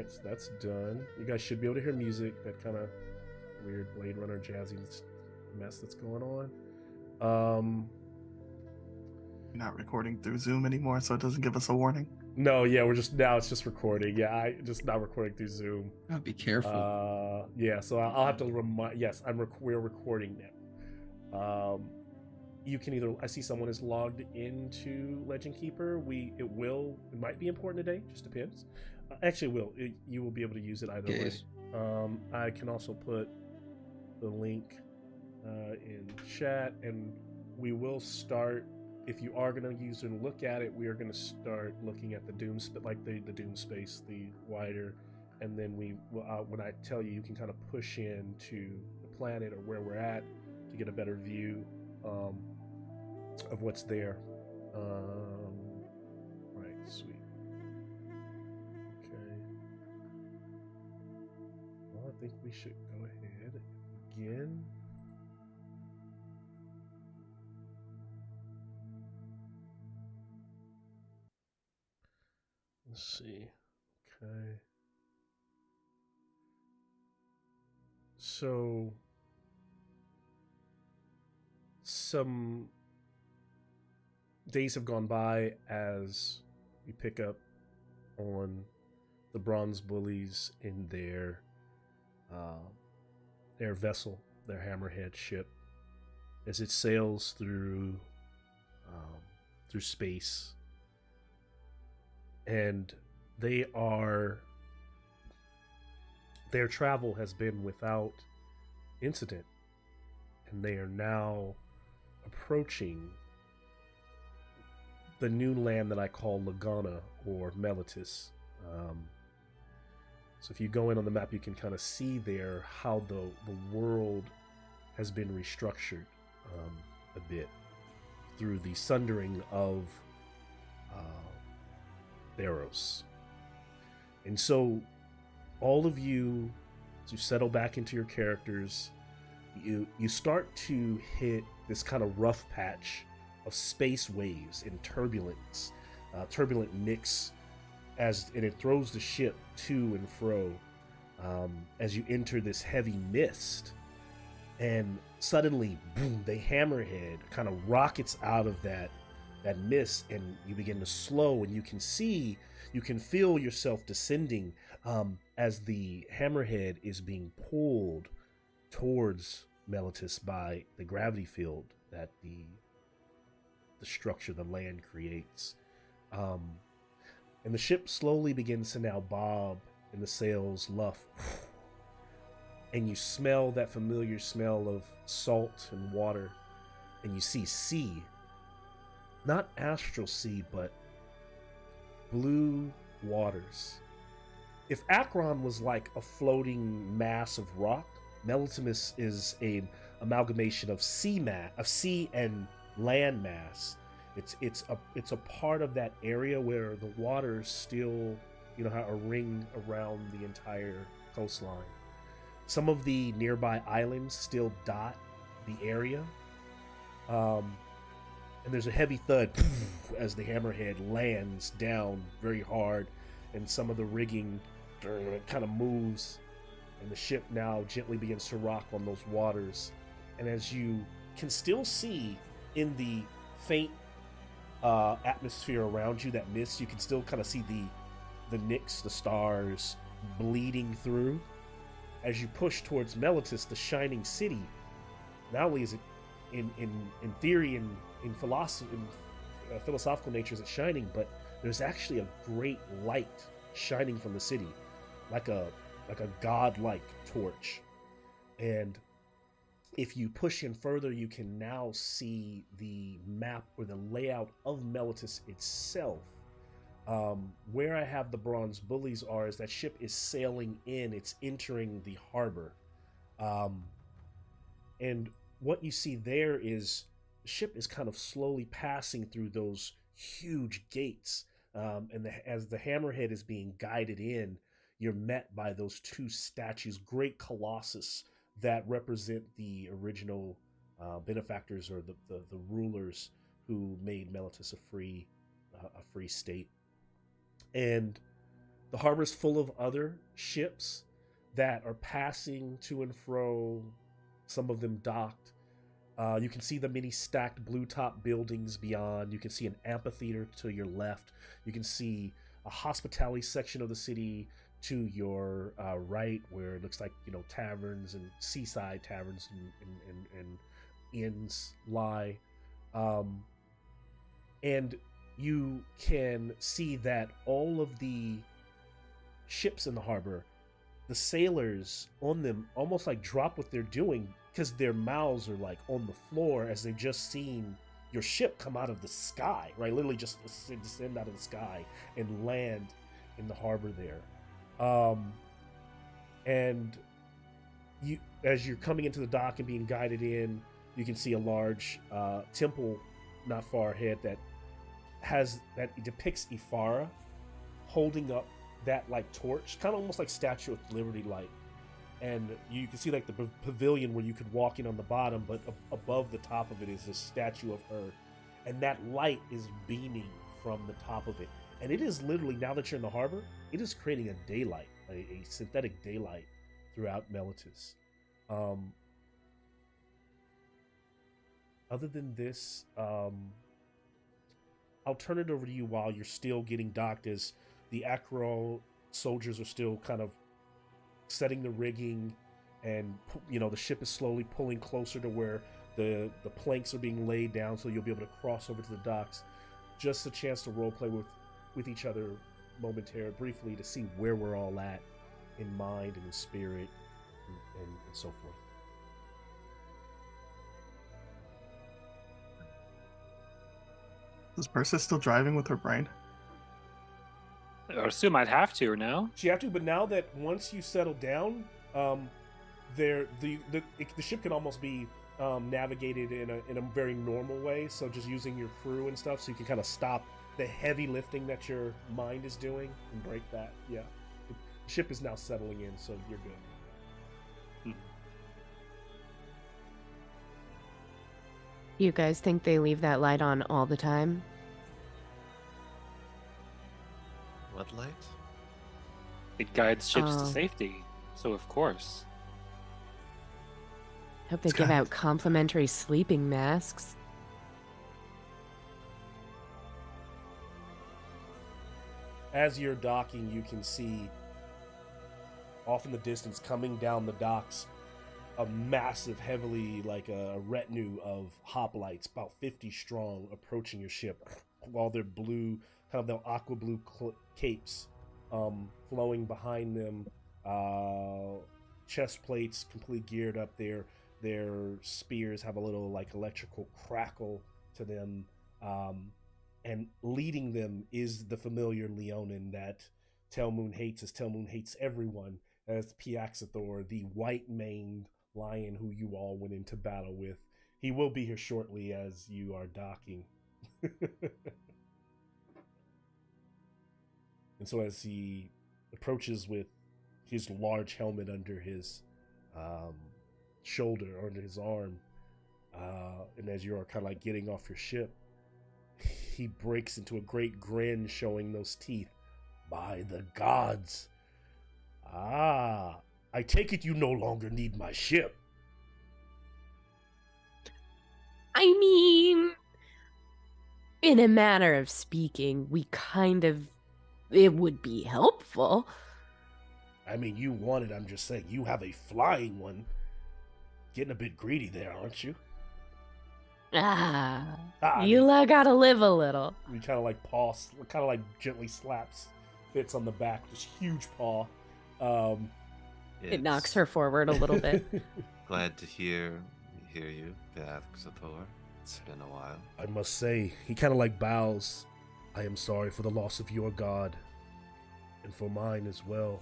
right, so that's done. You guys should be able to hear music, that kind of weird Blade Runner jazzy mess that's going on. Not recording through Zoom anymore, so it doesn't give us a warning. No, yeah, it's just recording. Yeah, I just not recording through Zoom. Oh, be careful. Yeah, so I'll have to remind. Yes, we're recording now. You can either, I see someone is logged into Legend Keeper. It might be important today. Just depends. Actually, you will be able to use it either way. I can also put the link in chat, and we will start. If you are going to use it and look at it, we are going to start looking at the Doom, like the Doom space, the wider, and then when I tell you, you can kind of push into the planet or where we're at to get a better view of what's there. Right, sweet. Okay. Well, I think we should go ahead and begin. Let's see. Okay. So some days have gone by as we pick up on the Bronze Bullies in their vessel, their hammerhead ship, as it sails through space, and their travel has been without incident, and they are now approaching the new land that I call Lagana, or Melitus. So if you go in on the map, you can kind of see there how the world has been restructured a bit through the sundering of THEROS. And so all of you, as you settle back into your characters, you start to hit this kind of rough patch of space waves and turbulent mix, and it throws the ship to and fro as you enter this heavy mist. And suddenly, boom, the hammerhead kind of rockets out of that mist, and you begin to slow, and you can feel yourself descending as the hammerhead is being pulled towards Melitus by the gravity field that the structure, the land, creates. And the ship slowly begins to now bob, and the sails luff, and you smell that familiar smell of salt and water, and you see sea. Not astral sea, but blue waters. If Akron was like a floating mass of rock, Melitimus is an amalgamation of sea and land mass. It's a part of that area where the waters still, have a ring around the entire coastline. Some of the nearby islands still dot the area. And there's a heavy thud as the hammerhead lands down very hard, and some of the rigging kind of moves, and the ship now gently begins to rock on those waters. And as you can still see in the faint atmosphere around you, that mist, you can still kind of see the Nyx, the stars, bleeding through. As you push towards Melitus, the shining city, not only is it in theory and in philosophy, philosophical nature is it shining, but there's actually a great light shining from the city, like a godlike torch. And if you push in further, you can now see the map or the layout of Melitus itself. Where I have the Bronze Bullies is that ship is sailing in, it's entering the harbor. And what you see there is the ship is kind of slowly passing through those huge gates. And as the hammerhead is being guided in, you're met by those two statues, great colossus, that represent the original benefactors, or the rulers who made Melitus a free state. And The harbor is full of other ships that are passing to and fro, some of them docked. You can see the many stacked blue top buildings beyond. You can see an amphitheater to your left. You can see a hospitality section of the city to your right, where it looks like, you know, taverns and seaside taverns and inns lie. And you can see that all of the ships in the harbor, the sailors on them almost like drop what they're doing because their mouths are like on the floor as they've just seen your ship come out of the sky, right? Literally just descend out of the sky and land in the harbor there. And you, as you're coming into the dock and being guided in, you can see a large temple not far ahead that depicts Ifara holding up that like torch, kind of almost like Statue of Liberty light. And you can see like the pavilion where you could walk in on the bottom, but above the top of it is a statue of her, and that light is beaming from the top of it. And it is literally, now that you're in the harbor, it is creating a daylight, a synthetic daylight throughout Melitus. Other than this, I'll turn it over to you while you're still getting docked, as the Acro soldiers are still kind of setting the rigging, and you know, the ship is slowly pulling closer to where the planks are being laid down, so you'll be able to cross over to the docks. Just a chance to roleplay with each other momentarily, briefly, to see where we're all at in mind and in spirit, and so forth. Is Persis still driving with her brain? I assume I'd have to, or no? She have to, but now that once you settle down, the ship can almost be navigated in a very normal way. So just using your crew and stuff, so you can kind of stop the heavy lifting that your mind is doing and break that. Yeah, the ship is now settling in, so you're good. You guys think they leave that light on all the time? What light? It guides ships to safety, so of course. Hope they give out complimentary sleeping masks. As you're docking, you can see off in the distance, coming down the docks, a massive, heavily, like a retinue of hoplites, about 50 strong, approaching your ship, while their blue, kind of their aqua blue capes flowing behind them, chest plates completely geared up. Their spears have a little like electrical crackle to them, and leading them is the familiar Leonin that Telmoon hates, as Telmoon hates everyone, as Piaxathor, the white-maned lion who you all went into battle with. He will be here shortly as you are docking. And so as he approaches with his large helmet under his shoulder, or under his arm, and as you are kind of like getting off your ship, he breaks into a great grin, showing those teeth. By the gods! Ah, I take it you no longer need my ship. I mean, in a manner of speaking, it would be helpful. I mean, you want it, I'm just saying. You have a flying one. Getting a bit greedy there, aren't you? You gotta live a little. You kind of like kind of like gently slaps Fitz on the back, this huge paw. It knocks her forward a little bit. Glad to hear you, Piaxathor. It's been a while. I must say, he kind of like bows. I am sorry for the loss of your god, and for mine as well.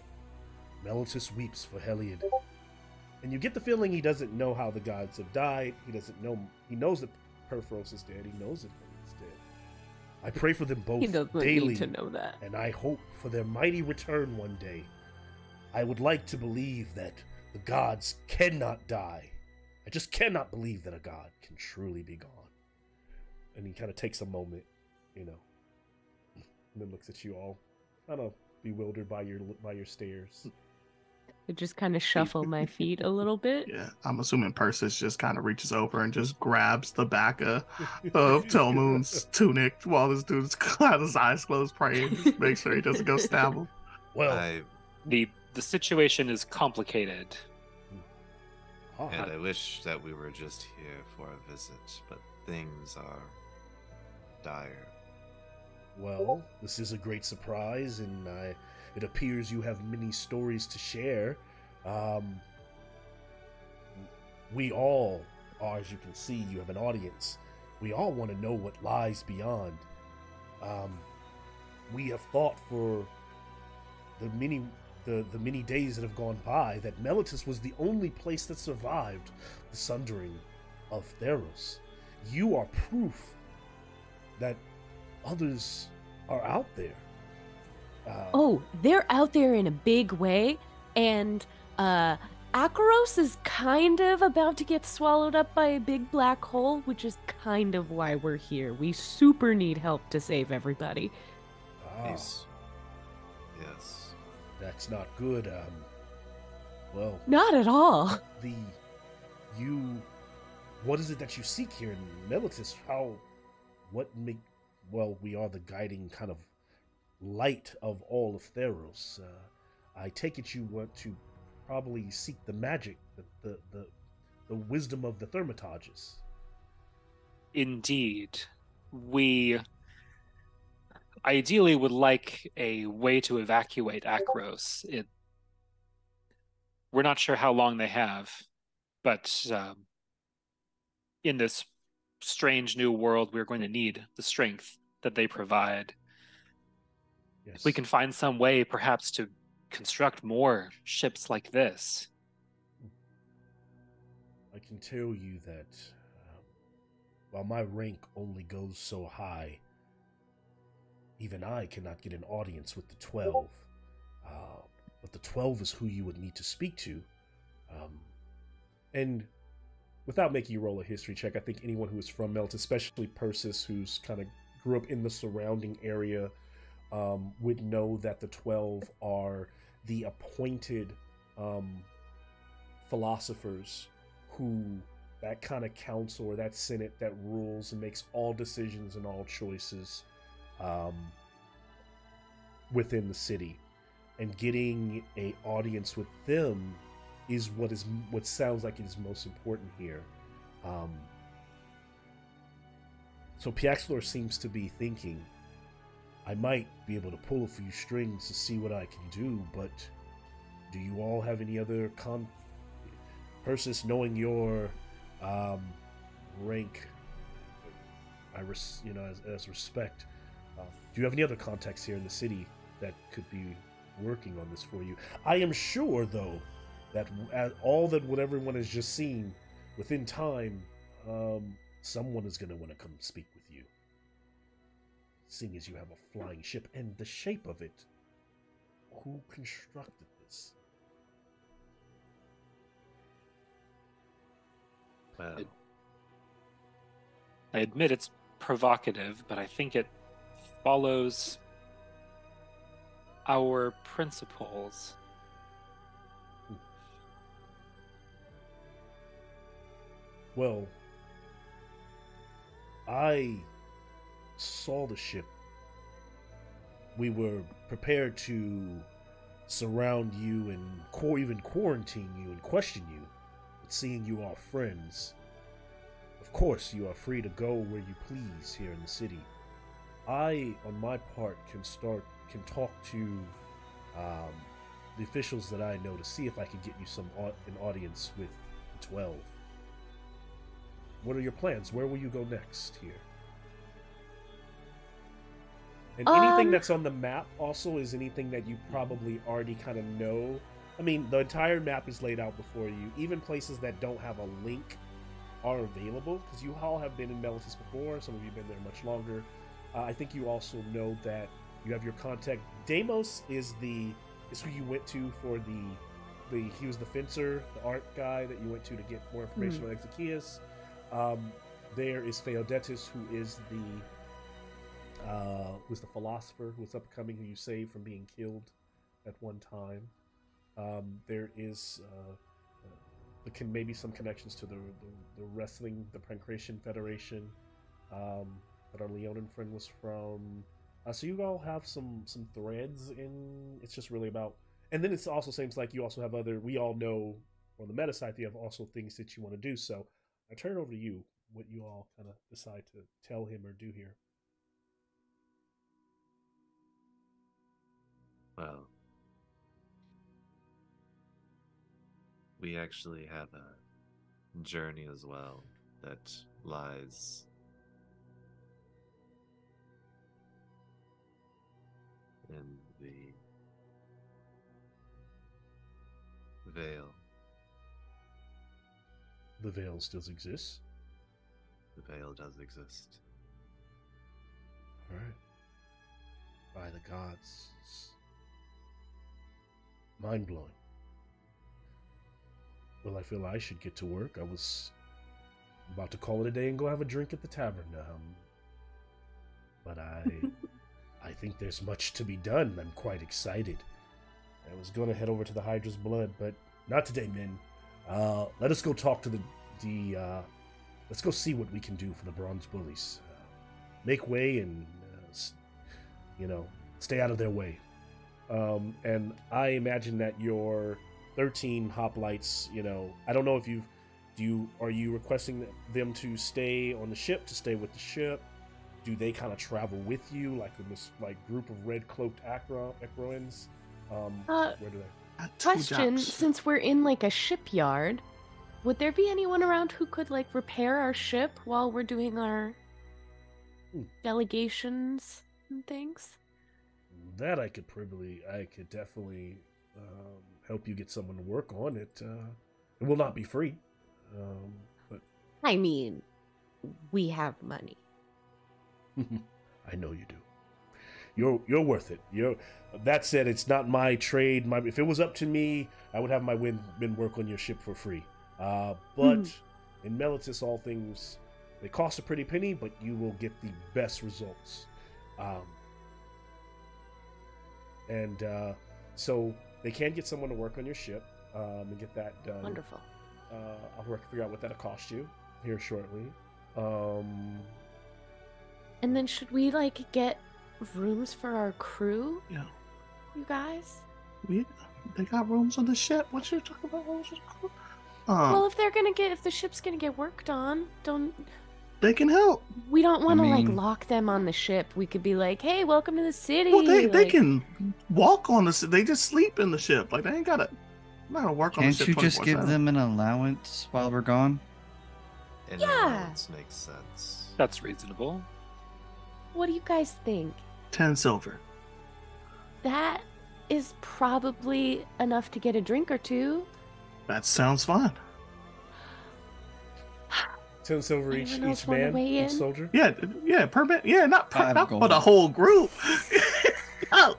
Melitus weeps for Heliod. And you get the feeling he doesn't know how the gods have died. He doesn't know. He knows that Perforos is dead. He knows that Heliod's dead. I pray for them both He doesn't daily, need to know that. and I hope for their mighty return one day. I would like to believe that the gods cannot die. I just cannot believe that a god can truly be gone. And he kind of takes a moment, and then looks at you all, kind of bewildered by your stares. I just kind of shuffle my feet a little bit. Yeah, I'm assuming Persis just kind of reaches over and just grabs the back of Telmoon's tunic while this dude's got his eyes closed praying. Just make sure he doesn't go stab him. Well, The situation is complicated. And I wish that we were just here for a visit, but things are dire. well, this is a great surprise, and it appears you have many stories to share. We all are, as you can see, you have an audience. We all want to know what lies beyond. We have thought for the many days that have gone by that Melitus was the only place that survived the sundering of THEROS. You are proof that others are out there. They're out there in a big way, and Akaros is kind of about to get swallowed up by a big black hole, which is kind of why we're here. We super need help to save everybody. Yes. That's not good. Well, Not at all. What is it that you seek here in Melitus? We are the guiding kind of light of all of THEROS. I take it you want to probably seek the magic, the wisdom of the Thermitages. Indeed. We ideally would like a way to evacuate Akros. We're not sure how long they have, but in this strange new world, we're going to need the strength that they provide. Yes. If we can find some way, perhaps, to construct more ships like this. I can tell you that while my rank only goes so high, even I cannot get an audience with the 12. But the 12 is who you would need to speak to. And without making you roll a history check, I think anyone who is from Melt, especially Persis, who's kind of grew up in the surrounding area, would know that the 12 are the appointed philosophers who, that kind of council or that senate that rules and makes all decisions and all choices within the city. And getting a audience with them is what sounds like is most important here. So Piaxlor seems to be thinking, I might be able to pull a few strings to see what I can do, but do you all have any other Persis, knowing your rank, as respect, do you have any other contacts here in the city that could be working on this for you? I am sure, though, that what everyone has just seen, within time, someone is going to want to come speak with you. Seeing as you have a flying ship and the shape of it, who constructed this? Well, I admit it's provocative, but I think it follows our principles. Well, I saw the ship. We were prepared to surround you and even quarantine you and question you. But seeing you are friends, of course you are free to go where you please here in the city. I, on my part, can talk to the officials that I know to see if I can get you an audience with the 12. What are your plans? Where will you go next here? And anything that's on the map also is anything that you probably already kind of know. I mean, the entire map is laid out before you. Even places that don't have a link are available, because you all have been in Melitus before. Some of you have been there much longer. I think you also know that you have your contact. Deimos is who you went to for he was the fencer, the art guy that you went to get more information on Exekias. There is Feodetus, who is who's the philosopher who's upcoming, who you saved from being killed at one time. There is maybe some connections to the wrestling, the Pancratian Federation, that our Leonin friend was from. So you all have some threads in. It's just really about, and then it also seems like you also have other. We all know on the meta side you have also things that you want to do. So I turn it over to you. What you all kind of decide to tell him or do here. Well, we actually have a journey as well that lies in the Vale. The Vale still exists? The Vale does exist. Alright. By the gods. It's mind-blowing. Well, I feel I should get to work. I was about to call it a day and go have a drink at the tavern. But I think there's much to be done. I'm quite excited. I was going to head over to the Hydra's Blood, but not today, men. Let us go talk to let's go see what we can do for the Bronze Bullies. Make way and, stay out of their way. And I imagine that your 13 hoplites, I don't know if are you requesting them to stay on the ship, to stay with the ship? Do they kind of travel with you, like in this group of red-cloaked Acroans? Where do they? Question, since we're in a shipyard, would there be anyone around who could repair our ship while we're doing our delegations and things? That I could definitely help you get someone to work on it. It will not be free, but I mean, we have money. I know you do. You're worth it. That said, it's not my trade. If it was up to me, I would have my men work on your ship for free. But in Melitus, all things, they cost a pretty penny, but you will get the best results. So they can get someone to work on your ship and get that done. Wonderful. I'll figure out what that'll cost you here shortly. And then should we get rooms for our crew? Yeah. You guys? They got rooms on the ship. What you talking about? Rooms on the crew? Well, if the ship's gonna get worked on, they can help. We don't want to lock them on the ship. We could be like, "Hey, welcome to the city." Well, they can walk on the ship. They just sleep in the ship. They ain't gotta work on the ship. Can't you just give them an allowance while we're gone? An Yeah. allowance makes sense. That's reasonable. What do you guys think? 10 silver. That is probably enough to get a drink or two. That sounds fine. 10 silver each Anyone else wanna man, weigh each in? soldier. Yeah, per man. Yeah, not Five for the whole group.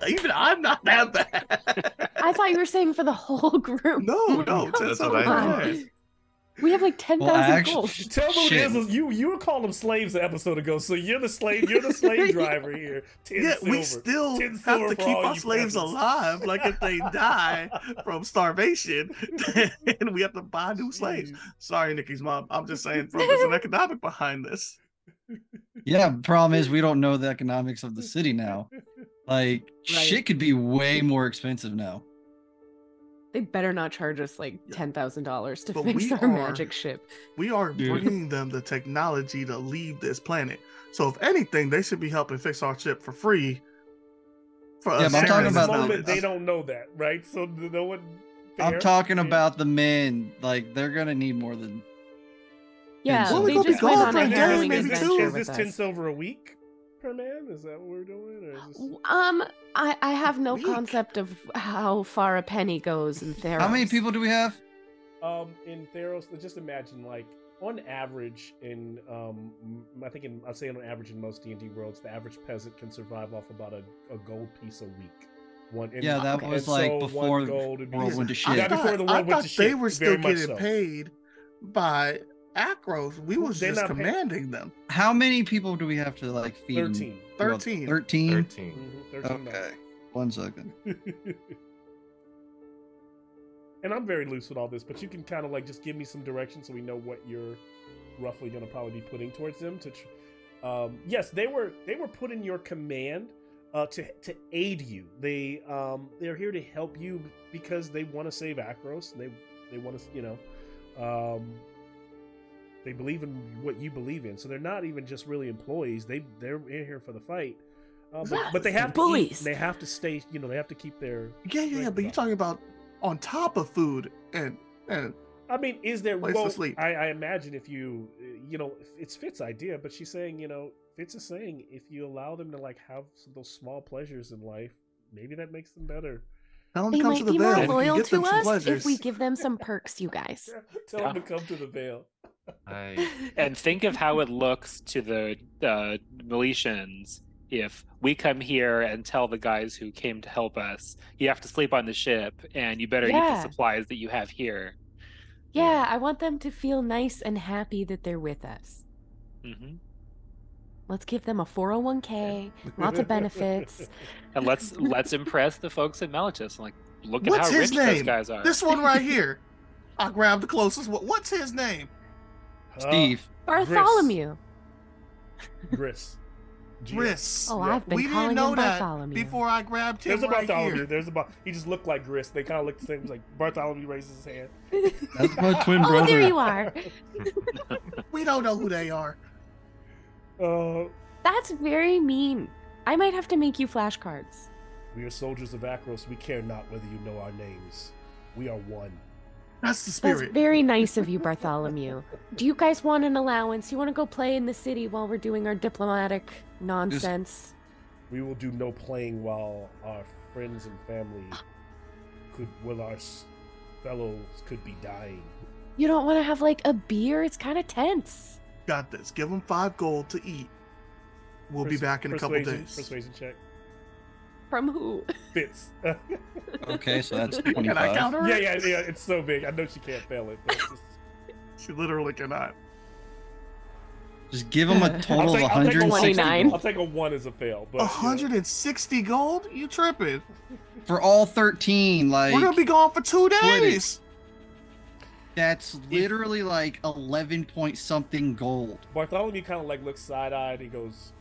Even I'm not that bad. I thought you were saying for the whole group. No, 10 That's what silver. I Come thought. Yeah. We have 10,000 Well, actually- gold. Tell them Shit. what it is. You were calling them slaves an episode ago, so you're the slave driver here. 10 Yeah, silver. we still 10 have silver to for keep all our you slaves peasants. alive. If they die from starvation, then we have to buy new slaves. Sorry, Nikki's mom. I'm just saying, there's an economic behind this. Yeah, the problem is we don't know the economics of the city now. Shit could be way more expensive now. They better not charge us $10,000 to But fix we our are- magic ship. We are Dude. bringing them the technology to leave this planet. So if anything, they should be helping fix our ship for free. For Yeah, us but I'm At talking this sharing about this moment, knowledge. they don't know that, right? So no one. I'm fair? talking Fair. about the men. They're gonna need more than. Yeah, Well, they we're just gonna went be on a gone for a day, harrowing maybe adventure two. Is with this 10 us. silver a week per man? Is that what we're doing? Or is this... I have no Weak. concept of how far a penny goes in Theros. How many people do we have? In Theros, just imagine on average I'd say on average in most D&D worlds, the average peasant can survive off about a gold piece a week. Yeah, that was before one gold would be world went to I shit. before the I world went thought to they shit, were very still much getting so. paid by Akros. We was They're just not paying- commanding them. How many people do we have to like feed? 13. 13. 13? 13. 13 Okay. 1 second. And I'm very loose with all this, but you can kind of like just give me some direction so we know what you're roughly going to probably be putting towards them. Yes, they were put in your command to aid you. They're here to help you because they want to save Akros. They want to, they believe in what you believe in. So they're not even just really employees. They're in here for the fight. But they have to eat, and they have to stay. They have to keep their. Yeah. But you're talking about on top of food and. I mean, is there? Place to sleep. I imagine if you, it's Fitz's idea, but she's saying, Fitz is saying if you allow them to like have those small pleasures in life, maybe that makes them better. Tell them They to come might to the be more Vale. loyal Get them to some us pleasures. if we give them some perks, you guys. Tell them to come to the Vale. And think of how it looks to the Miletians if we come here and tell the guys who came to help us, you have to sleep on the ship and you better eat the supplies that you have here. Yeah, I want them to feel nice and happy that they're with us. Mm-hmm. Let's give them a 401k, lots of benefits. And let's impress the folks at Melitus. Like, look at What's how his rich name? those guys are. This one right here. I grabbed the closest one. What's his name? Steve. Bartholomew. Gris. Gris. Oh, I've been We calling didn't know him that Bartholomew. before I grabbed him There's a right Bartholomew. here. He just looked like Gris. They kind of look the same. It's like Bartholomew raises his hand. That's my twin brother. Oh, there you are. We don't know who they are. That's very mean. I might have to make you flashcards. We are soldiers of Akros. We care not whether you know our names. We are one. That's the That's spirit. very nice of you, Bartholomew. Do you guys want an allowance? You want to go play in the city while we're doing our diplomatic nonsense? We will do no playing while our friends and family fellows could be dying. You don't want to have like a beer? It's kind of tense. Got this. Give them 5 gold to eat. We'll be back in a couple days. Persuasion check. From who? Fitz. Okay, so that's Can I 25. counter her? Yeah. It's so big. I know she can't fail it. But it's just... She literally cannot. Just give them a total of I'll take a 160 29. I'll take a 1 as a fail. But 160 gold? You tripping? for all 13. Like, We're gonna be gone for 2 days. that's literally like 11 point something gold. Bartholomew kind of like looks side-eyed. He goes,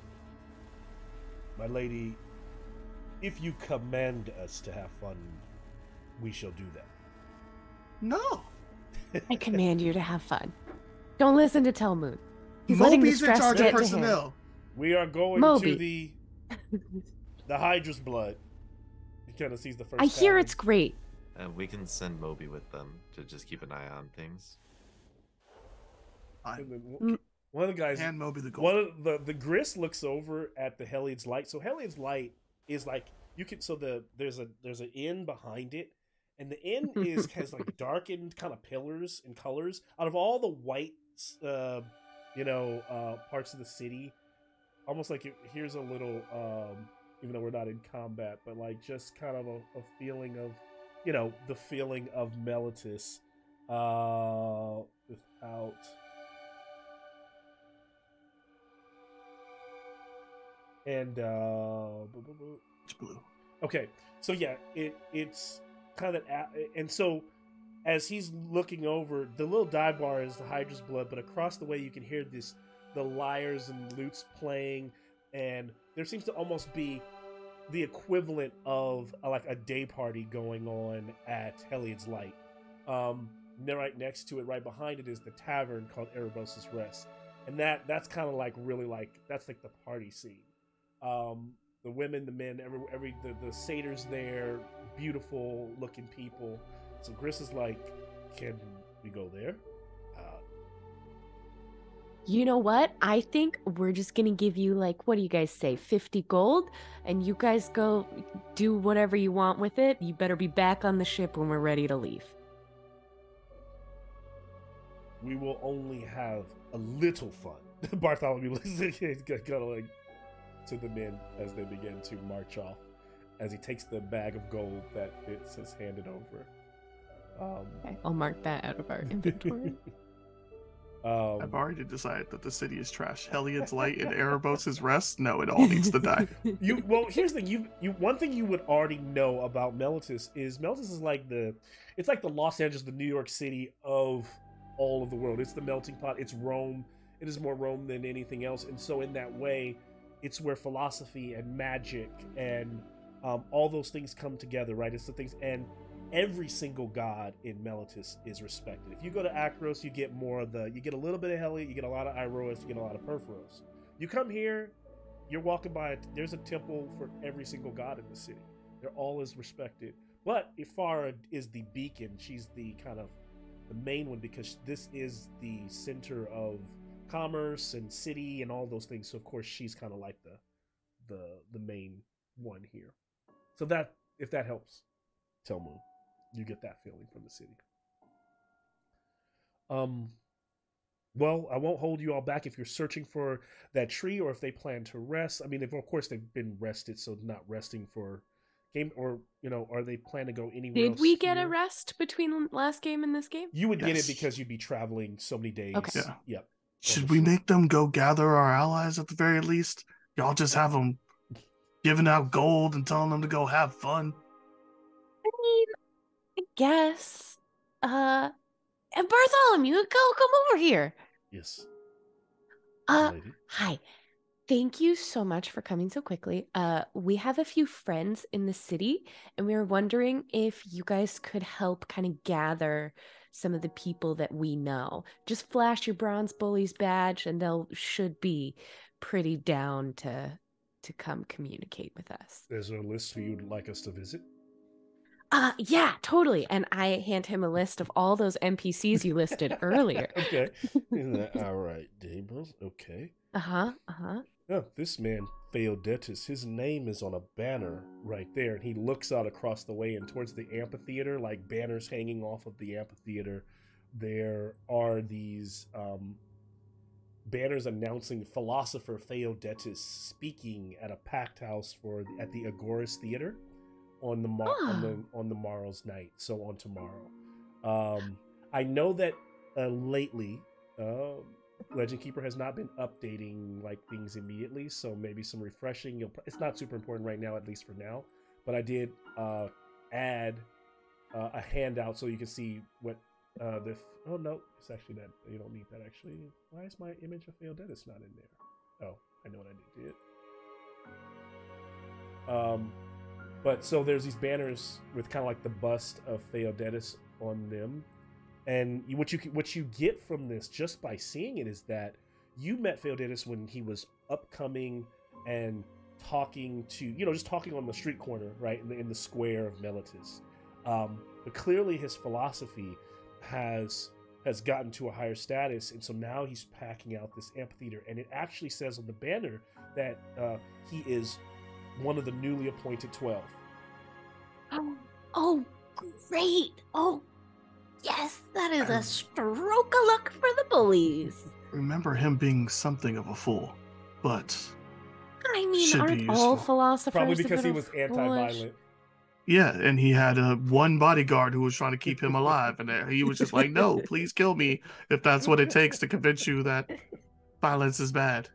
"My lady, if you command us to have fun, we shall do that." No. I command you to have fun. Don't listen to Telmoon. He's letting the Moby's in stress charge get of to him. personnel. We are going Moby. to the Hydra's blood. He kind of sees the first. I hear tavern. it's great. We can send Moby with them to just keep an eye on things. And then one of the guys, Hand Moby the gold. one of the Gris looks over at the Heliod's light. So Heliod's light is like you can. So there's an inn behind it, and the inn has like darkened kind of pillars and colors. Out of all the white, parts of the city, almost like here's a little, even though we're not in combat, but like just kind of a feeling of, the feeling of Melitus, without. And It's blue. okay, so yeah, it's kind of and so as he's looking over, the little dive bar is the Hydra's blood, but across the way you can hear the lyres and lutes playing, and there seems to almost be the equivalent of like a day party going on at Heliod's Light. Right next to it, right behind it, is the tavern called Erebos' Rest, and that's kind of like really like that's like the party scene. The women, the men, the satyrs there, beautiful looking people. So Gris is like, "Can we go there?" You know what? I think we're just gonna give you like, what do you guys say, 50 gold? And you guys go do whatever you want with it. You better be back on the ship when we're ready to leave. We will only have a little fun. Bartholomew looks kind of like to the men as they begin to march off, as he takes the bag of gold that Fitz has handed over. Okay, I'll mark that out of our inventory. I've already decided that the city is trash. Helliod's light and Erebos is rest. No, it all needs to die. Here's the thing. One thing you would already know about Meletis is like it's like the Los Angeles, the New York City of all of the world. It's the melting pot. It's Rome. It is more Rome than anything else. And so in that way, it's where philosophy and magic and all those things come together, right? It's the things, and every single god in Meletis is respected. If you go to Akros, you get you get a little bit of Heliod, you get a lot of Iroas, you get a lot of Perforos. You come here, you're walking by, there's a temple for every single god in the city. They're all as respected. But Ifara is the beacon. She's the kind of the main one because this is the center of commerce and city and all those things. So of course she's kind of like the main one here. So that, if that helps, Telmoon, you get that feeling from the city. Well, I won't hold you all back if you're searching for that tree or if they plan to rest. I mean, of course they've been rested, so not resting for game, or are they plan to go anywhere else? Did we get a rest between last game and this game? You would get it because you'd be traveling so many days. Okay. Yeah. Yep. Should we make them go gather our allies at the very least? Y'all just have them giving out gold and telling them to go have fun. I mean, I guess. And Bartholomew, come over here. Yes. Hi. Thank you so much for coming so quickly. We have a few friends in the city, and we were wondering if you guys could help kind of gather some of the people that we know. Just flash your Bronze Bullies badge, and they'll should be pretty down to come communicate with us. Is there a list who you'd like us to visit? Yeah, totally. And I hand him a list of all those NPCs you listed earlier. Okay. All right, Damos. Okay. Yeah, this man, Theodetus, his name is on a banner right there. And he looks out across the way and towards the amphitheater, like banners hanging off of the amphitheater. There are these banners announcing philosopher Theodetus speaking at a packed house at the Agorist Theater on the morrow's night. So on tomorrow. I know that lately Legend Keeper has not been updating like things immediately, so maybe some refreshing. It's not super important right now, at least for now. But I did add a handout so you can see what oh no, it's actually that you don't need that actually. Why is my image of Theodetus not in there? Oh, I know what I did. But so there's these banners with kind of like the bust of Theodetus on them. And what you get from this just by seeing it is that you met Theodetus when he was upcoming and talking to, just talking on the street corner, right, in the square of Meletis. But clearly his philosophy has gotten to a higher status, and so now he's packing out this amphitheater. And it actually says on the banner that he is one of the newly appointed 12. Oh, great! Oh, yes, that is a stroke of luck for the bullies. Remember him being something of a fool, but I mean, aren't all philosophers probably because he was foolish? anti-violent? Yeah, and he had one bodyguard who was trying to keep him alive, and he was just like, "No, please kill me if that's what it takes to convince you that violence is bad."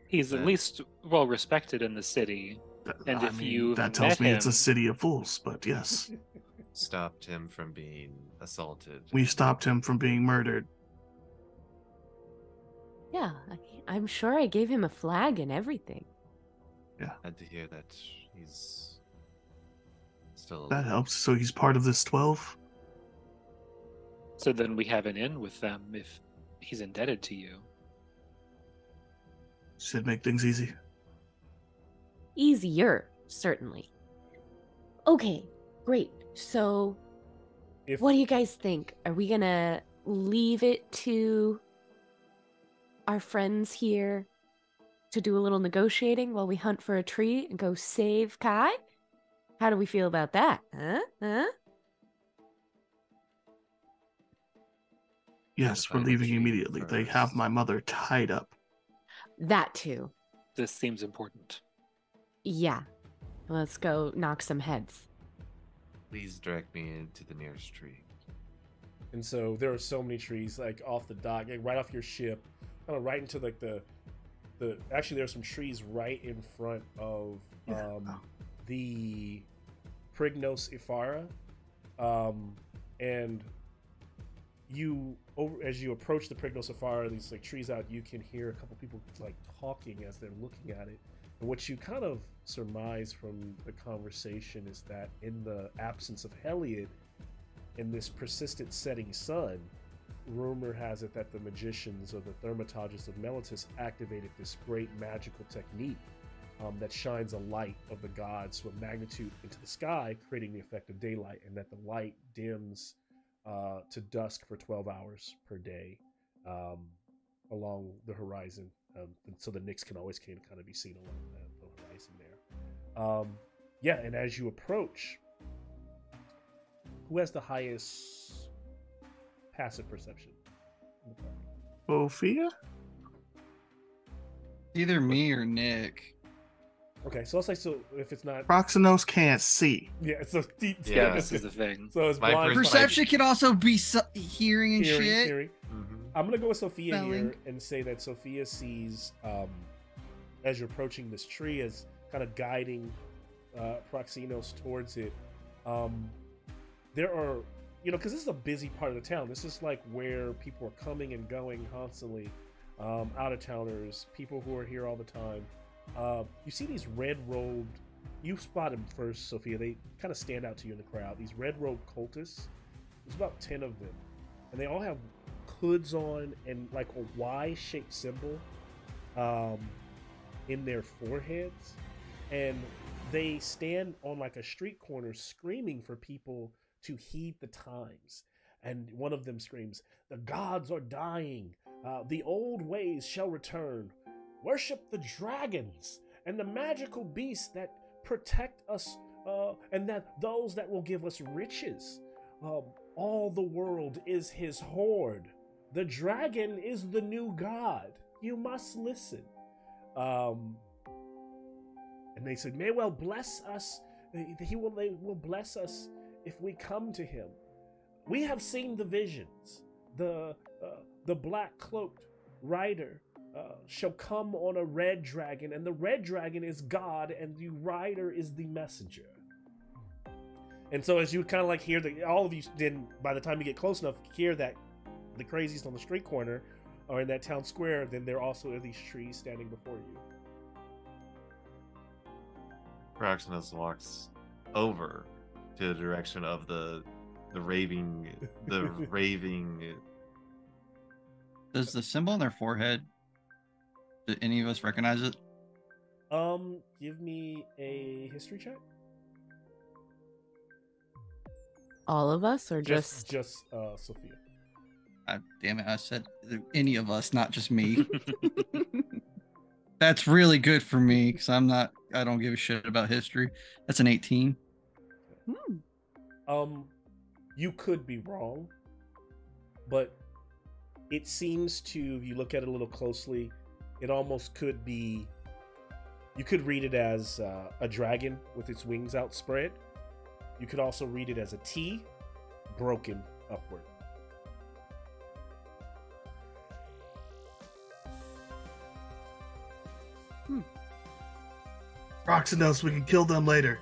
He's at least well respected in the city, and that tells me it's a city of fools. But yes, stopped him from being assaulted. We stopped him from being murdered. Yeah, I'm sure I gave him a flag and everything. Yeah, Had to hear that he's still alive. That helps. So he's part of this 12. So then we have an in with them if he's indebted to you. Should make things easy. Easier, certainly. Okay, great. So, what do you guys think? Are we gonna leave it to our friends here to do a little negotiating while we hunt for a tree and go save Kai? How do we feel about that? Huh? Yes, we're leaving immediately. They have my mother tied up. That too. This seems important. Yeah. Let's go knock some heads. Please direct me into the nearest tree. And so there are so many trees like off the dock, like right off your ship, kind of right into like the actually there's some trees right in front of the Prignos Ifara. And you as you approach the Prignos Ifara, these like trees out, you can hear a couple people like talking as they're looking at it. And what you kind of surmise from the conversation is that in the absence of Heliod, in this persistent setting sun, rumor has it that the magicians or the Thermitages of Meletis activated this great magical technique that shines a light of the gods from magnitude into the sky, creating the effect of daylight, and that the light dims to dusk for 12 hours per day along the horizon. So the Nyx can always kind of be seen along the horizon there. And as you approach, who has the highest passive perception in the party? Sophia? Either me or Nick. Okay, so I'll say so if it's not Proxenos can't see. Yeah, so Yeah, this is the thing. So it's My blind Perception can also be hearing and shit. hearing. Mm-hmm. I'm gonna go with Sophia Spelling. here and say that Sophia sees as you're approaching this tree as kind of guiding Proxenos towards it. There are, because this is a busy part of the town. This is like where people are coming and going constantly. Out of towners, people who are here all the time. You see these red-robed. You spot them first, Sophia. They kind of stand out to you in the crowd. These red-robed cultists. There's about 10 of them, and they all have hoods on and like a Y-shaped symbol in their foreheads, and they stand on like a street corner screaming for people to heed the times. And one of them screams, "The gods are dying. The old ways shall return. Worship the dragons and the magical beasts that protect us, and that those that will give us riches. All the world is his horde. The dragon is the new god. You must listen." And they said, "May well bless us. They will bless us if we come to him. We have seen the visions. The black cloaked rider shall come on a red dragon, and the red dragon is God, and the rider is the messenger." And so as you kind of like hear all of you didn't, by the time you get close enough, hear that the crazies on the street corner are in that town square, then there also are these trees standing before you. Proxenos walks over to the direction of the raving. Does the symbol on their forehead, do any of us recognize it? Give me a history check. All of us, or Just Sophia. Damn it! I said any of us, not just me. That's really good for me because I don't give a shit about history. That's an 18. You could be wrong, but it seems to, if you look at it a little closely, it almost could be, you could read it as a dragon with its wings outspread. You could also read it as a T broken upward. Proxenos, we can kill them later.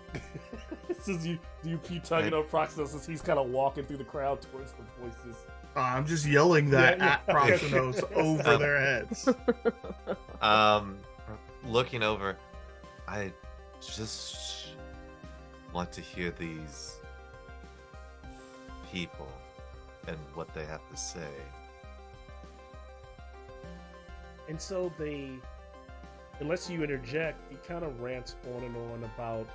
This is you keep tugging on Proxenos as he's kind of walking through the crowd towards the voices. I'm just yelling that Yeah. at Proxenos over their heads. Looking over, I just want to hear these people and what they have to say. And so they, unless you interject, he kind of rants on and on about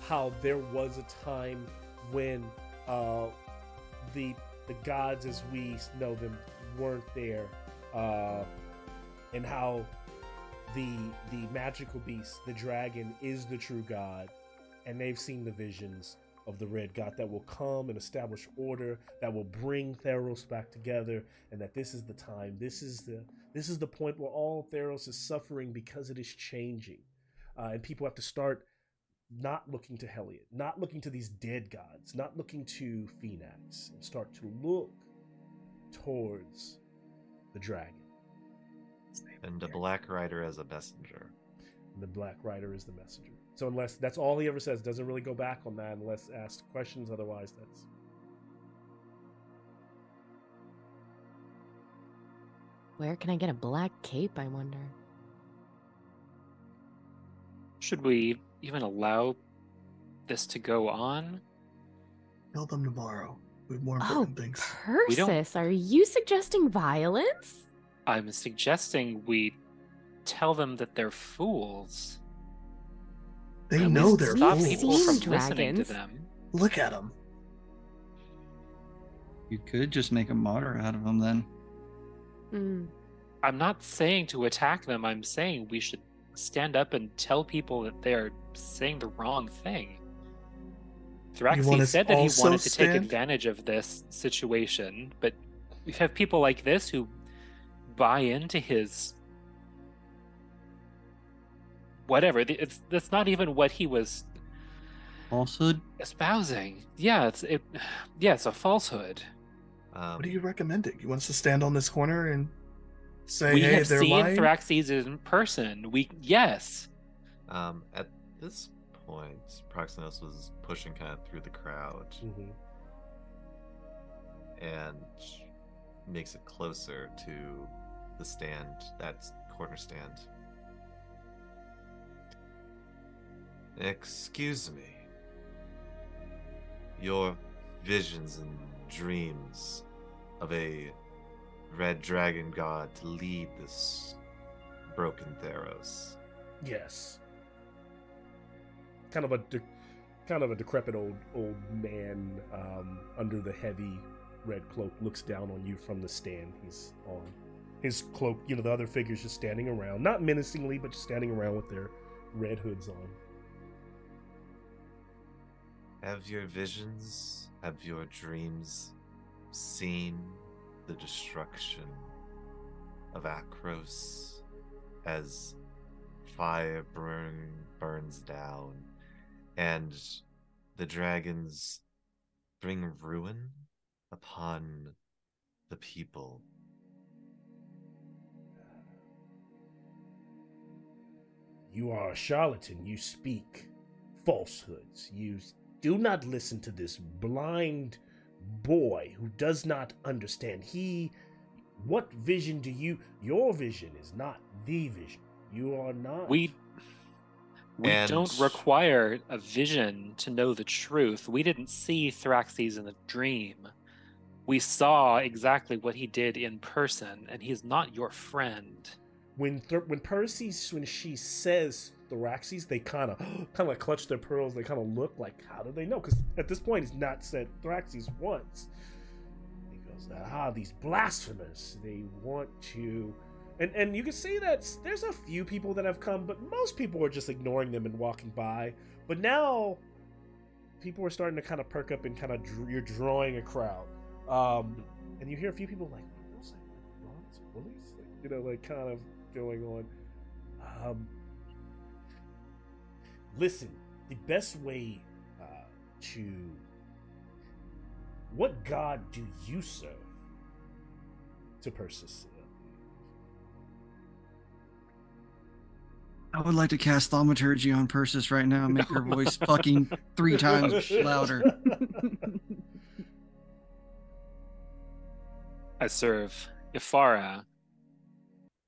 how there was a time when the gods as we know them weren't there, and how the magical beast, the dragon, is the true god, and they've seen the visions of the red god that will come and establish order, that will bring Theros back together, and that this is the time, this is the point where all Theros is suffering because it is changing, and people have to start not looking to Heliot, not looking to these dead gods, not looking to Phoenix, and start to look towards the dragon. And the Black Rider as a messenger. And the Black Rider is the messenger. So unless that's all he ever says, doesn't really go back on that unless asked questions. Otherwise, that's. Where can I get a black cape, I wonder? Should we even allow this to go on? Tell them tomorrow. We have more important things. We don't- Persis, are you suggesting violence? I'm suggesting we tell them that they're fools. They And know we they're stop fools. people from Seen listening to dragons. them. Look at them. You could just make a martyr out of them then. Mm. I'm not saying to attack them. I'm saying we should stand up and tell people that they're saying the wrong thing. want Thraxi us said that he also wanted to take stand? advantage of this situation, but we have people like this who buy into his whatever. That's not even what he was Falsehood? espousing. Yeah, it's a falsehood. What are you recommending? You want us to stand on this corner and say, We hey, have they're seen lying? Thraxes in person. Yes. At this point, Proximos was pushing kind of through the crowd Mm-hmm. and makes it closer to the stand, that corner stand. Excuse me. Your visions and dreams of a red dragon god to lead this broken THEROS. Yes. Kind of a decrepit old man under the heavy red cloak looks down on you from the stand he's on. His cloak, the other figures just standing around, not menacingly, but just standing around with their red hoods on. Have your visions, have your dreams seen the destruction of Akros as fire burns down and the dragons bring ruin upon the people? You are a charlatan. You speak falsehoods. You do not listen to this blind boy who does not understand. What vision do you... Your vision is not the vision. You are not... We don't require a vision to know the truth. We didn't see Thraxes in a dream. We saw exactly what he did in person, and he's not your friend. When she says Thraxes, they kind of like clutch their pearls. They kind of look like, how do they know? Because at this point, he's not said Thraxes once. He goes, these blasphemers. They want to, and you can see that there's a few people that have come, but most people are just ignoring them and walking by. But now, people are starting to kind of perk up and kind of you're drawing a crowd, and you hear a few people like, those like Bronze Bullies, like kind of going on. Listen, the best way to... What god do you serve? To Persis. I would like to cast Thaumaturgy on Persis right now and make her voice fucking 3 times louder. I serve Ifara,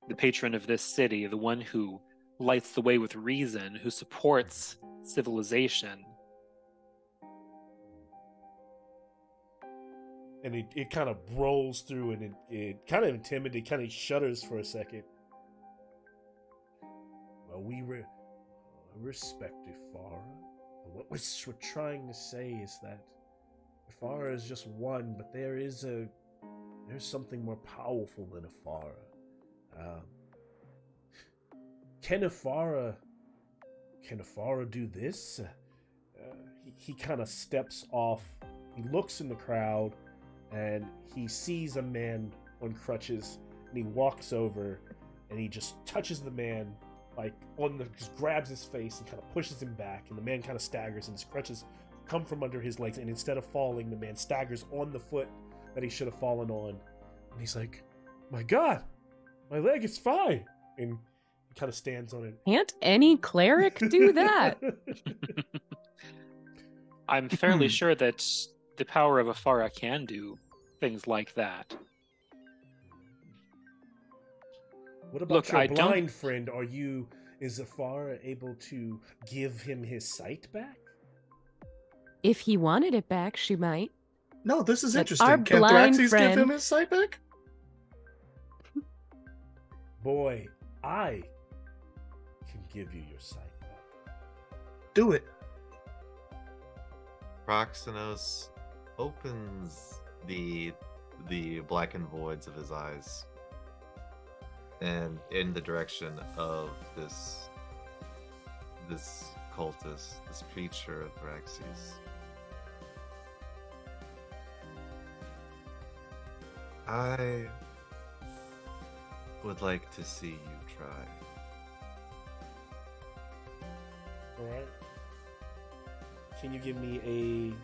the patron of this city, the one who lights the way with reason, who supports civilization. And it kind of rolls through, and it kind of intimidates, kind of shudders for a second. Well, we respect Ifara. What we're trying to say is that Ifara is just one, but there's something more powerful than Ifara. Can Ifara do this? He kind of steps off. He looks in the crowd, and he sees a man on crutches, and he walks over, and he just touches the man like just grabs his face and kind of pushes him back, and the man kind of staggers, and his crutches come from under his legs, and instead of falling, the man staggers on the foot that he should have fallen on, and he's like, "My God, my leg is fine," and he kind of stands on it. Can't any cleric do that? I'm fairly sure that the power of Afara can do things like that. What about Look, your I don't- blind friend? Is Zafara able to give him his sight back? If he wanted it back, she might. No, this is But interesting. our Can blind Thraxes give friend- him his sight back? Boy, I can give you your sight back. Do it. Proxenos opens the blackened voids of his eyes and in the direction of this cultist, this preacher of Thraxes. I would like to see you try. Alright. Can you give me a...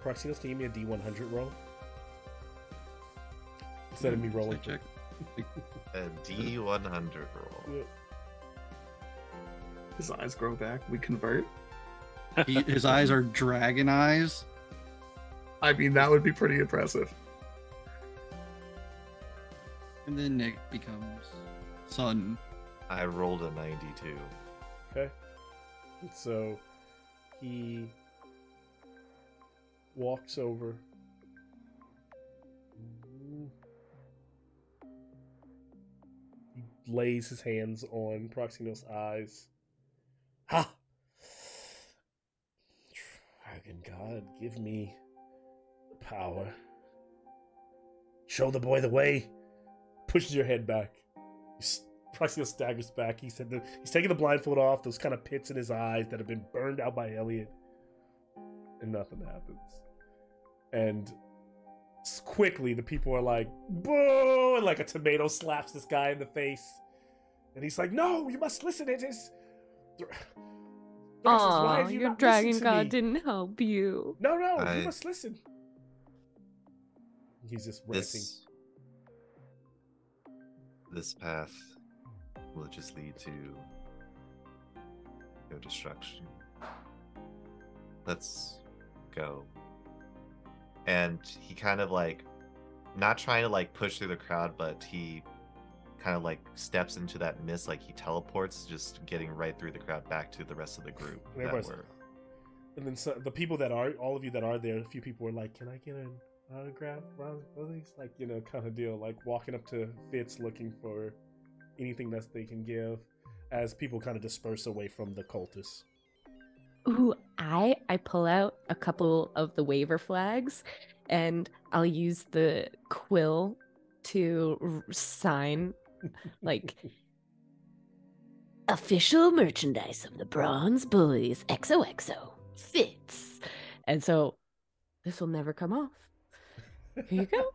Proxinos, can you give me a D100 roll? Instead of me rolling. Check. A D100 roll. Yep. His eyes grow back. We convert. His eyes are dragon eyes. I mean, that would be pretty impressive. And then Nick becomes sun. I rolled a 92. Okay. So he walks over. He lays his hands on Proxenos' eyes. Ha! Dragon God, give me the power. Show the boy the way. Pushes your head back. Proxenos staggers back. He's taking the blindfold off, those kind of pits in his eyes that have been burned out by Elliot. And nothing happens. And quickly, the people are like, boo! And like a tomato slaps this guy in the face. And he's like, no, you must listen. It is... Aw, your dragon god didn't help you. No, you must listen. He's just ranting. This path will just lead to your destruction. Let's go. And he kind of like, not trying to like push through the crowd, but he kind of like steps into that mist, like he teleports, just getting right through the crowd back to the rest of the group. And then the people that are, all of you that are there, a few people were like, can I get an autograph, Bronze Bullies? Like, you know, kind of deal, like walking up to Fitz looking for anything that they can give as people kind of disperse away from the cultists. Ooh, I pull out a couple of the waiver flags and I'll use the quill to sign like official merchandise of the Bronze Bullies, XOXO, Fitz. And so this will never come off. Here you go.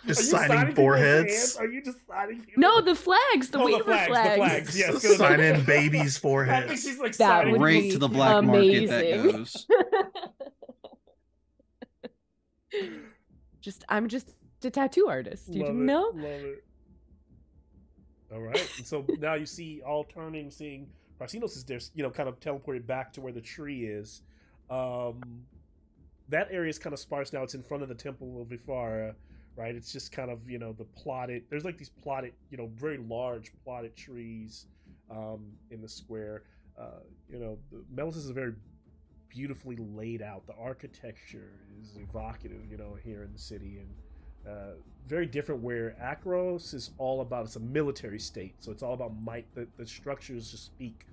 Just signing foreheads. Are you just signing? No, the flags, the waiver flags. flags. The flags. Yes, signing babies' I think foreheads. she's like That signing. would Right be to the black market that amazing. goes. I'm just a tattoo artist. You didn't know? Love it. All right. And so now you see all turning, seeing Proxenos is there, you know, kind of teleported back to where the tree is. That area is kind of sparse now. It's in front of the Temple of Ifara, right? It's just kind of, you know, there's like these plotted, you know, very large plotted trees in the square. You know, the Melis is very beautifully laid out. The architecture is evocative, you know, here in the city, and very different where Akros is all about, it's a military state, so it's all about might. The structures just speak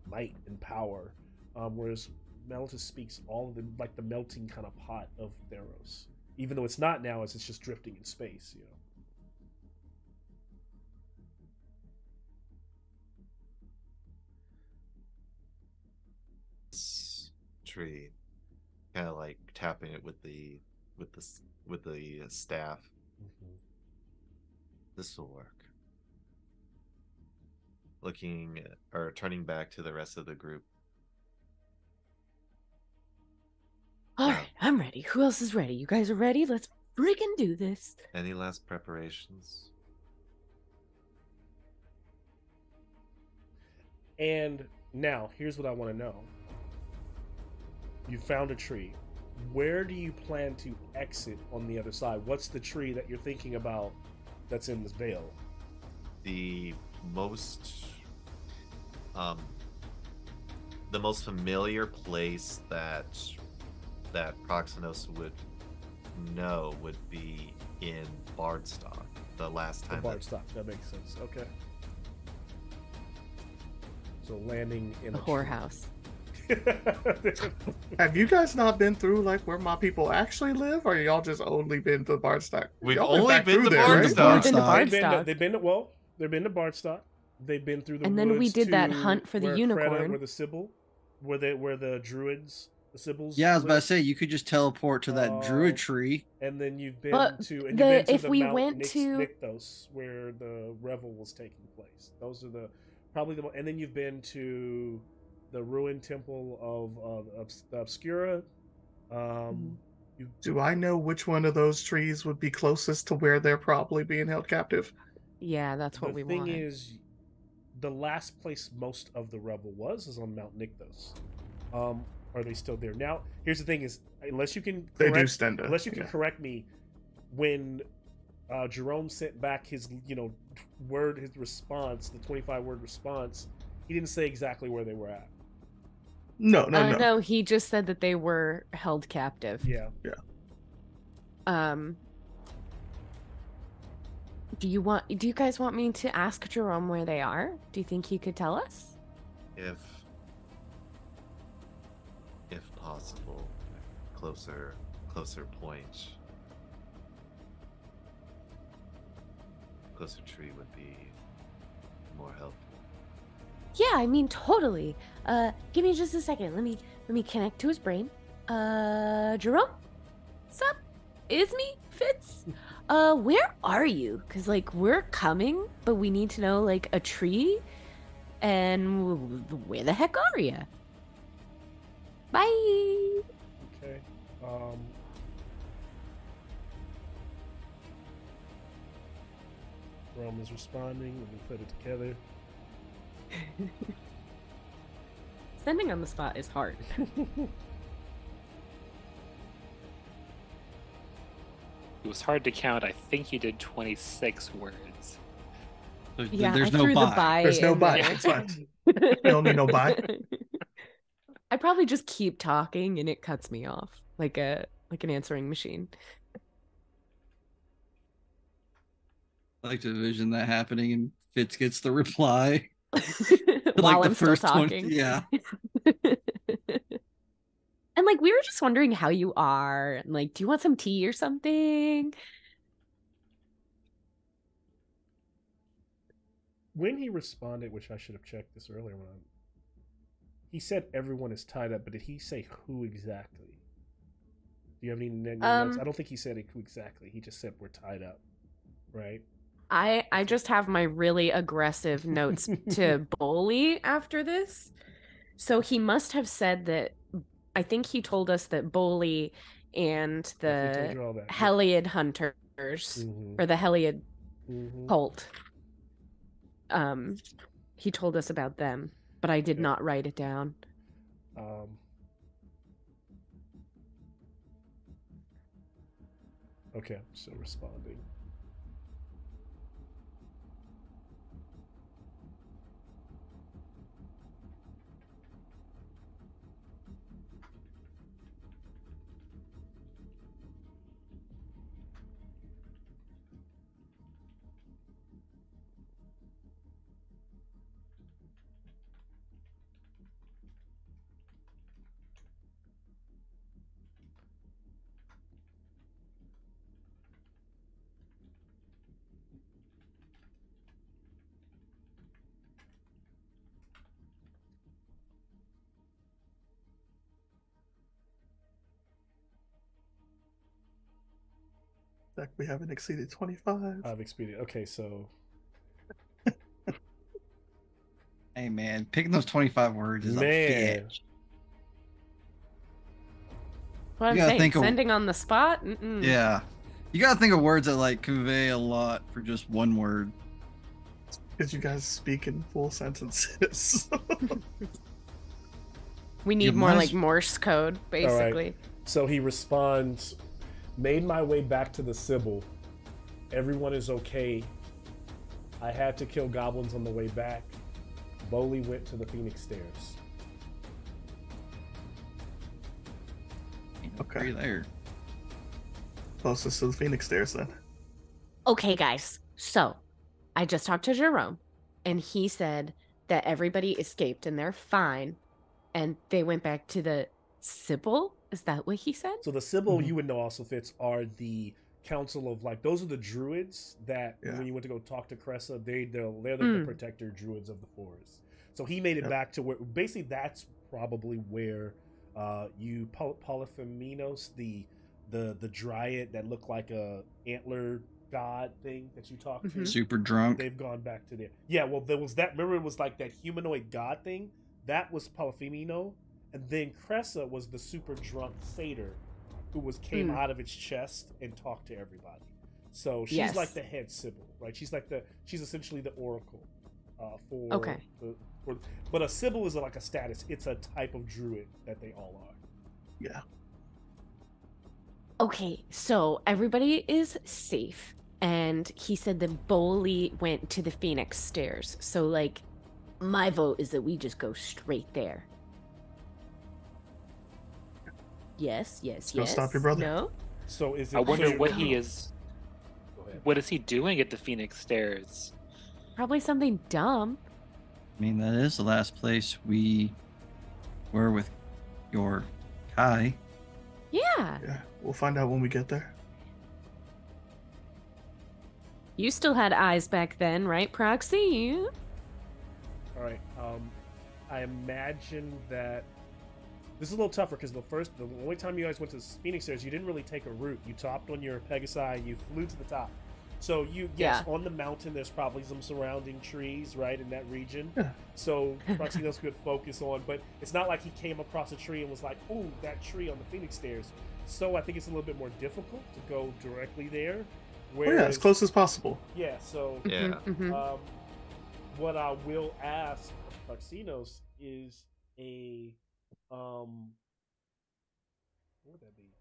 might and power, whereas Meltus speaks all of the, like the melting kind of pot of Theros, even though it's not now, as it's just drifting in space, you know. Tree, kind of like tapping it with the staff. Mm-hmm. This will work. looking or turning back to the rest of the group. All right, I'm ready. Who else is ready? You guys are ready? Let's freaking do this. Any last preparations? And now, here's what I want to know. You found a tree. Where do you plan to exit on the other side? What's the tree that you're thinking about that's in this vale? The most familiar place that Proxenos would know would be in Bardstock. The last time. Bardstock, that makes sense. Okay. So landing in A whorehouse. Have you guys not been through like where my people actually live, or y'all just only been to Bardstock? We've Y'all only back been through to there, right? Bardstock. They've been to They've Bardstock. been to Bardstock. They've been through the And then we woods did that to hunt for the where unicorn. where the Sybil, where the druids, the Sibyls. Yeah, I was about to live. say you could just teleport to that druid tree. And then you've been But to and you've been to if the we Mount went to- Nixthos, where the revel was taking place. Those are probably the. And then you've been to the ruined temple of the Obscura. Do I know which one of those trees would be closest to where they're probably being held captive? Yeah, that's what we The thing wanted. is, the last place most of the revel is on Mount Nixthos. Are they still there now? Here's the thing: is unless you can They correct, do stand up. unless you can correct me, when Jerome sent back his his response, the 25-word response, he didn't say exactly where they were at. No. No, he just said that they were held captive. Yeah. Do you guys want me to ask Jerome where they are? Do you think he could tell us? If possible, closer point. Closer tree would be more helpful. Yeah, I mean totally. Give me just a second. Let me connect to his brain. Jerome? Sup? It's me, Fitz. Where are you? Cause like we're coming, but we need to know like a tree, and where the heck are you? Bye. Okay. Rome is responding. Let me put it together. Sending on the spot is hard. It was hard to count. I think you did 26 words. Yeah, There's I no threw the buy. bye. There's no in buy. there. It's fine. We don't need no buy. I probably just keep talking and it cuts me off like an answering machine. I like to envision that happening, and Fitz gets the reply. While the I'm still first 20 talking. yeah. And like we were just wondering how you are. And like, do you want some tea or something? When he responded, which I should have checked this earlier on, he said everyone is tied up, but did he say who exactly? Do you have any notes? I don't think he said who exactly. He just said we're tied up, right? I just have my really aggressive notes to Bully after this. So he must have said that. I think he told us that Bully and Definitely told you all the that. Heliod hunters Mhm. or the Heliod Mhm. cult. He told us about them, but I did Yeah. not write it down. Okay, I'm still responding. Like we haven't exceeded 25. I've experienced. Okay, so Hey man, picking those 25 words is a Man. bitch. What I'm You gotta saying, think of- sending on the spot? Mm-mm. Yeah. You gotta think of words that like convey a lot for just one word. Because you guys speak in full sentences. We need more like Morse code, basically. So he responds, made my way back to the Sybil. Everyone is okay. I had to kill goblins on the way back. Bowley went to the Phoenix Stairs. Okay. There. Closest to the Phoenix Stairs then. Okay, guys. So I just talked to Jerome, and he said that everybody escaped and they're fine, and they went back to the Sybil. Is that what he said? So the Sybil, you would know also, Fitz, are the council of, like, those are the druids that when you went to go talk to Cressa, they're the protector druids of the forest. So he made it back to where, basically that's probably where you Polyphemenos, the dryad that looked like a antler god thing that you talked to. Super drunk. They've gone back to there. Yeah, well, there was that. Remember, it was like that humanoid god thing. That was Polyphemino, and then Cressa was the super drunk satyr who came out of its chest and talked to everybody. So she's like the head Sybil, right? She's essentially the oracle but a Sybil is like a status. It's a type of druid that they all are. Yeah. Okay, so everybody is safe, and he said that Bowley went to the Phoenix Stairs. So, like, my vote is that we just go straight there. Yes. Go stop your brother. No. So is it? I wonder what he is. What is he doing at the Phoenix Stairs? Probably something dumb. I mean, that is the last place we were with your Kai. Yeah. Yeah, we'll find out when we get there. You still had eyes back then, right, Proxy? All right. I imagine that this is a little tougher because the only time you guys went to Phoenix Stairs, you didn't really take a route. You topped on your Pegasi and you flew to the top. So on the mountain, there's probably some surrounding trees, right, in that region. Yeah. So Proxinos could focus on, but it's not like he came across a tree and was like, "Oh, that tree on the Phoenix Stairs." So I think it's a little bit more difficult to go directly there. Whereas, as close as possible. Yeah. So what I will ask Proxinos is what would that be?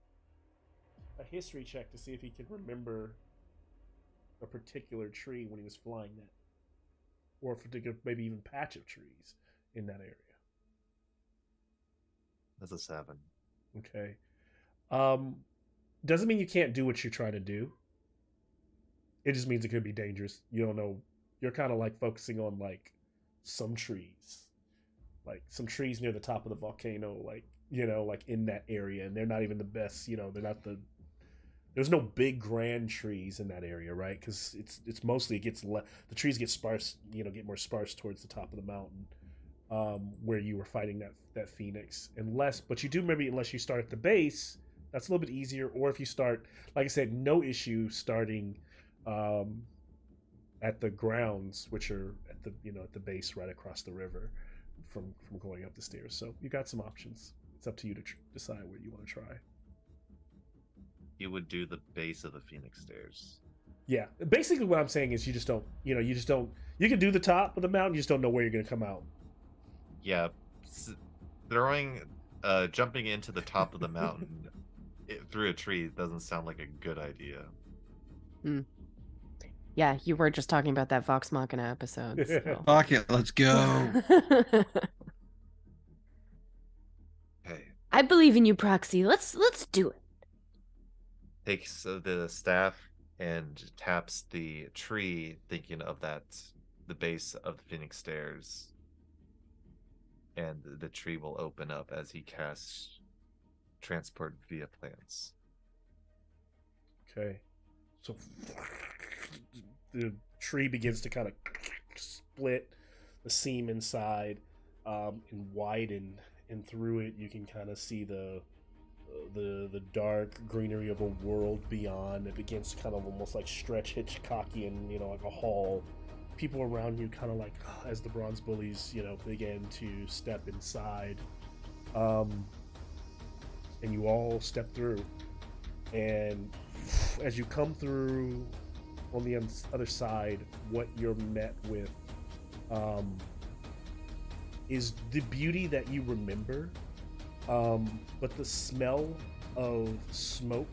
A history check to see if he can remember a particular tree when he was flying that, or a particular, maybe even patch of trees in that area. That's a 7. Okay. Doesn't mean you can't do what you're trying to do. It just means it could be dangerous. You don't know. You're kind of like focusing on like some trees, like some trees near the top of the volcano, like in that area, and they're not even the best. They're not the. There's no big grand trees in that area, right? Because it's mostly the trees get sparse, get more sparse towards the top of the mountain, where you were fighting that phoenix. But you do maybe unless you start at the base, that's a little bit easier. Or if you start, like I said, no issue starting at the grounds, which are at the base right across the river from going up the stairs. So you got some options. It's up to you to decide what you want to try. You would do the base of the Phoenix Stairs. Yeah, basically what I'm saying is you can do the top of the mountain, you just don't know where you're going to come out. Yeah, jumping into the top of the mountain through a tree doesn't sound like a good idea. Yeah, you were just talking about that Vox Machina episode. So. Fuck it, let's go. Okay. I believe in you, Proxy. Let's do it. Takes the staff and taps the tree, thinking of the base of the Phoenix Stairs, and the tree will open up as he casts transport via plants. Okay, so the tree begins to kind of split the seam inside and widen, and through it you can kind of see the dark greenery of a world beyond. It begins to kind of almost like stretch Hitchcockian, like a hall people around you kind of like, as the Bronze Bullies, begin to step inside. And you all step through. And as you come through on the other side, what you're met with is the beauty that you remember, but the smell of smoke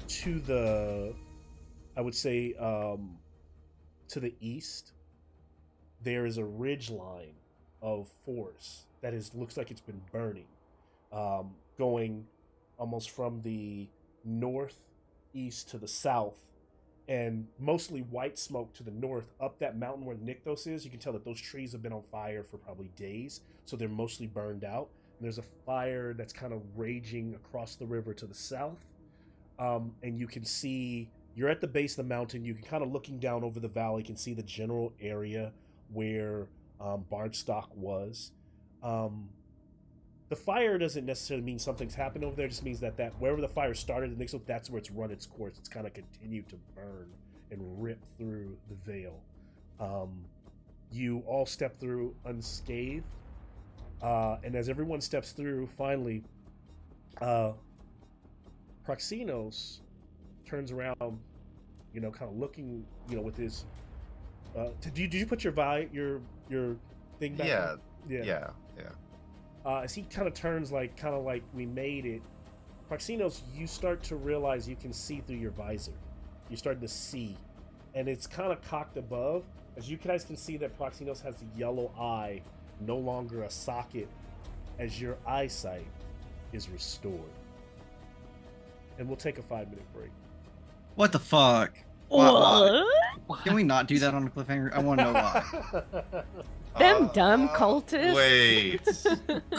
to the, I would say, to the east, there is a ridge line of forest that looks like it's been burning, going almost from the northeast to the south, and mostly white smoke to the north. Up that mountain where Nykthos is, you can tell that those trees have been on fire for probably days, so they're mostly burned out. And there's a fire that's kind of raging across the river to the south, and you can see, you're at the base of the mountain, you can kind of, looking down over the valley, you can see the general area where Barnstock was. The fire doesn't necessarily mean something's happened over there. It just means that wherever the fire started, that's where it's run its course. It's kind of continued to burn and rip through the Vale. You all step through unscathed, and as everyone steps through, finally, Proxinos turns around, kind of looking, with his. Did you put your thing back? Yeah. Yeah. Yeah. As he kind of turns, like we made it, Proxinos, you start to realize you can see through your visor. You're starting to see, and it's kind of cocked above. As you guys can see that Proxinos has a yellow eye, no longer a socket, as your eyesight is restored. And we'll take a 5-minute break. What the fuck? Why? Can we not do that on a cliffhanger? I want to know why. Them dumb cultists. Wait.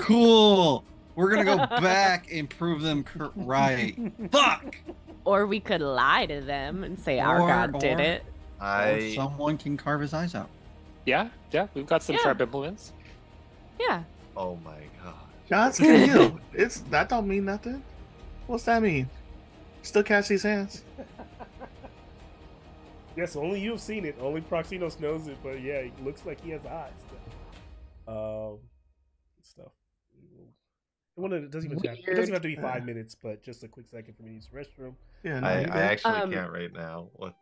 Cool. We're gonna go back and prove them right. Fuck. Or we could lie to them and say our god did it. Or someone can carve his eyes out. Yeah, we've got some sharp implements. Yeah. Oh my god. God's heal. That don't mean nothing. What's that mean? Still catch these hands. Yes, only you've seen it. Only Proxinos knows it, but yeah, it looks like he has eyes. Good stuff. It doesn't have to be 5 minutes, but just a quick second for me to use the restroom. Yeah, I actually can't right now. What?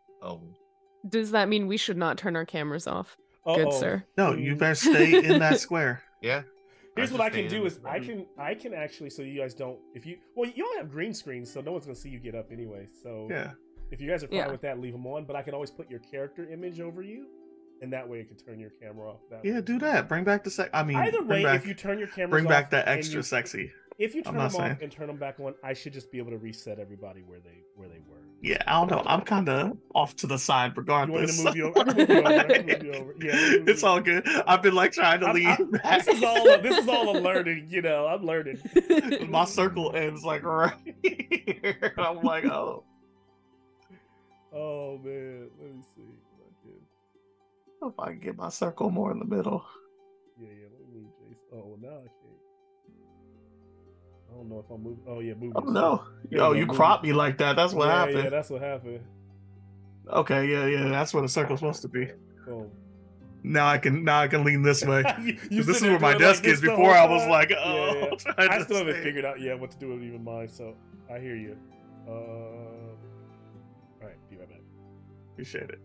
Does that mean we should not turn our cameras off? Good sir. No, you better stay in that square. Yeah. Here's what I can do is I can actually, so you guys don't, you don't have green screens, so no one's gonna see you get up anyway. So yeah. If you guys are fine with that, leave them on. But I can always put your character image over you, and that way it can turn your camera off. Do that. Bring back the either way, if you turn your camera off, bring back that extra sexy. If you turn them off and turn them back on, I should just be able to reset everybody where they were. Yeah, I don't know. I'm kind of off to the side regardless. You want me to move you over? I can move you over. Yeah, it's all good. I've been trying to leave. This is all I'm learning. I'm learning. My circle ends right here. I'm like, oh. Oh man, let me see if I can get my circle more in the middle. Yeah, let me move Jason. Oh, well, now I can't. I don't know if I'm moving. Oh yeah, moving. Oh no, you cropped me like that. That's what happened. Yeah, that's what happened. Okay, yeah, that's what a circle's supposed to be. Oh. Now I can lean this way. you this is where my desk is. Before I was like, oh, yeah. I still haven't figured out what to do with even mine. So I hear you. All right, be right back. Appreciate it.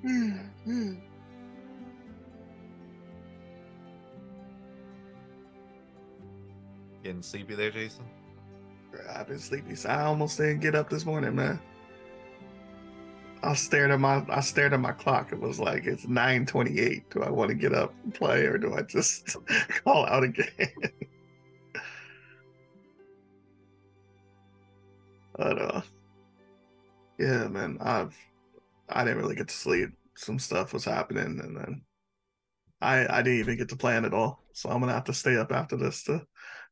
Getting sleepy there, Jason? I've been sleepy, so I almost didn't get up this morning, man. I stared at my clock. It was like it's 9:28. Do I want to get up and play, or do I just call out again? But yeah, man, I didn't really get to sleep. Some stuff was happening, and then I didn't even get to plan at all. So I'm gonna have to stay up after this to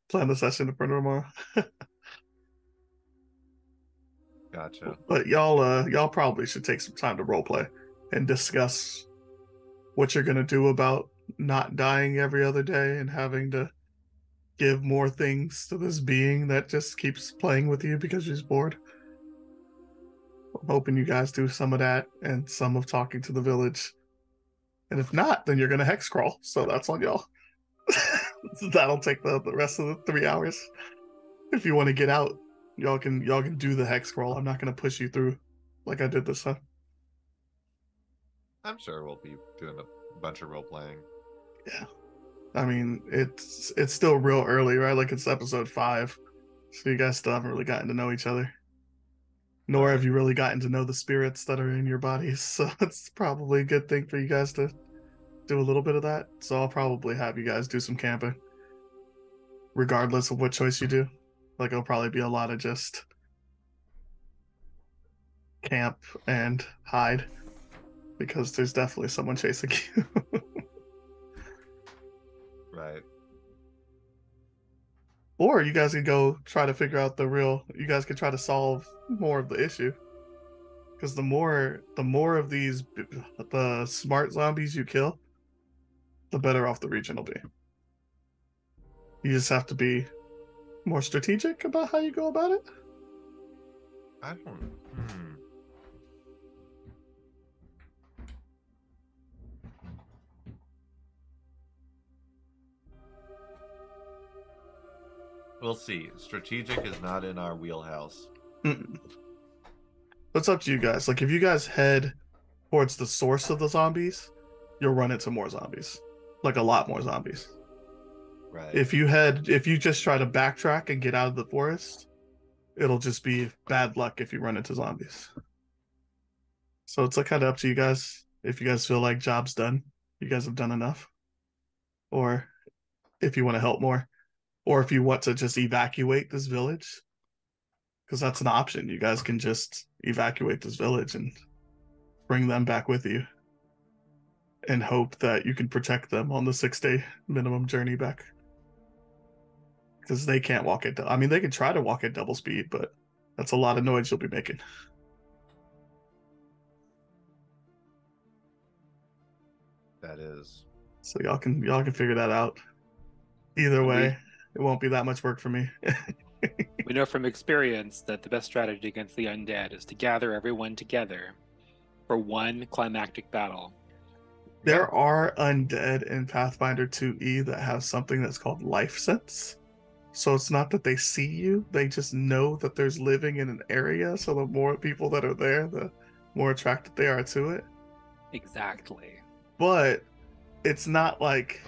plan the session for tomorrow. Gotcha. But y'all probably should take some time to role play and discuss what you're gonna do about not dying every other day and having to give more things to this being that just keeps playing with you because she's bored. I'm hoping you guys do some of that and some of talking to the village. And if not, then you're gonna hex crawl. So that's on y'all. That'll take the rest of the 3 hours. If you want to get out, y'all can do the hex crawl. I'm not gonna push you through like I did this time. I'm sure we'll be doing a bunch of role playing. Yeah. I mean, it's still real early, right? Like it's episode 5. So you guys still haven't really gotten to know each other. Nor have you really gotten to know the spirits that are in your bodies. So it's probably a good thing for you guys to do a little bit of that. So I'll probably have you guys do some camping. Regardless of what choice you do. Like it'll probably be a lot of just camp and hide. Because there's definitely someone chasing you. Right. Or you guys could go try to figure out you guys could try to solve more of the issue. Because the more of the smart zombies you kill, the better off the region will be. You just have to be more strategic about how you go about it. I don't. We'll see. Strategic is not in our wheelhouse. It's up to you guys. Like if you guys head towards the source of the zombies, you'll run into more zombies. Like a lot more zombies. Right. If you just try to backtrack and get out of the forest, it'll just be bad luck if you run into zombies. So it's like kind of up to you guys. If you guys feel like job's done, you guys have done enough. Or if you want to help more. Or if you want to just evacuate this village. Because that's an option. You guys can just evacuate this village and bring them back with you. And hope that you can protect them on the 6-day minimum journey back. Because they can't walk at... I mean, they can try to walk at double speed, but that's a lot of noise you'll be making. That is. So y'all can figure that out. Either way, it won't be that much work for me. We know from experience that the best strategy against the undead is to gather everyone together for one climactic battle. There are undead in Pathfinder 2E that have something that's called life sense. So it's not that they see you, they just know that there's living in an area. So the more people that are there, the more attracted they are to it. Exactly. But it's not like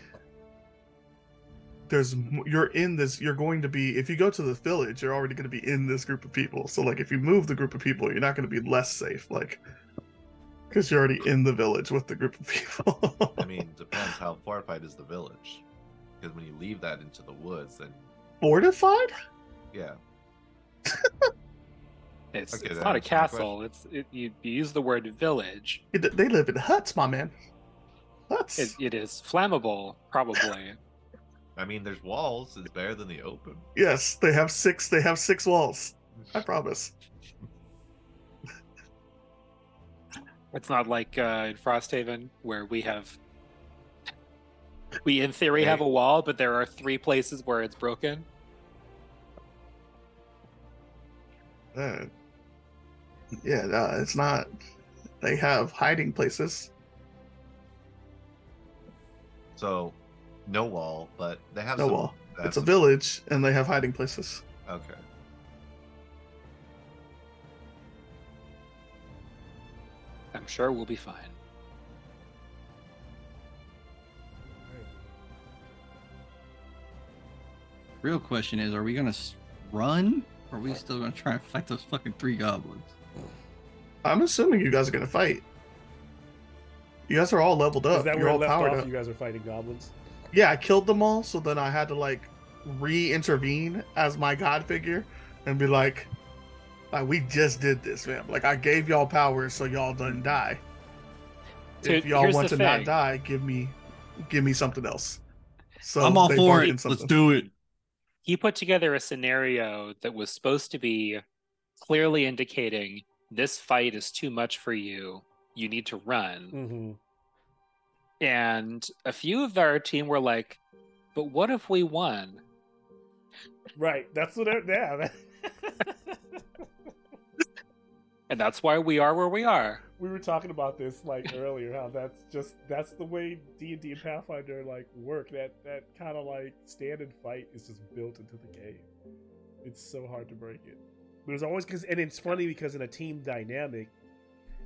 you're going to be, if you go to the village, you're already going to be in this group of people. So like if you move the group of people, you're not going to be less safe, like because you're already in the village with the group of people. I mean, depends how fortified is the village. Because when you leave that into the woods, then Fortified? yeah. It's Okay, that not a answers my castle. You use the word village. They live in huts, my man. Huts. It is flammable, probably. I mean, there's walls. It's better than the open. Yes, they have 6 walls. I promise. It's not like in Frosthaven where we in theory have a wall, but there are 3 places where it's broken. It's not. They have hiding places. So, no wall, but they have No some. wall. It's a village, and they have hiding places. Okay. I'm sure we'll be fine. real question is, are we gonna run? Or are we still gonna try and fight those fucking 3 goblins? I'm assuming you guys are gonna fight. You guys are all leveled up. Is that You're where it all left powered off? up. You guys are fighting goblins? Yeah, I killed them all, so then I had to like re-intervene as my god figure and be like, we just did this, man. Like, I gave y'all powers so y'all doesn't die. If y'all here's want the to not thing. die, give me something else. So I'm all they for bargained it. something. Let's do it. He put together a scenario that was supposed to be clearly indicating this fight is too much for you. You need to run. Mm-hmm. And a few of our team were like, but what if we won? Right. That's what. Yeah. And that's why we are where we are. We were talking about this like earlier. How that's the way D&D and Pathfinder like work. That kind of like stand and fight is just built into the game. It's so hard to break it. There's always and it's funny because in a team dynamic,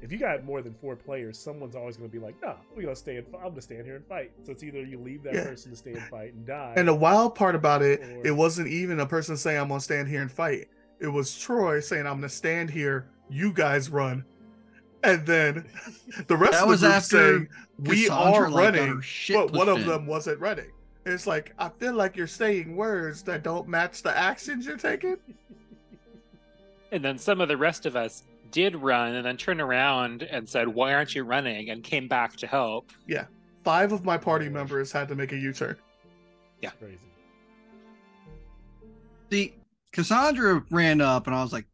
if you got more than 4 players, someone's always going to be like, "Nah, I'm going to stand here and fight." So it's either you leave that person to stay and fight and die. And the wild part about it, Or- it wasn't even a person saying, I'm going to stand here and fight. It was Troy saying, I'm going to stand here, you guys run. And then the rest That of the was group after saying, we Cassandra, are like, got running, her shit but one pushed of in. them wasn't running. And it's like, I feel like you're saying words that don't match the actions you're taking. And then some of the rest of us did run and then turned around and said, why aren't you running? And came back to help. 5 of my party members had to make a U-turn. Yeah. Crazy. See, Cassandra ran up, and I was like,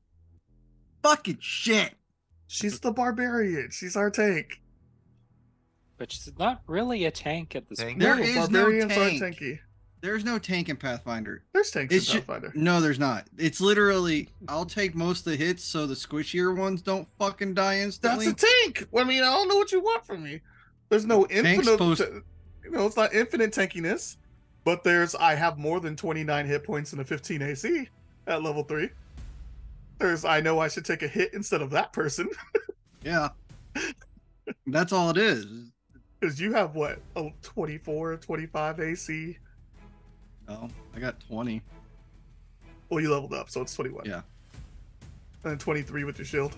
"Fucking shit!" She's the barbarian. She's our tank. But she's not really a tank at this Tank. point. There No, is no barbarians tank. aren't tanky. There's no tank in Pathfinder. There's tanks It's in ju- Pathfinder. No, there's not. It's literally, I'll take most of the hits so the squishier ones don't fucking die That's instantly. a tank. I mean, I don't know what you want from me. There's no Tank's infinite, supposed- it's not infinite tankiness, but I have more than 29 hit points and a 15 AC at level 3. I know I should take a hit instead of that person. Yeah. That's all it is. Because you have what, a 24, 25 AC? Oh, I got 20. Well, you leveled up, so it's 21. Yeah. And then 23 with your shield.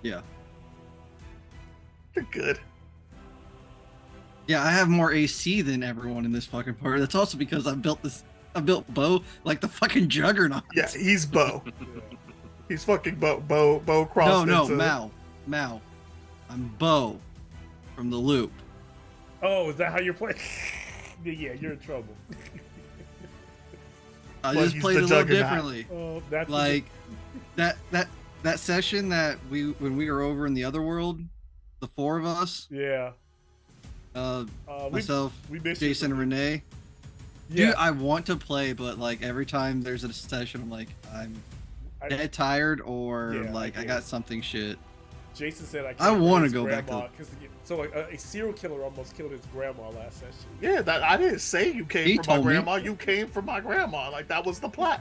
Yeah. You're good. Yeah, I have more AC than everyone in this fucking party. That's also because I built Bo like the fucking juggernaut. Yeah, he's Bo. Yeah. He's fucking Bo. Bo crossed No, into... Mal. I'm Bo from the loop. Oh, is that how you're playing? Yeah, you're in trouble. I Well, just he's played the a little juggernaut. differently. Oh, that's Like that session that when we were over in the other world, the 4 of us, yeah. myself, We missed Jason, and Renee. Yeah. Dude, I want to play, but like every time there's a session, I'm like, I'm dead tired, or Yeah, like I I get got it. something shit. Jason said I wanna go back to- So a serial killer almost killed his grandma last session. Yeah, that I didn't say you came He from my told me. grandma. You came from my grandma. Like, that was the plot.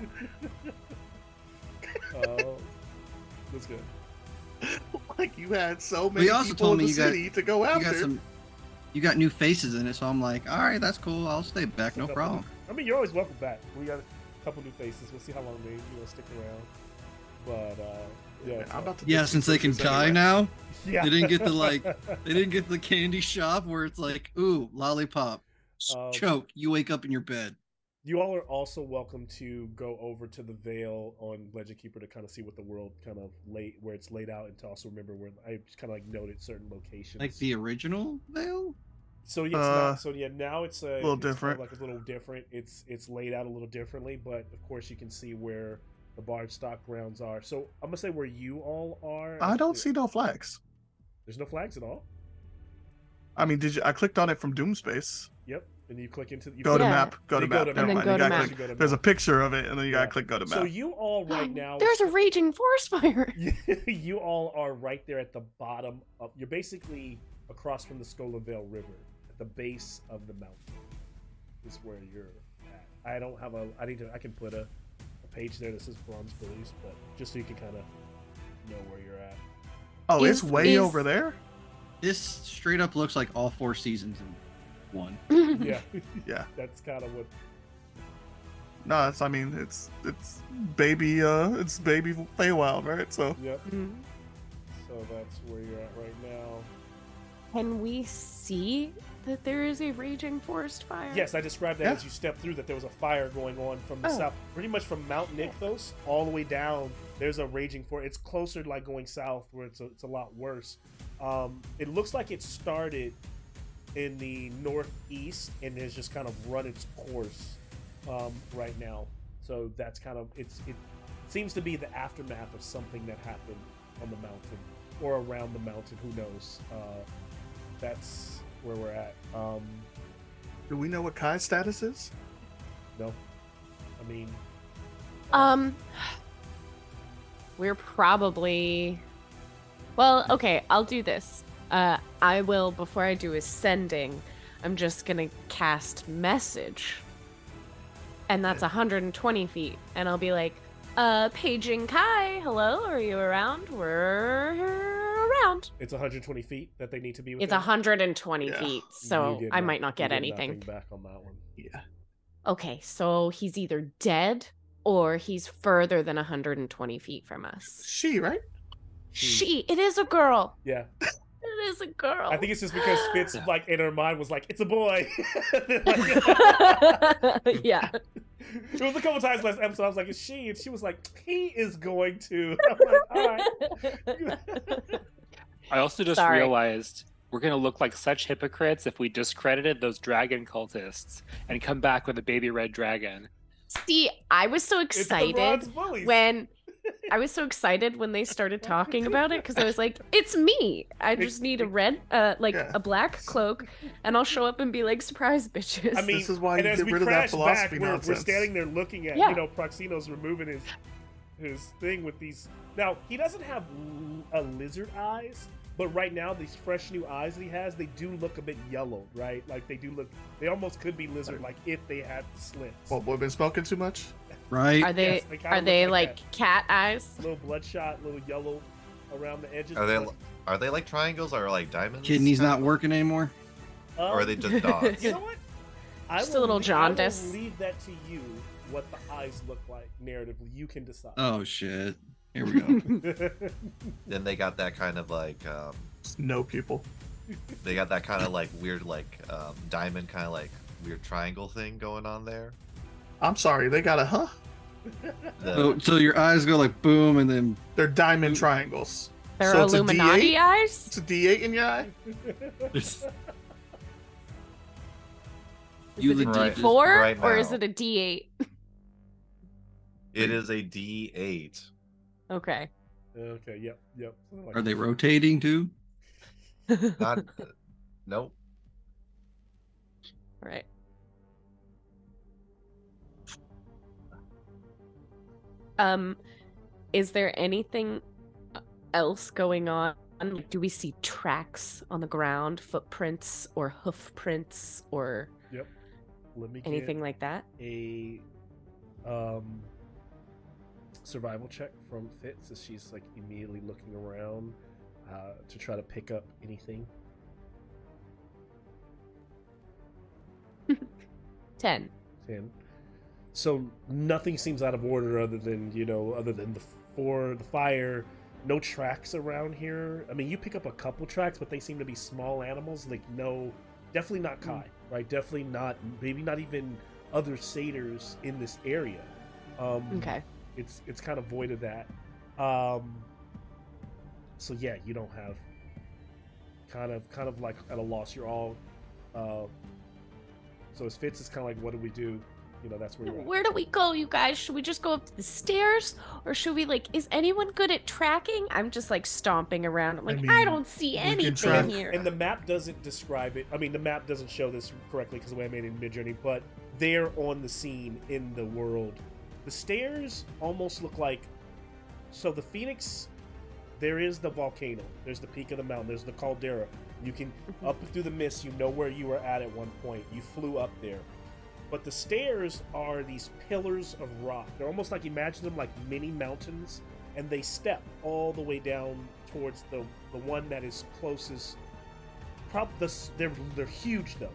Oh, that's good. Like, you had so many you also people told in me the you got- city to go after. You got new faces in it, so I'm like, all right, that's cool. I'll stay back, no problem. I mean, you're always welcome back. We got a couple new faces. We'll see how long they stick around. But yeah, I'm about to Yeah, do since some they can searches die anyway. now, yeah. they didn't get the candy shop where it's like, ooh, lollipop, choke. You wake up in your bed. You all are also welcome to go over to the Vale on Legend Keeper to kind of see what the world kind of where it's laid out, and to also remember where I just kind of like noted certain locations. Like the original Veil? So yeah, now it's a little it's kind of different. like a little different. It's laid out a little differently, but of course you can see where the Bard stock grounds are. So I'm gonna say where you all are. I don't see no flags. There's no flags at all. I mean, I clicked on it from Doomspace. Yep, and you click into Go to Yeah. map. Go to You go map. to Never map. mind. And then You go to gotta map. click. There's a picture of it, and then you gotta Yeah. click go to So map. you all right now. There's a raging forest fire. You all are right there at the bottom of. You're basically across from the Skola Vale River, at the base of the mountain. Is where you're at. I don't have a. I can put a page there that says Bronze Bullies, but just so you can kind of know where you're at. Oh, it's Is- way is- over there. This straight up looks like all 4 seasons in one. Yeah, Yeah. that's kind of what. No, it's baby Feywild, right? So Yep. Mhm. So that's where you're at right now. Can we see that there is a raging forest fire? Yes, I described that Yeah. as you step through, that there was a fire going on from the Oh. south, pretty much from Mount Nykthos all the way down. There's a raging forest. It's closer to like going south, where it's a lot worse. It looks like it started in the northeast and has just kind of run its course right now. So that's kind of it seems to be the aftermath of something that happened on the mountain or around the mountain. Who knows? That's where we're at. do we know what Kai's status is? No, I mean, We're probably. Well, okay, I'll do this. I will, before I do ascending, I'm just gonna cast message. And that's 120 feet. And I'll be like, paging Kai, hello, are you around? We're around. it's 120 feet that they need to be within. It's 120 Yeah. feet, You so get I no- might not you get anything. nothing back on that one. Yeah. Okay, so he's either dead or he's further than 120 feet from us. She, right? It is a girl. Yeah, It is a girl. I think it's just because Fitz, like, in her mind was like, it's a boy. Yeah. It was a couple times last episode. I was like, it's she, and she was like, he is going to. I'm like, all right. I also just Sorry. realized we're gonna look like such hypocrites if we discredited those dragon cultists and come back with a baby red dragon. See, I was so It's the excited Bronze Bullies. when they started talking about it because I was like, it's me. I just need a red, Yeah. a black cloak, and I'll show up and be like, surprise, bitches. I mean, This is why and you as get we rid of that crash back, philosophy we're nonsense. standing there looking at, Yeah. Proxino's removing his thing with these. Now, he doesn't have lizard eyes, but right now, these fresh new eyes that he has, they do look a bit yellow, right? Like, they almost could be lizard-like if they had the slits. What, we've been smoking too much? Right? are they yes, they kinda are they look like like cat eyes? A little bloodshot, little yellow around the edges. Are they like triangles or like diamonds? Kidney's kind not of? working anymore. Or are they just dots? You know what? Just a little jaundice. I will leave that to you, what the eyes look like narratively. You can decide. Oh shit. Here we go. Then they got that kind of like No people. they got that kind of like weird like diamond kind of like weird triangle thing going on there. I'm sorry, they got a So your eyes go like boom and then They're diamond triangles. They're So it's a Illuminati D8? eyes? It's a D8 in your eye? Is You it a legit- D4 right or is now. it a D8? It is a D8. Okay. Okay, yep. Something like are they that. rotating too? Not nope. Right. Is there anything else going on? Like, do we see tracks on the ground, footprints or hoof prints or Yep. Let me anything get like that? a survival check from Fitz as she's like immediately looking around to try to pick up anything. 10. 10. So nothing seems out of order other than the fire. No tracks around here. I mean, you pick up a couple tracks, but they seem to be small animals. Like, no, definitely not Kai, right? Definitely not, maybe not even other satyrs in this area. Okay. It's kind of void of that. So yeah, you don't have kind of like at a loss. You're all. So as Fitz is kind of like, what do we do? That's where you're at. Where do we go, you guys? Should we just go up the stairs? Or should we, is anyone good at tracking? I'm just, stomping around. I'm like, mean, I don't see can anything track- here. And the map doesn't describe it. I mean, the map doesn't show this correctly because the way I made it in Midjourney, but they're on the scene in the world. The stairs almost look like... So the Phoenix, there is the volcano. There's the peak of the mountain. There's the caldera. You can, up through the mist, you know where you were at one point. You flew up there. But the stairs are these pillars of rock. They're almost like, imagine them like mini mountains, and they step all the way down towards the one that is closest. They're huge though.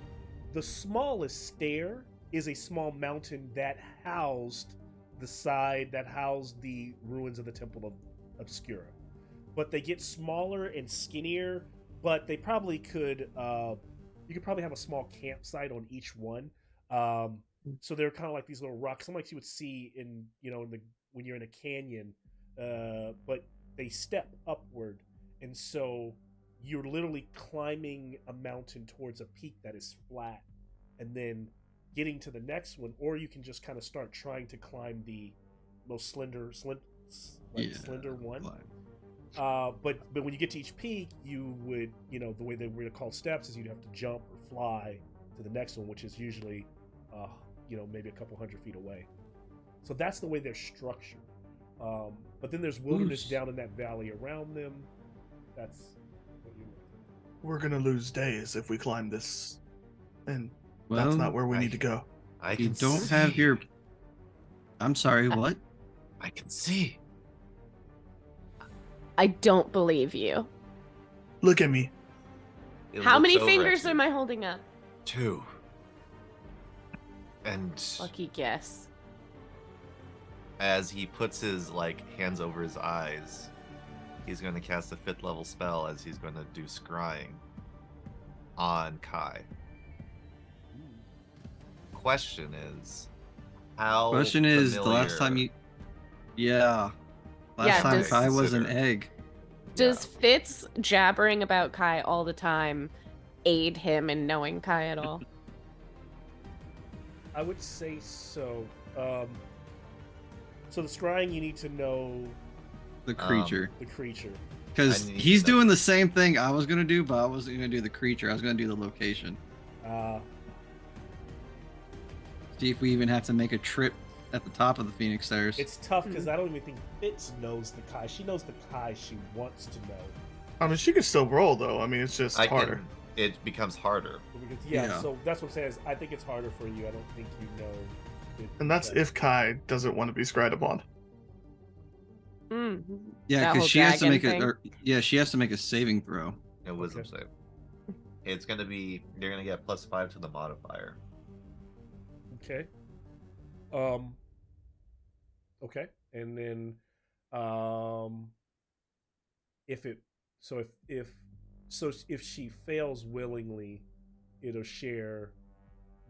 The smallest stair is a small mountain that housed the ruins of the Temple of Obscura. But they get smaller and skinnier, but they probably could you could probably have a small campsite on each one. So they're kind of like these little rocks, some like you would see in when you're in a canyon, but they step upward, and so you're literally climbing a mountain towards a peak that is flat, and then getting to the next one, or you can just kind of start trying to climb the most slender one. But when you get to each peak, you would, the way they were called steps is you'd have to jump or fly to the next one, which is usually, maybe a couple hundred feet away. So that's the way they're structured. But then there's wilderness down in that valley around them. That's what you. We're gonna lose days if we climb this, and that's not where we need to go. You don't have your. I'm sorry. What? I can see. I don't believe you. Look at me. How many fingers am I holding up? 2. And Lucky guess. as he puts his hands over his eyes, he's going to cast a 5th level spell as he's going to do scrying on Kai. Question is, the last time you. Yeah. Last time Kai was an egg. Does Fitz jabbering about Kai all the time aid him in knowing Kai at all? I would say so. So the scrying, you need to know The creature. the creature. Because he's doing the same thing I was going to do, but I wasn't going to do the creature. I was going to do the location. See if we even have to make a trip at the top of the Phoenix Stairs. It's tough because I don't even think Fitz knows the Kai. She knows the Kai she wants to know. I mean, she can still roll though. I mean, it's just harder. It becomes harder. Yeah, so that's what I'm saying. Is I think it's harder for you. I don't think you know. And that's if Kai doesn't want to be scried upon. Yeah, because she has to make she has to make a saving throw. A wisdom save. It's gonna be you're gonna get +5 to the modifier. Okay. Okay, and then if she fails willingly, it'll share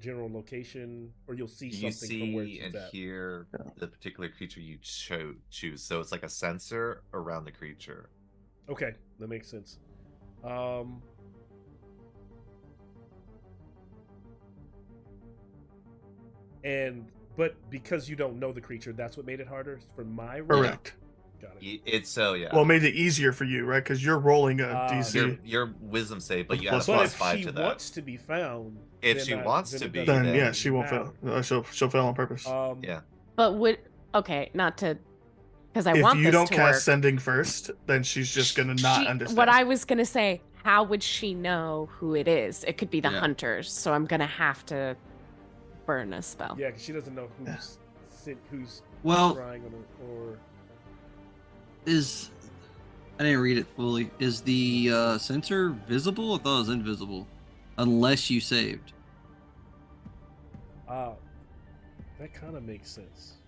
general location, or you'll see something from where she's and at. hear the particular creature you choose. So it's like a sensor around the creature. Okay, that makes sense. But because you don't know the creature, that's what made it harder for my roll? Correct. Got it. It's so yeah. Well, it made it easier for you, right? Because you're rolling a DC. Your wisdom save, but you add a But if +5 she to that. wants to be found, If then she I- wants then to it be, doesn't Then then she won't matter. fail. She'll fail on purpose. Yeah. But not to, because I If want you this don't to cast work. sending first, then she's just gonna not understand. What I was gonna say, how would she know who it is? It could be the Yeah. hunters, so I'm gonna have to burn a spell. Yeah, because she doesn't know who's Well- trying on her, or I didn't read it fully. Is the sensor visible? I thought it was invisible. Unless you saved. that kind of makes sense.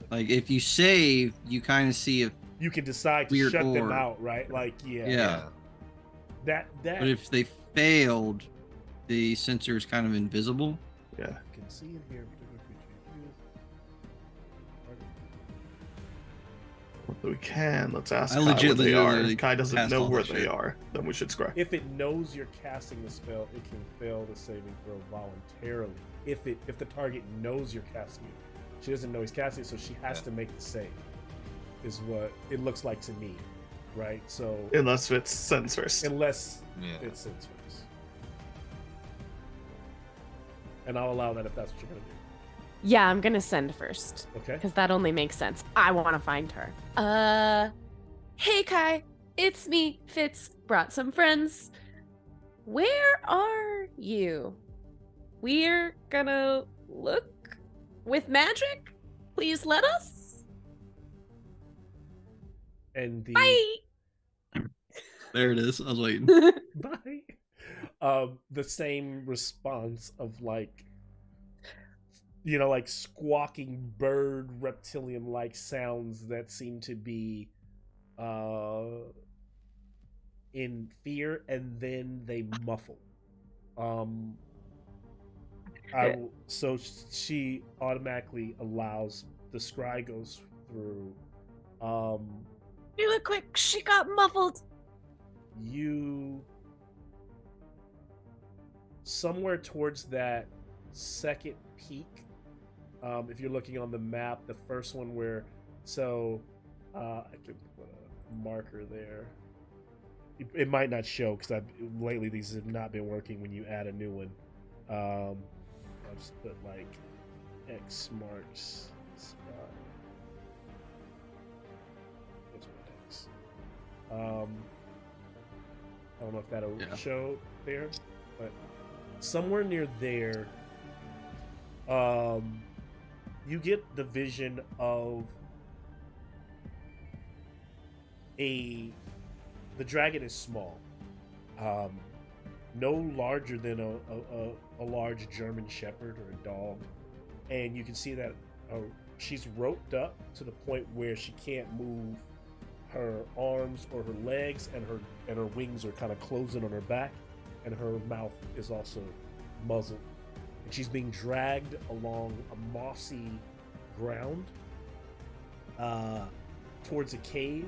Like, if you save, you kind of see if... You can decide to Weird shut them orb. out, right? Like, Yeah. that. But if they failed, the sensor is kind of invisible. Yeah. You can see in here. Particular creature. We can. Let's ask I Kai where they are. literally If Kai doesn't cast know all where that they shit. are, then we should scry. If it knows you're casting the spell, it can fail the saving throw voluntarily. If the target knows you're casting it, she doesn't know he's casting it, so she has to make the save. Is what it looks like to me, right? So Unless Fitz sends first. unless Yeah. it sends first, and I'll allow that if that's what you're gonna do. Yeah, I'm gonna send first. Okay. Because that only makes sense. I want to find her. Hey Kai, it's me, Fitz. Brought some friends. Where are you? We're gonna look with magic. Please let us. And the Bye. There it is. I was waiting. bye. The same response of like like squawking bird reptilian like sounds that seem to be in fear, and then they muffle. So she automatically allows the scry goes through. Do it quick, she got muffled. You somewhere towards that second peak, if you're looking on the map, the first one where I could put a marker there. It might not show because lately these have not been working when you add a new one. I'll just put like X marks spot. There's my X. I don't know if that'll show there, but somewhere near there, you get the vision of the dragon is small, no larger than a large German Shepherd or a dog, and you can see that she's roped up to the point where she can't move her arms or her legs, and her wings are kind of closing on her back, and her mouth is also muzzled, and she's being dragged along a mossy ground towards a cave,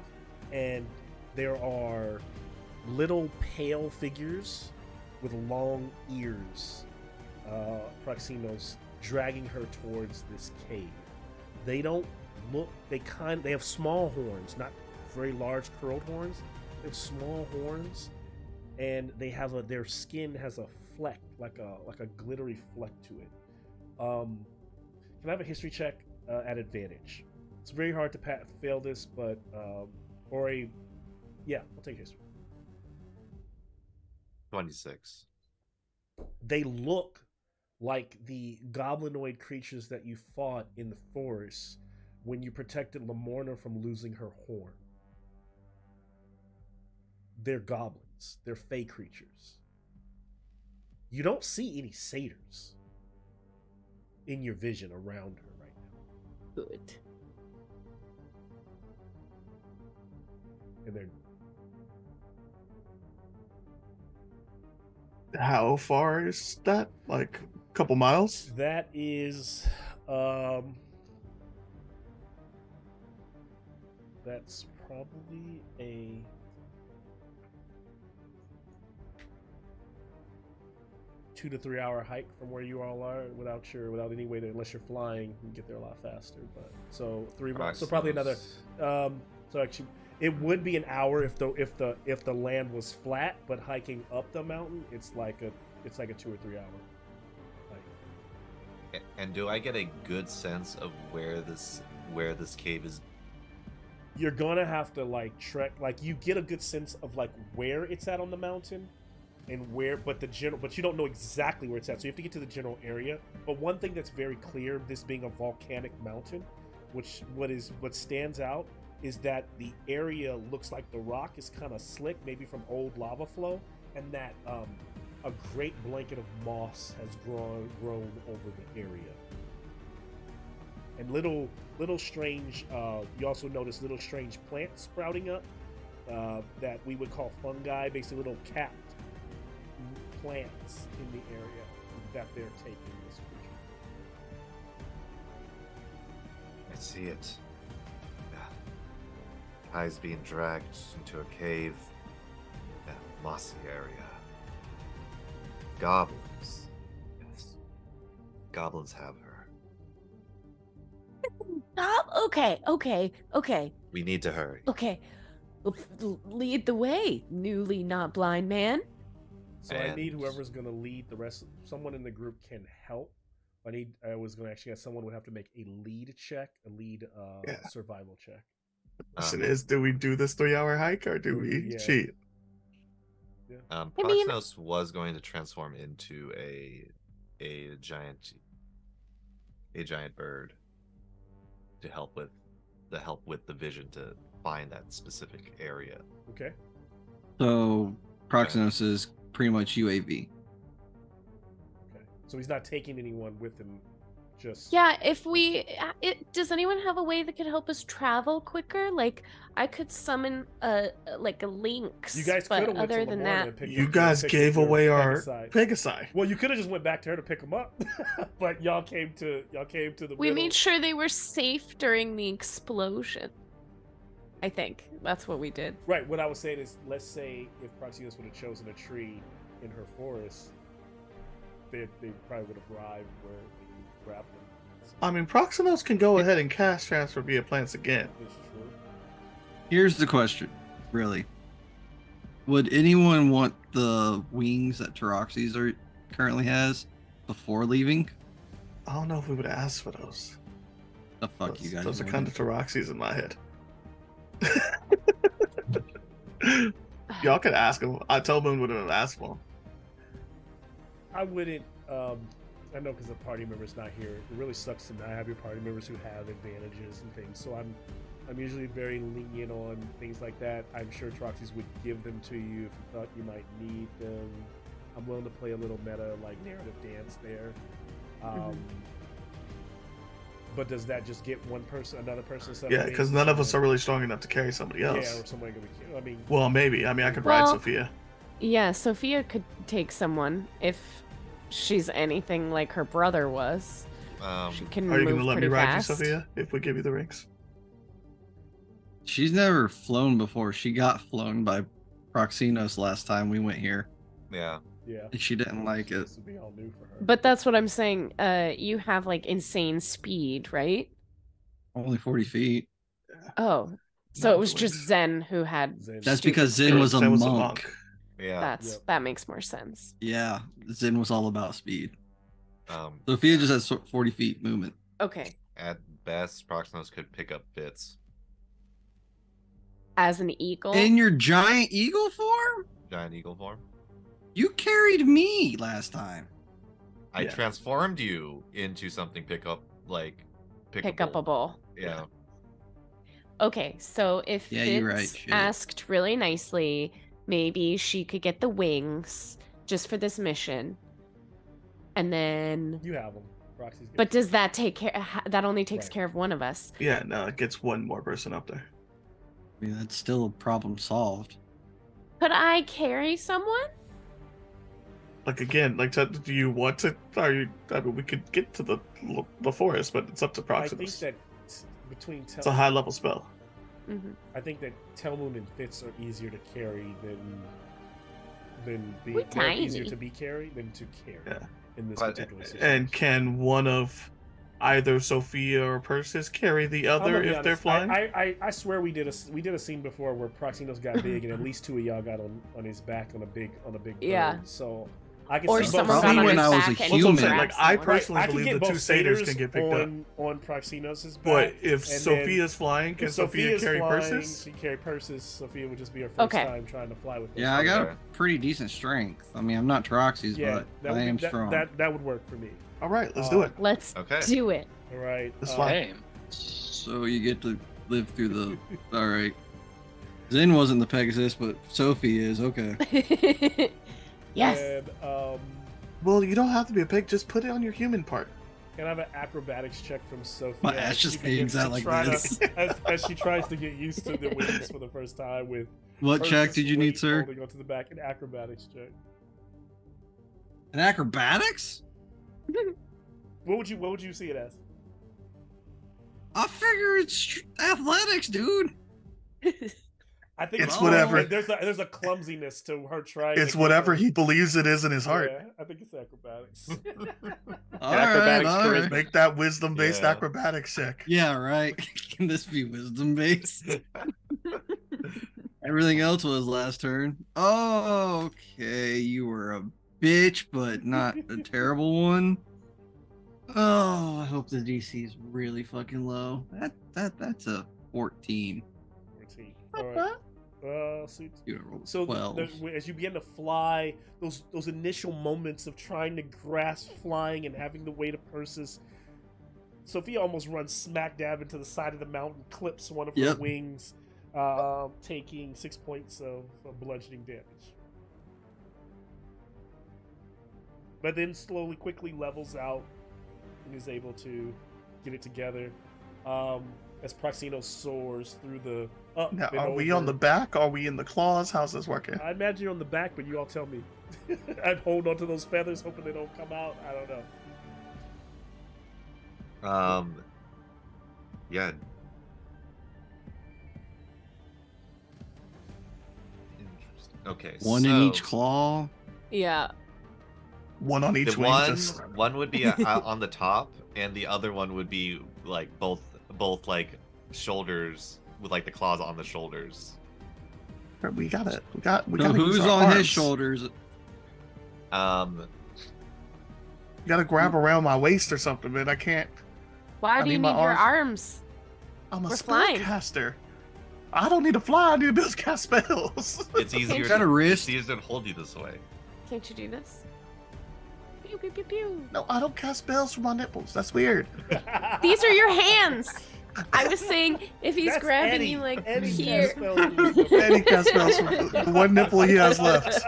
and there are little pale figures with long ears, Proxinos, dragging her towards this cave. They don't look, they have small horns, not very large curled horns. They have small horns, and they have their skin has a fleck, like a glittery fleck to it. Can I have a history check at advantage? It's very hard to fail this, but I'll take history. 26. They look like the goblinoid creatures that you fought in the forest when you protected Lamorna from losing her horn. They're goblins. They're fey creatures. You don't see any satyrs in your vision around her right now. Good. And they're... How far is that? Like a couple miles? That is... that's probably a... 2 to 3 hour hike from where you all are without any way to, unless you're flying, you can get there a lot faster. But so 3 miles, so probably another. So actually, it would be an hour if the land was flat, but hiking up the mountain, it's like a 2 or 3 hour hike. And do I get a good sense of where this cave is? You're gonna have to like trek, like you get a good sense of like where it's at on the mountain. And where, but you don't know exactly where it's at, so you have to get to the general area. But one thing that's very clear, this being a volcanic mountain, what stands out is that the area looks like the rock is kind of slick, maybe from old lava flow, and that a great blanket of moss has grown over the area. And little strange, you also notice little strange plants sprouting up that we would call fungi, basically little capped plants in the area that they're taking this creature. I see it. Kai's being dragged into a cave. That mossy area. Goblins. Yes. Goblins have her. Stop. Okay. We need to hurry. Okay. Lead the way, newly not blind man. So I need whoever's going to lead the rest. Someone in the group can help. I was going to actually have someone would have to make a lead check, survival check. Question is, do we do this 3 hour hike or do we cheat? Yeah. Proxnos was going to transform into a giant bird to help with the vision to find that specific area. Okay. So Proxnos is pretty much UAV. Okay. So he's not taking anyone with him just Yeah, if we, does anyone have a way that could help us travel quicker? Like, I could summon a lynx. You guys but could have went other to than Lamorna that, and picked You up guys picked gave up your away our Pegasi. Pegasi. Well, you could have just went back to her to pick them up, but y'all came to the we middle. made sure they were safe during the explosion. I think that's what we did. Right. What I was saying is, let's say if Proximus would have chosen a tree in her forest, they probably would have arrived where they could grab them. I mean, Proximus can go ahead and cast transfer via plants again. This is true. Here's the question, really. Would anyone want the wings that Teroxys currently has before leaving? I don't know if we would ask for those. The fuck you guys. Those are wanted. kind of Teroxys in my head. Y'all could ask him. I told him would have asked for him. I wouldn't. I know because the party member's not here. It really sucks to not have your party members who have advantages and things. So I'm usually very lenient on things like that. I'm sure Troxys would give them to you if you thought you might need them. I'm willing to play a little meta like narrative dance there. But does that just get another person? Yeah, because none of us are really strong enough to carry somebody else. Yeah, or somebody gonna be. I mean, Well, maybe. I mean, I could ride Well- Sophia. Yeah, Sophia could take someone if she's anything like her brother was. She can Are you move going to let me pretty ride fast. you, Sophia, if we give you the rings? She's never flown before. She got flown by Proxinos last time we went here, Yeah. yeah. and she didn't like it. This would be all new for her. But that's what I'm saying. You have like insane speed, right? Only 40 feet. Oh, so Not it was the just wings. Zen who had. Zen- That's Stupid because Zen was a Zen monk. Yeah. That makes more sense. Yeah, Zen was all about speed. Um, Sophia just has 40 feet movement. Okay, at best, Proximus could pick up Fitz. as an eagle. In your giant eagle form? Giant eagle form. You carried me last time. I Yeah. transformed you into something pickable. Pickupable. Yeah. Okay, so if Yeah, Fitz you're right, shit. asked really nicely, maybe she could get the wings just for this mission, and then. You have them. Proxy's good. But does that take care? That only takes Right. care of one of us. Yeah, no, it gets one more person up there. I mean, that's still a problem solved. Could I carry someone? Like, again, like, do you want to? I mean, we could get to the forest, but it's up to I think Proximus. that between It's a high level spell. Mm-hmm. I think that Telmoon and Fitz are easier to carry than We're more tiny. easier to be carried than to carry Yeah. in this But- particular situation. And can one of either Sophia or Persis carry the I'm other gonna be if they're honest, flying? I swear we did a scene before where Proxinos got big and at least two of y'all got on his back on a big Yeah. bird. So I can Or see someone Probably got on when his I was back a and That's what I'm human. saying. grabbed Like, I someone. personally I can believe get the two both satyrs satyrs can get picked up. on Proxinos' back. But if and then Sophia's flying, can if Sophia Sophia's carry flying, Persis? She can carry Persis. Sophia would just be her first Okay. time trying to fly with us. Yeah, I got Okay. a pretty decent strength. I mean, I'm not Teroxys, Yeah, but I am strong. that would work for me. All right, let's do it. Let's Okay. do it. All right. That's fine. Hey, So you get to live through the. All right. Zen wasn't the Pegasus, but Sophie is. Okay. Yes. And, Well, you don't have to be a pig. Just put it on your human part. can I have an acrobatics check from Sophia? My ass as she just begins hangs out to like try to- this. as she tries to get used to the wings for the first time with. What Persis check did you need, weight sir? Holding onto the back, an acrobatics check. An acrobatics? What would you see it as? I figure it's athletics, dude. I think It's whatever. There's a clumsiness to her trying. It's to whatever get he believes it is in his heart. Yeah, I think it's acrobatics. All Acrobatics right, all right. charisma. Make that wisdom-based Yeah. acrobatics check. Yeah, right. Can this be wisdom based? Everything else was last turn. Oh, okay. You were a bitch, but not a terrible one. Oh, I hope the DC is really fucking low. That's a 14. 14. All right. So You rolled So 12. as you begin to fly, those initial moments of trying to grasp flying and having the weight of Persis, Sophia almost runs smack dab into the side of the mountain, clips one of her Yep. wings, taking 6 points of bludgeoning damage. But then quickly levels out and is able to get it together. As Proxino soars through the up Now, and are we over. on the back? Are we in the claws? How's this working? I imagine you're on the back, but you all tell me. I'd hold on to those feathers, hoping they don't come out. I don't know. Yeah. Interesting. Okay. One in each claw. Yeah. One on each The wing. one, Just one would be on the top, and the other one would be like both like shoulders with like the claws on the shoulders. we got it. We So got. who's on his shoulders? Um, You gotta grab around my waist or something, man. I can't. Why I do you need need my your arms. arms? I'm a We're flying. spellcaster. I don't need to fly. I need to just cast spells. it's easier. Got a wrist. It's easier to hold you this way. Can't you do this? Pew pew pew pew. No, I don't cast spells from my nipples. That's weird. These are your hands. I was saying if he's That's grabbing Eddie. you like Eddie here. cast spells with his Eddie cast spells from the one nipple he has left.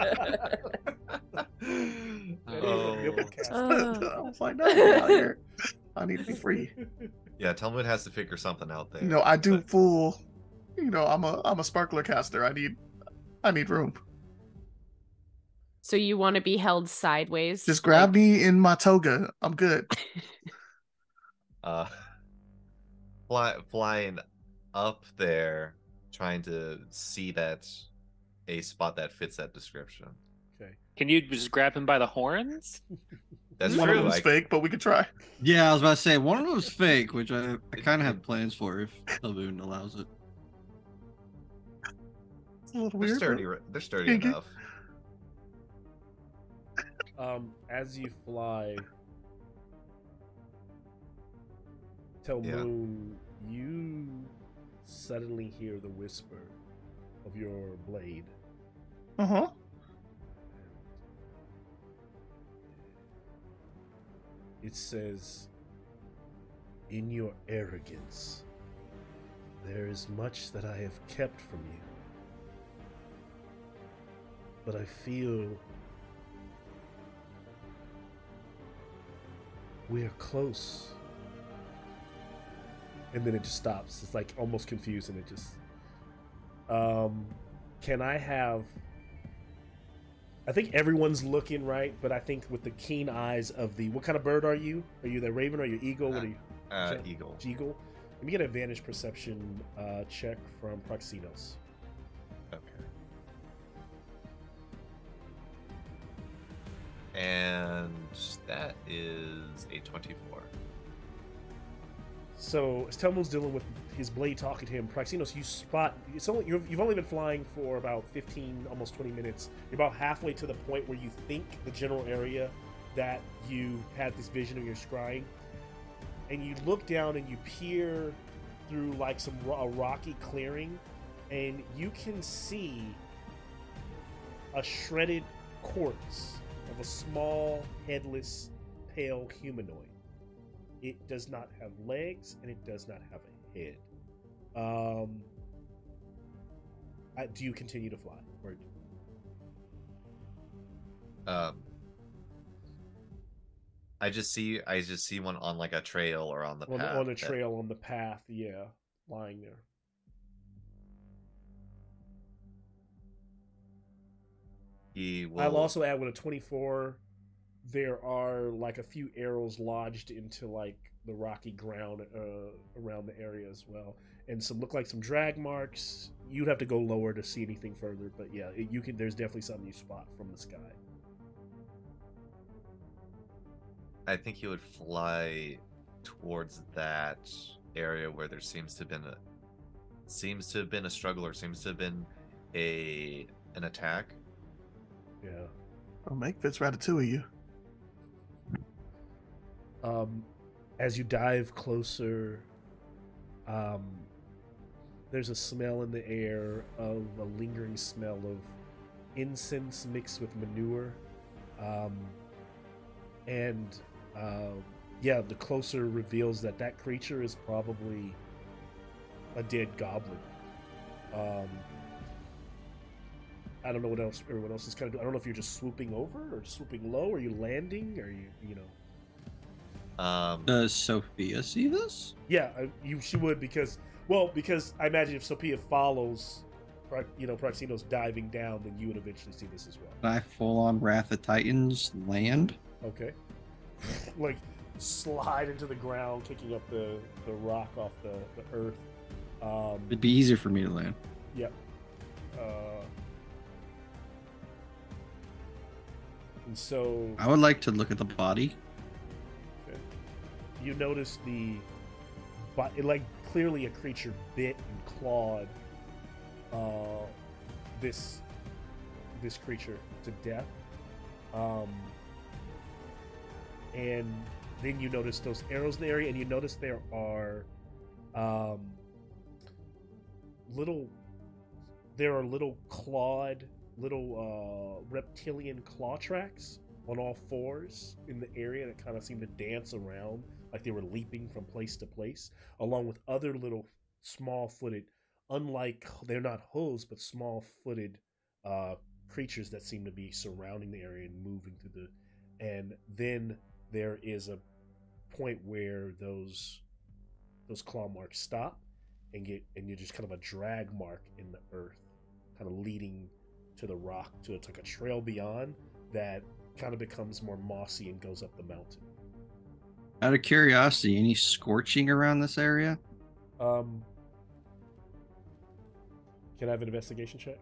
Oh. I was like, no, get out here. I need to be free. Yeah, Talmud has to figure something out there. You know, I do but- full. You know, I'm a sparkler caster. I need room. So you want to be held sideways? Just grab me in my toga. I'm good. Flying up there, trying to see a spot that fits that description. Okay. Can you just grab him by the horns? That's One of true. them's fake, but we could try. Yeah, I was about to say one of them's fake, which I kind of have plans for if Laboon allows it. It's a little They're weird. sturdy. but- They're sturdy Kinky. enough. As you fly, tell Yeah. Moon, you suddenly hear the whisper of your blade. Uh-huh. It says, "In your arrogance, there is much that I have kept from you. But I feel we are close." And then it just stops. It's like almost confused, and it just. Can I have? I think everyone's looking right, but I think with the keen eyes of the. What kind of bird are you? Are you the raven or are you eagle? What are you? Eagle. Eagle. Let me get an advantage perception check from Proxinos. Okay. And that is a 24. So as Telmo's dealing with his blade talking to him, Proxinos, you spot. You've only been flying for about 15, almost 20 minutes. You're about halfway to the point where you think the general area that you had this vision of your scrying, and you look down and you peer through like a rocky clearing, and you can see a shredded corpse of a small, headless, pale humanoid. It does not have legs, and it does not have a head. Do you continue to fly? Or... I just see one on like a trail or on the path. On a trail, on the path, yeah, lying there. He will... I'll also add with a 24, there are like a few arrows lodged into like the rocky ground around the area as well, and some look like some drag marks. You'd have to go lower to see anything further, but yeah, you can. There's definitely something you spot from the sky. I think he would fly towards that area where there seems to have been a struggle, or seems to have been an attack. Yeah. I'll make Fitz Ratatouille you. As you dive closer, there's a smell in the air of a lingering smell of incense mixed with manure. Yeah, the closer reveals that creature is probably a dead goblin. I don't know what else everyone else is kind of doing. I don't know if you're just swooping over or swooping low. Are you landing? Or you know? Does Sophia see this? Yeah, she would because I imagine if Sophia follows, Proxino's diving down, then you would eventually see this as well. Can I full on Wrath of Titans land? Okay. Like slide into the ground, kicking up the rock off the earth. It'd be easier for me to land. Yep. And so I would like to look at the body. okay. You notice like clearly a creature bit and clawed this creature to death. And then you notice those arrows in the area, and you notice there are little clawed, reptilian claw tracks on all fours in the area that kind of seem to dance around like they were leaping from place to place, along with other little small-footed, they're not hooves, but small-footed creatures that seem to be surrounding the area and moving through and then there is a point where those claw marks stop and you're just kind of a drag mark in the earth, kind of leading to the rock, to it's like a trail beyond that kind of becomes more mossy and goes up the mountain. Out of curiosity, any scorching around this area? Can I have an investigation check?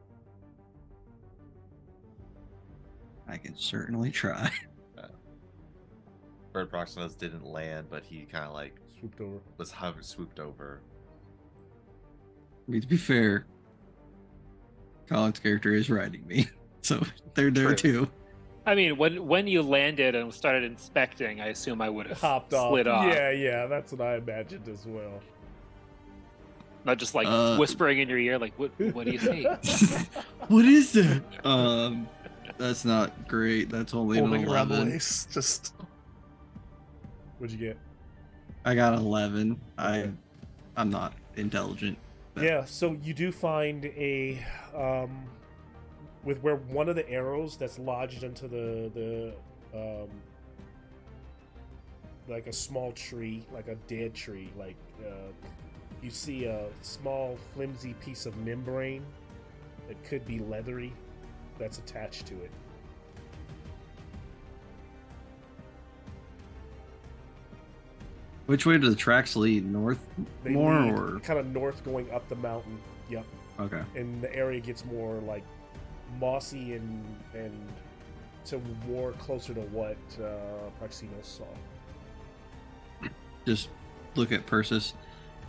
I can certainly try. Bird Proximus didn't land, but he kind of like Swooped over. swooped over. I mean, to be fair, Colin's character is riding me, so they're there True. too. I mean, when you landed and started inspecting, I assume I would have Hopped off. slid off. Yeah, that's what I imagined as well. Not just like whispering in your ear, like, what do you see? What is that? That's not great. That's only an Holding around the 11. waist, just What'd you get? I got 11. Okay. I'm not intelligent. Yeah, so you do find a with where one of the arrows that's lodged into the like a small tree, like a dead tree, like you see a small flimsy piece of membrane that could be leathery that's attached to it. Which way do the tracks lead? North They more lead or kind of north going up the mountain. Yep. okay? And the area gets more like mossy and to more closer to what Proxino saw. Just look at Persis.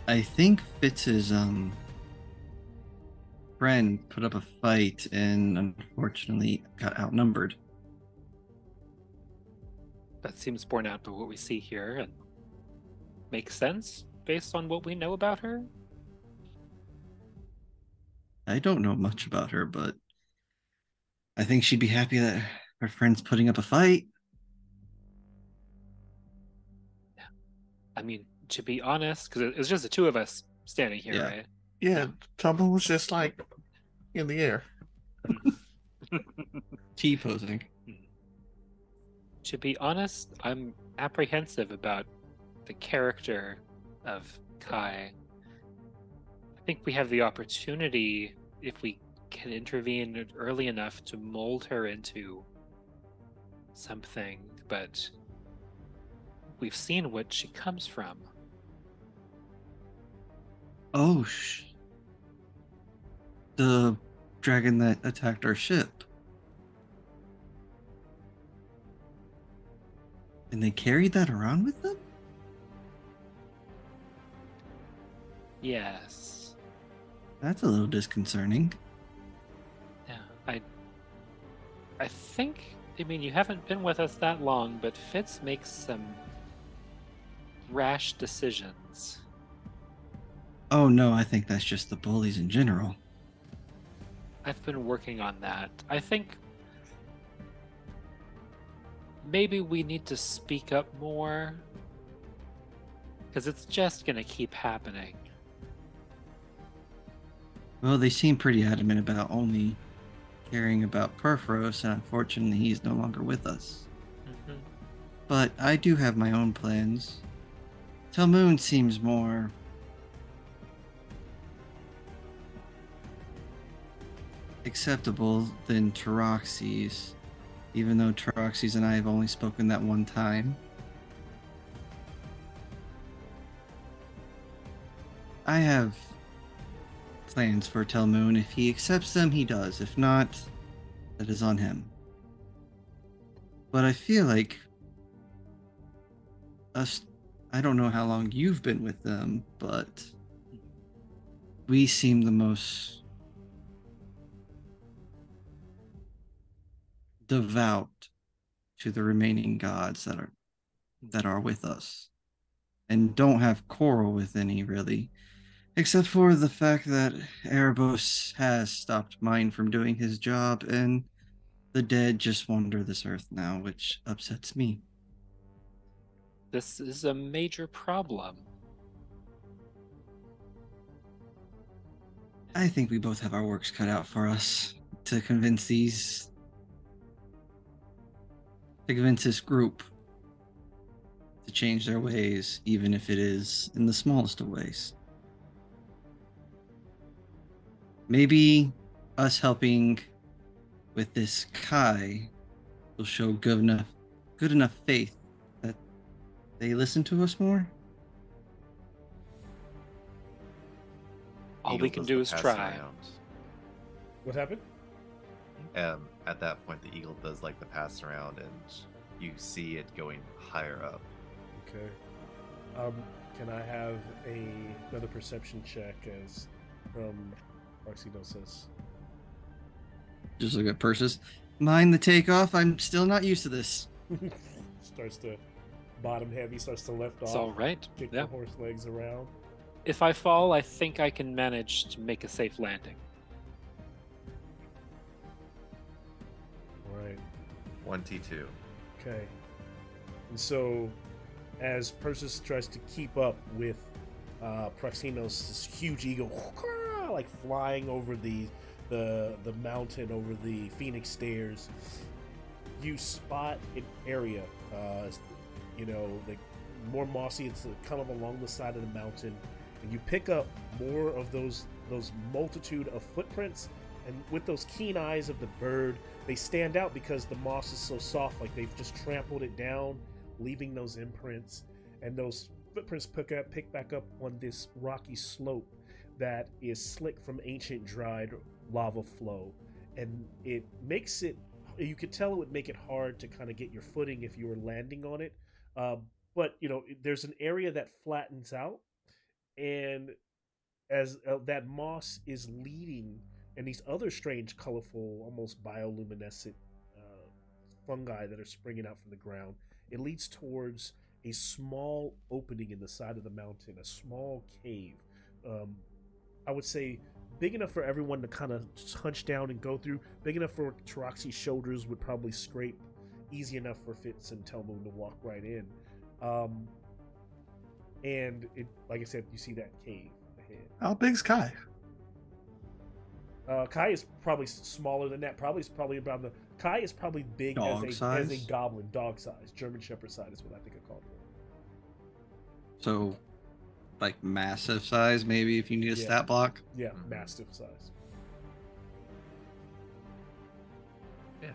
I think Fitz's friend put up a fight and unfortunately got outnumbered. That seems borne out by what we see here, and makes sense based on what we know about her. I don't know much about her, but I think she'd be happy that her friend's putting up a fight. I mean, to be honest, because it was just the two of us standing here, Yeah. right? yeah. Tubbo was just like in the air. T-posing. To be honest, I'm apprehensive about the character of Kai. I think we have the opportunity, if we can intervene early enough, to mold her into something, but we've seen what she comes from. Oh, the dragon that attacked our ship. And they carried that around with them? Yes. That's a little disconcerting. Yeah, I think, I mean, you haven't been with us that long, but Fitz makes some rash decisions. Oh no, I think that's just the bullies in general. I've been working on that. I think maybe we need to speak up more, because it's just going to keep happening. Well, they seem pretty adamant about only caring about Perforos, and unfortunately he's no longer with us. Mhm. but I do have my own plans. Talmoon seems more acceptable than Taroxys, even though Taroxys and I have only spoken that one time. I have plans for Talmoon. If he accepts them, he does. If not, that is on him. But I feel like I don't know how long you've been with them, but we seem the most devout to the remaining gods that are with us, and don't have quarrel with any, really, except for the fact that Erebos has stopped mine from doing his job, and the dead just wander this earth now, which upsets me. This is a major problem. I think we both have our works cut out for us to convince this group to change their ways, even if it is in the smallest of ways. Maybe us helping with this Kai will show good enough faith that they listen to us more. All Eagle we can does do the is pass try. around. What happened? At that point, the eagle does like the pass around, and you see it going higher up. Okay. Can I have another perception check as from Arxenosis? Just look at Persis. Mind the takeoff. I'm still not used to this. Starts to bottom heavy, starts to lift off. It's all right. Kick Yeah. the horse legs around. If I fall, I think I can manage to make a safe landing. All right. 1T2. Okay. And so, as Persis tries to keep up with Proxinos, this huge eagle, like flying over the mountain, over the Phoenix Stairs, you spot an area, like more mossy. It's kind of along the side of the mountain, and you pick up more of those multitude of footprints. And with those keen eyes of the bird, they stand out because the moss is so soft, like they've just trampled it down, leaving those imprints. And those footprints pick back up on this rocky slope that is slick from ancient dried lava flow. And it makes it, you could tell it would make it hard to kind of get your footing if you were landing on it. But, there's an area that flattens out. And as that moss is leading, and these other strange, colorful, almost bioluminescent fungi that are springing out from the ground, it leads towards a small opening in the side of the mountain, a small cave. I would say big enough for everyone to kind of hunch down and go through, big enough for Taroxy's shoulders would probably scrape, easy enough for Fitz and Telmoon to walk right in. And it, like I said, you see that cave ahead. How big's Kai? Kai is probably smaller than that. Kai is probably big as a goblin, dog size, German Shepherd size is what I think I called it. So, like massive size, maybe if you need a stat block. Yeah, massive size. Yeah.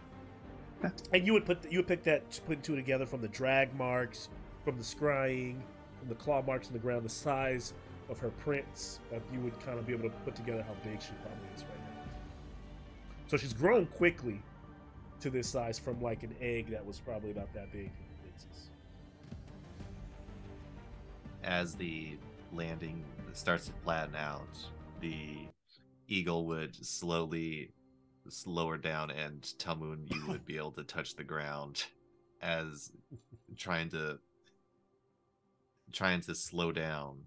And you would pick that, put two together from the drag marks, from the scrying, from the claw marks on the ground, the size of her prints. You would kind of be able to put together how big she probably is right now. So she's grown quickly to this size from like an egg that was probably about that big. As the landing starts to flatten out, the eagle would slowly slower down, and Talmoon, you would be able to touch the ground as trying to slow down.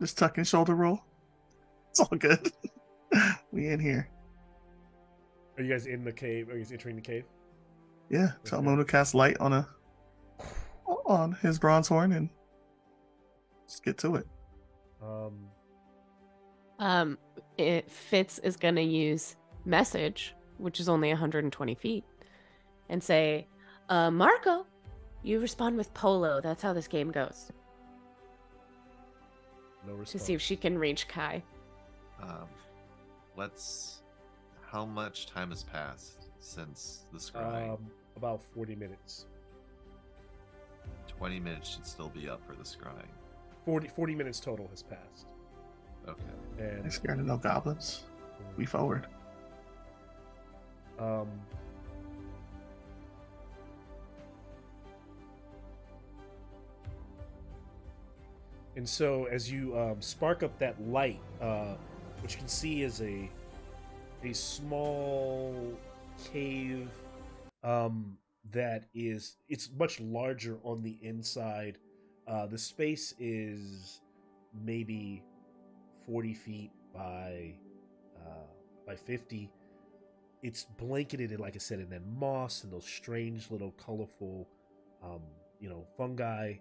Just tuck and shoulder roll. It's all good. We in here. Are you guys in the cave? Are you guys entering the cave? Yeah, Talmoon will cast light on his bronze horn and just get to it. Fitz is gonna use message, which is only 120 feet, and say, Marco, you respond with Polo. That's how this game goes. No response. To see if she can reach Kai. How much time has passed since the scrying? About 40 minutes. 20 minutes should still be up for the scrying. 40 minutes total has passed. Okay. And I scared of no goblins. We forward. And so as you spark up that light, what you can see is a small cave that is, it's much larger on the inside. The space is maybe 40 feet by 50. It's blanketed in, like I said, in that moss and those strange little colorful fungi,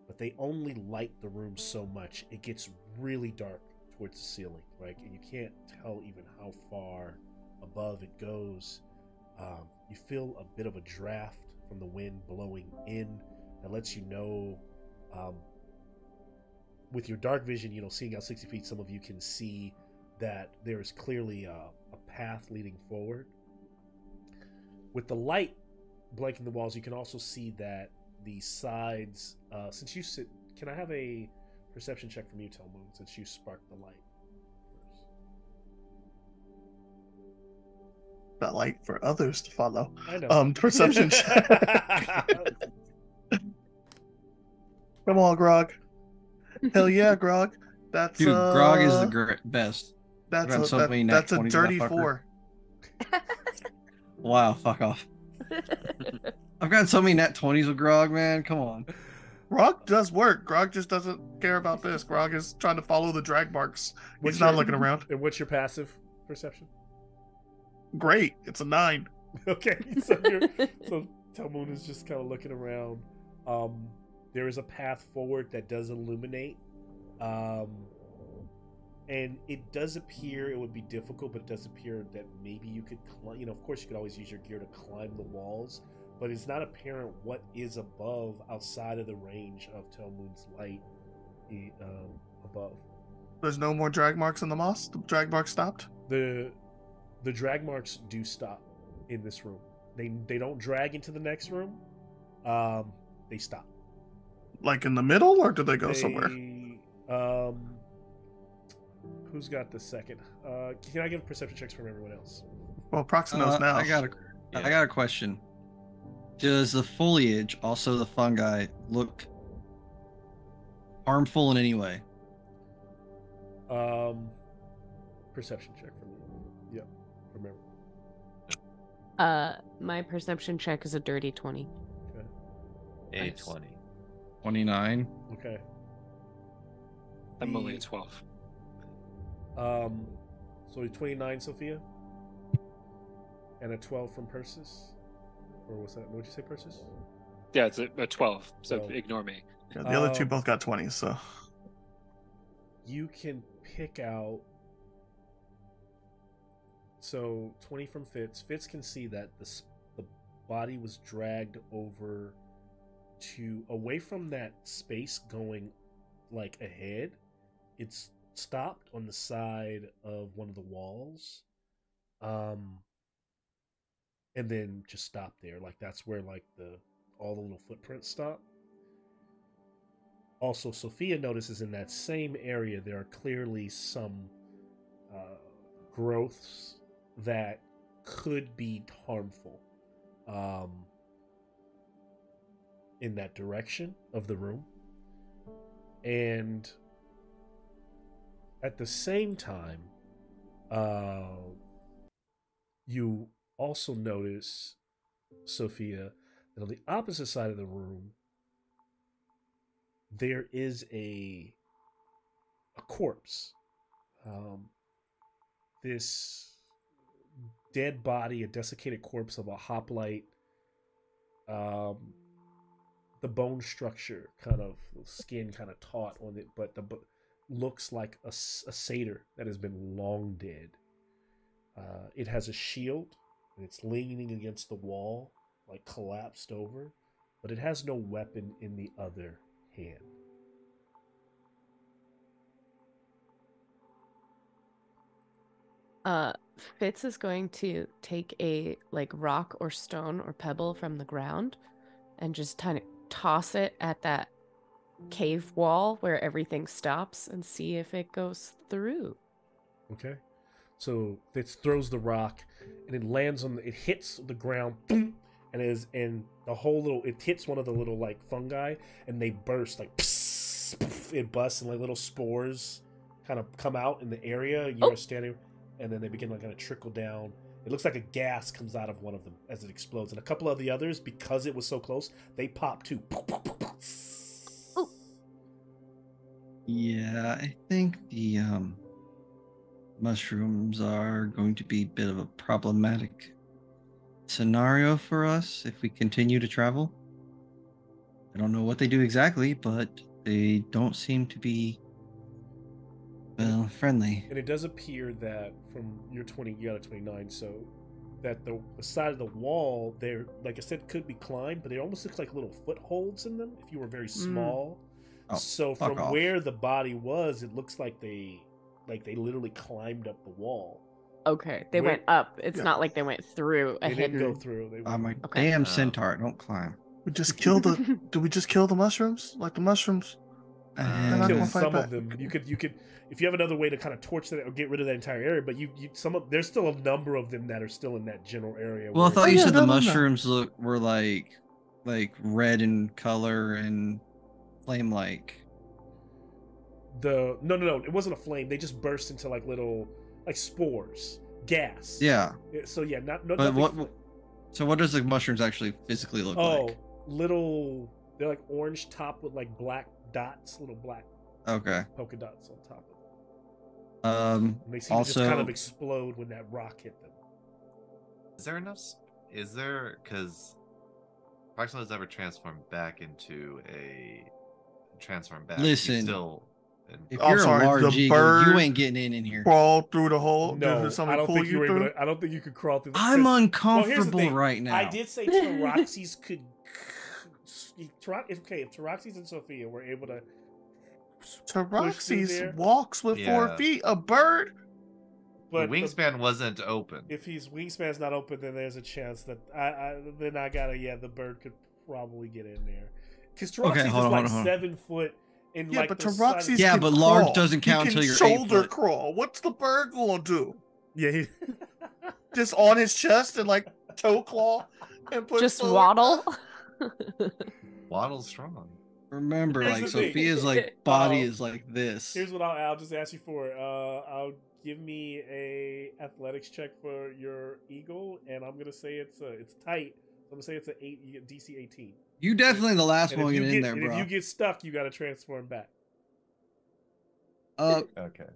but they only light the room so much. It gets really dark towards the ceiling, right? And you can't tell even how far above it goes. You feel a bit of a draft from the wind blowing in that lets you know, with your dark vision, seeing out 60 feet, some of you can see that there is clearly a path leading forward. With the light blanking the walls, you can also see that the sides, since you sit, can I have a perception check from you, Telmoon, since you sparked the light first? That light for others to follow. I know. Perception check. Come on, Grog. Hell yeah, Grog. That's Dude, Grog is the best. That's I've got so many nat that's a 20s, dirty that fucker. 4. Wow, fuck off. I've gotten so many nat 20s with Grog, man. Come on. Grog does work. Grog just doesn't care about this. Grog is trying to follow the drag marks. He's not looking around. And what's your passive perception? Great. It's a 9. Okay, so Telmoon is just kind of looking around. There is a path forward that does illuminate, and it does appear it would be difficult, but it does appear that maybe you could climb. Of course, you could always use your gear to climb the walls, but it's not apparent what is above, outside of the range of Telmoon's light above. There's no more drag marks on the moss? The drag marks stopped? The drag marks do stop in this room. They don't drag into the next room. They stop. Like in the middle, or do they go somewhere? Who's got the second? Can I get perception checks from everyone else? Well, Proximo's now. I got a question. Does the foliage, also the fungi, look harmful in any way? Perception check from you. Yep, remember. My perception check is a dirty 20. Okay. A Nice. 20. 29. Okay. I'm only at 12. So 29, Sophia, and a 12 from Persis, or was that? What did you say, Persis? Yeah, it's a 12, so 12. ignore me. Yeah, the other two both got 20s, so. You can pick out. So 20 from Fitz. Fitz can see that the body was dragged over to away from that space going like ahead. It's stopped on the side of one of the walls, and then just stopped there. Like that's where like all the little footprints stop. Also, Sophia notices in that same area there are clearly some growths that could be harmful in that direction of the room. And at the same time, you also notice, Sophia, that on the opposite side of the room, there is a corpse. This dead body, a desiccated corpse of a hoplite. The bone structure, kind of skin, kind of taut on it, but looks like a satyr that has been long dead. It has a shield, and it's leaning against the wall, like collapsed over, but it has no weapon in the other hand. Fitz is going to take a like rock or stone or pebble from the ground and just kind of toss it at that cave wall where everything stops and see if it goes through. Okay. So Fitz throws the rock, and it lands on. It hits the ground, boom, and the whole little. It hits one of the little like fungi, and they burst like. Pss, poof, it busts, and like little spores kind of come out in the area. You're standing, and then they begin to kind of trickle down. It looks like a gas comes out of one of them as it explodes, and a couple of the others, because it was so close, they pop too. Oh. Yeah, I think the mushrooms are going to be a bit of a problematic scenario for us if we continue to travel. I don't know what they do exactly, but they don't seem to be, well, friendly. And it does appear that from your 20, you got a 29, so that the side of the wall there, like I said, could be climbed, but it almost looks like little footholds in them if you were very small. Oh, so fuck from off. where the body was, it looks like they literally climbed up the wall. Okay, they Where- went up. It's Yeah. not like they went through a They didn't hidden. go through. They I'm a went, Okay. damn centaur. Don't climb. We just killed the. Did we just kill the mushrooms? Like the mushrooms? They're not kill gonna fight some back. of them. You could if you have another way to kind of torch that or get rid of that entire area, but there's still a number of them that are still in that general area. Well, I where- thought you yeah, said no, the no, no. mushrooms were like red in color and flame-like. No, it wasn't a flame. They just burst into like little like spores, gas. Yeah, So yeah, not but nothing. So what does the mushrooms actually physically look like? Little. They're like orange top with like black dots, little black Okay. polka dots on top of them. And they seem to just Also, kind of explode when that rock hit them. Is there enough? Is there? Because Proxima has ever transformed back into a transform back. Listen, He's still. if I'm you're sorry, a large the eagle, bird you ain't getting in here. Crawl through the hole. No, Did somebody I don't pull think you were through? able to. I don't think you could crawl through. I'm Well, here's the uncomfortable thing. right now. I did say Taroxys could. If Taroxys and Sophia were able to. Taroxys walks with 4 Yeah. feet. A bird? The wingspan wasn't open. If his wingspan's not open, then there's a chance that the bird could probably get in there. Because Taroxys is like 7 foot. In Yeah, like but the size- Taroxys Yeah, can but large crawl. doesn't count He until can you're 8 shoulder foot. crawl. What's the bird gonna do? Yeah, Just on his chest and like toe claw and push Just forward? waddle. Waddle's strong. Remember, Here's like the thing. Sophia's like body Uh-oh. is like this. Here's what I'll just ask you for. I'll give me a athletics check for your eagle, and I'm gonna say it's tight. So I'm gonna say it's an 8. You get DC 18. You definitely the last And one if you in get, there, and bro. if you get stuck, you gotta transform back. Okay.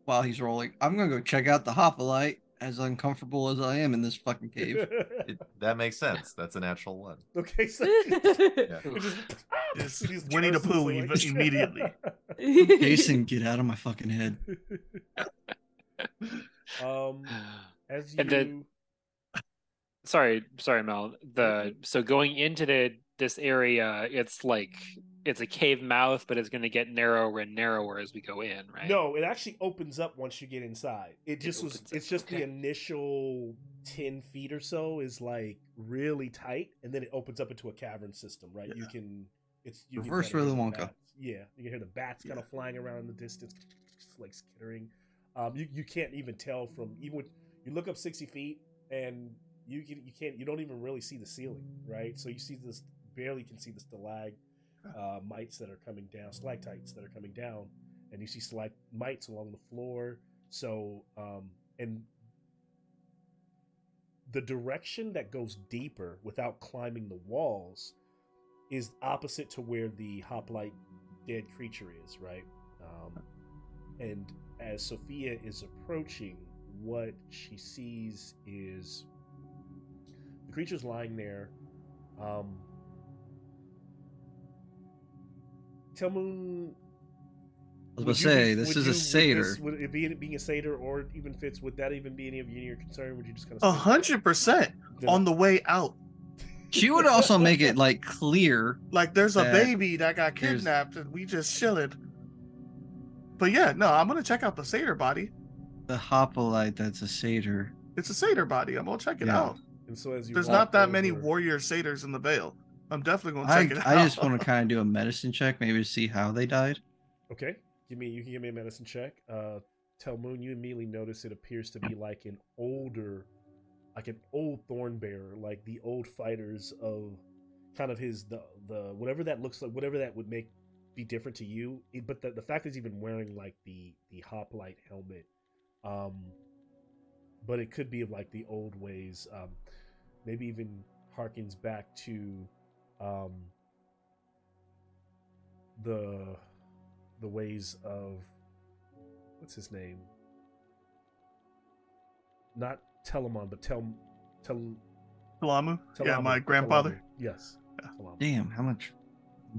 While he's rolling, I'm gonna go check out the hoplite. As uncomfortable as I am in this fucking cave. That makes sense. That's a natural one. Okay, so Yeah. it Just these Winnie the curses Pooh are like- immediately. Jason, get out of my fucking head. As you And then- Sorry, Mel. So going into this area, it's a cave mouth, but it's going to get narrower and narrower as we go in, right? No, it actually opens up once you get inside. It's just the okay. initial 10 feet or so is like really tight, and then it opens up into a cavern system, right? Yeah. You Reverse can kinda hear Willy the Wonka. bats. Yeah, you can hear the bats kind of flying around in the distance, like skittering. You can't even tell from even when you look up 60 feet, and you don't even really see the ceiling, right? So you see this barely can see the stalagmites that are coming down, stalactites that are coming down, and you see stalagmites along the floor. So and the direction that goes deeper without climbing the walls is opposite to where the hoplite dead creature is, right? And as Sophia is approaching, what she sees is the creature's lying there. Tell Moon, I was gonna say, this is a satyr. Would it be being a satyr or even Fitz? Would that even be any of your concern? Would you just kind of 100% on the way out? She would also make it like clear, like there's a that baby that got kidnapped and we just chilling. But yeah, no, I'm gonna check out the satyr body. the hoplite that's a satyr. It's a satyr body. I'm gonna check it out. And so as you There's walk not that many over- warrior satyrs in the Vale. I'm definitely gonna check it out. I just want to kind of do a medicine check, maybe to see how they died. Okay, you can give me a medicine check. Telmoon, you immediately notice it appears to be like an old thorn bearer, like the old fighters of kind of his the whatever that looks like, whatever that would be different to you. But the fact that he's even wearing like the hoplite helmet, but it could be of like the old ways. Maybe even harkens back to the ways of, what's his name? Not Telamon, but Talamu? Yeah, my grandfather. Talamu. Yes. Yeah. Talamu. Damn, how much?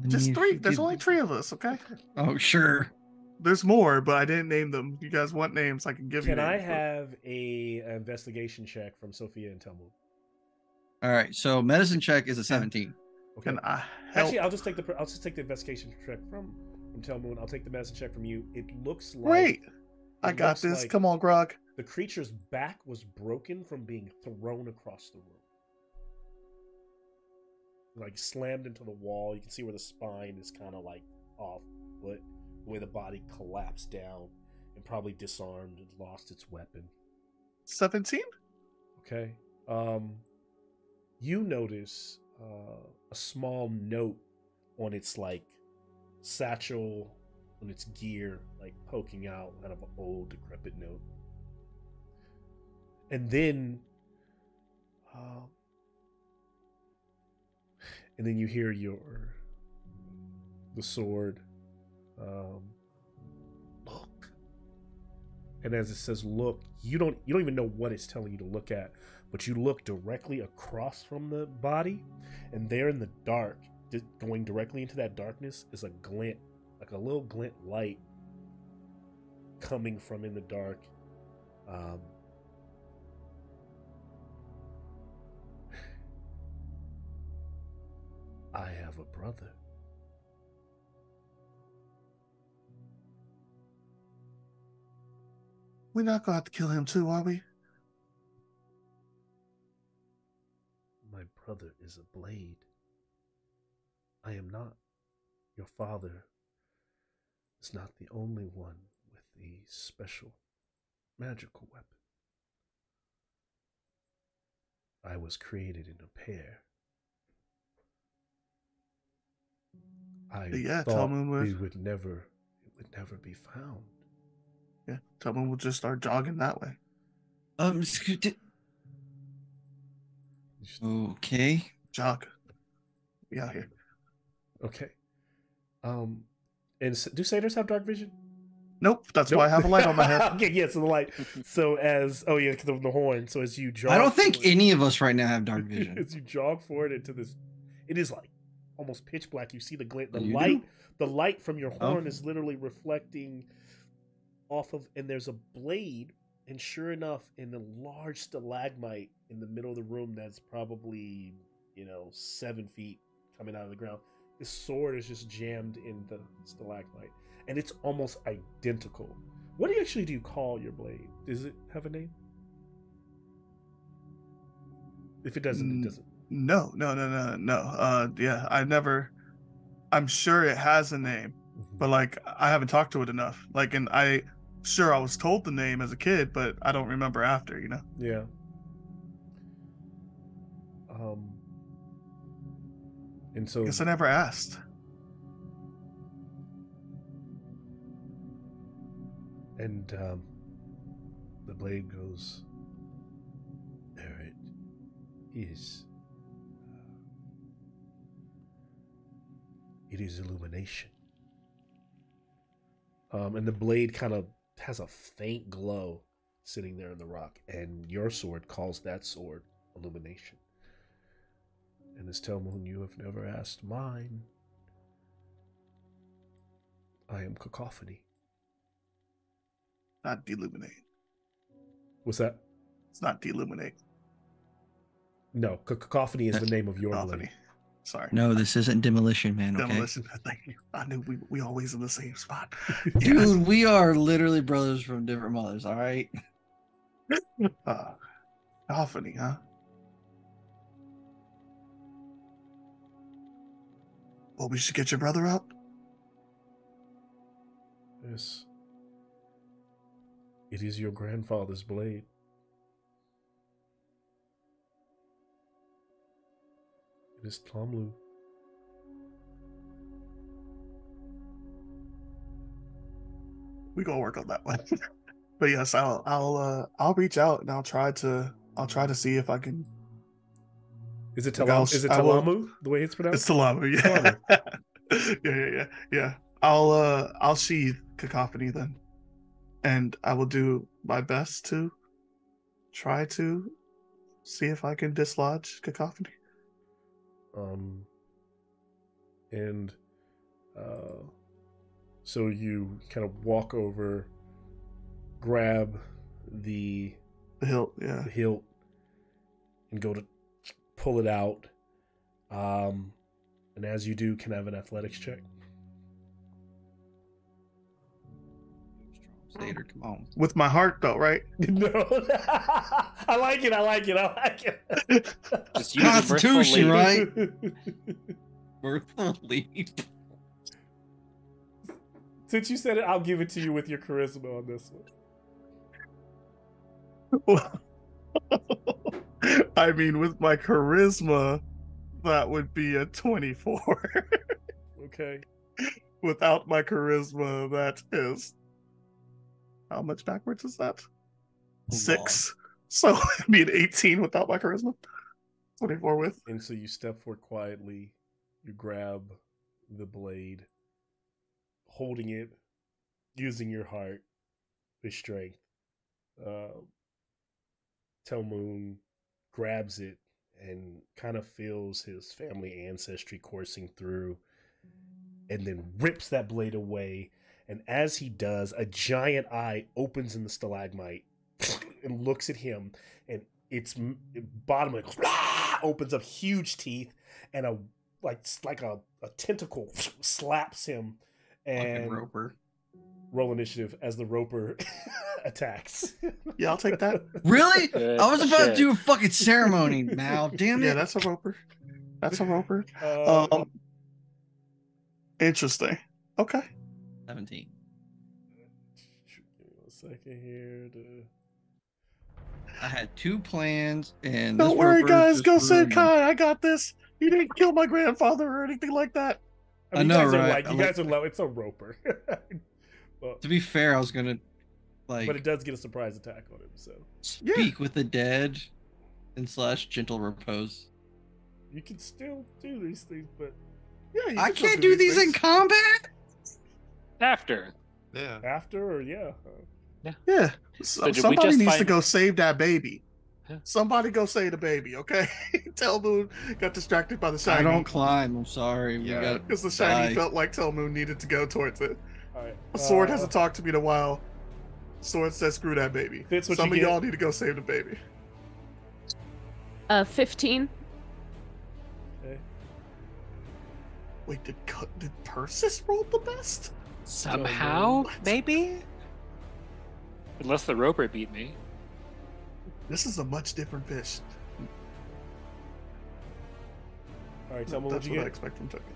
Just 3. There's only 3 of us, okay? Oh, sure. There's more, but I didn't name them. You guys want names? I can give you. Can I names. have a investigation check from Sophia and Telmoon? All right, so medicine check is a 17. Okay. Can I help? Actually, I'll just take the investigation check from Telmoon. I'll take the medicine check from you. It looks like Great. I it got looks this. like Come on, Grog. the creature's back was broken from being thrown across the room. Like slammed into the wall. You can see where the spine is kind of like off, but the way the body collapsed down and probably disarmed and lost its weapon. 17? Okay. You notice a small note on its like satchel, on its gear, like poking out, kind of an old decrepit note. And then you hear the sword look. And as it says look, you don't even know what it's telling you to look at, but you look directly across from the body, and there in the dark, going directly into that darkness, is a glint, like a little glint light coming from in the dark. I have a brother. We're not going to have to kill him too, are we? My brother is a blade. I am not. Your father is not the only one with the special magical weapon. I was created in a pair. I thought it would never be found. Yeah, Tubman will just start jogging that way. Okay. Jog. Be out here. Okay. And do satyrs have dark vision? Nope. That's why I have a light on my head. Okay, yeah, so the light. So because of the horn. So as you jog, I don't think any of us right now have dark vision. As you jog forward into this, it is like almost pitch black. You see the glint. You The light from your horn is literally reflecting off of, and there's a blade, and sure enough, in a large stalagmite in the middle of the room that's probably 7 feet coming out of the ground. This sword is just jammed in the stalagmite, and it's almost identical. What do you call your blade? Does it have a name? If it doesn't, it doesn't. No. Yeah, I'm sure it has a name, but like I haven't talked to it enough. Like, and I was told the name as a kid, but I don't remember after, Yeah. And so I guess I never asked. And the blade goes, there it is. It is illumination. And the blade kind of has a faint glow sitting there in the rock, and your sword calls that sword illumination. And as Telmoon, you have never asked mine. I am cacophony. Not deluminate. What's that? It's not deluminate. No, cacophony is the name of your Cacophony. blade. Sorry. No, this isn't demolition, man. Okay, Demolition. Thank you. I knew we always in the same spot. dude, we are literally brothers from different mothers. All right. Cacophony, huh? Well, we should get your brother out. Yes. It is your grandfather's blade. It is Tlomlu. We gonna work on that one. But yes, I'll reach out and I'll try to see if I can. Is it Like, I'll- Talamu? The way it's pronounced? It's Talamu, yeah. yeah. I'll sheathe cacophony then, and I will do my best to try to see if I can dislodge cacophony. And so you kind of walk over, grab the The hilt, yeah. hilt, and go to pull it out. And as you do, can I have an athletics check? Satyr, come on. With my heart though, right? No. I like it. Just use a mirthful Constitution, leap. right? Mirthful leap. Since you said it, I'll give it to you with your charisma on this one. Well, I mean, with my charisma, that would be a 24. Okay. Without my charisma, that is. How much backwards is that? 6. So I mean 18 without my charisma. 24 with. And so you step forward quietly, you grab the blade, holding it, using your heart, the strength. Telmoon grabs it and kind of feels his family ancestry coursing through, and then rips that blade away. And as he does, a giant eye opens in the stalagmite and looks at him, and its bottom of it opens up huge teeth, and a tentacle slaps him. And Fucking roper. roll initiative as the roper attacks. Yeah, I'll take that. Really? Good I was about to shit. do a fucking ceremony, Mal. Damn it. Yeah, that's a roper. That's a roper. Interesting. Okay. 17. Give me 1 second here to... I had 2 plans, and Don't this worry, roper guys. just Go save ruined them. Kai. I got this. You didn't kill my grandfather or anything like that. I know, you guys right? Are like, I you like- guys are low. It's a roper. Well, To be fair, I was gonna but it does get a surprise attack on him, so speak with the dead and / gentle repose. you can still do these things, but Yeah, you I can still can't do these in things. combat. After. Yeah. after or yeah. Yeah. So did we Somebody just needs to find- go save that baby. Yeah. Somebody go save the baby, okay? Telmoon got distracted by the I shiny. don't climb. I'm sorry. Yeah. We got Because the shiny die. felt like Telmoon needed to go towards it. All right. A sword hasn't talked to me in a while. Sword says, "Screw that baby." Fitz, what Some you of get? y'all need to go save the baby. 15. Okay. Wait, did Persis roll the best? Somehow, What? maybe? Unless the roper beat me. This is a much different fish. All right. Tell me what That's you what I get. expect from Token.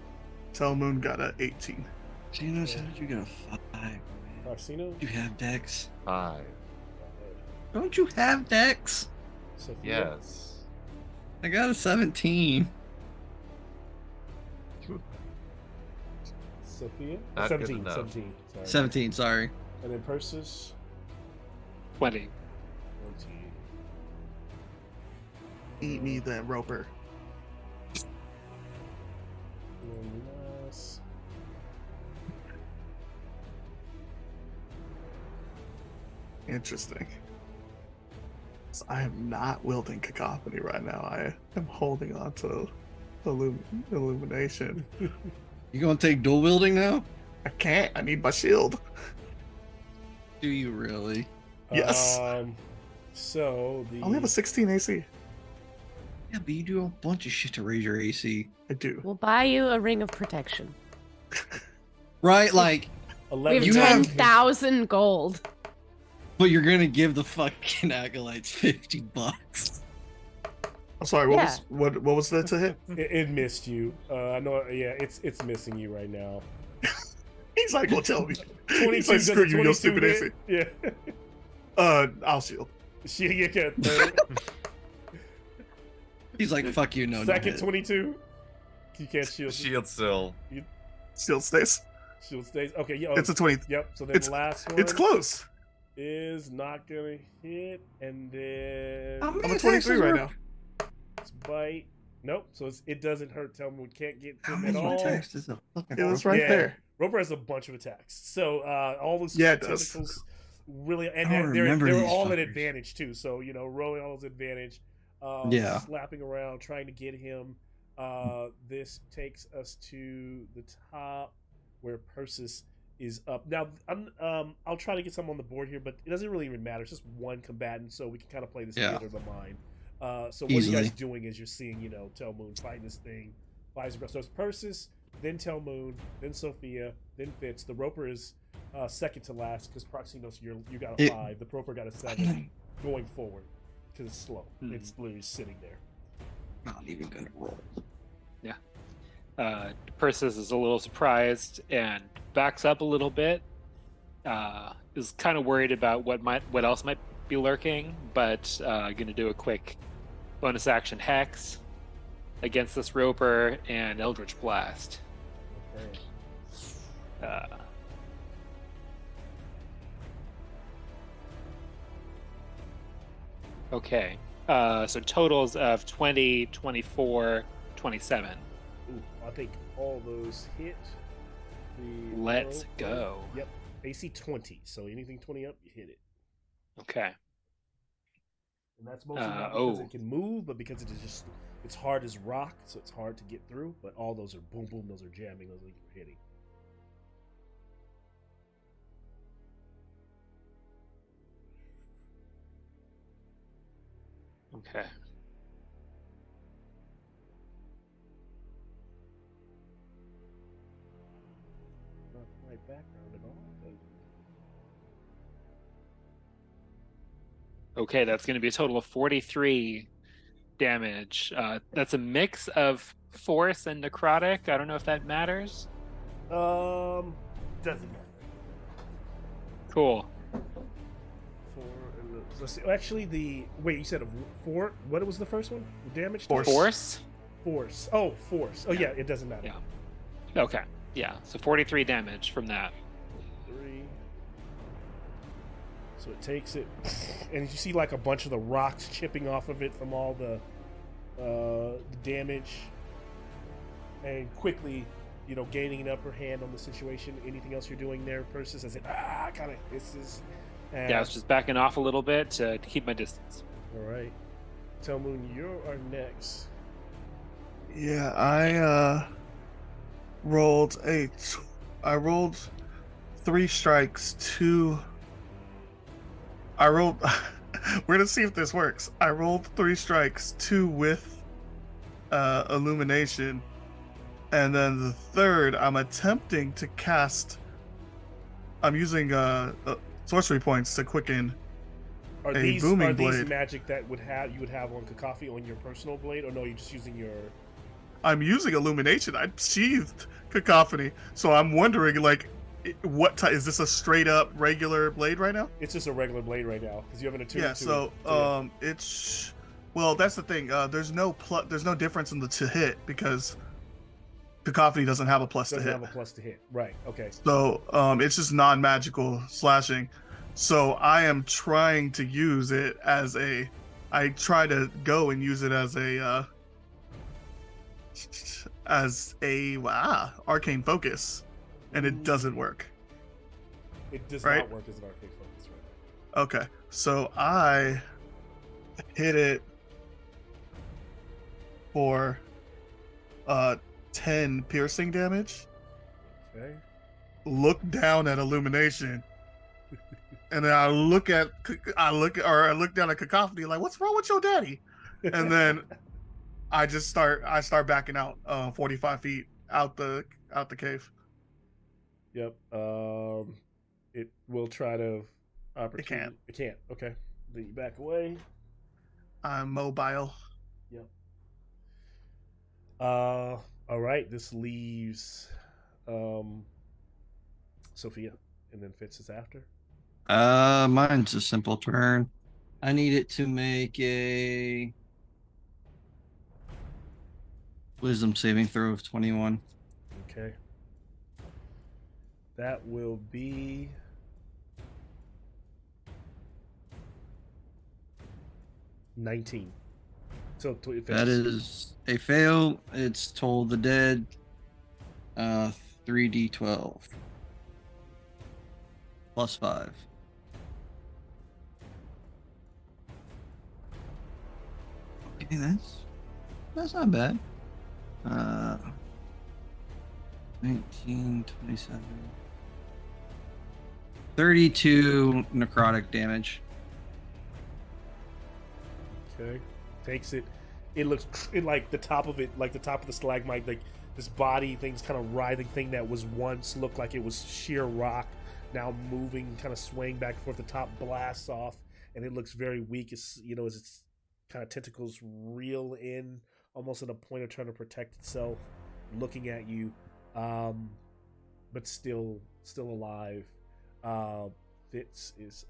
Telmoon got a 18. Xenos, how did you get a 5? Man? Arsino. You have Dex. 5. Don't you have Dex? Sophia. Yes. I got a 17. Sophia. Not good 17. enough. 17. Sorry. 17, sorry. And then Persis. 20. 20. Eat me, then, Roper. And last. Interesting. So I am not wielding cacophony right now. I am holding on to illumination. You gonna take dual wielding now? I can't. I need my shield. Do you really? Yes. So I only have a 16 AC. Yeah, but you do a bunch of shit to raise your AC. I do. We'll buy you a ring of protection. Right, like, We 11 have You have- 10,000 gold. but you're gonna give the fucking acolytes $50. I'm sorry. What was that to hit? It missed you. I know. Yeah, it's missing you right now. He's like, well, tell me. 22. He's like, does screw a you, your stupid AC. hit? Yeah. I'll shield. She get third. He's like, fuck you, no. Second no hit. 22. You can't shield. Shield still. Shield stays. Shield stays. Okay. Yeah. It's a 20. Yep. So then the last one. It's close. Is not gonna hit, and then How many I'm a 23 attacks right are- now. it's bite. Nope. So it doesn't hurt. Tell me we can't get to How him at many all. attacks does a fucking It was roper- right Yeah. there. Roper has a bunch of attacks. So all those Yeah, it does. tentacles really, and I don't they're remember these all at fuckers. advantage too. So rolling all those advantage. Yeah. Slapping around, trying to get him. This takes us to the top where Persis is up. Now, I'll try to get some on the board here, but it doesn't really even matter. It's just one combatant, so we can kind of play this Yeah. theater of the mind. So what Easily. are you guys doing as you're seeing, Telmoon fighting this thing? Flies across. So it's Persis, then Telmoon, then Sophia, then Fitz. The Roper is second to last because Proxy knows you got a 5. The Roper got a 7 going forward because it's slow. It's literally sitting there. Not even gonna roll. Persis is a little surprised and backs up a little bit. Is kind of worried about what else might be lurking, but going to do a quick bonus action hex against this Roper and Eldritch Blast. Okay. Okay. So totals of 20, 24, 27. Ooh, I think all those hit. The Let's Roper. go. Yep. AC 20. So anything 20 up, you hit it. Okay. And that's mostly not because oh. it can move, but because it's hard as rock, so it's hard to get through. But all those are boom, boom. Those are jamming. Those are hitting. Okay. Not the right background at all. But Okay, that's going to be a total of 43 damage. That's a mix of force and necrotic. I don't know if that matters. doesn't matter. Cool. Let's see. Actually, wait. You said a 4. What was the first one? The damage. Force. Force? Force. Oh, force. Oh yeah, it doesn't matter. Yeah. Okay. Yeah. So 43 damage from that. 3. So it takes it, and you see like a bunch of the rocks chipping off of it from all the damage, and quickly, gaining an upper hand on the situation. Anything else you're doing there, Persis? I said, kind of. This is. Yeah, I was just backing off a little bit to keep my distance. All right. Telmoon, you are next. Yeah, I rolled 3 strikes, 2. We're gonna see if this works. I rolled 3 strikes, 2 with illumination, and then the third I'm attempting to cast. I'm using sorcery points to quicken Are a these booming blade. magic that you would have on Cacophony on your personal blade, or no? You're just using your. I'm using illumination. I sheathed cacophony, so I'm wondering, like, what type is this? A straight up regular blade right now? It's just a regular blade right now because you haven't attuned Yeah. to So, it. it's that's the thing. There's no difference in the to hit because cacophony doesn't have a plus to Doesn't hit. have a plus to hit. Right. Okay. So, it's just non-magical slashing. So I am trying to use it as I try to go and use it as a arcane focus, and it doesn't work. It does Right. not work as an arcane focus right Okay, so I hit it for 10 piercing damage. now. Okay. Look down at illumination and then I look down at Cacophony like, what's wrong with your daddy? And then I start backing out 45 feet out the cave. Yep. It will try to can't. It can't. Okay. Then you back away. I'm mobile. Yep. All right. This leaves Sophia, and then Fitz is after. Mine's a simple turn. I need it to make a wisdom saving throw of 21. Okay. That will be 19. So that is a fail. It's Toll the Dead. 3d12 plus 5. Okay, that's not bad. 19, 27, 32 necrotic damage. Okay. Takes it. It looks like the top of it, like the top of the stalagmite, like this body thing's kind of writhing thing that was once looked like it was sheer rock, now moving, kind of swaying back and forth. The top blasts off, and it looks very weak. As its kind of tentacles reel in, almost in a point of trying to protect itself, looking at you, but still alive. Fitz is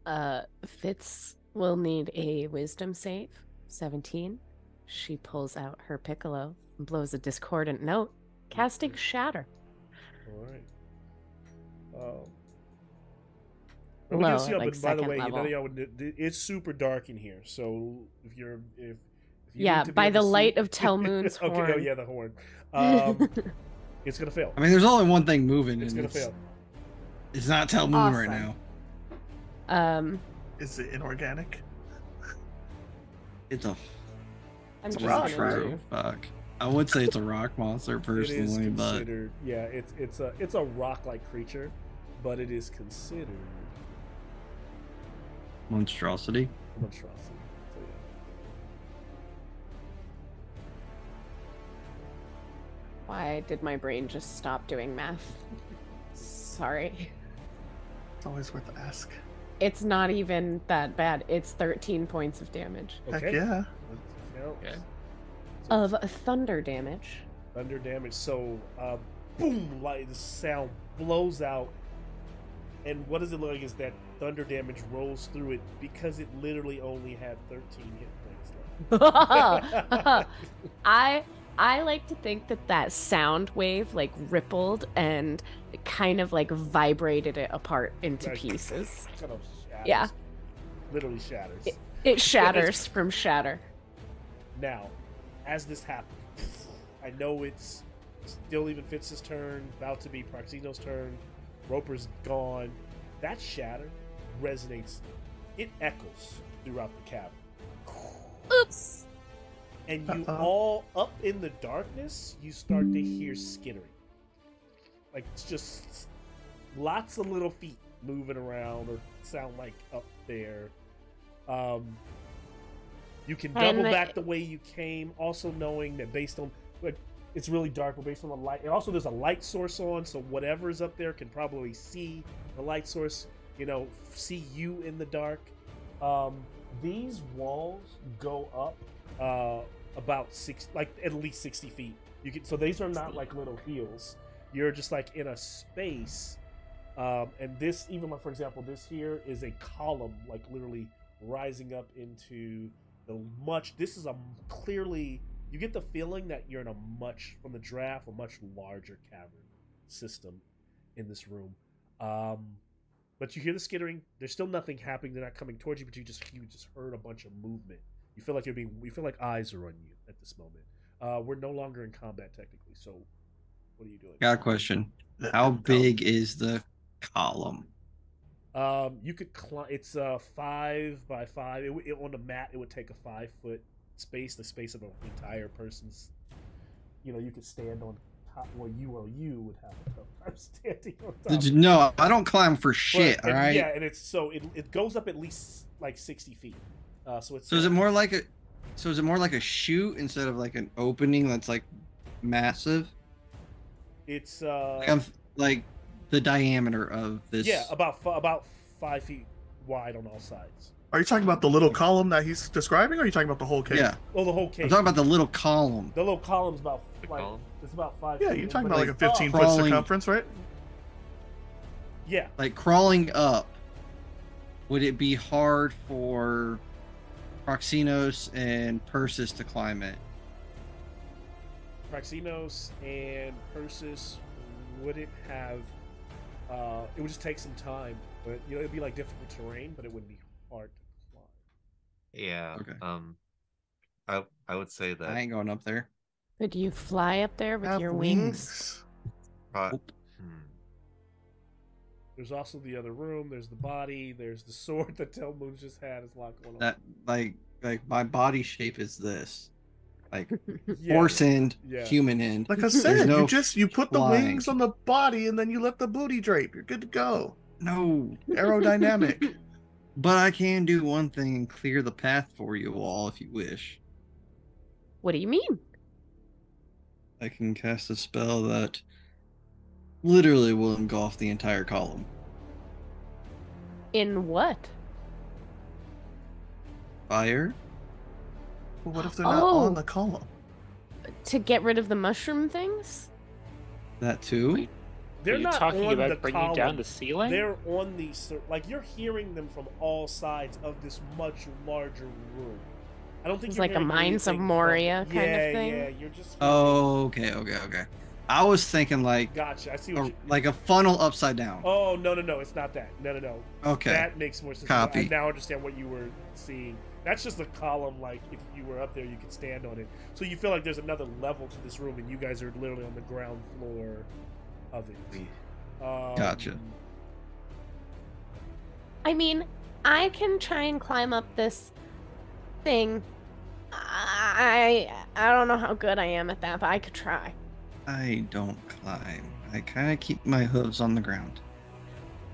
up. Fitz will need a wisdom save. 17. She pulls out her piccolo and blows a discordant note, casting Shatter. All right. Low, but by the way, level. it's super dark in here. So if you yeah, need to be by able the to light see... of Telmoon's okay, horn. oh yeah, the horn. It's gonna fail. I mean, there's only one thing moving. It's gonna fail. It's not Telmoon right now. Is it inorganic? It's a rock, true. Fuck. I would say it's a rock monster personally, but yeah, it's a rock-like creature, but it is considered monstrosity. So, yeah. Why did my brain just stop doing math? Sorry. It's always worth the ask. It's not even that bad. It's 13 points of damage. Okay. Heck yeah. Okay. Of thunder damage. Thunder damage. So, boom! Like the sound blows out, and what does it look like? Is that thunder damage rolls through it because it literally only had 13 hit points left. I like to think that sound wave like rippled and kind of like vibrated it apart into pieces. Kind of shatters. Yeah. Literally shatters. It shatters from shatter. Now, as this happens, I know it's still even Fitz's turn, about to be Proxino's turn, Roper's gone. That shatter resonates. It echoes throughout the cavern. Oops. And you all, up in the darkness, you start to hear skittering. Like, it's just lots of little feet moving around or sound like up there. You can double back the way you came, also knowing that based on, like, it's really dark, but based on the light. And also there's a light source on, so whatever's up there can probably see the light source, see you in the dark. These walls go up about at least 60 feet. So these are not like little hills. You're just like in a space, and this, even like, for example, this here is a column, like literally rising up into the this is clearly, you get the feeling that you're in a much larger cavern system in this room. But you hear the skittering. There's still nothing happening. They're not coming towards you, but you just heard a bunch of movement. You feel like you feel like eyes are on you at this moment. We're no longer in combat technically, so what are you doing? Got a question. How big is the column? You could climb. It's 5 by 5. On the mat, it would take a 5-foot space, the space of an entire person's. You could stand on you would have a tough time standing on top. No, I don't climb for shit. But, all right. Yeah, and it goes up at least like 60 feet. So is it more like a chute instead of like an opening that's like massive? It's like the diameter of this. Yeah, about 5 feet wide on all sides. Are you talking about the little column that he's describing, or are you talking about the whole cave? Yeah. Oh, the whole cave. I'm talking about the little column. The little column's about column? it's about 5 Yeah, feet. you're talking but about like a 15-foot crawling. circumference, right? Yeah. Like crawling up. Would it be hard for Proxinos and Persis to climb it? Praxinos and Persis wouldn't have. It would just take some time, but it'd be like difficult terrain, but it wouldn't be hard to climb. Yeah. Okay. I would say that I ain't going up there. Could you fly up there with Have your wings? Nope. There's also the other room. There's the body. There's the sword that Telmoon's just had. There's a lot going on. That like my body shape is this. Like Yeah. horse end, Yeah. human end. Like I said, There's no you put the flying. wings on the body and then you let the booty drape. You're good to go. No. Aerodynamic. But I can do one thing and clear the path for you all if you wish. What do you mean? I can cast a spell that literally will engulf the entire column. In what? Fire? Well, what if they're not Oh. on the column? To get rid of the mushroom things? That too? They're Are you not talking on about the bringing column. down the ceiling? They're on the like you're hearing them from all sides of this much larger room. I don't think It's you're like a hearing Mines of anything Moria from, kind of yeah, thing? Yeah, you're just. Oh, okay. I was thinking like Gotcha. I see what you. like a funnel upside down. Oh no, it's not that. No. Okay. That makes more sense. Copy. I now understand what you were seeing. That's just a column. Like if you were up there, you could stand on it. So you feel like there's another level to this room, and you guys are literally on the ground floor of it. Gotcha. I mean, I can try and climb up this thing. I don't know how good I am at that, but I could try. I don't climb. I kind of keep my hooves on the ground.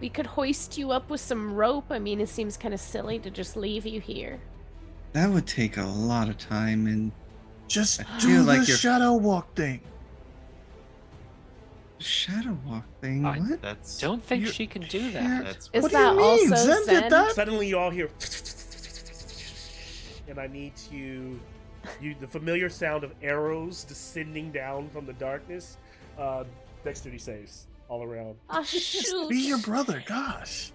We could hoist you up with some rope. I mean, it seems kind of silly to just leave you here. That would take a lot of time and Just I do feel the like you're- shadow walk thing. shadow walk thing. I What? that's Don't think You she can do can't- that. that's Is What do that you mean? also Zen did Zen? that? Suddenly, you all hear, and I need the familiar sound of arrows descending down from the darkness. Dexterity saves all around. Oh, shoot. Be your brother, gosh.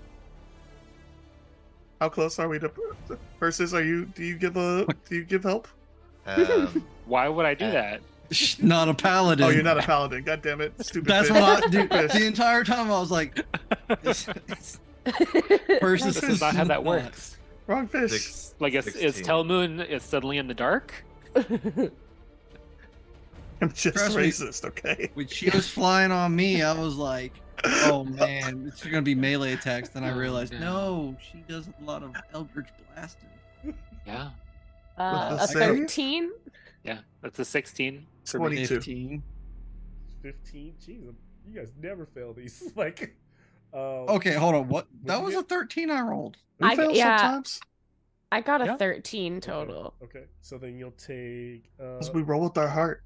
How close are we to Persis? Do you give help? Why would I do that? Not a paladin. Oh, you're not a paladin. God damn it. Stupid That's fish. what I, dude, Fish. the entire time I was like, Persis This is not how that works. Wrong fish. Like, is 16. Telmoon is suddenly in the dark? I'm just Trust me. racist, okay? When she was flying on me, I was like, oh man, it's gonna be melee attacks. Then I realized, no, she does a lot of Eldritch blasting. Yeah. With the A save? 13? Yeah. That's a 16. 22. 15. 15. Jeez, you guys never fail these. Like, Okay, hold on. What? That you was get? a 13 I rolled. We fail yeah. sometimes. I got a Yeah. 13 total. Okay, so then you'll take. Because we roll with our heart.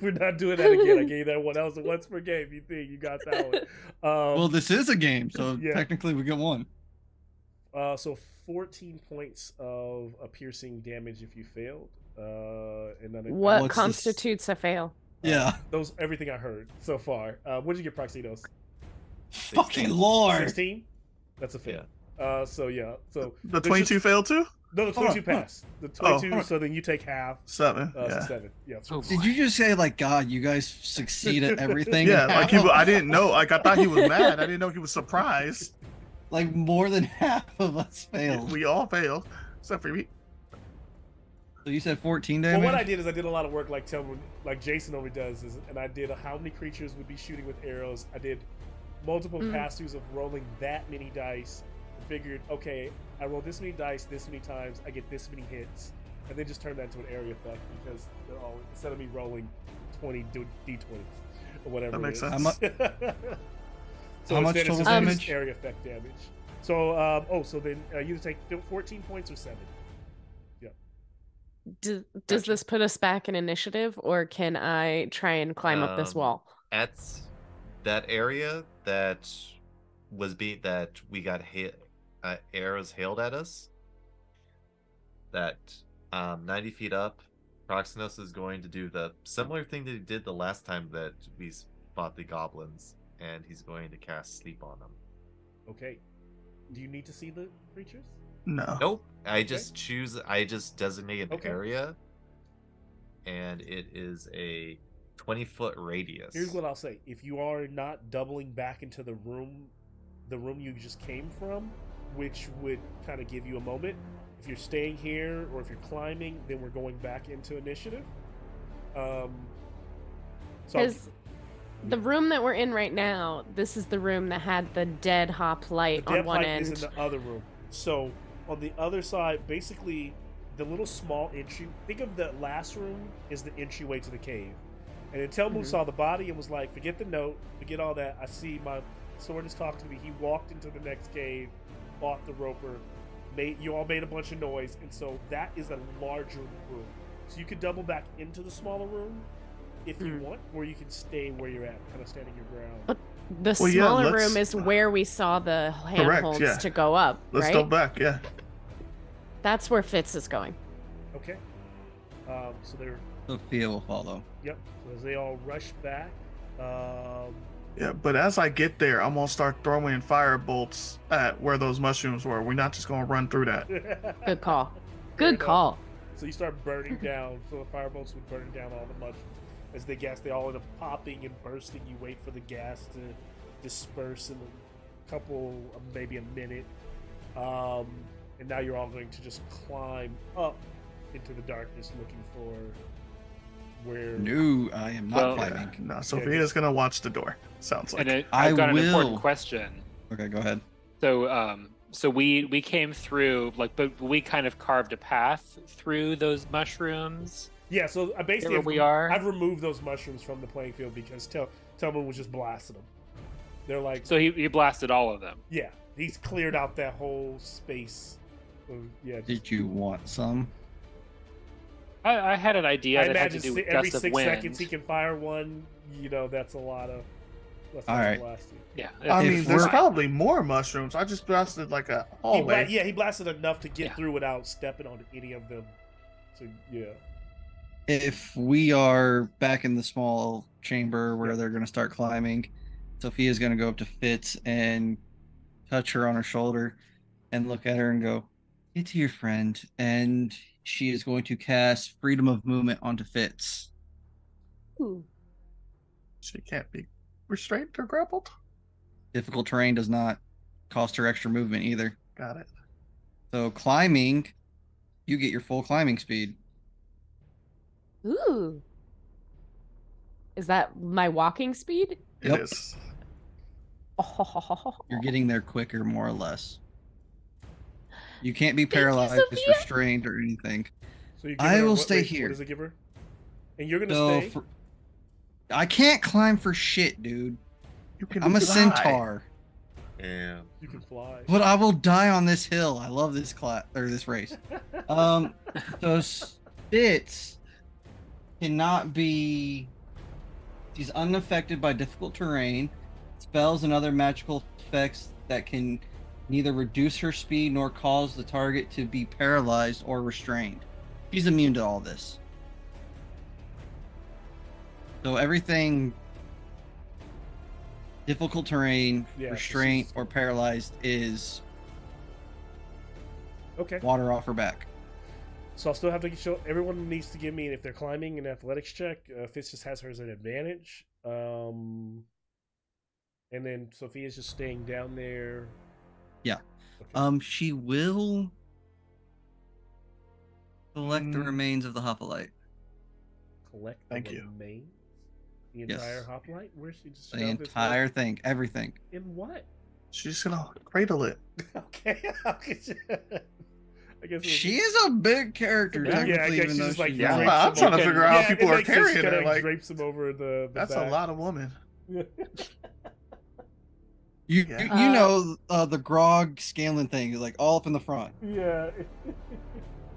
We're not doing that again. I gave that one. That was a once per game. You think you got that one? Well, this is a game, so yeah. technically we get one. So 14 points of a piercing damage if you failed. And then What What's this? constitutes a fail? Yeah. those everything I heard so far. What did you get, Proxinos? Fucking lord. 16. That's a fail. So yeah. So The there's 22 just- failed too? No, the Hold on, 22 hold on. passed. The 22. hold on. So then you take half. 7. So Yeah. 7. Yeah. Oh, Did you just say like, God, you guys succeed at everything? Yeah, and like half- I didn't know. Like I thought he was mad. I didn't know he was surprised. like more than half of us failed. We all failed, except for me. So you said 14 Well, damage. what I did is I did a lot of work like Jason only does, and I did how many creatures would be shooting with arrows. I did multiple pass-throughs of rolling that many dice. Figured, okay, I roll this many dice this many times, I get this many hits, and then just turn that into an area effect because they're all instead of me rolling 20 d20s or whatever. That makes it is. sense. So How much instead it's total just damage? area effect damage. So so then you take 14 points or 7. Does Gotcha. this put us back in initiative, or can I try and climb up this wall? At that area that we got arrows hailed at us. That 90 feet up, Proxenos is going to do the similar thing that he did the last time that we fought the goblins, and he's going to cast sleep on them. Okay. Do you need to see the creatures? No. Nope. I Okay. just designate an Okay. area, and it is a 20-foot radius. Here's what I'll say. If you are not doubling back into the room you just came from, which would kind of give you a moment. If you're staying here or if you're climbing, then we're going back into initiative. So Because the room that we're in right now, this is the room that had the dead hop light the on dead one pipe end. is in the other room. So on the other side, basically, the little small entry. Think of the last room is the entryway to the cave. And then Telmu saw the body and was like, "Forget the note, forget all that. I see my sword is talking to me." He walked into the next cave, fought the roper. You all made a bunch of noise, and so that is a larger room. So you could double back into the smaller room if you want, or you can stay where you're at, kind of standing your ground. The Well, yeah, smaller let's- room is where we saw the handholds yeah. to go up, Let's right? double back. Yeah. That's where Fitz is going. Okay. So they're Sophia will follow. yep. So as they all rush back, Yeah, but as I get there, I'm gonna start throwing fire bolts at where those mushrooms were. We're not just gonna run through that. Good call. Fair Good enough. call. So you start burning down. So the firebolts would burn down all the mushrooms. As they they all end up popping and bursting. You wait for the gas to disperse in a couple, maybe a minute. And now you're all going to just climb up into the darkness, looking for where. No, I am not Well- climbing. No, Sophia's gonna watch the door. Sounds like. And I I've got an important will. question. Okay, go ahead. So we came through, but we kind of carved a path through those mushrooms. Yeah, so I basically Here we are. I've removed those mushrooms from the playing field because Telman was just blasting them. They're like, So he blasted all of them. yeah, he's cleared out that whole space. Yeah, Did you want some? I had an idea I that had to imagine do with every gusts of 6 wind. seconds he can fire one. You know, that's a lot of. That's All right. blasting. Yeah. I If mean, there's we're- probably more mushrooms. I just blasted like a hallway. He blasted enough to get Yeah. through without stepping on any of them. So yeah, If we are back in the small chamber where they're going to start climbing, Sophia's going to go up to Fitz and touch her on her shoulder and look at her and go, "It's your friend." And she is going to cast Freedom of Movement onto Fitz. Ooh. She can't be restrained or grappled. Difficult terrain does not cost her extra movement either. Got it. So climbing, you get your full climbing speed. Ooh. Is that my walking speed? It Yep. is. Oh. You're getting there quicker, more or less. You can't be you, paralyzed, Sophia. restrained, or anything. so you. I will stay here. What does it give her? And you're gonna So stay. I can't climb for shit, dude. You can I'm a fly. centaur, Yeah. You can fly. but I will die on this hill. I love this class or this race. So Spitz cannot be. She's unaffected by difficult terrain, spells, and other magical effects that can neither reduce her speed nor cause the target to be paralyzed or restrained. She's immune to all this. So everything difficult terrain, Yeah, restraint, she's- or paralyzed is Okay. water off her back. So I'll still have to show. Everyone needs to give me, if they're climbing, an athletics check. Fitz just has hers at advantage. And then Sophia's just staying down there. Yeah. Okay. She will collect the Mm. remains of the hoplite. Collect Thank the you. remains. The Yes. entire hoplite. Where's she just The shove this entire thing, everything. in what? She's just gonna cradle it. Okay. How could you? I guess She is a big character, Yeah, I technically, guess even she though just, like, she's Yeah. drapes not. I'm him trying to over- figure out how it people are makes sense. She carrying kinda, it. Like, drapes him over the that's back. a lot of woman. You Yeah. know the grog scaling thing, like all up in the front. Yeah.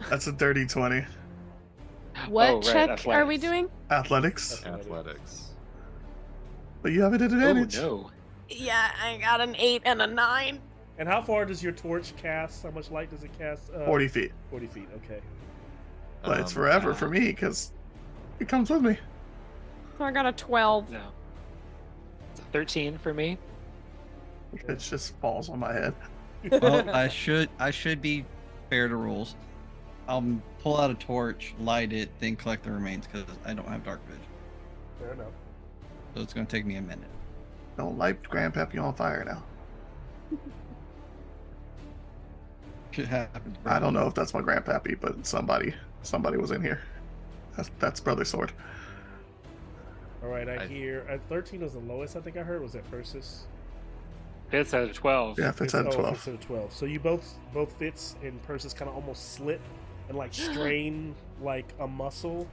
That's a dirty 20. What Oh, right, check are we athletics. doing? Athletics. Athletics. But you have an Oh advantage. no. Yeah, I got an 8 and a 9. And how far does your torch cast? How much light does it cast? 40 feet. 40 feet, okay. But it's forever for me because it comes with me. So I got a 12. No. It's a 13 for me. It just falls on my head. Well, I should be fair to rules. I'll pull out a torch, light it, then collect the remains because I don't have dark vision. Fair enough. So it's gonna take me a minute. Don't light Grandpappy on fire now. Shit happens. Bro. I don't know if that's my Grandpappy, but somebody was in here. That's Brother Sword. All right, I hear 13 was the lowest I think I heard. Was that Persis? Fitz at a 12. Yeah, Fitz had 12. Fitz at 12. So you both Fitz and Persis kind of almost slip and like strain like a muscle.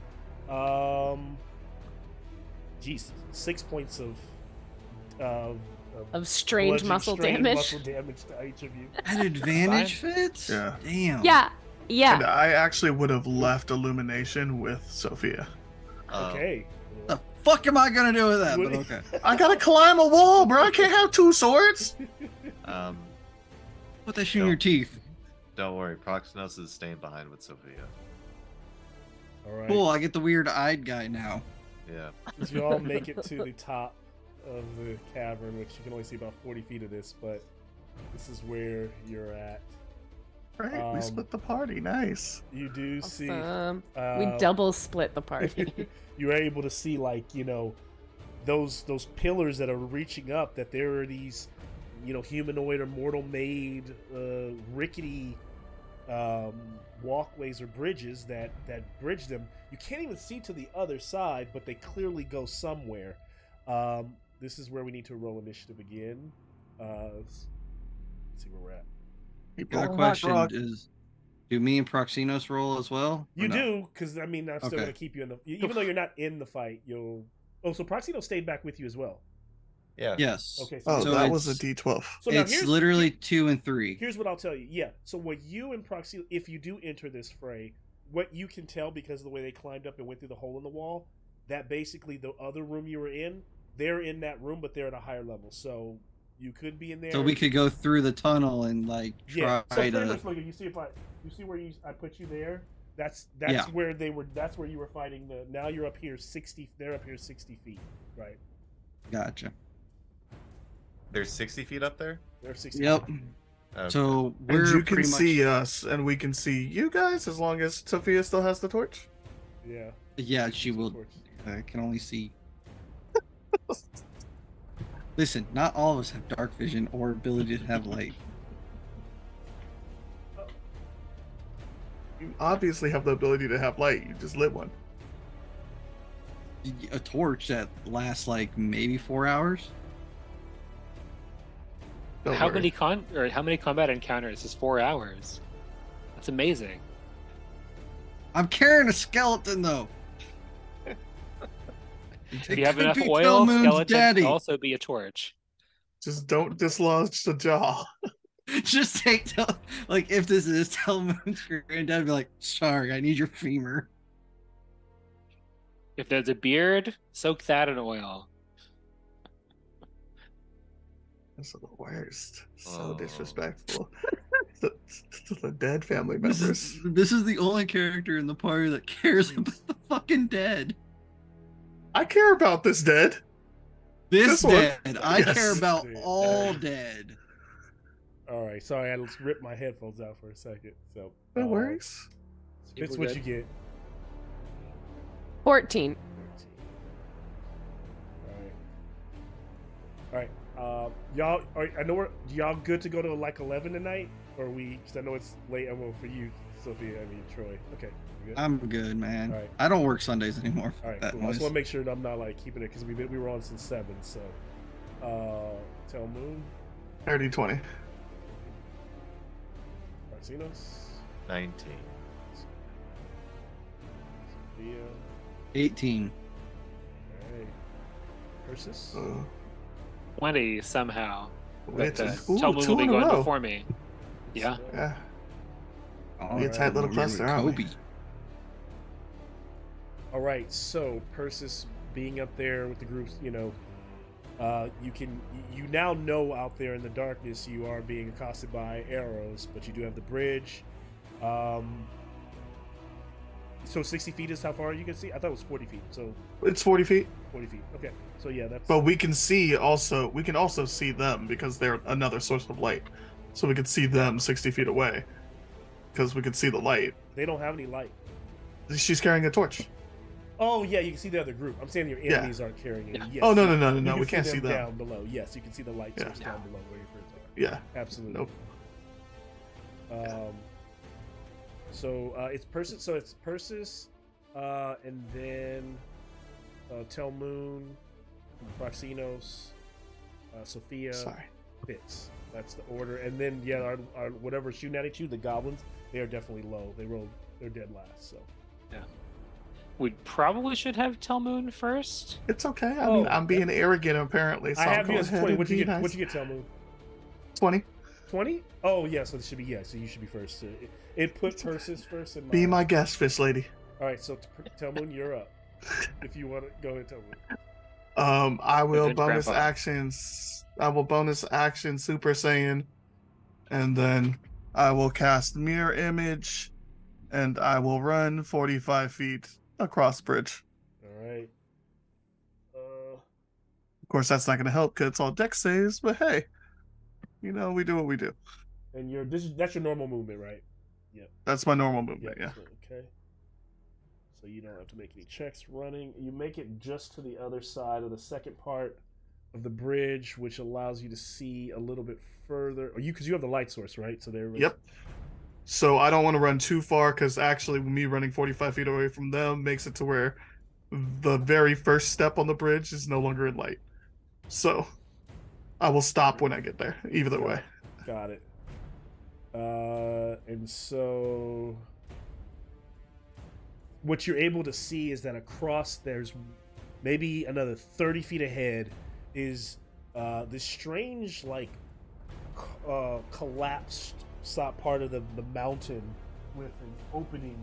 Jeez, 6 points of Strange bludgeoning, muscle strained damage. muscle damage to each of you. At advantage, Fitz? Yeah. Damn. Yeah, And yeah. I actually would have left Illumination with Sophia. Okay. The fuck am I gonna do with that? What But do you- okay. I gotta climb a wall, bro. I can't have two swords. Put that shit in your teeth. Don't worry, Proximos is staying behind with Sophia. All right. Cool, I get the weird-eyed guy now. Yeah. As you all make it to the top of the cavern, which you can only see about 40 feet of this, but this is where you're at. Right, we split the party. Nice. You do see. Awesome. We double split the party. You're able to see, like, those pillars that are reaching up. That there are these, humanoid or mortal-made, rickety walkways or bridges that bridge them. You can't even see to the other side, but they clearly go somewhere. This is where we need to roll initiative again. Let's see where we're at. Got a question: do me and Proxinos roll as well? You or no? do, because I'm still Okay. going to keep you in the. Even though you're not in the fight, you'll. Oh, so Proxino stayed back with you as well. Yeah. Yes. Okay. Oh, So that was a it's- D12. So now It's literally 2 and 3. Here's what I'll tell you. Yeah. So what you and Proxino, if you do enter this fray, what you can tell because of the way they climbed up and went through the hole in the wall, that basically the other room you were in, they're in that room, but they're at a higher level. So you could be in there. So we could go through the tunnel and Yeah. try So pretty to. much, look, you see where I put you there. That's Yeah. where they were. That's where you were fighting. Now you're up here 60. They're up here 60 feet. Right. Gotcha. There's 60 feet up there? They're 60. Yep. Feet. Okay. So And we're you can pretty much. see us, and we can see you guys as long as Sophia still has the torch. Yeah. Yeah, she will. I can only see. Listen, not all of us have dark vision or ability to have light. You obviously have the ability to have light. You just lit one. A torch that lasts like maybe 4 hours. Don't How worry. many combat encounters is 4 hours? That's amazing. I'm carrying a skeleton though. If It you have could enough be oil, Telmoon's skeleton daddy. can also be a torch. Just don't dislodge the jaw. Just take like if this is Telmoon's granddad, be like, sorry, I need your femur. If there's a beard, soak that in oil. That's the worst. So Oh. disrespectful. to the dead family This members. is the only character in the party that cares about the fucking dead. I care about this dead. This This one? dead. I Yes. care about Dead. all dead. All right. Sorry, I just ripped my headphones out for a second. So No worries. It's We're what you good. get. 14. 13. All right. Y'all. I know y'all good to go to like 11 tonight, or we? Because I know it's late. I'm for you, Sophia. I mean Troy. Okay. You good? I'm good, man. All right. I don't work Sundays anymore. All right. That Cool. I just noise. want to make sure that I'm not like keeping it because we were on since 7. So, Tell Moon, 30-20. Marcinos. 19. Sophia. 18. All right. Persis. 20 somehow. But Ooh, Telmoon 2 will be in a going row. before me. Yeah. Yeah. Oh, Be a tight little we're cluster, with aren't we? Kobe. All right, so Persis being up there with the groups, you now know out there in the darkness you are being accosted by arrows, but you do have the bridge. So 60 feet is how far you can see? I thought it was 40 feet. So It's 40 feet. 40 feet. Okay. So yeah, that's. But we can also see them because they're another source of light. So we can see them 60 feet away because we can see the light. They don't have any light. She's carrying a torch. Oh yeah, you can see the other group. I'm saying your enemies aren't carrying it. Yeah. Yes, Oh, no, you- no, no, no, you no. can We can't see them. down below. Yes, you can see the light Yeah. source down below where your friends are. Yeah. Absolutely. Nope. So it's Persis. So it's Persis, and then Telmoon, Proxinos, Sophia, Sorry. Fitz. That's the order. And then our whatever's shooting at you, the goblins, they are definitely low. They're dead last. So We probably should have Telmoon first. It's okay. I mean, I'm being arrogant apparently. So I I'll have go you as ahead 20. and What'd you be get? nice. What'd you get, Telmoon? 20. 20? Oh yeah, so it should be So you should be first. It put Persis first in Be my guest, fish lady. All right, so Telmoon, you're up. If you want to go ahead, Telmoon. I will Good bonus grandpa. actions. I will bonus action Super Saiyan, and then I will cast Mirror Image, and I will run 45 feet across the bridge. All right. Of course, that's not going to help because it's all dex saves, but hey, we do what we do. And that's your normal movement, right? That's my normal movement, yeah. Okay. So you don't have to make any checks running. You make it just to the other side of the second part of the bridge, which allows you to see a little bit further. Because you have the light source, right? So there. Yep. So I don't want to run too far because actually me running 45 feet away from them makes it to where the very first step on the bridge is no longer in light. So I will stop when I get there, either way. Got it. And so what you're able to see is that across there's maybe another 30 feet ahead is this strange collapsed part of the mountain with an opening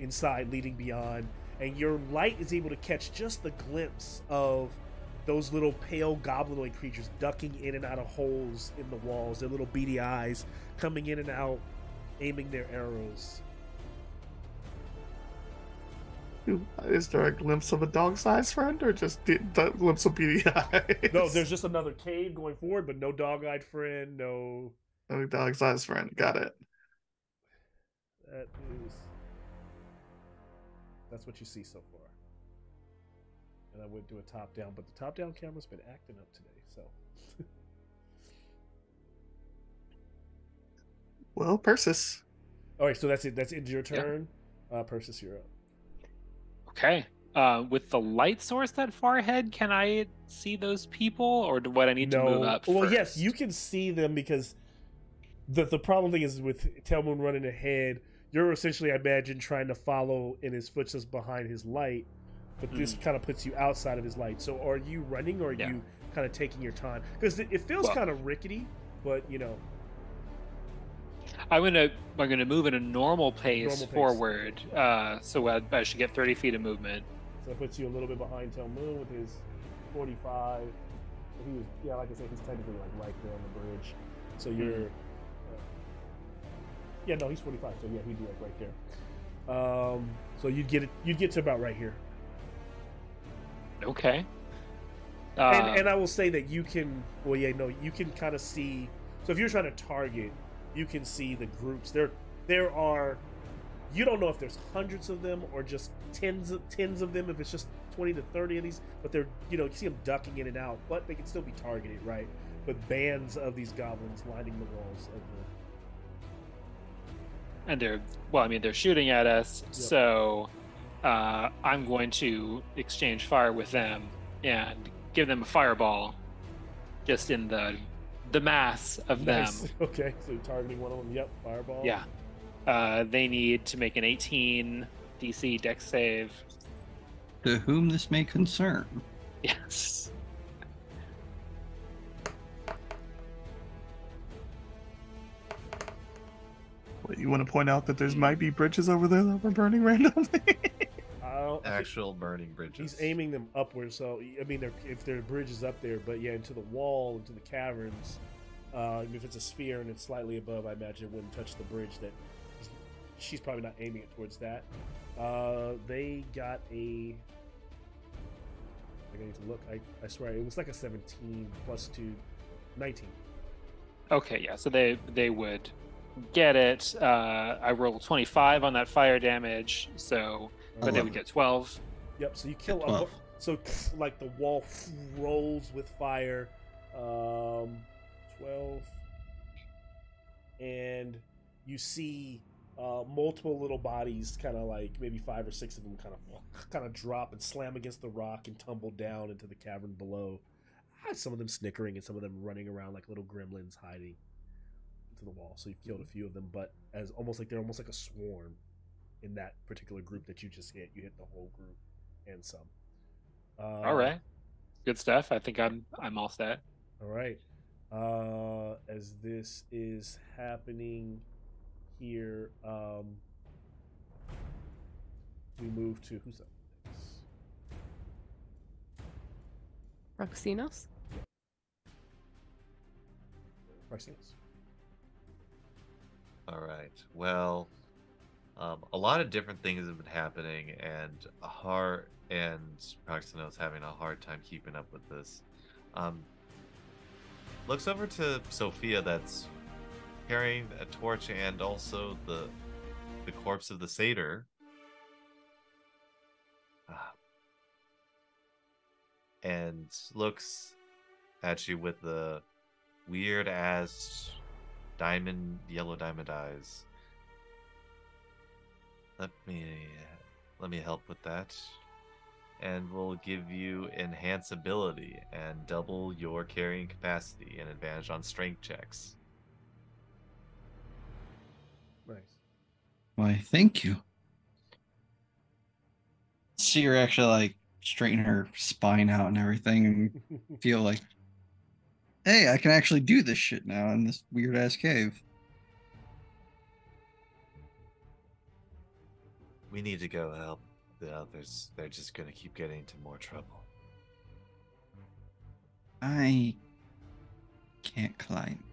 inside leading beyond, and your light is able to catch just the glimpse of those little pale goblinoid creatures ducking in and out of holes in the walls, their little beady eyes coming in and out, aiming their arrows. Is there a glimpse of a dog-sized friend, or just the glimpse of beady eyes? No, there's just another cave going forward, but no dog-eyed friend, no... No dog-sized friend. Got it. That's what you see so far. And I went to a top-down, but the top-down camera's been acting up today, so... Well, Persis. All right, so that's it. That's your turn. Persis, you're up. Okay. With the light source that far ahead, can I see those people, or do I need to move up? Well, first? yes, you can see them because the problem thing is with Telmoon running ahead, you're essentially, I imagine, trying to follow in his footsteps behind his light, but this kind of puts you outside of his light. So are you running, or are you kind of taking your time? Because it feels kind of rickety, but I'm gonna move at a normal pace forward. So I should get 30 feet of movement. So it puts you a little bit behind Telmoon with his 45. He was, like I said, he's technically right there on the bridge. So you're, he's 45. So he'd be right there. So you'd get to about right here. Okay. And I will say that you can, you can kind of see. So if you're trying to target, you can see the groups. There are. You don't know if there's hundreds of them or just tens of them. If it's just 20 to 30 of these, but they're you see them ducking in and out, but they can still be targeted, right? But bands of these goblins lining the walls of the. And they're shooting at us. Yep. So I'm going to exchange fire with them and give them a fireball, just in the mass of them. Okay, so you're targeting one of them. Yep, fireball. Yeah. They need to make an 18 DC Dex save. To whom this may concern. Yes. You want to point out that there's might be bridges over there that were burning randomly? Actual burning bridges. He's aiming them upwards, so I mean, if there are bridges up there, but yeah, into the wall, into the caverns. If it's a sphere and it's slightly above, I imagine it wouldn't touch the bridge. She's probably not aiming it towards that. They got a. I need to look. I swear it was like a 17 plus 2, 19. Okay, yeah. So they would get it. I rolled 25 on that fire damage, so but they would get 12. Yep. So you kill. 12. So like the wall rolls with fire. 12, and you see multiple little bodies, kind of like maybe 5 or 6 of them, kind of drop and slam against the rock and tumble down into the cavern below. Some of them snickering and some of them running around like little gremlins hiding into the wall. So you've killed a few of them, but they're almost like a swarm in that particular group that you just hit. You hit the whole group and some. All right, good stuff. I think I'm all set. All right. As this is happening here, we move to who's up next? Roxinos? Roxinos. All right. Well, a lot of different things have been happening, and Proxino's having a hard time keeping up with this. Looks over to Sophia, that's carrying a torch and also the corpse of the satyr. And looks at you with the weird ass yellow diamond eyes. Let me help with that. And we'll give you enhance ability and double your carrying capacity and advantage on strength checks. Nice. Why, thank you. See her actually like straighten her spine out and everything and feel like, hey, I can actually do this shit now in this weird ass cave. We need to go help the others. They're just gonna keep getting into more trouble. I can't climb.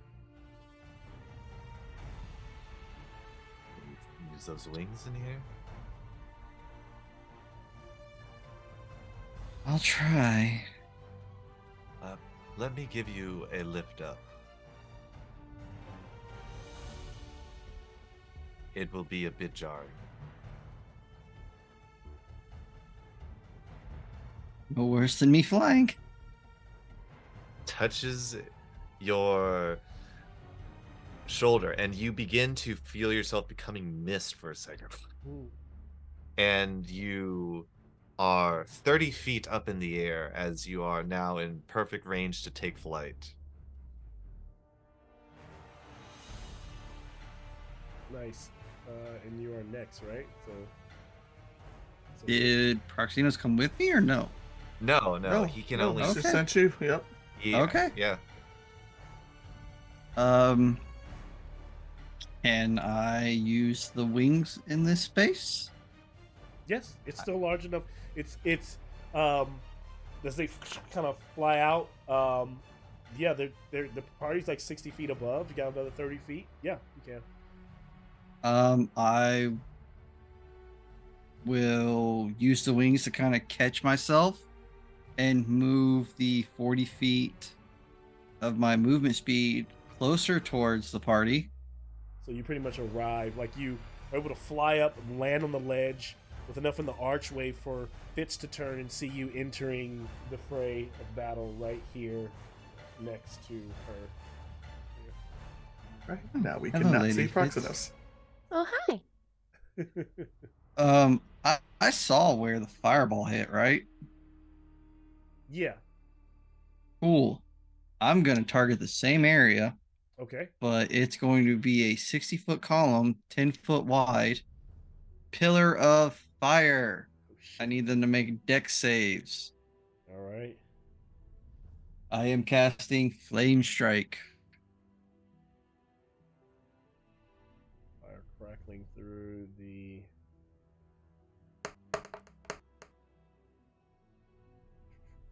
Use those wings in here. I'll try. Let me give you a lift up. It will be a bit jarring. No worse than me flying. Touches your shoulder, and you begin to feel yourself becoming mist for a second. Ooh. And you are 30 feet up in the air as you are now in perfect range to take flight. Nice. And you are next, right? So Did Proxinos come with me or no? No, he can only. Just sent you. Yep. Yeah, Okay. Yeah. Can I use the wings in this space? yes, it's still large enough. It's as they kind of fly out. Yeah, the party's like 60 feet above. You got another 30 feet. Yeah, you can. I will use the wings to kind of catch myself and move the 40 feet of my movement speed closer towards the party. So you pretty much arrive, like you are able to fly up and land on the ledge with enough in the archway for Fitz to turn and see you entering the fray of battle right here next to her. Right now we Hello, cannot Lady see Fitz. Proxinos. Oh, hi. I saw where the fireball hit, right? Yeah. Cool. I'm gonna target the same area Okay. but it's going to be a 60-foot column, 10-foot wide, pillar of fire. Oh, shit. I need them to make dex saves. All right. I am casting Flame Strike. Fire crackling through the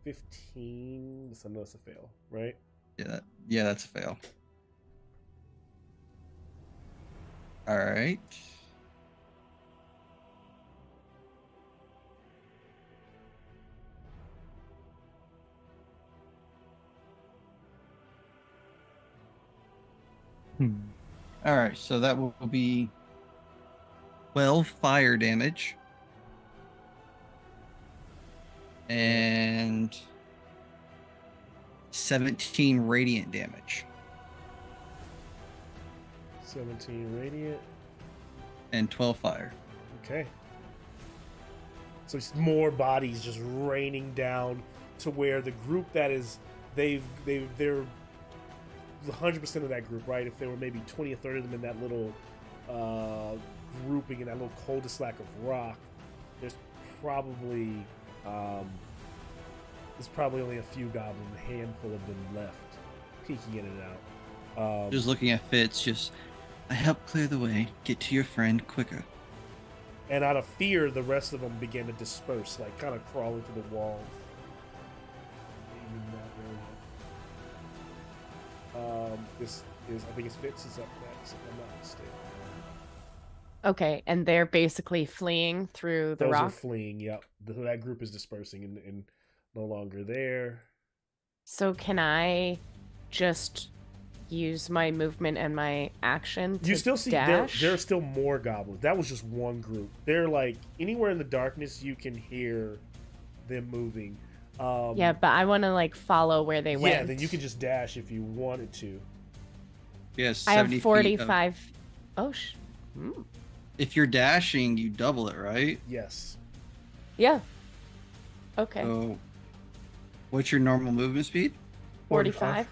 15. So no, that's a fail, right? Yeah, that's a fail. All right. All right, so that will be 12 fire damage and 17 radiant damage 17 radiant. and 12 fire. Okay. So it's more bodies just raining down to where the group that is they're 100% of that group, right? If there were maybe 20 or 30 of them in that little grouping in that little cul-de-sac of rock, there's probably only a few goblins, a handful of them left, peeking in and out. Just looking at Fitz, I help clear the way. Get to your friend quicker. And out of fear, the rest of them began to disperse, like kind of crawl into the walls. This is, I think it's Fitz is up next, if I'm not mistaken. Okay, and they're basically fleeing through the Those rock. are fleeing, yep. That group is dispersing and no longer there. So can I just use my movement and my action to You still see dash? there are still more goblins. That was just one group. They're like anywhere in the darkness you can hear them moving. Yeah, but I want to like follow where they went. Yeah, then you can just dash if you wanted to. Yes, I have 70 feet 45. If you're dashing, you double it, right? Yes. Yeah. Okay. So, what's your normal movement speed? 45.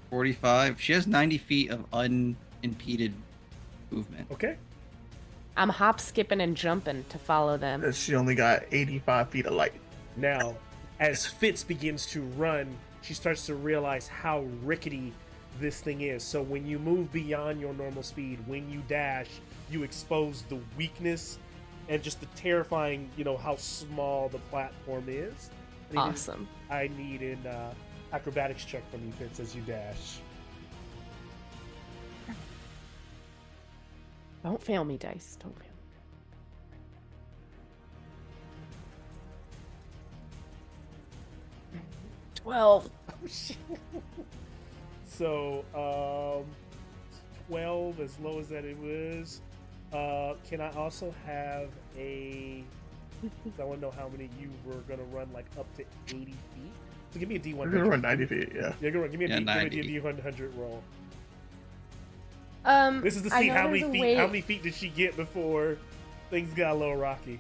45. She has 90 feet of unimpeded movement. Okay. I'm hop, skipping, and jumping to follow them. She only got 85 feet of light. Now, as Fitz begins to run, she starts to realize how rickety this thing is. So when you move beyond your normal speed, when you dash, you expose the weakness and just the terrifying, how small the platform is. Awesome. I need an acrobatics check from you, Fitz, as you dash. Don't fail me, dice. Don't fail me. $12. Oh, shit. So, 12, as low as that it was. Can I also have a... I want to know how many you were going to run, like, up to 80 feet. So give me a D100. We're going to run 90 feet, yeah. Yeah, give me a 90. D100 roll. I This is to see know how there's many a feet way- how many feet did she get before things got a little rocky.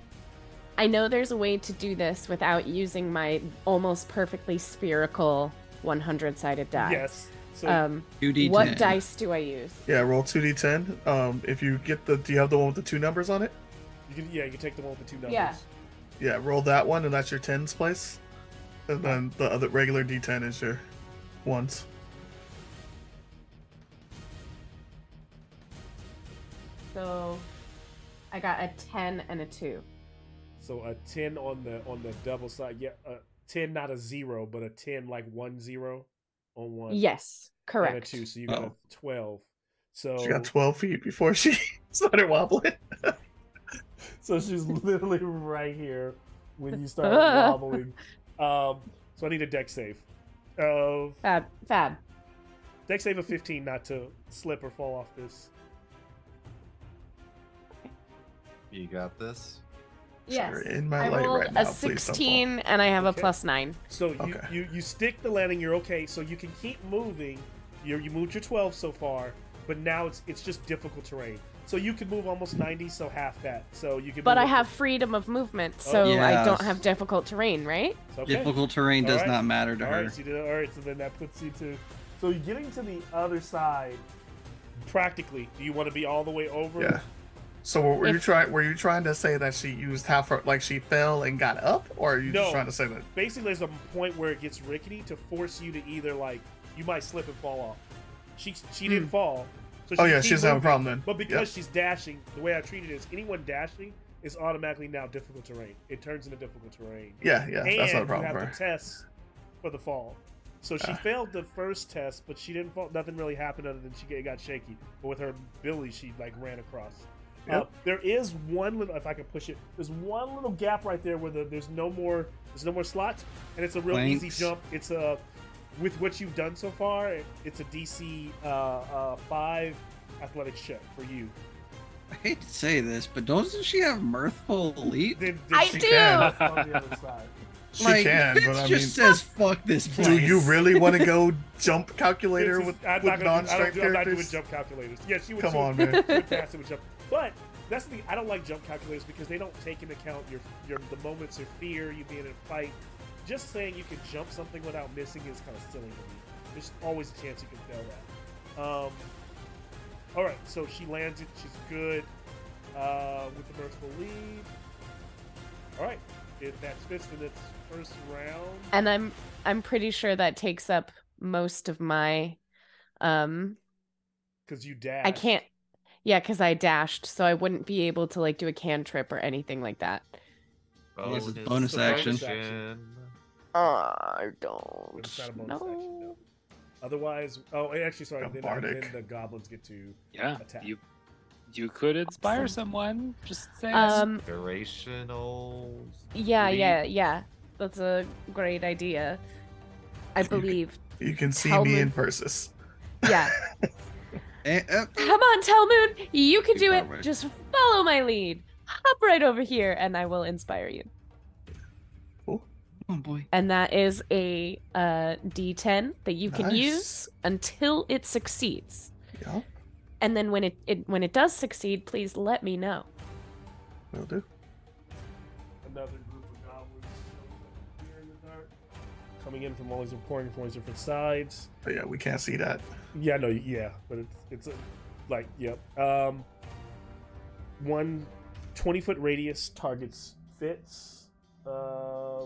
I know there's a way to do this without using my almost perfectly spherical 100-sided die. Yes. So 2d10. What dice do I use? Yeah, roll 2d10. If you get do you have the one with the 2 numbers on it? you can take the one with the 2 numbers. Yeah. Yeah, roll that one, and that's your 10s place. And then the other regular d10 is your 1s. So I got a 10 and a 2. So a 10 on the double side. Yeah, a 10 not a 0, but a 10 like 1 0 on one. Yes, correct. And a 2, so you got a 12. So She got 12 feet before she started wobbling. So she's literally right here when you start wobbling. So I need a deck save. Fab. Deck save of 15 not to slip or fall off this. You got this. Yes. You're in my I light rolled right now. a Please don't fall. 16 and I have a Okay. +9. So Okay. you stick the landing, you're okay. So you can keep moving. You moved your 12 so far, but now it's just difficult terrain. So you can move almost 90, so half that. So you can. But move I up have to- freedom of movement, so Yes. I don't have difficult terrain, right? it's okay. Difficult terrain does Alright. not matter to All her. right, so all right. So then that puts you to So you're getting to the other side. Practically, do you want to be all the way over? Yeah. So were you trying to say that she used half her, like she fell and got up, or are you just trying to say that? Basically, there's a point where it gets rickety to force you to either like you might slip and fall off. She didn't fall. So She doesn't have a problem then. But because she's dashing, the way I treat it is anyone dashing is automatically now difficult terrain. It turns into difficult terrain. Yeah, And that's not a problem you for have her. to test for the fall. So she failed the first test, but she didn't fall. Nothing really happened other than she got shaky. But with her Billy, she like ran across. Yep. There is one little, if I can push it, there's one little gap right there where there's no more slots, and it's a real easy jump. It's a with what you've done so far, it's a DC 5 athletics check for you. I hate to say this, but doesn't she have mirthful elite? I she do! can on the other side. She Like, can, Fitz but I mean, just says fuck this place. do you really want to go jump calculator I'm with not non-strength doing characters? jump calculators. Yeah, she would. Come on, she man. would pass it with jump. But that's the thing. I don't like jump calculators because they don't take into account the moments of fear, you being in a fight. Just saying you can jump something without missing is kind of silly to me. There's always a chance you can fail that. All right, so she lands it. She's good with the merciful lead. All right, that's Fitz in its first round. And I'm pretty sure that takes up most of my Because you dash. I can't. Yeah, because I dashed, so I wouldn't be able to like do a cantrip or anything like that. Unless it's bonus action. I don't. It's not a bonus action, no. Otherwise, actually, sorry. Then the goblins get to attack. You could inspire someone. Just saying. Inspirational. Yeah. That's a great idea. I believe. You can see me in Persis. Yeah. Come on, Telmoon. You can do it. Just follow my lead. Hop right over here, and I will inspire you. Cool. Oh boy. And that is a D10 that you can use until it succeeds. Yeah. And then when it does succeed, please let me know. Will do. Another group of goblins here in the dark, coming in from all these different sides. But yeah, we can't see that. Yeah, no, yeah, but it's like, yep. One 20-foot radius targets Fitz. I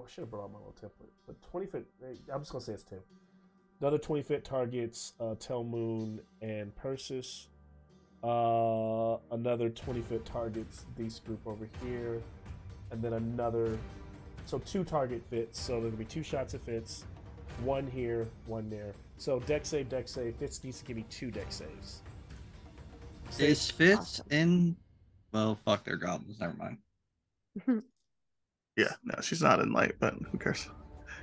should have brought my little template, but 20-foot. I'm just gonna say it's 10. Another 20-foot targets Telmoon and Persis. Another 20-foot targets this group over here, and then another. So 2 target Fitz. So there'll be 2 shots at Fitz. 1 here, 1 there. So deck save. Fitz needs to give me 2 deck saves. Is Fitz in? Well, fuck, they're goblins. Never mind. Yeah, no, she's not in light, but who cares?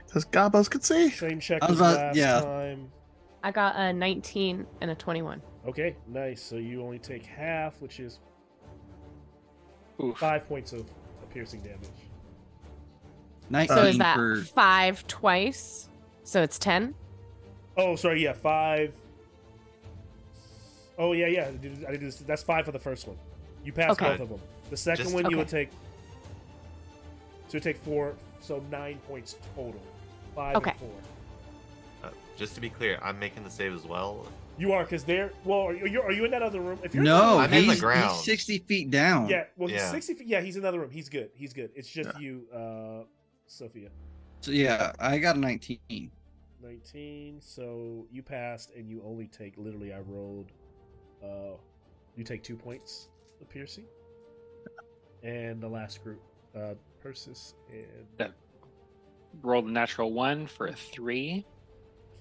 Because Gobos could see. Same check I as was last time. I got a 19 and a 21. Okay, nice. So you only take half, which is Oof. 5 points of piercing damage. 19 So is that for 5 twice? So it's 10? Oh, sorry, yeah, 5. Oh, yeah. I did this. That's 5 for the first one. You passed both of them. The second one you would take. So you take 4, so 9 points total. 5 and 4. Just to be clear, I'm making the save as well. You are, because they're. Well, are you in that other room? If you're no, I'm in the he's ground. 60 feet down. Yeah, well, he's 60 feet. Yeah, he's in another room. He's good. It's just you, Sophia. So yeah, I got a 19. 19. So you passed, and you only take. Literally, I rolled. You take 2 points of piercing. And the last group, Persis and. Rolled a natural 1 for a 3.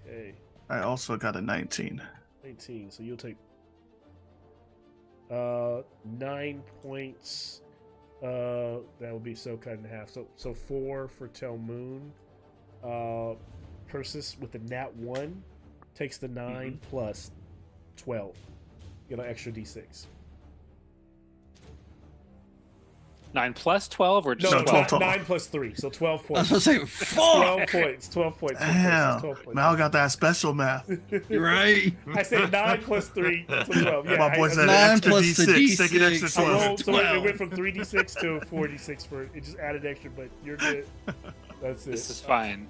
Okay. I also got a 19. 19. So you'll take 9 points. That would be so cut in half. So 4 for Telmoon. Persis with the nat 1 takes the 9 plus 12. Get an extra d6. 9 plus 12 or just No, 12. 9 plus 3. So 12 I points. was gonna say, fuck! 12 points. 12 points. Damn. 12 points. Mal got that special math. You're right. I said 9 plus 3. So 12. Yeah, My boy said 9 extra plus the D6. Take an extra D6. 12. So it went from 3d6 to 4d6 for it just added extra, but you're good. That's it. This is fine.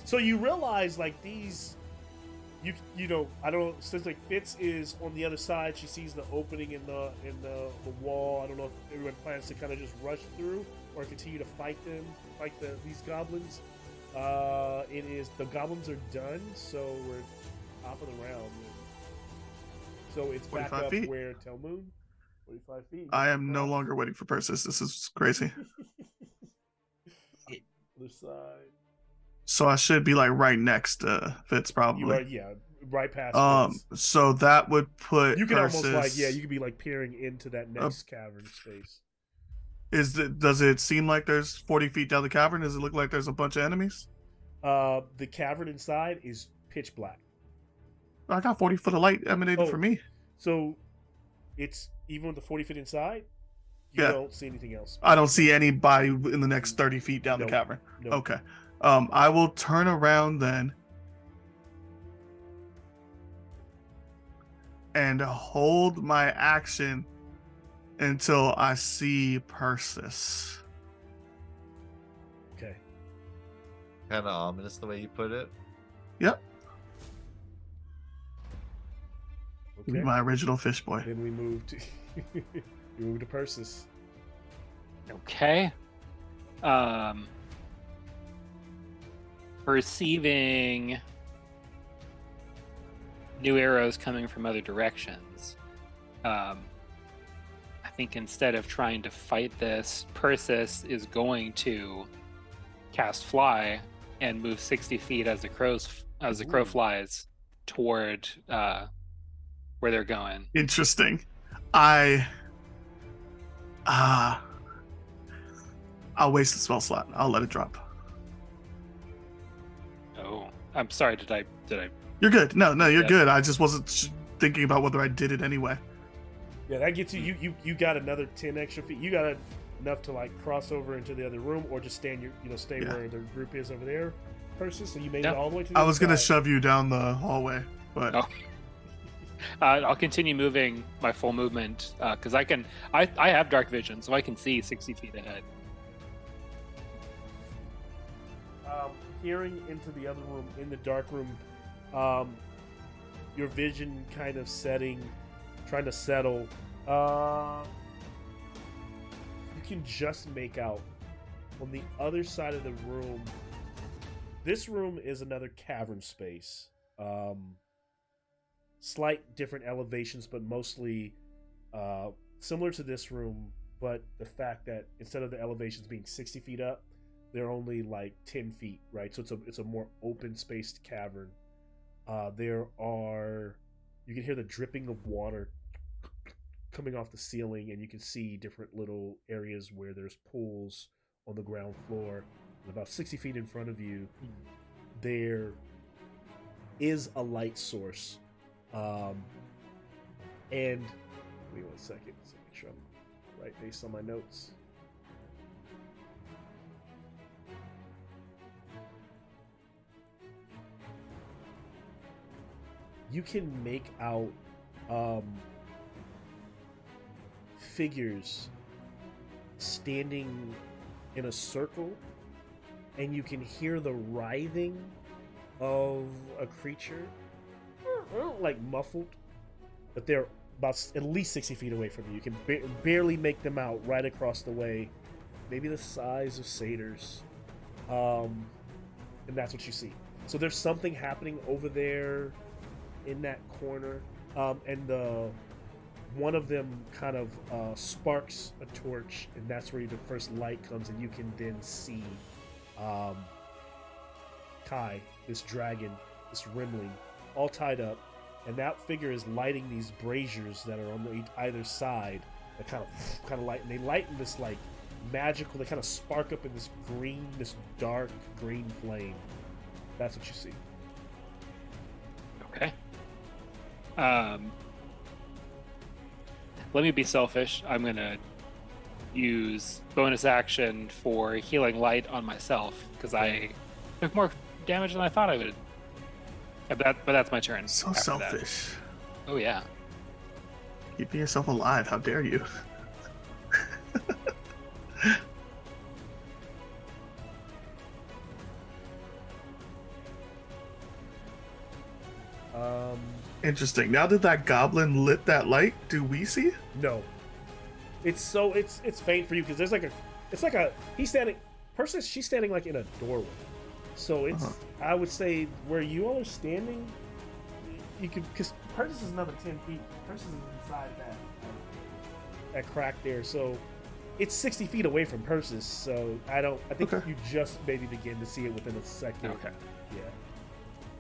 So you realize like these, you know, I don't know, since like Fitz is on the other side, she sees the opening in the wall. I don't know if everyone plans to kind of just rush through or continue to fight these goblins. It is the goblins are done, so we're top of the round. So it's back 45 up feet. where Telmoon, 45 feet. I am no longer waiting for Persis. This is crazy. Other side. So I should be like right next to Fitz, probably. You are, yeah, right past. Fitz. So that would put You could Persis... almost like, yeah, you could be like peering into that next cavern space. Does it seem like there's 40 feet down the cavern? Does it look like there's a bunch of enemies? The cavern inside is pitch black. I got 40 foot of light emanating from me. So it's even with the 40 feet inside, you don't see anything else. I don't see anybody in the next 30 feet down the cavern. Nope. Okay. I will turn around then and hold my action until I see Persis. Okay. Kind of ominous the way you put it. Yep. Okay. My original fish boy. Then we move to Persis. Okay. Perceiving new arrows coming from other directions. I think instead of trying to fight this, Persis is going to cast Fly and move 60 feet as the crow flies toward where they're going. Interesting. I'll waste the spell slot. I'll let it drop. Oh, I'm sorry. Did I? You're good. No, you're good. I just wasn't thinking about whether I did it anyway. Yeah, that gets you. You got another 10 extra feet. You got enough to like cross over into the other room, or just stand where the group is over there, Persis. So you made it all the way to the I was other gonna side. shove you down the hallway, but I'll continue moving my full movement because I have dark vision, so I can see 60 feet ahead. Peering into the other room, in the dark room, your vision kind of trying to settle. You can just make out on the other side of the room. This room is another cavern space. Slight different elevations, but mostly similar to this room, but the fact that instead of the elevations being 60 feet up, they're only like 10 feet, right? So it's a more open spaced cavern. You can hear the dripping of water coming off the ceiling, and you can see different little areas where there's pools on the ground floor. And about 60 feet in front of you, there is a light source. And wait 1 second, so make sure I'm right based on my notes. You can make out figures standing in a circle, and you can hear the writhing of a creature, like muffled, but they're about at least 60 feet away from you. You can barely make them out right across the way, maybe the size of satyrs, and that's what you see. So there's something happening over there in that corner, and one of them kind of sparks a torch, and that's where the first light comes, and you can then see Kai, this dragon, this rimling, all tied up, and that figure is lighting these braziers that are on either side that kind of light, and they light in this like magical, they kind of spark up in this dark green flame. That's what you see. Okay. Let me be selfish. I'm gonna use bonus action for healing light on myself because I took more damage than I thought I would. But that's my turn. So selfish. That. Oh yeah. Keeping yourself alive. How dare you? Interesting. Now that that goblin lit that light, do we see? No. It's faint for you because there's like a he's standing. Persis, she's standing like in a doorway. So it's I would say where you all are standing, you could, because Persis is another 10 feet. Persis is inside that crack there. So it's 60 feet away from Persis. So I think you just maybe begin to see it within a second. Okay. Yeah.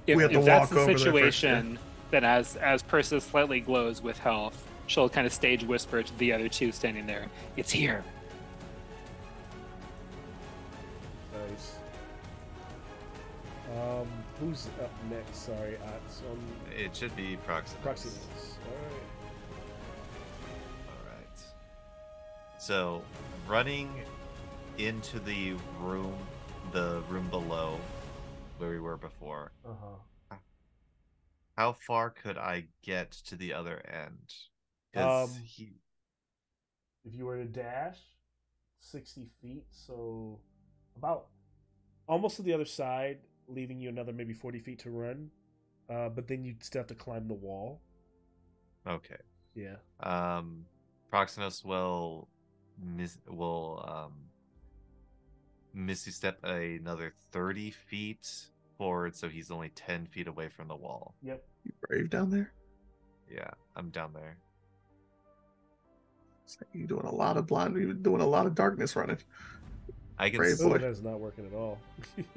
If that's the situation, then as Persis slightly glows with health, she'll kind of stage whisper to the other two standing there, "It's here." Nice. Who's up next? Sorry, It should be Proximus. Proximus. All right. So, running into the room below where we were before. How far could I get to the other end? If you were to dash 60 feet, so about almost to the other side, leaving you another maybe 40 feet to run. But then you'd still have to climb the wall. Okay. Yeah. Proximus will Misty step another 30 feet forward, so he's only 10 feet away from the wall. Yep. You brave down there? Yeah, I'm down there. You're doing a lot of darkness running. I can Brave see, boy. That's not working at all.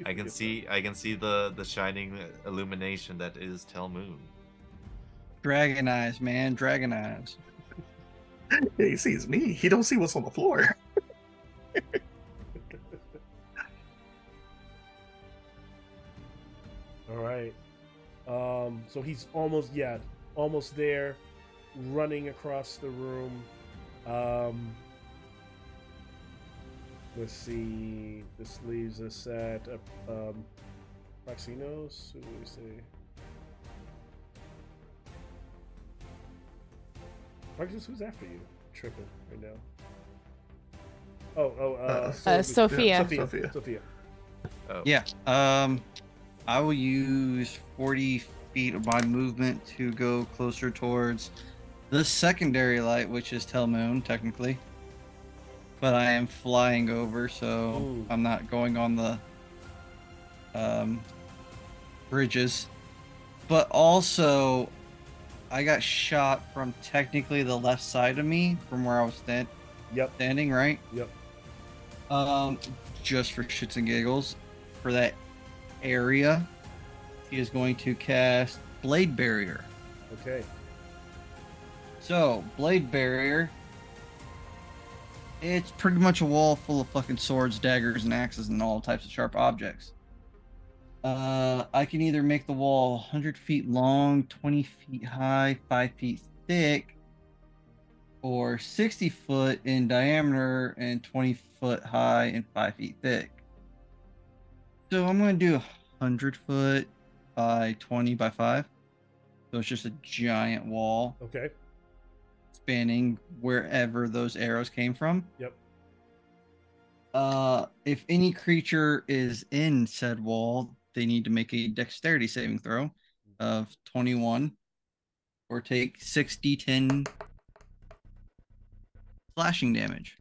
I can see the shining illumination that is Tel Moon. Dragon eyes, man, dragon eyes. Yeah, he sees me. He don't see what's on the floor. All right. So he's almost there, running across the room. Let's see. This leaves us at Proxinos. Who do we say? Proxinos, who's after you? Tripping right now. Sophia. Sophia. Oh. Yeah. I will use 40 feet of my movement to go closer towards the secondary light, which is Tel Moon, technically. But I am flying over, so Ooh. I'm not going on the bridges. But also, I got shot from technically the left side of me, from where I was standing, right? Yep. Just for shits and giggles, for that area, he is going to cast Blade Barrier. Okay. So, Blade Barrier, it's pretty much a wall full of fucking swords, daggers, and axes, and all types of sharp objects. I can either make the wall 100 feet long, 20 feet high, 5 feet thick, or 60 foot in diameter and 20 foot high and 5 feet thick. So I'm going to do 100 foot by 20 by 5. So it's just a giant wall. Okay. Spanning wherever those arrows came from. Yep. If any creature is in said wall, they need to make a dexterity saving throw of 21 or take 6d10 slashing damage.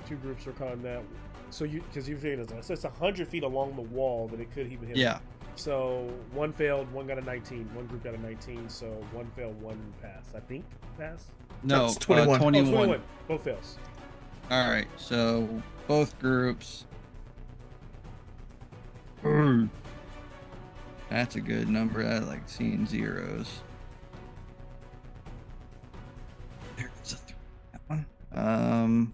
Two groups are calling that. So because you figured so it's 100 feet along the wall that it could even hit. Yeah. So one failed, one got a 19. One group got a 19, so one failed, one passed. I think passed. No, That's 21. 21. 21. Both fails. All right, so both groups. That's a good number. I like seeing zeros. There's a 3. That one.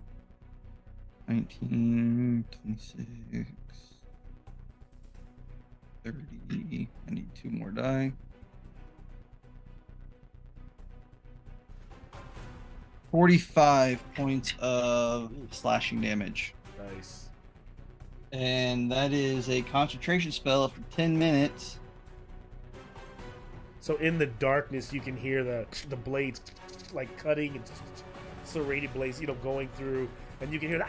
19, 26, 30. I need 2 more die. 45 points of slashing damage. Nice. And that is a concentration spell for 10 minutes. So in the darkness, you can hear the blades like cutting and serrated blades, going through, And you can hear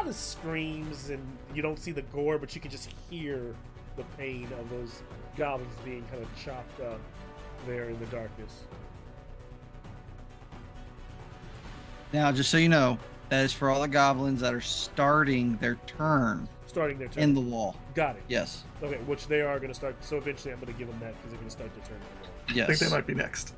the screams, and you don't see the gore, but you can just hear the pain of those goblins being kind of chopped up there in the darkness. Now, just so you know, that is for all the goblins that are starting their turn in the wall. Got it. Yes. Okay, which they are going to start. So eventually I'm going to give them that because they're going to start their turn. Yes. I think they might be next.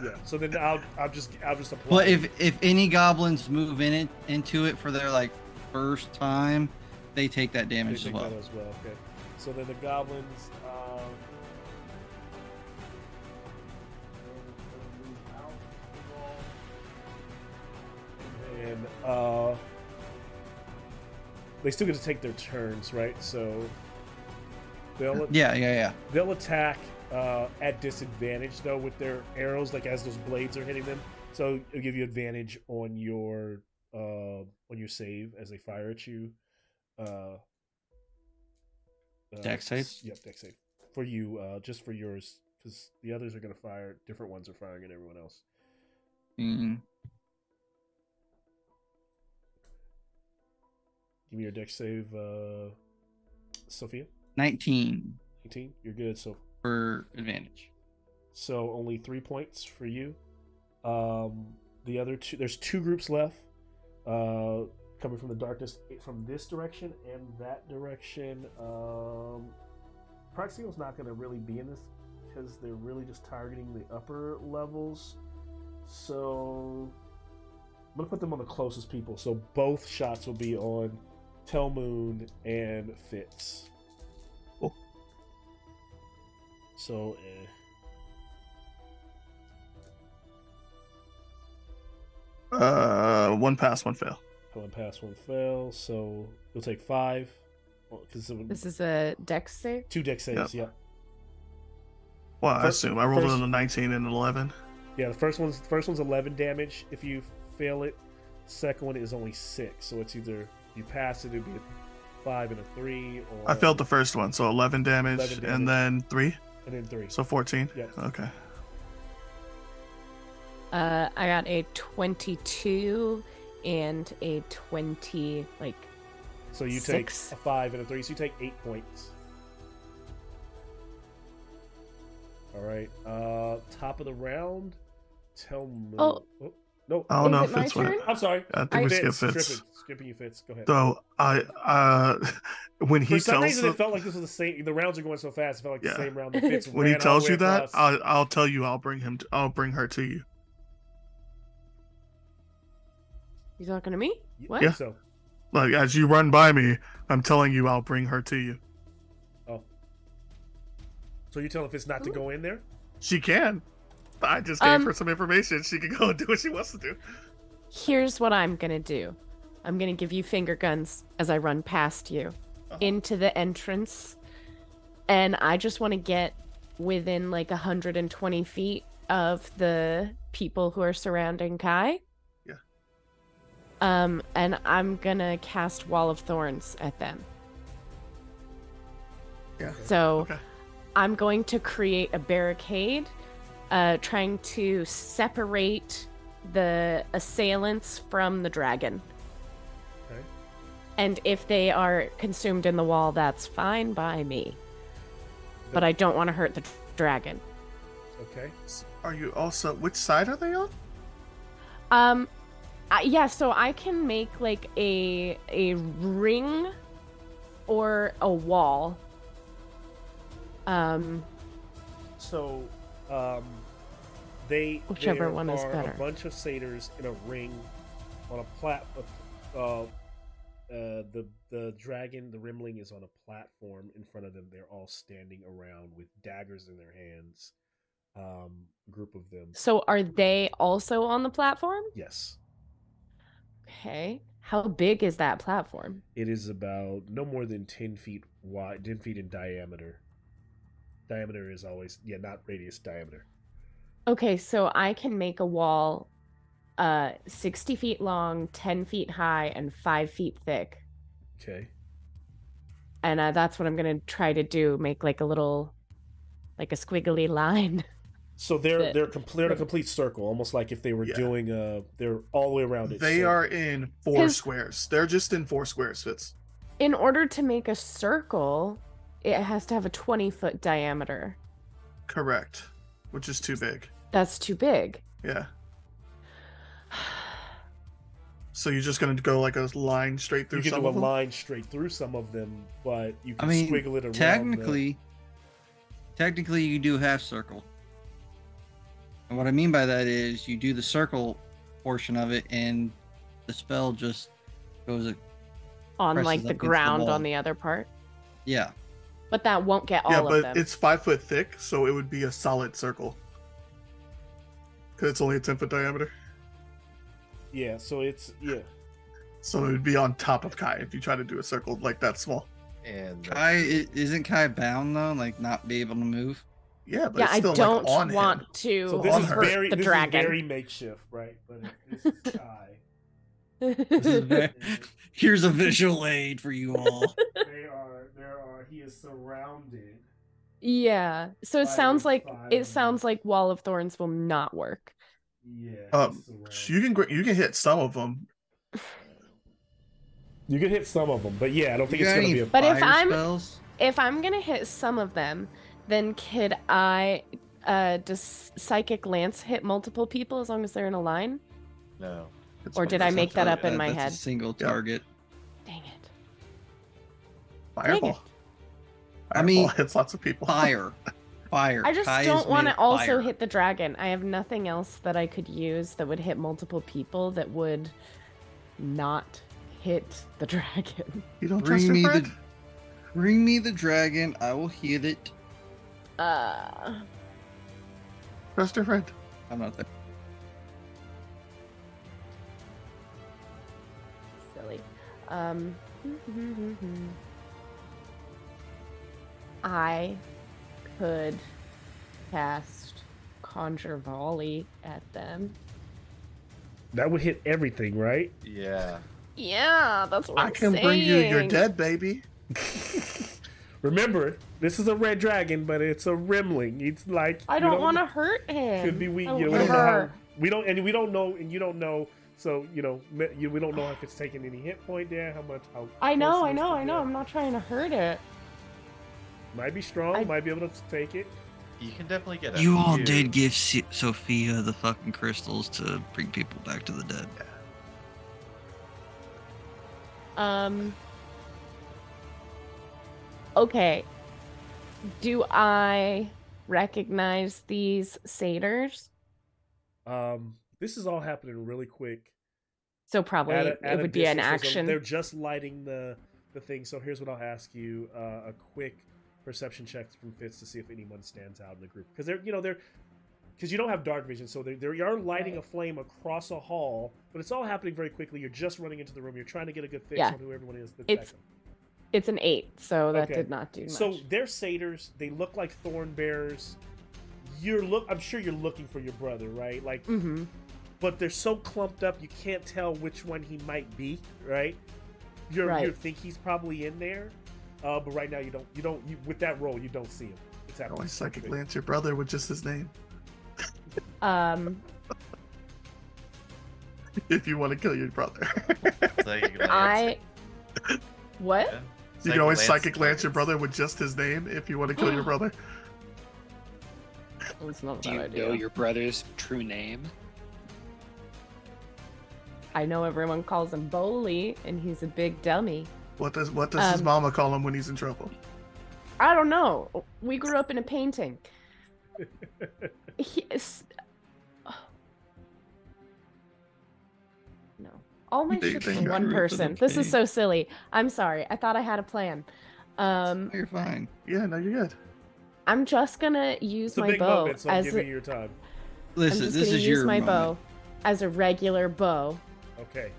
Yeah. So then I'll just apply. But if any goblins move into it for their like first time, they take that damage as well. That as well. Okay. So then the goblins. And they still get to take their turns, right? So they'll they'll attack at disadvantage though with their arrows, like as those blades are hitting them. So it'll give you advantage on your save as they fire at you. Dex save? Yep, dex save for you, just for yours, because the others are going to fire. Different ones are firing at everyone else. Mm-hmm. Give me your dex save, Sophia. 19. 18. You're good. So for advantage. So only 3 points for you. The other two, there's 2 groups left. Coming from the darkness, from this direction and that direction. Praxio's not going to really be in this because they're really just targeting the upper levels. So I'm going to put them on the closest people. So both shots will be on Telmoon and Fitz. Cool. So, one pass, one fail. One pass, one fail. So you'll take 5. This is a dex save? 2 dex saves, Yep. yeah. Well, I assume I rolled on a 19 and an 11. Yeah, the first one's 11 damage if you fail it. Second one is only 6, so it's either you pass it, it'd be a 5 and a 3, or I failed the first one, so 11 damage, 11 damage. and then 3. And then 3. So 14. Yeah. Okay. I got a 22 and a 20, like. So you 6. take a 5 and a 3, so you take 8 points. All right. Top of the round. Tell me. Oh. No. I don't know Is if it my Fitz went. turn? I'm sorry. I think we skipped Fitz. Skipping you, Fitz. Go ahead. So when he For some tells reason, them, it felt like this was the same. The rounds are going so fast. It felt like the same round. The Fitz when he ran all tells the you way that, across. I'll tell you I'll bring her to you. You talking to me? What? Yeah. So, Like as you run by me, I'm telling you I'll bring her to you. so you tell if it's not to go in there? She can. I just gave her some information. She can go and do what she wants to do. Here's what I'm gonna do. I'm gonna give you finger guns as I run past you into the entrance, and I just want to get within like 120 feet of the people who are surrounding Kai. Yeah. And I'm gonna cast Wall of Thorns at them. Yeah. So Okay. I'm going to create a barricade, trying to separate the assailants from the dragon. Okay. And if they are consumed in the wall, that's fine by me. But I don't want to hurt the dragon. Okay. Are you also? Which side are they on? Yeah, so I can make like a ring or a wall. So, Whichever there one is are better. a bunch of satyrs in a ring on a the dragon, the rimling, is on a platform in front of them. They're all standing around with daggers in their hands. Group of them. So are they also on the platform? Yes. Okay. How big is that platform? It is about no more than 10 feet wide, 10 feet in diameter. Diameter is always, not radius, diameter. Okay, so I can make a wall 60 feet long, 10 feet high, and 5 feet thick. Okay. And that's what I'm going to try to do. Make like a little, like a squiggly line. So they're in a complete circle, almost like if they were doing they're all the way around it. They are in 4 squares. They're just in 4 squares, Fitz. In order to make a circle, it has to have a 20-foot diameter. Correct. Which is too big. That's too big. Yeah. So you're just gonna go like a line straight through some of them? You can do a line straight through some of them, but you can I mean, squiggle it around. Technically, you do half circle. And what I mean by that is you do the circle portion of it, and the spell just goes on like the ground on the other part. Yeah. But that won't get all of them. Yeah, but it's 5 foot thick, so it would be a solid circle. Because it's only a 10-foot diameter. Yeah, so it's So it would be on top of Kai if you try to do a circle like that small. And isn't Kai bound though, like not be able to move? Yeah, but it's still I don't like on want him. to so this is hurt very the this dragon. is very makeshift, right? But this is Kai. This is here's a visual aid for you all. He is surrounded. Yeah. So it sounds like Wall of Thorns will not work. Yeah. You can hit some of them. You can hit some of them, but yeah, I don't think it's gonna be a. But spells? if I'm gonna hit some of them, then could I does Psychic Lance hit multiple people as long as they're in a line? No. Or did I make that up in my head? A single target. Dang it. Fireball. I mean, hits lots of people. Fire. I just Kai don't is want made to of also fire. hit the dragon. I have nothing else that I could use that would hit multiple people that would not hit the dragon. You don't trust your friend? Bring me the dragon. I will hit it. Trust your friend. I'm not there. Silly. I could cast Conjure Volley at them. That would hit everything, right? Yeah. Yeah, that's what I I'm can saying. bring you your dead baby. Remember, this is a red dragon, but it's a rimling. It's like I don't want to hurt him. Could be we. Oh, You know, we don't know. her. We don't know, and you don't know. So we don't know if it's taking any hit point there. How much? How I know. close it is to I'm death. not trying to hurt it. Might be strong. Might be able to take it. You can definitely get a You all few. did give Sophia the fucking crystals to bring people back to the dead. Okay. Do I recognize these satyrs? This is all happening really quick. So probably it would be an action. They're just lighting the thing. So here's what I'll ask you: a quick perception check from Fitz to see if anyone stands out in the group, because because you don't have dark vision, so they are lighting a flame across a hall, but it's all happening very quickly. You're just running into the room. You're trying to get a good fix on who everyone is. It's an 8, so that Okay. did not do much. So they're satyrs. They look like thorn bearers. I'm sure you're looking for your brother, right? Like, but they're so clumped up you can't tell which one he might be, right? You think he's probably in there, but right now you don't. With that roll, you don't see him. It's happening. Always Psychic Lance your brother with just his name. If you want to kill your brother. What? Yeah. You can always Psychic Lance your brother with just his name if you want to kill your brother. It's not a Do bad you idea. know your brother's true name? I know everyone calls him Bowley, and he's a big dummy. What does his mama call him when he's in trouble? I don't know. We grew up in a painting. No. All my shit's for one person. This is so silly. I'm sorry. I thought I had a plan. You're fine. Yeah, no, you're good. I'm just gonna use It's a my big bow moment, so I'm giving you your time. Listen, I'm just this gonna is use your my moment. bow as a regular bow, Okay.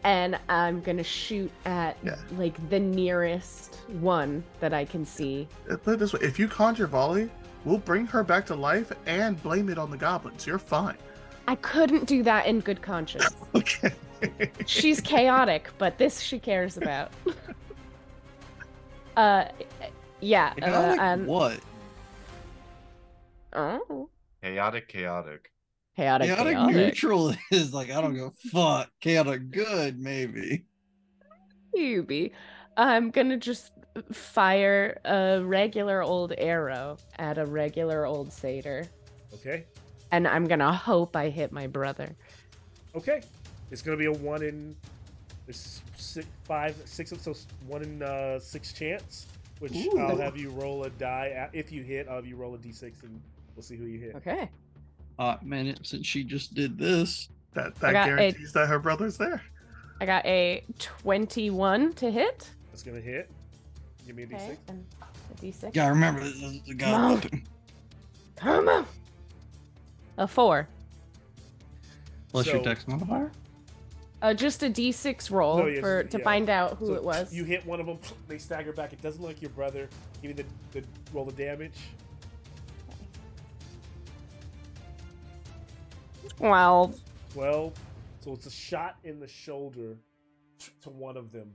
and I'm gonna shoot at like the nearest one that I can see. Put it this way: if you conjure volley, we'll bring her back to life and blame it on the goblins. You're fine. I couldn't do that in good conscience. Okay. She's chaotic, but this she cares about. Yeah. What? Oh. Chaotic. Chaotic. Chaotic neutral is like, I don't give a fuck. Chaotic good, maybe. You be. I'm gonna just fire a regular old arrow at a regular old satyr. Okay. And I'm gonna hope I hit my brother. Okay. It's gonna be a 1 in 6, 5, 6, so 1 in 6 chance. Which Ooh. I'll have you roll a die. If you hit, I'll have you roll a d6 and we'll see who you hit. Okay. Man, since she just did this. That guarantees that her brother's there. I got a 21 to hit. That's gonna hit. Give me a d6. Okay, and a d6. Yeah, remember this is the god Mom. weapon. Come on. A 4. Plus your So- dex modifier. Just a d6 roll No, yes, to yeah. find out who So it was. You hit one of them, they stagger back. It doesn't look like your brother. Give me the roll of damage. 12. 12. So it's a shot in the shoulder to one of them.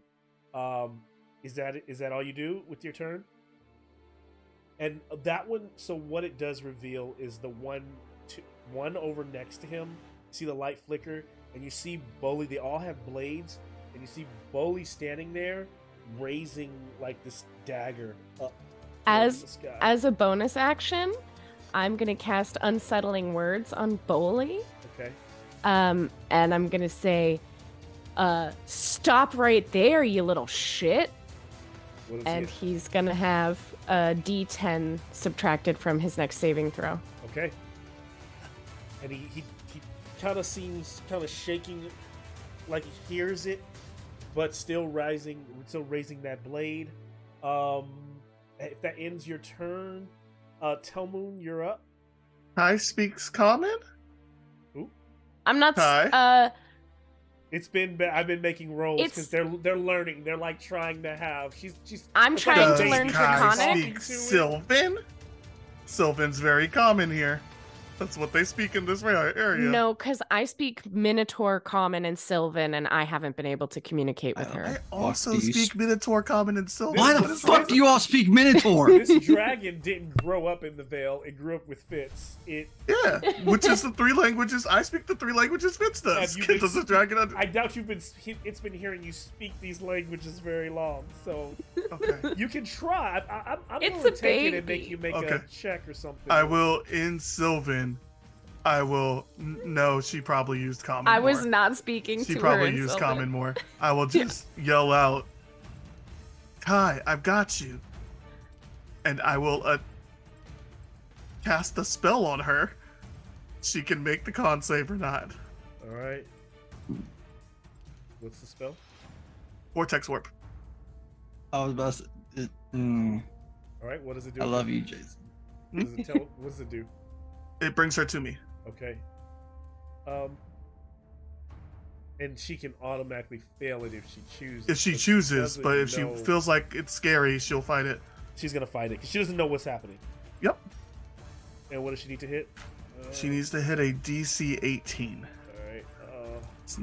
Is that all you do with your turn? And that one, so what it does reveal is the one over next to him. See the light flicker, and you see Bully. They all have blades, and you see Bully standing there, raising like this dagger up towards the sky. As a bonus action, I'm gonna cast Unsettling Words on Bowley. Okay. And I'm gonna say, stop right there, you little shit. What is And it? he's gonna have a D10 subtracted from his next saving throw. Okay. And he kind of seems kind of shaking, like he hears it, but still raising that blade. If that ends your turn, Telmoon, you're up. Kai speaks common? I'm not. Hi. I've been making rolls because It's- they're learning. They're like trying to have. She's. I'm it's trying like Does to a learn baby Kai Draconic. speak talking to it. Sylvan? Sylvan's very common here. That's what they speak in this area. No, because I speak Minotaur, Common, and Sylvan, and I haven't been able to communicate with I her. also do you speak Minotaur, Common, and Sylvan. Why What the is fuck wrong? do you all speak Minotaur? This dragon didn't grow up in the Vale. It grew up with Fitz. Yeah, which is the 3 languages. I speak the 3 languages Fitz does. Have you been- Does the dragon under- I doubt it's been hearing you speak these languages very long. So Okay. you can try. I'm It's going a to take it and baby. make you make Okay. a check or something. I will in Sylvan. I will. No, she probably used common. I was more. not speaking She to probably her in used Sylvan. common more. I will just yell out, "Kai, I've got you," and I will cast a spell on her. She can make the con save or not. All right. What's the spell? Vortex warp. I was about to. All right. What does it do? I love you, Jason. What does it do? It brings her to me. Okay. And she can automatically fail it if she chooses. If she but chooses, doesn't but if know- she feels like it's scary, she'll fight it. she's gonna fight it because she doesn't know what's happening. Yep. And what does she need to hit? She needs to hit a DC 18. All right.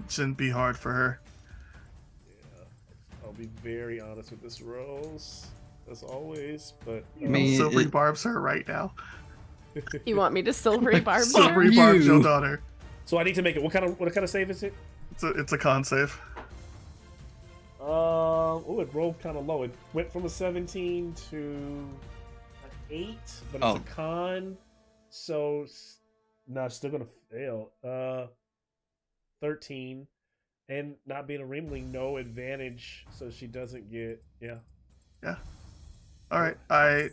Shouldn't be hard for her. Yeah. I'll be very honest with this rolls, as always. But I mean, Silvery it- barbs her right now. You want me to silvery barb her? Silvery you. barbs your daughter. So I need to make it. What kind of save is it? It's a con save. Oh, it rolled kind of low. It went from a 17 to an 8, but it's Oh. a con. So no, it's still gonna fail. 13, and not being a ringling, no advantage, so she doesn't get. Yeah. All right. I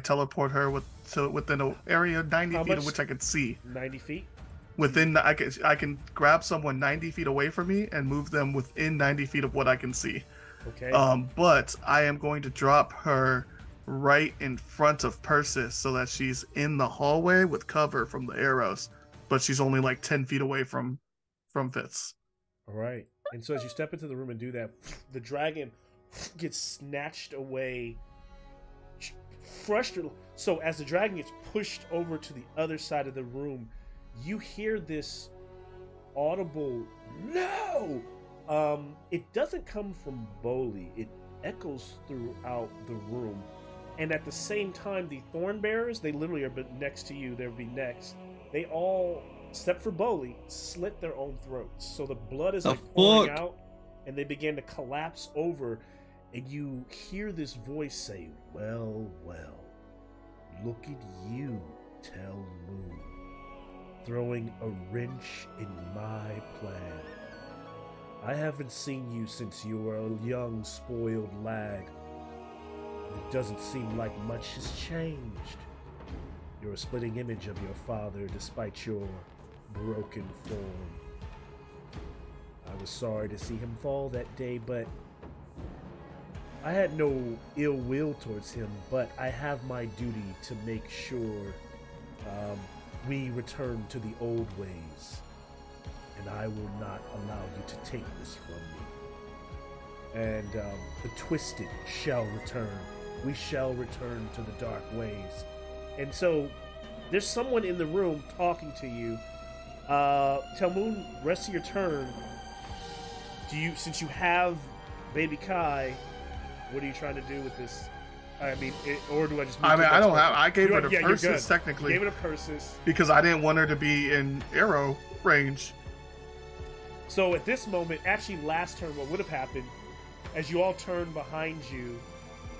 teleport her within an area 90 How feet of much? which I can see. 90 feet. I can grab someone 90 feet away from me and move them within 90 feet of what I can see. Okay. But I am going to drop her right in front of Persis so that she's in the hallway with cover from the arrows, but she's only like 10 feet away from Fitz. All right. And so as you step into the room and do that, the dragon gets snatched away. Frustrated. So as the dragon gets pushed over to the other side of the room, you hear this audible "No!" It doesn't come from Bowley. It echoes throughout the room. And at the same time, the thorn bearers, they literally are next to you. They'll be next. They all, except for Bully, slit their own throats. So the blood is like pouring out, and they begin to collapse over. And you hear this voice say, "Well, well, look at you, Tell Moon, throwing a wrench in my plan. I haven't seen you since you were a young, spoiled lad. It doesn't seem like much has changed. You're a splitting image of your father despite your broken form. I was sorry to see him fall that day, but I had no ill will towards him, but I have my duty to make sure we return to the old ways, and I will not allow you to take this from me. And the twisted shall return. We shall return to the dark ways." And so there's someone in the room talking to you. Telmoon, rest of your turn, since you have Baby Kai, what are you trying to do with this? I mean, or do I just? I gave her to Persis technically. You gave it to Persis because I didn't want her to be in arrow range. So at this moment, actually, last turn, what would have happened? As you all turn behind you,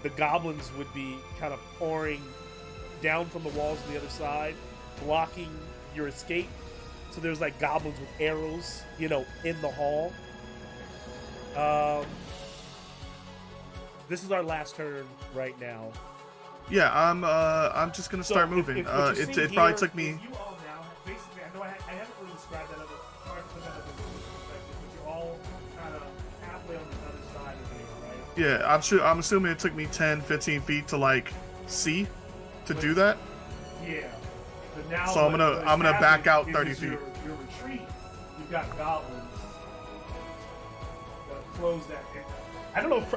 the goblins would be kind of pouring down from the walls on the other side, blocking your escape. So there's like goblins with arrows, in the hall. This is our last turn right now. Yeah, I'm just gonna start moving. It probably took me. You all now, basically, I know I haven't really described that other part of that other perspective, but you're all kind of halfway on the other side of it, right? Yeah, I'm assuming it took me 10, 15 feet to like see to do that. Yeah. But now, so I'm gonna back out 30 feet. Your retreat, you've got goblins. Close that. I don't know if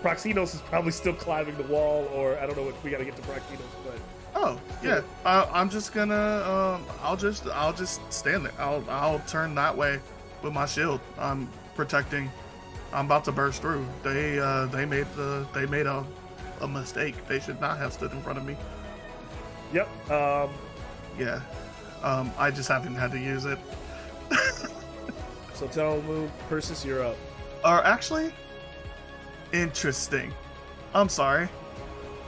Proxinos is probably still climbing the wall, or I don't know if we got to get to Proxinos, but. Oh yeah, I'm just gonna I'll just stand there. I'll turn that way with my shield. I'm protecting. I'm about to burst through. They made a mistake. They should not have stood in front of me. Yep. Yeah. I just haven't had to use it. So tell Moon, Persis, you're up. Actually, interesting. I'm sorry.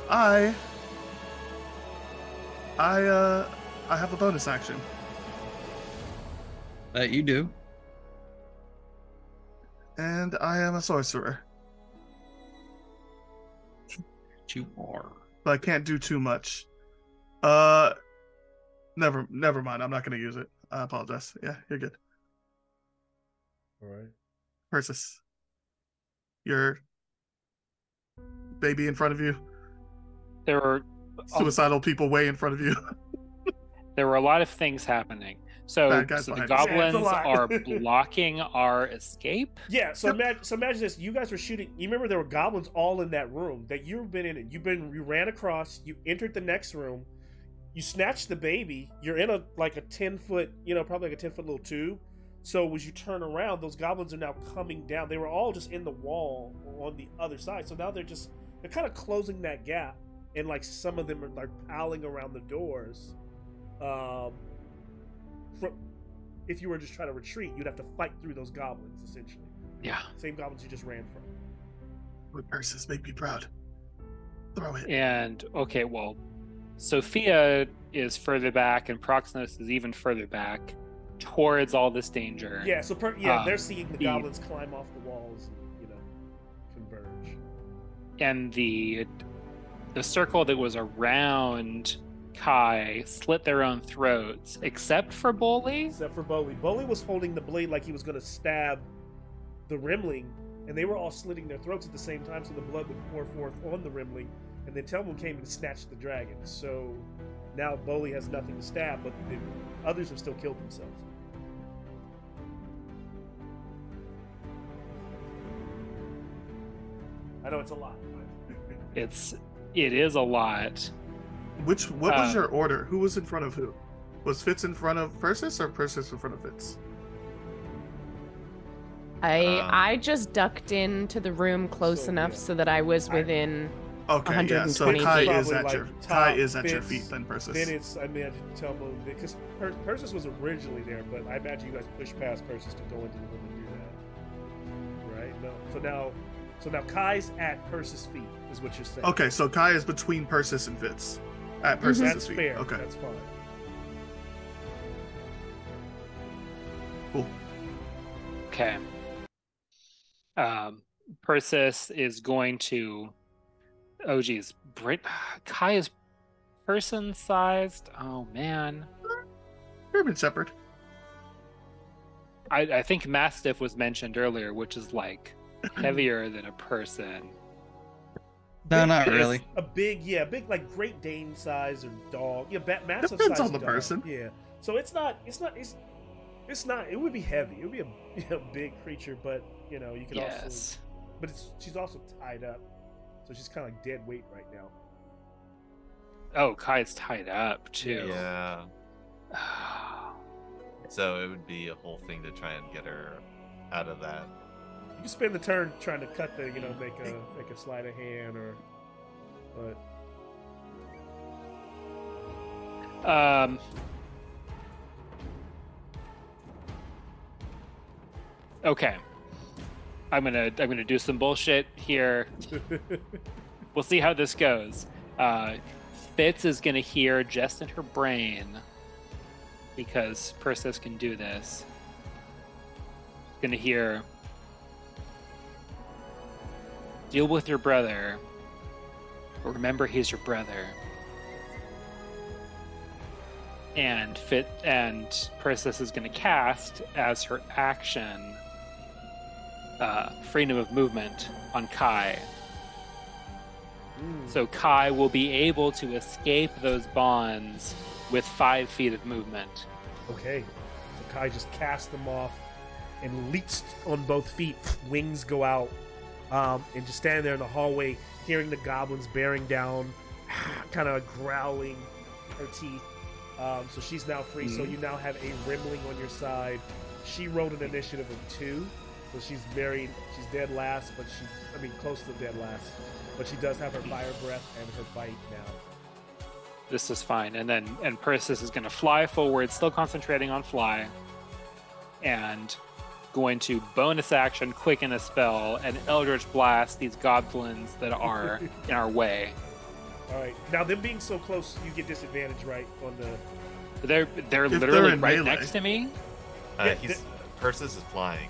I have a bonus action. That you do. And I am a sorcerer. You are. But I can't do too much. Never mind. I'm not going to use it. I apologize. Yeah, you're good. All right. Persis, your baby in front of you. There were suicidal people way in front of you. There were a lot of things happening. So the goblins are blocking our escape. Yeah. So imagine this: you guys were shooting. You remember there were goblins all in that room that you've been in. You ran across. You entered the next room. You snatched the baby. You're in a 10-foot, probably like a 10-foot little tube. So as you turn around, those goblins are now coming down. They were all just in the wall on the other side. So now they're kind of closing that gap, and some of them are piling around the doors. If you were just trying to retreat, you'd have to fight through those goblins, essentially. Yeah. Same goblins you just ran from. Would Persis make me proud? Throw it. And okay, well, Sophia is further back, and Proximos is even further back towards all this danger. Yeah, so they're seeing the goblins climb off the walls and converge. And the circle that was around Kai slit their own throats, except for Bully. Except for Bully. Bully was holding the blade like he was going to stab the Rimling, and they were all slitting their throats at the same time, so the blood would pour forth on the Rimling. And then Telmoon came and snatched the dragon. So now Bully has nothing to stab, but the others have still killed themselves. I know it's a lot. But... it is a lot. What was your order? Who was in front of who? Was Fitz in front of Persis or Persis in front of Fitz? I just ducked into the room close enough so that I was within Okay, yeah. So 120 Kai feet. is Probably at like your top feet then, Persis. Then it's, I imagine, Telmo, because Persis was originally there, but I imagine you guys pushed past Persis to go into the room and do that. Right? No. So now Kai's at Persis' feet, is what you're saying. Okay, so Kai is between Persis and Fitz. At Persis' That's feet. fair. Okay. That's fine. Cool. Okay. Persis is going to. Oh geez, Kai is person-sized. Oh man. German Shepherd. I think Mastiff was mentioned earlier, which is like heavier than a person. No, not It's really. A big like Great Dane size or dog. Yeah, massive Depends size on the dog. person. Yeah. So it's not. It would be heavy. It would be a big creature, but you know you could also. Yes. But she's also tied up, so she's kind of like dead weight right now. Oh, Kai's tied up too. Yeah. So it would be a whole thing to try and get her out of that. You can spend the turn trying to cut the, make a sleight of hand but. Okay. I'm gonna do some bullshit here. We'll see how this goes. Fitz is gonna hear just in her brain, because Persis can do this. Gonna hear, deal with your brother, but remember he's your brother. And Persis is gonna cast as her action freedom of movement on Kai. So Kai will be able to escape those bonds with 5 feet of movement. Okay. So Kai just casts them off and leaps on both feet. Wings go out. And just standing there in the hallway, hearing the goblins bearing down, kind of growling her teeth. So she's now free. So you now have a Rimling on your side. She rolled an initiative of 2. So she's dead last, but close to dead last. But she does have her fire breath and her bite now. This is fine. And Persis is going to fly forward, still concentrating on fly, and going to bonus action quicken a spell and Eldritch Blast these goblins that are in our way. All right. Now, them being so close, you get disadvantage, right? On the. They're literally right melee. Next to me. Persis is flying.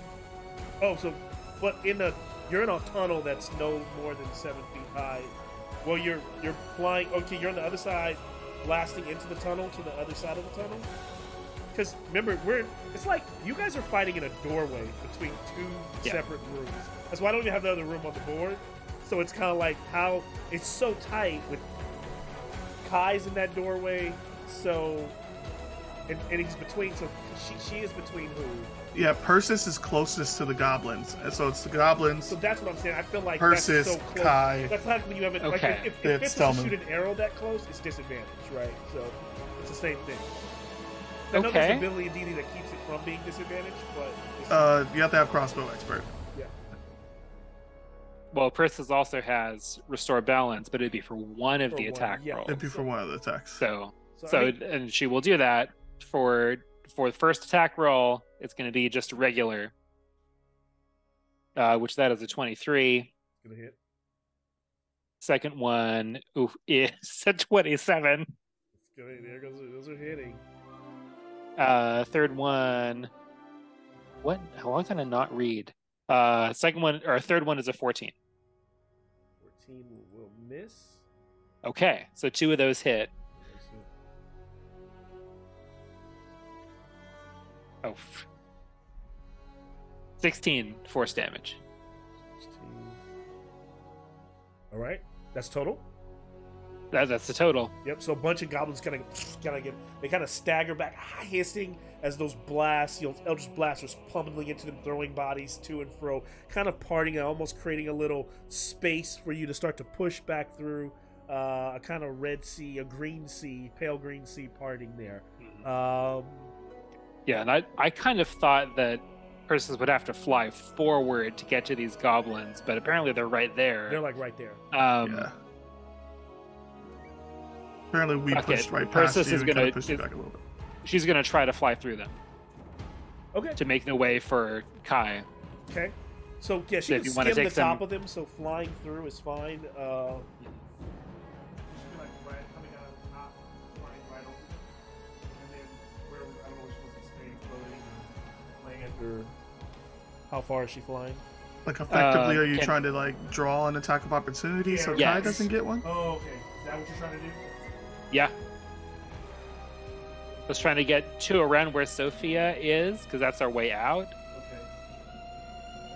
Oh, so, but you're in a tunnel that's no more than 7 feet high. Well, you're flying. Okay, you're on the other side, blasting into the tunnel to the other side of the tunnel. Because remember, it's like you guys are fighting in a doorway between 2 separate rooms. That's why I don't even have the other room on the board. So it's kind of like how it's so tight with Kai's in that doorway. So, and he's between. So she is between who? Yeah, Persis is closest to the goblins, and so it's the goblins. So that's what I'm saying. I feel like Persis, that's so close. Kai. That's like when you have it. Okay. Like if Fitz was to shoot an arrow that close, it's disadvantage, right? So it's the same thing. I know there's an ability in D&D that keeps it from being disadvantaged, but you have to have crossbow expert. Yeah. Well, Persis also has restore balance, but it'd be for one of the attack rolls. It'd be for one of the attacks. And she will do that for the first attack roll. It's going to be just a regular, which that is a 23. It's gonna hit. Second one is a 27. It's gonna, there goes. Those are hitting. Third one. What? How can I not read? Second one or third one is a 14. 14 will miss. Okay, so 2 of those hit. Oh. 16 force damage. 16. All right, that's total. That's the total. Yep. So a bunch of goblins kind of stagger back, hissing as those blasts, Eldritch blasters pummeling into them, throwing bodies to and fro, kind of parting and almost creating a little space for you to start to push back through. A kind of red sea, a green sea, pale green sea parting there. Yeah, and I kind of thought that Persis would have to fly forward to get to these goblins, but apparently they're right there. They're like right there. Yeah. Apparently, we Okay, pushed right past Persis you is and kind gonna- of pushed you back a little bit. She's gonna try to fly through them Okay. to make the way for Kai. Okay. So yeah, So she if can you wanna skim the take some- top of them, so flying through is fine. How far is she flying? Like, effectively, are you can- trying to, like, draw an attack of opportunity so Kai Yes. doesn't get one? Oh, okay. Is that what you're trying to do? Yeah. I was trying to get to around where Sophia is, because that's our way out.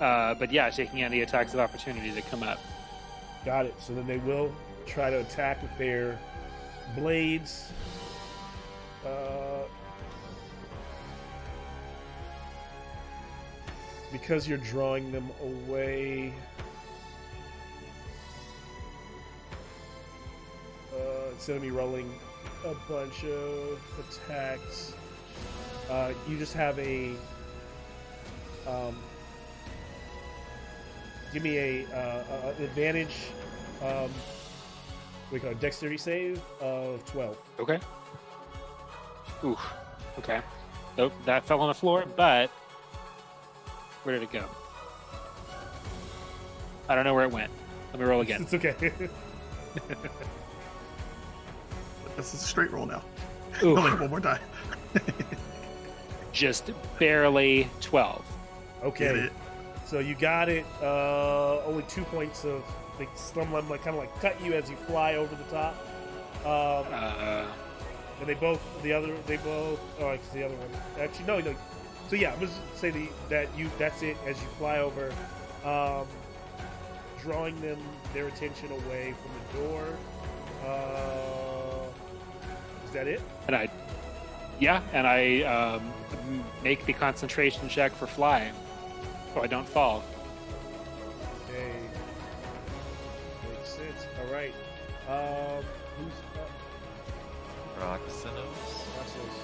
Okay. But yeah, taking any attacks of opportunity to come up. Got it. So then they will try to attack with their blades. Because you're drawing them away. Instead of me rolling a bunch of attacks, you just have a. Give me a advantage. We call it dexterity save of 12. Okay. Ooh. Okay. Nope, that fell on the floor, but where did it go? I don't know where it went. Let me roll again. It's okay. This is a straight roll now. Ooh, Only one more die. just barely 12. Get Okay. it. So you got it. Only 2 points of like some of them like kind of like cut you as you fly over the top. And they both the other it's the other one. Actually no. So yeah, I'm just say that's it as you fly over, drawing their attention away from the door. Is that it? And I make the concentration check for fly, so I don't fall. Okay. Makes sense. All right. Who's up? Proxenos. Process.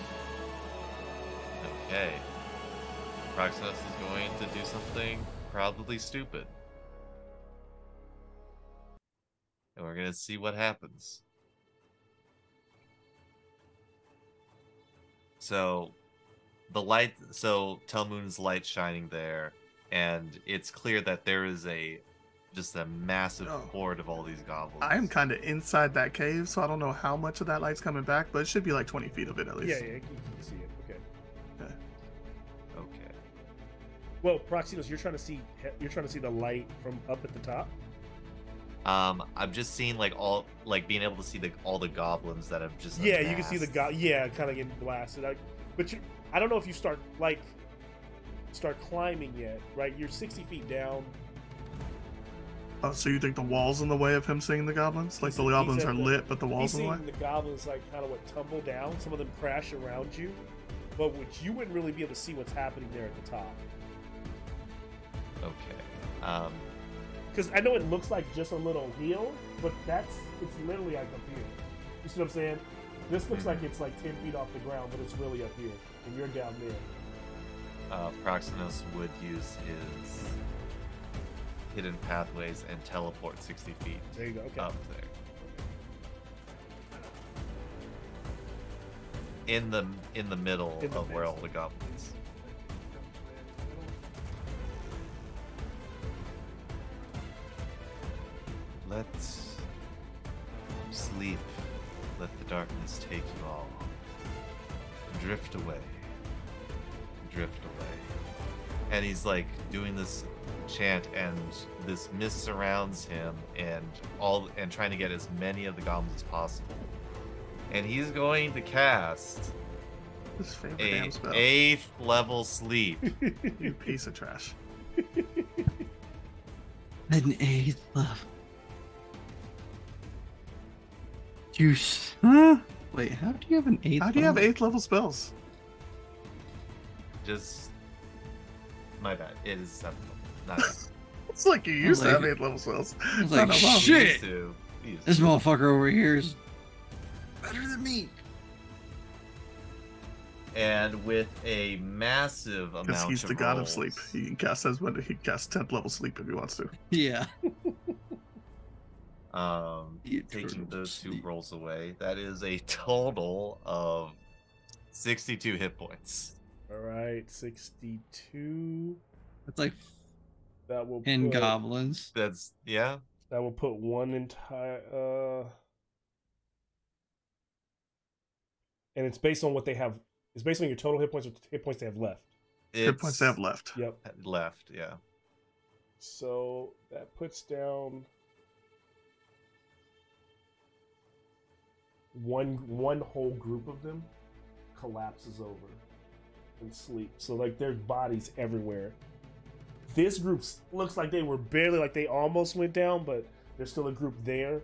Okay. Proxenos is going to do something probably stupid. And we're going to see what happens. So, Telmoon's light shining there, and it's clear that there is just a massive Oh. horde of all these goblins. I am kind of inside that cave, so I don't know how much of that light's coming back, but it should be like 20 feet of it at least. Yeah, you can see it. Okay. Okay. Well, Proxinos, you're trying to see the light from up at the top. I'm just seeing being able to see all the goblins that have just Yeah, you can see the amassed. kind of getting blasted. I don't know if you start climbing yet, right? You're 60 feet down. Oh, so you think the wall's in the way of him seeing the goblins? Like the goblins at are lit, but the He's wall's in the way? seeing the goblins like kind of tumble down. Some of them crash around you, but you wouldn't really be able to see what's happening there at the top. Okay. Because I know it looks like just a little hill, but it's literally like up here. You see what I'm saying? This looks like it's like 10 feet off the ground, but it's really up here, and you're down there. Proxenos would use his hidden pathways and teleport 60 feet There you go. Okay. up there. In the middle In the of where midst. all the goblins. Let's sleep. Let the darkness take you all. Drift away. Drift away. And he's like doing this chant, and this mist surrounds him, and trying to get as many of the goblins as possible. And he's going to cast His favorite a damn spell. 8th level sleep. You piece of trash. An 8th level. Huh? Wait, how do you have an 8th How do you have level? 8th level spells? Just my bad. It is 7th level. Not 8th. It's like you used to Like- have 8th level spells. I was Not like, that long. He used shit! to- he used This to. motherfucker over here is better than me. And with a massive amount Because he's of the god of rolls, sleep. He can cast 10th level sleep if he wants to. Yeah. Taking those 2 rolls away, that is a total of 62 hit points. All right, 62. That's like That will 10 put, goblins. That's yeah. That will put one entire. And it's based on what they have. It's based on your total hit points or hit points they have left. Hit points they have left. Yep. Left, yeah. So that puts down one whole group of them collapses over and sleep. So like there's bodies everywhere. This group looks like they were barely, like they almost went down, but there's still a group there.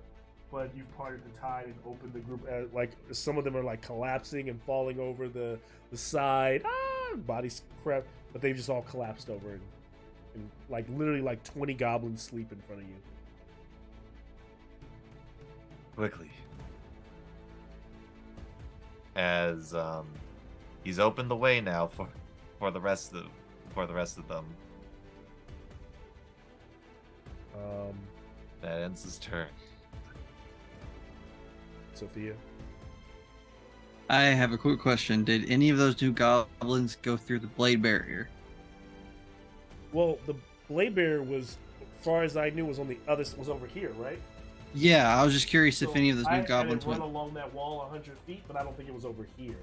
But you've parted the tide and opened the group. Like some of them are like collapsing and falling over the side. Bodies crap, but they've just all collapsed over and like literally like 20 goblins sleep in front of you. Quickly, as he's opened the way now for the rest of them. That ends his turn. Sophia. I have a quick question. Did any of those new goblins go through the blade barrier? Well, the blade barrier was, as far as I knew, was over here, right? Yeah, I was just curious if So any of those new I goblins run went. along that wall 100 feet, but I don't think it was over here.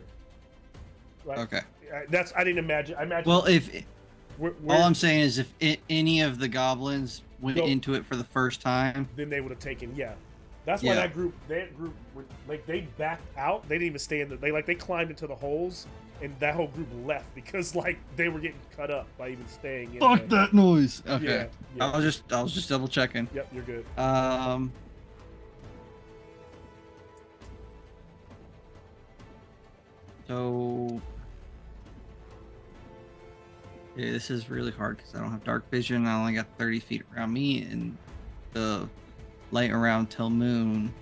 Right? Okay. I didn't imagine. I imagine. Well, if we're, all I'm saying is if any of the goblins went into it for the first time, then they would have taken. Yeah, that's why that group they backed out. They didn't even stay in they climbed into the holes, and that whole group left because like they were getting cut up by even staying in. Fuck that noise. Okay. Yeah. I was just double checking. Yep, you're good. So yeah, this is really hard because I don't have dark vision. I only got 30 feet around me and the light around till moon.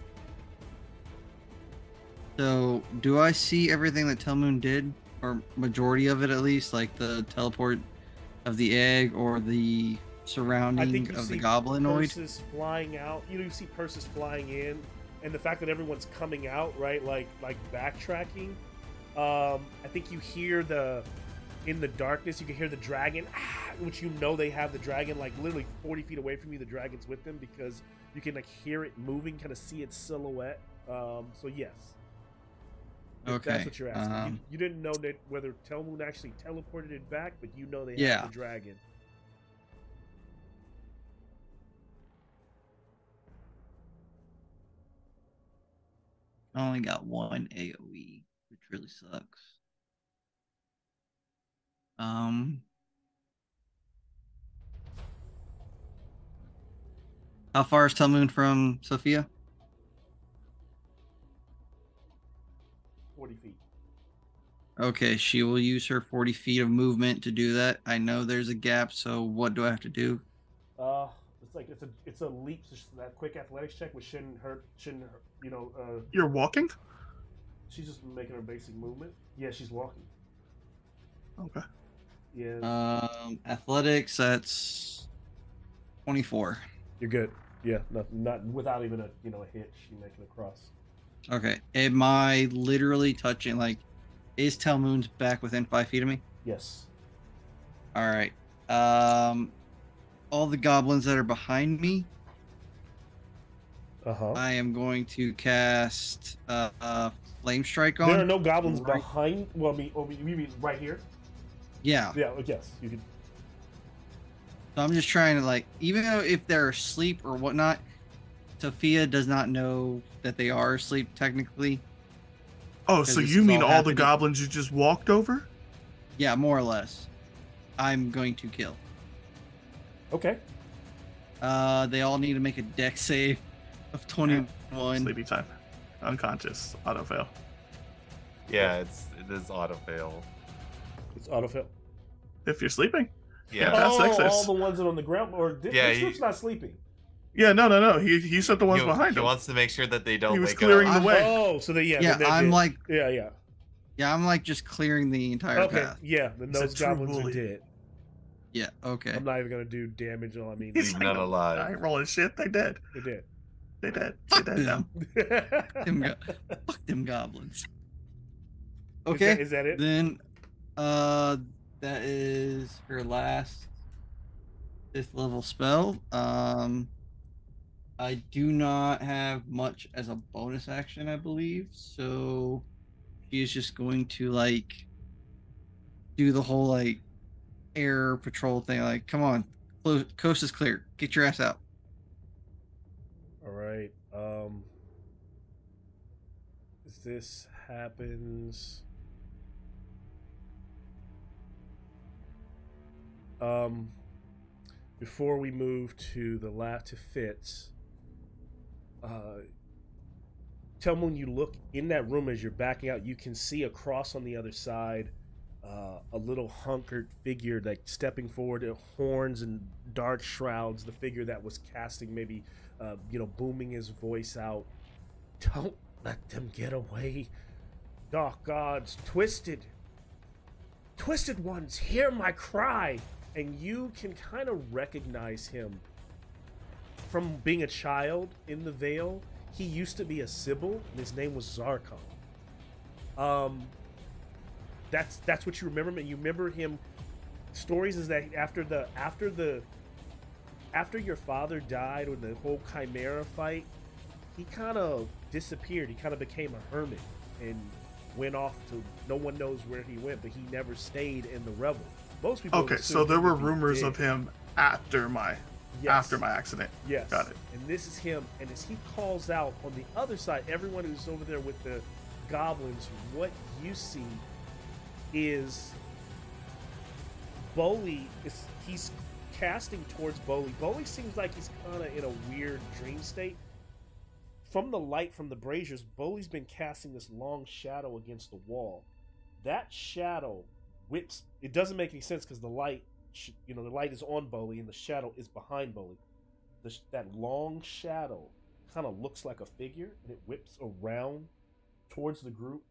So do I see everything that Telmoon did, or majority of it at least, like the teleport of the egg or the surrounding of the goblinoid? Purses flying out. You see purses flying in, and the fact that everyone's coming out, right? Like backtracking. I think you hear in the darkness, you can hear the dragon, which you know they have the dragon like literally 40 feet away from you. The dragon's with them because you can like hear it moving, kind of see its silhouette. So yes. Okay. That's what you're asking. You didn't know that whether Telmoon actually teleported it back, but you know they have the dragon. I only got one AoE, which really sucks. How far is Telmoon from Sophia? 40 feet. Okay, she will use her 40 feet of movement to do that. I know there's a gap, so what do I have to do? It's a leap. So that quick athletics check, which shouldn't hurt. You're walking? She's just making her basic movement. Yeah, she's walking. Okay. Yeah. Athletics. That's 24. You're good. Yeah, not without even a hit. She making a cross. Okay. Am I literally touching? Like, is Telmoon's back within 5 feet of me? Yes. All right. All the goblins that are behind me. I am going to cast Flame Strike on. There are no goblins behind. Well, you mean right here? Yeah. Yeah. Yes, you can. So I'm just trying to, like, even though if they're asleep or whatnot, Sophia does not know that they are asleep technically. Oh, so you mean all the goblins you just walked over? Yeah, more or less. I'm going to kill. Okay. They all need to make a dex save of 21. Sleepy time. Unconscious. Auto fail. Yeah, it is auto fail. It's auto fail. If you're sleeping. Yeah. That's success. All the ones that are on the ground, or this group's not sleeping. Yeah, no. He said the ones behind him. He wants to make sure that they don't. He was clearing the way. Oh, so I'm like. Yeah. Yeah, I'm like just clearing the entire path. Yeah, those goblins are dead. Yeah, okay. I'm not even gonna do damage. I mean, He's not alive. I ain't rolling shit. They dead. They're dead. Say that. Say Fuck that them. now. Fuck them goblins. Is Okay. is that it? Then, that is her last 5th level spell. I do not have much as a bonus action, I believe. So she is just going to like do the whole like air patrol thing. Like, come on, coast is clear. Get your ass out. All right. As this happens, before we move to the left to Fitz, tell me when you look in that room as you're backing out, you can see across on the other side a little hunkered figure like stepping forward, horns and dark shrouds, the figure that was casting, maybe booming his voice out. Don't let them get away. Dark gods, twisted ones, hear my cry. And you can kind of recognize him from being a child in the Vale. He used to be a Sibyl, and his name was Zarkon. That's what you remember him. And you remember him. Stories is that after your father died or the whole Chimera fight, he kind of disappeared. He kind of became a hermit and went off to no one knows where he went, but he never stayed in the Revel. Most people. Okay, so there were rumors of him after my accident. Yes. Got it. And this is him. And as he calls out on the other side, everyone who's over there with the goblins, what you see is Bully. He's casting towards Bully. Bully seems like he's kind of in a weird dream state. From the light from the braziers, Bully's been casting this long shadow against the wall. That shadow whips. It doesn't make any sense because the light, the light is on Bully and the shadow is behind Bully. That long shadow kind of looks like a figure, and it whips around towards the group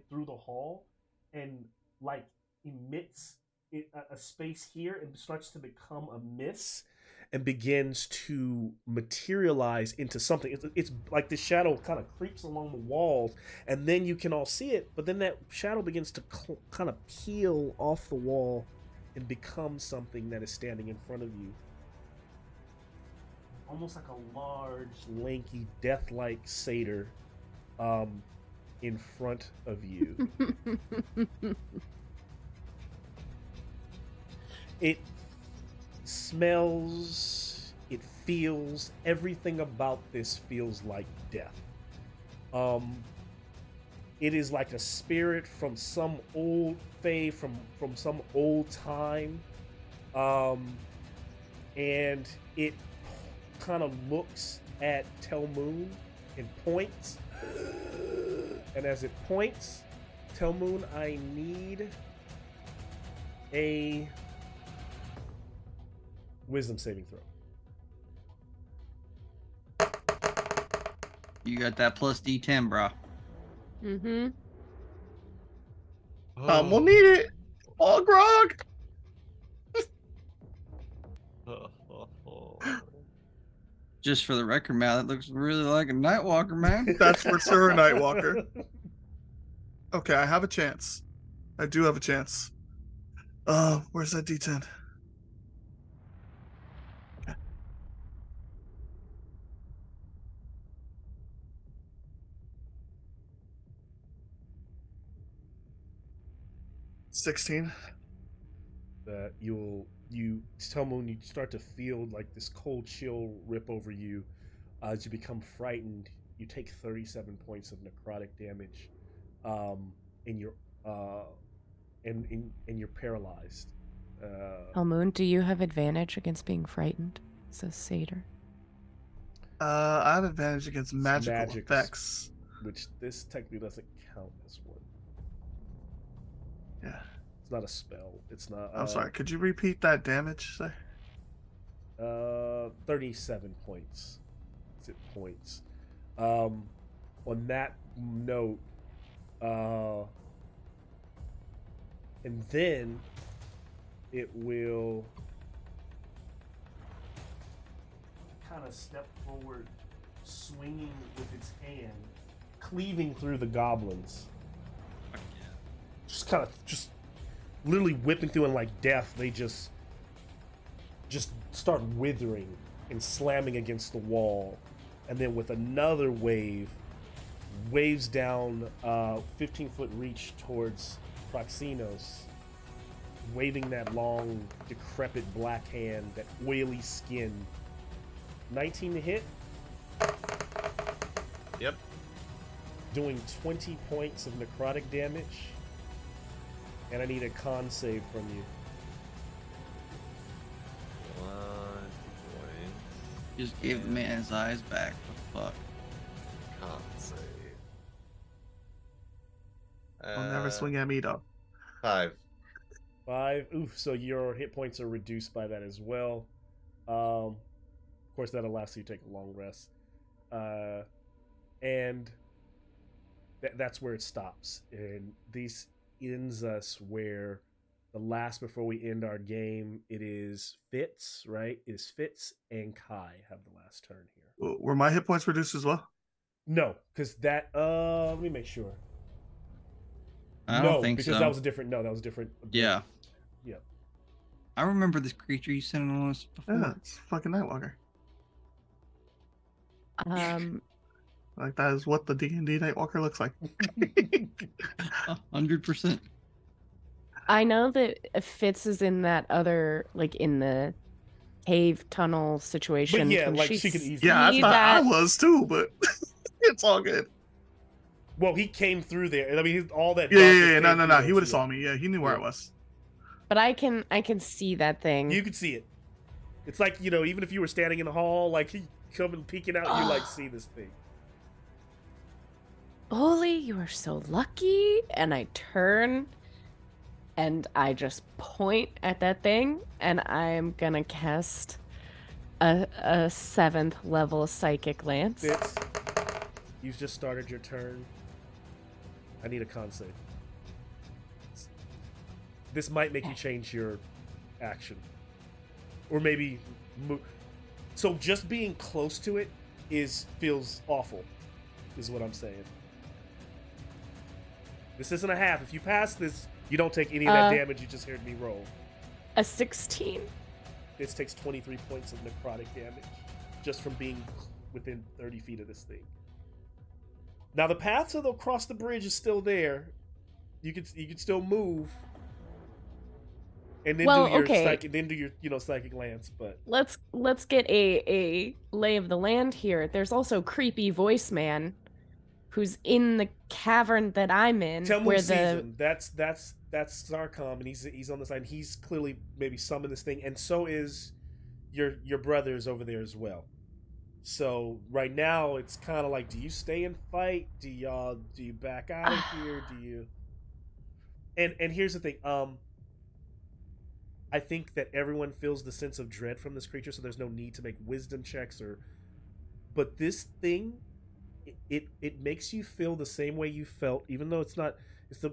through the hall, and like emits a space here and starts to become a mist and begins to materialize into something. It's like the shadow kind of creeps along the walls, and then you can all see it, but then that shadow begins to kind of peel off the wall and become something that is standing in front of you. Almost like a large, lanky, death-like satyr in front of you. It smells, it feels, everything about this feels like death. It is like a spirit from some old fae, from some old time. And it kind of looks at Telmoon and points. And as it points, Telmoon, I need a wisdom saving throw. You got that plus D10, bro. Mm-hmm. We'll need it. All grog. Just for the record, man, that looks really like a Nightwalker, man. That's for sure a Nightwalker. Okay, I have a chance. I do have a chance. Where's that D10? Okay. 16. That you Telmoon, you start to feel like this cold chill rip over you as you become frightened. You take 37 points of necrotic damage, and you're paralyzed. Telmoon, do you have advantage against being frightened? Says Satyr. I have advantage against magical effects, which this technically doesn't count as one. Yeah. It's not a spell. It's not. I'm sorry. Could you repeat that damage, sir? 37 points. Is it points? On that note, and then it will kind of step forward swinging with its hand, cleaving through the goblins. Just kind of, just literally whipping through, and like death, they just start withering and slamming against the wall. And then with another wave, waves down 15-foot reach towards Proxinos, waving that long, decrepit black hand, that oily skin. 19 to hit. Yep. Doing 20 points of necrotic damage. And I need a con save from you. 1 point. Just gave the man his eyes back. What the fuck? Con save. I'll never swing at me though. 5. 5. Oof, so your hit points are reduced by that as well. Of course, that'll last you take a long rest. And that's where it stops. And this ends us where the last, before we end our game, it is Fitz, right? It is Fitz and Kai have the last turn here. Were my hit points reduced as well? No, because that, let me make sure. I don't think because so. that was a different, that was a different. Yeah. Yeah. I remember this creature you sent on us before. Yeah, it's fucking Nightwalker. Like, that is what the D&D Nightwalker looks like. 100%. I know that Fitz is in that other, like, in the cave tunnel situation. But yeah, Can like, she she could see easily- Yeah, I thought I that? was too, but it's all good. Well, he came through there. I mean, all that. Yeah, darkness yeah, came no. through there, He would have too. saw me. Yeah, he knew where I was. But I can see that thing. You could see it. It's like, you know, even if you were standing in the hall, like, he coming peeking out, you like see this thing. Bully, you are so lucky. And I turn and I just point at that thing, and I'm gonna cast a 7th level psychic lance. Fitz, you've just started your turn. I need a con save. This might make you change your action, or maybe move. So just being close to it feels awful, is what I'm saying. This isn't a half. If you pass this, you don't take any of that damage you just heard me roll. A 16. This takes 23 points of necrotic damage just from being within 30 feet of this thing. Now the path to across the bridge is still there. You could still move, and then do your psychic lance. But Let's get a lay of the land here. There's also creepy voice man, who's in the cavern that I'm in. tell me where who sees the him. That's Sarcom, and he's on the side. And he's clearly maybe summoned this thing, and so is your brothers over there as well. So right now it's kind of like, do you stay and fight? Do you back out of here? Do you? And here's the thing. I think that everyone feels the sense of dread from this creature, so there's no need to make wisdom checks but this thing, it makes you feel the same way you felt, even though it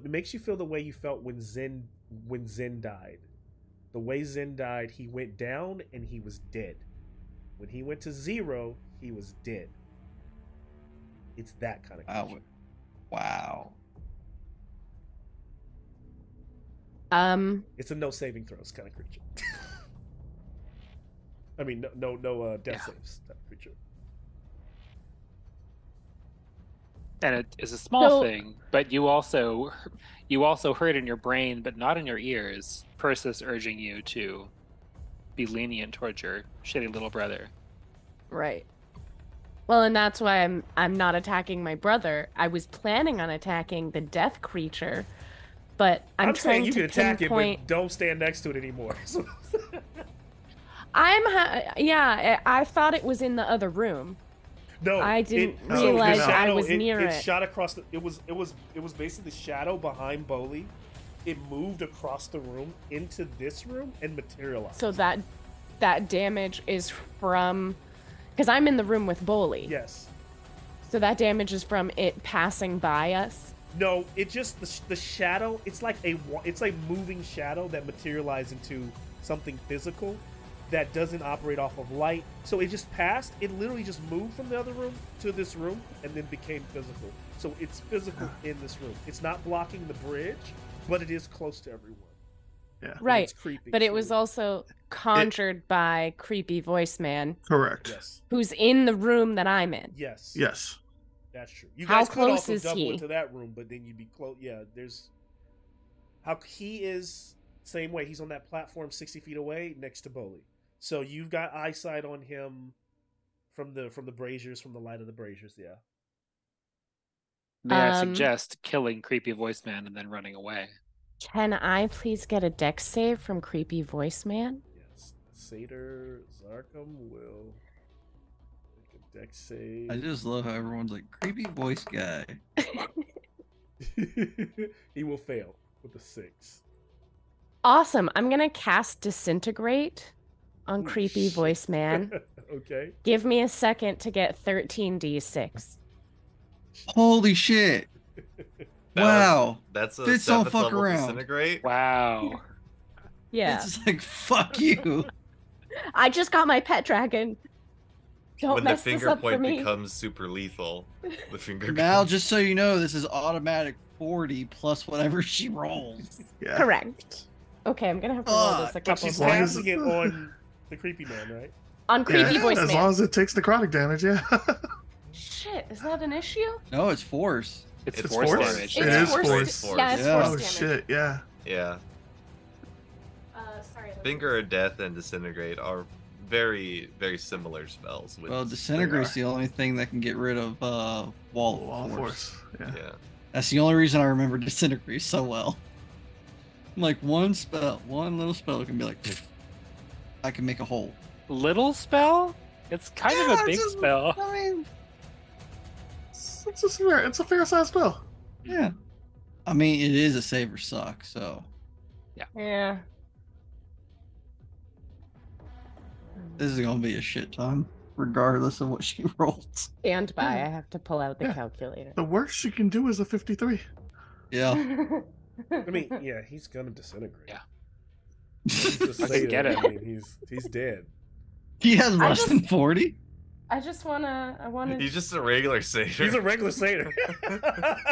makes you feel the way you felt when Zen died. The way Zen died, he went down and he was dead. When he went to 0, he was dead. It's that kind of creature. Wow. It's a no saving throws kind of creature. I mean, no death saves type of creature. And it is a small So- thing, but you also heard in your brain, but not in your ears, Persis urging you to be lenient towards your shitty little brother. Right. Well, and that's why I'm not attacking my brother. I was planning on attacking the death creature, but I'm saying trying you to can attack pinpoint. it, but don't stand next to it anymore. I thought it was in the other room. No, I didn't so the realize I shadow, was near it it. shot across the. It was basically the shadow behind Boley. It moved across the room into this room and materialized. So that damage is from, because I'm in the room with Boley. Yes. So that damage is from it passing by us. No, it just the shadow. It's like a moving shadow that materialized into something physical, that doesn't operate off of light. So it just passed. It literally just moved from the other room to this room and then became physical. So it's physical in this room. It's not blocking the bridge, but it is close to everyone. Yeah. Right. It's creepy. But it was also conjured by creepy voice man Correct. Yes. who's in the room that I'm in. Yes. Yes. That's true. You How guys could close also is double he? into that room, but then you'd be close. Yeah, there's how he is same way. He's on that platform 60 feet away next to Bully. So you've got eyesight on him from the braziers, from the light of the braziers. Yeah. May I Um, suggest killing creepy voice man and then running away? Can I please get a dex save from creepy voice man? Yes. Satyr Zarkum will make a dex save. I just love how everyone's like creepy voice guy. He will fail with a 6. Awesome. I'm going to cast Disintegrate on Holy creepy shit. voice man. Okay. Give me a second to get 13d6. Holy shit! That Wow. That's a Fitz don't 7th fuck level around. disintegrate. Wow. Yeah. It's just like fuck you. I just got my pet dragon. Don't When the mess this finger up for point me. becomes super lethal, the finger. Now, guns. just so you know, this is automatic 40 plus whatever she rolls. Yeah. Correct. Okay, I'm gonna have to roll this a But couple she's long times. as- casting it on the creepy man, right? On creepy Yeah, voice as man. long as it takes necrotic damage, yeah. Shit, is that an issue? No, it's force. It's It's force force. damage. It It's is force. force. Yeah, it's Yeah. force Oh damage. shit, yeah. Yeah, Sorry. finger of death and disintegrate are very similar spells. Well, They disintegrate's are. the only thing that can get rid of wall Wall of force. Yeah. Yeah. That's the only reason I remember disintegrate so well. Like one little spell can be like, pfft, I can make a hole. Little spell? It's kind of Yeah, a big it's just- spell. I mean, It's a fair sized spell. yeah. I mean, it is a save or suck, so Yeah. this is gonna be a shit time, regardless of what she rolls. Stand by. I have to pull out the Yeah. calculator. The worst you can do is a 53. Yeah. I mean, yeah, he's gonna disintegrate. Yeah. He's just I can saying get it. it. I mean, he's dead. He has I less just- than 40. I just wanna. I wanna. He's just a regular satyr. He's a regular satyr.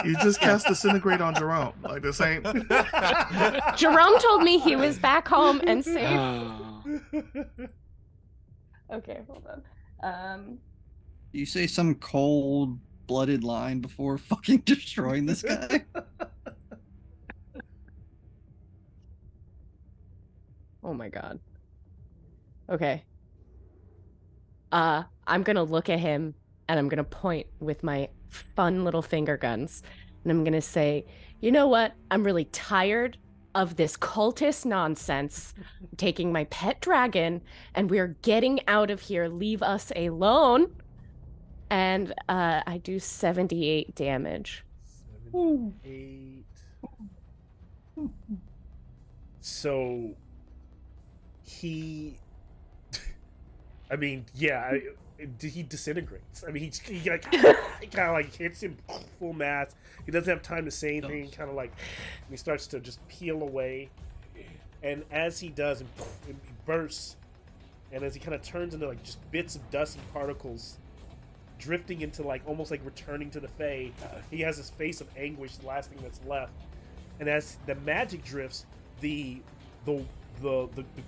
You just cast disintegrate on Jerome. Like this ain't. Jerome told me he was back home and safe. Oh. Okay, hold on. Do you say some cold-blooded line before fucking destroying this guy? Oh my god. Okay. I'm gonna look at him and I'm gonna point with my fun little finger guns. And I'm gonna say, you know what? I'm really tired of this cultist nonsense. I'm taking my pet dragon and we're getting out of here. Leave us alone. And I do 78 damage. 78. So he, I mean, yeah, he disintegrates. I mean, he kind of like hits him full mass. He doesn't have time to say anything. Kind of like he starts to just peel away, and as he does, it bursts. And as he kind of turns into like just bits of dust and particles, drifting into like almost like returning to the Fae, he has this face of anguish, the last thing that's left. And as the magic drifts, the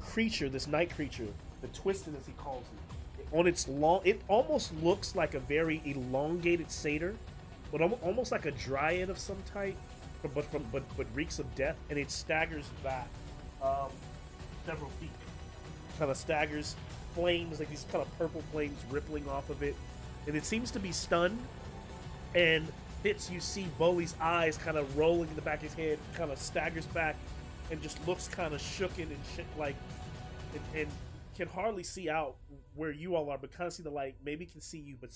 creature, this night creature, the Twisted as he calls it, on its long, it almost looks like a very elongated satyr, but almost like a dryad of some type, but reeks of death, and it staggers back several feet. Kind of staggers, flames, like these kind of purple flames rippling off of it, and it seems to be stunned. And Fitz, you see Bully's eyes kind of rolling in the back of his head, kind of staggers back, and just looks kind of shooken and shit, like, and can hardly see out where you all are, but kind of see the light. Maybe can see you, but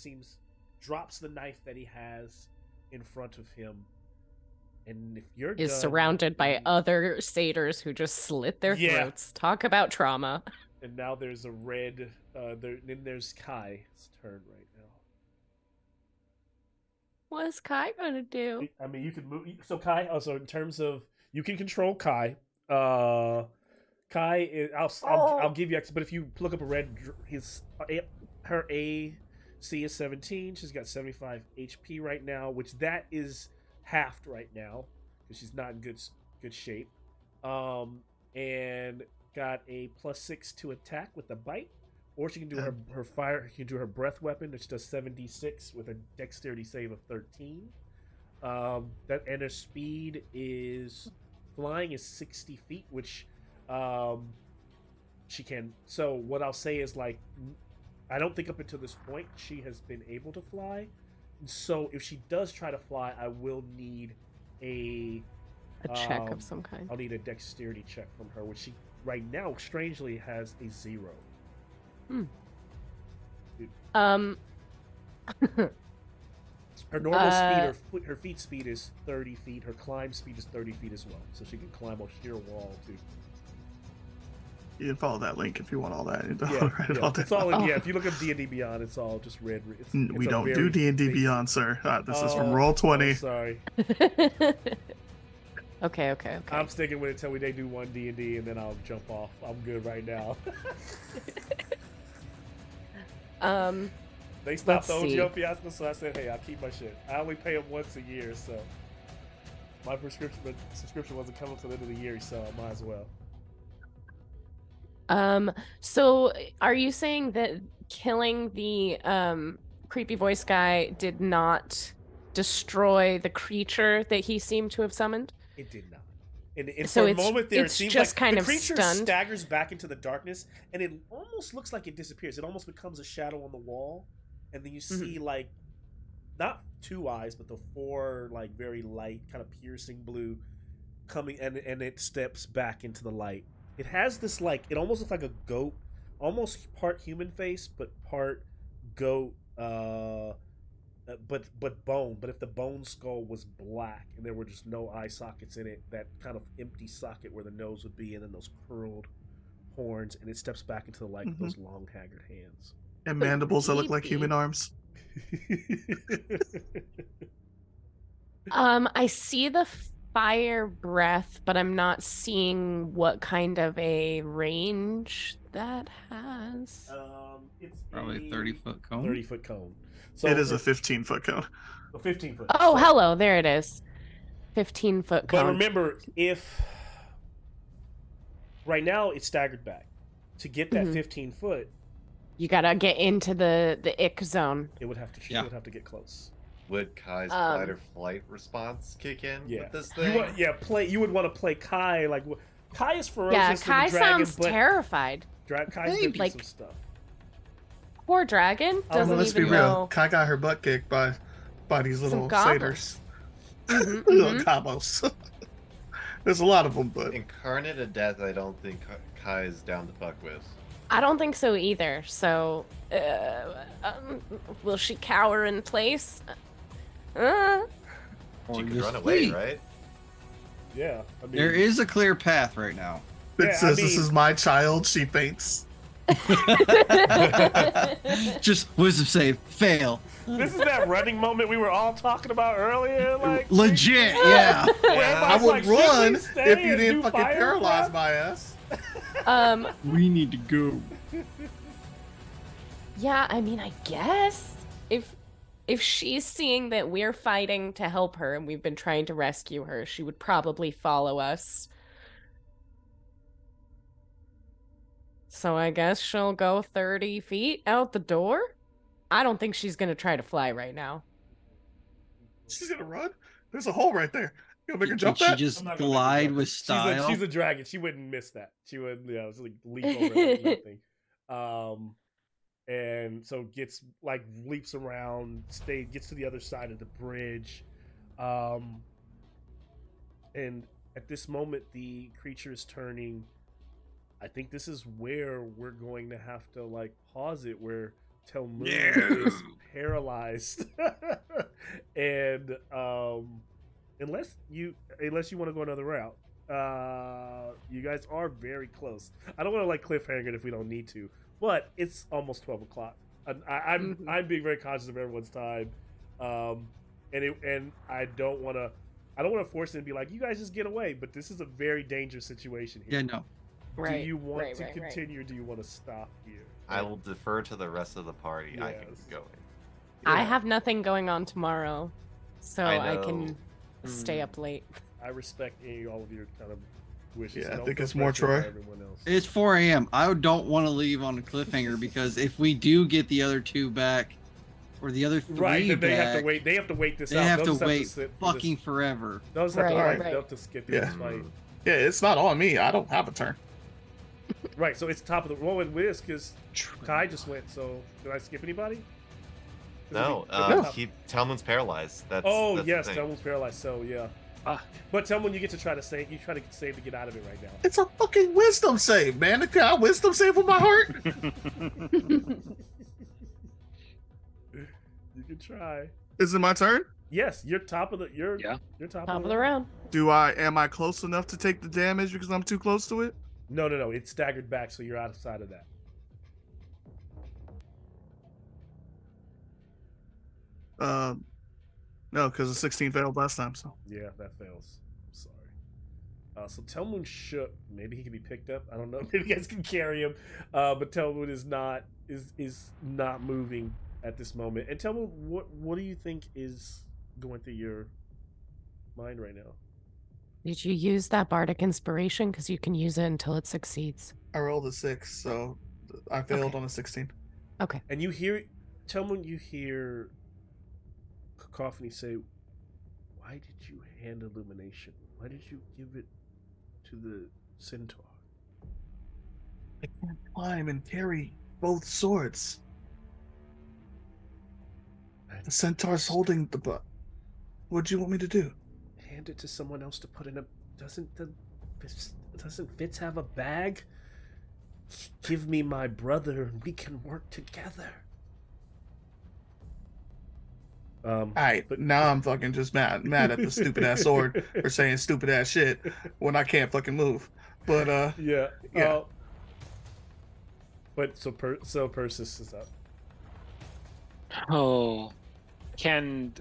drops the knife that he has in front of him. And if you're Is done, surrounded by other satyrs who just slit their Yeah. throats. Talk about trauma. and now there's a red. Then there's Kai's turn right now. What is Kai gonna do? I mean, you can move. So Kai. Also, in terms of you can control Kai. Kai is, I'll give you extra, but if you look up a red, her AC is 17. She's got 75 HP right now, which that is halved right now because she's not in good shape. And got a +6 to attack with a bite, or she can do her fire. She can do her breath weapon, which does 76 with a dexterity save of 13. That and her speed is flying is 60 feet, which she can. So what I'll say is, like, I don't think up until this point she has been able to fly. So if she does try to fly, I will need a check of some kind. I'll need a dexterity check from her, which she right now strangely has a 0. Her normal speed, her feet speed is 30 feet. Her climb speed is 30 feet as well, so she can climb a sheer wall too. You can follow that link if you want all that. It's all in, if you look at D&D Beyond, it's all just red. We don't do D&D Beyond, sir. This is from Roll20. Sorry. Okay. I'm sticking with it until they do one D&D, and then I'll jump off. I'm good right now. They stopped the OGO fiasco, so I said, hey, I'll keep my shit. I only pay them once a year, so my subscription wasn't coming till the end of the year, so I might as well. So are you saying that killing the creepy voice guy did not destroy the creature that he seemed to have summoned? It did not. And so for a moment there, it seems just like kind the of creature stunned. staggers back into the darkness, and it almost looks like it disappears. It almost becomes a shadow on the wall, and then you see like not 2 eyes, but the 4 like very light, kind of piercing blue coming, and it steps back into the light. It has this like, it almost looks like a goat, almost part human face, but part goat, but bone. But if the bone skull was black and there were just no eye sockets in it, that kind of empty socket where the nose would be, and then those curled horns, and it steps back into the light with those long, haggard hands. And mandibles that look like human arms. I see the fire breath, but I'm not seeing what kind of a range that has. It's Probably 30-foot cone. 30-foot cone. So it is a 15-foot cone. A 15-foot. Oh, hello, there it is. 15-foot cone. But remember, if right now it's staggered back, to get that 15-foot, you gotta get into the ick zone. It would have to. It would have to get close. Would Kai's fight or flight response kick in with this thing? You would want to play Kai. Like, Kai is ferocious. Yeah, Kai dragon, sounds terrified. Kai's been through some stuff. Poor dragon doesn't let's even be real. know. Kai got her butt kicked by these little satyrs. Little cabos. There's a lot of them, but Incarnate of Death, I don't think Kai is down to fuck with. I don't think so either. So, will she cower in place? She could run away, right? Yeah. I mean, there is a clear path right now. It says, this is my child, she faints. Just wisdom save, fail. This is that running moment we were all talking about earlier. Like, legit, yeah. I would run if you didn't fucking paralyze my ass. We need to go. Yeah, I mean, I guess if she's seeing that we're fighting to help her and we've been trying to rescue her, she would probably follow us. So I guess she'll go 30 feet out the door? I don't think she's gonna try to fly right now. She's gonna run? There's a hole right there. You gonna make her jump She that? just glide with style. She's a dragon. She wouldn't miss that. She would, it's like leap over it like nothing. And so leaps around, gets to the other side of the bridge. And at this moment, the creature is turning. I think this is where we're going to have to pause it, where Telmoon is paralyzed, and unless you want to go another route, you guys are very close. I don't want to cliffhanger it if we don't need to, but it's almost 12 o'clock. I'm being very conscious of everyone's time, and I don't want to force it and be like, you guys just get away. But this is a very dangerous situation here. Yeah, no. Right. Do you want right, to right, right. continue or do you want to stop here? I will defer to the rest of the party. I can Yes. go. I Yeah, have nothing going on tomorrow, so I I can know. stay up late. I respect all of your kind of wishes. Yeah, I Don't think feel it's more pressured by Troy. everyone else. It's 4 a.m. I don't want to leave on a cliffhanger because if we do get the other 2 back, or the other 3 Right, then back, they have to wait. They have to wait this they out. have They'll to just wait sit through fucking this. forever. They'll just have to, Right, they'll have to skip through Yeah. this fight. Yeah, it's not on me. I don't have a turn. Right, so it's top of the roll with this because Kai just went. So did I skip anybody? No, No. Talmon's paralyzed. That's Oh that's yes, the thing. Telman's paralyzed. So yeah, but Telman, you get to try to save. You try to save to get out of it right now. It's a fucking wisdom save, man. Can I wisdom save with my heart? You can try. Is it my turn? Yes, you're top of the. You're top Top of the round. Am I close enough to take the damage because I'm too close to it? No. It's staggered back, so you're outside of that. No, because the 16 failed last time. So Yeah, that fails. I'm sorry. So Telmoon shook. Maybe he can be picked up. I don't know. Maybe you guys can carry him. But Telmoon is not moving at this moment. And Telmoon, what do you think is going through your mind right now? Did you use that bardic inspiration? Because you can use it until it succeeds. I rolled a 6, so I failed Okay. on a 16. Okay. And you hear, Telmoon, you hear Cacophony say, "Why did you hand illumination? Why did you give it to the centaur?" I can't climb and carry both swords. The centaur's holding the butt. What'd you want me to do? Hand it to someone else to put in a. Doesn't Fitz have a bag? Give me my brother, and we can work together. Alright, but now I'm fucking just mad at the stupid ass sword for saying stupid ass shit when I can't fucking move. But Yeah. Yeah. But so Persis is up. Oh, let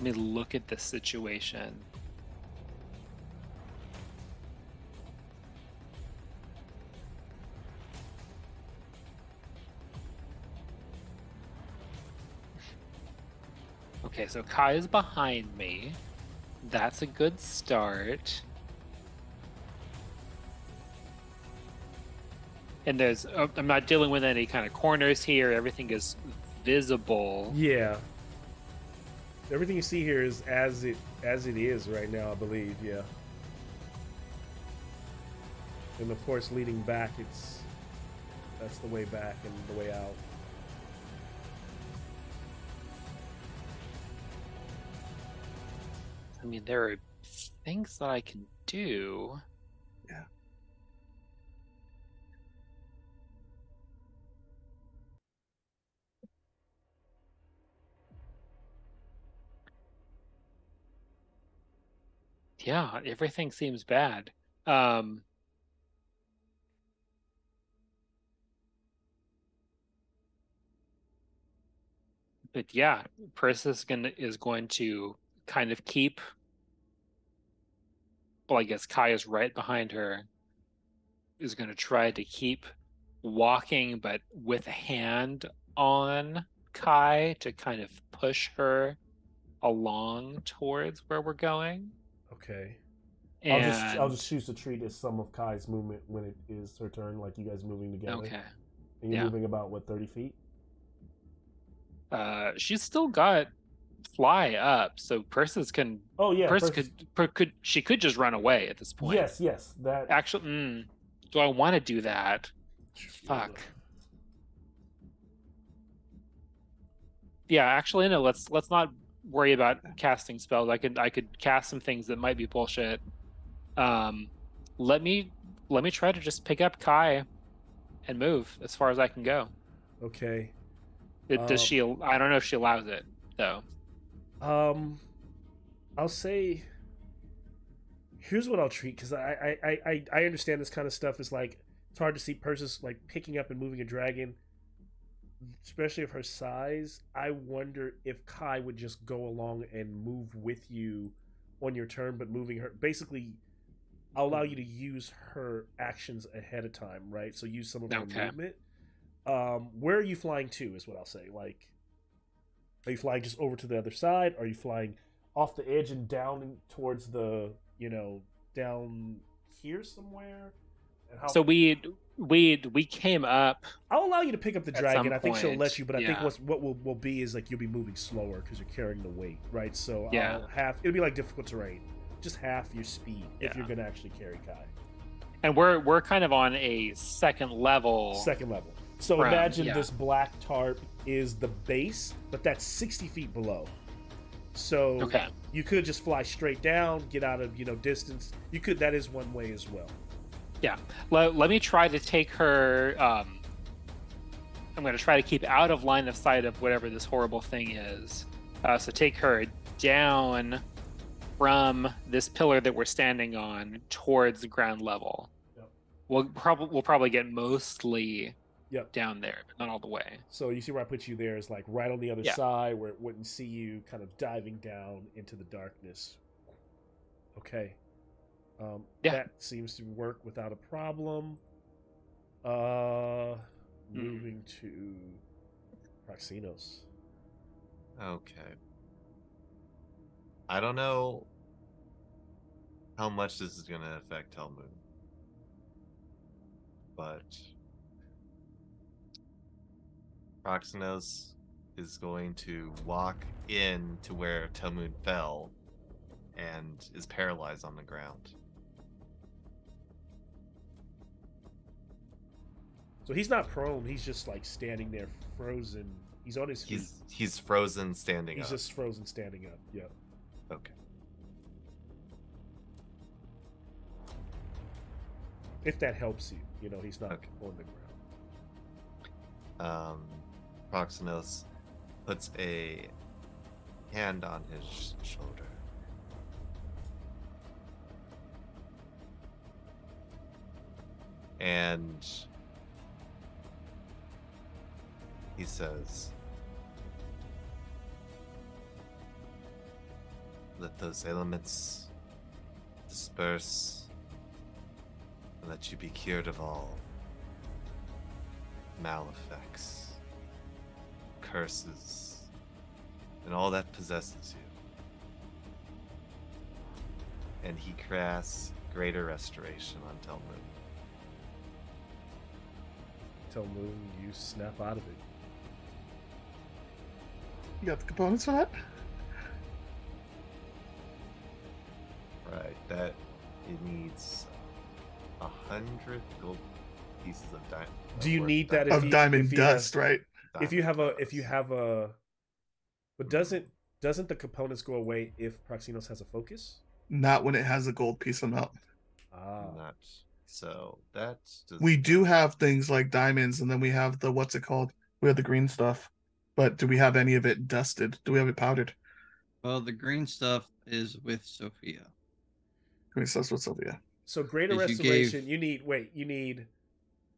me look at this situation. Okay, so Kai is behind me. That's a good start. And I'm not dealing with any kind of corners here. Everything is visible. Yeah. Everything you see here is as it is right now, I believe. Yeah. And of course, leading back, that's the way back and the way out. I mean, there are things that I can do. Yeah. Yeah, everything seems bad. But yeah, Persis is going to kind of keep. Well, I guess Kai is right behind her. Is going to try to keep walking, but with a hand on Kai to kind of push her along towards where we're going. Okay. And I'll just choose to treat as some of Kai's movement when it is her turn, like you guys moving together. okay. And you're Yeah. moving about 30 feet? She's still got fly up, so Persis can. Oh yeah. Persis could just run away at this point. Yes. That Actually, do I want to do that? Fuck. Yeah, actually, no. Let's not worry about casting spells. I could cast some things that might be bullshit. Let me try to just pick up Kai and move as far as I can go. Okay. Does she? I don't know if she allows it though. I'll say. Here's what I'll treat, because I understand this kind of stuff is like it's hard to see Persis like picking up and moving a dragon, especially of her size. I wonder if Kai would just go along and move with you on your turn, but moving her basically I'll allow you to use her actions ahead of time, right? So use some of her Okay. movement. Where are you flying to? Is what I'll say. Like, are you flying just over to the other side? Are you flying off the edge and down towards the, down here somewhere? And how... So we came up. I'll allow you to pick up the At dragon. some I think she'll point, let you, but I think yeah. what will be is like you'll be moving slower because you're carrying the weight, right? So Yeah. it'll be like difficult terrain, just half your speed if Yeah. you're gonna actually carry Kai. And we're kind of on a second level. Second level. So From- imagine yeah. this black tarp is the base, but that's 60 feet below. So Okay. you could just fly straight down, get out of distance. You could. That is one way as well. Yeah. Let me try to take her. I'm going to try to keep out of line of sight of whatever this horrible thing is. So take her down from this pillar that we're standing on towards the ground level. Yep. We'll probably get mostly Yep. down there, but not all the way. So you see where I put you there is like right on the other Yeah. side where it wouldn't see you, kind of diving down into the darkness. Okay. Yeah. That seems to work without a problem. Moving to Proxinos. Okay. I don't know how much this is going to affect Telmoon. But Proxinos is going to walk in to where Telmoon fell and is paralyzed on the ground. So he's not prone. He's just like standing there, frozen. He's on his feet. He's frozen standing He's up. just frozen standing up. Yep. Okay. If that helps you, he's not Okay. on the ground. Proxinos puts a hand on his shoulder. And he says, "Let those elements disperse and let you be cured of all malefacts, curses, and all that possesses you." And he casts greater restoration on Telmoon. Tell Moon you snap out of it. You got the components for that? Right, that it needs 100 gold pieces of diamond. Do you need that Of diamond if you dust, right? If you have but doesn't the components go away if Proxinos has a focus? Not when it has a gold piece amount. Not so that's just, We do have things like diamonds, and then we have the what's it called? We have the green stuff. But do we have any of it dusted? Do we have it powdered? Well, the green stuff is with Sophia. Green stuff's with Sylvia. So greater Because you restoration. gave- You need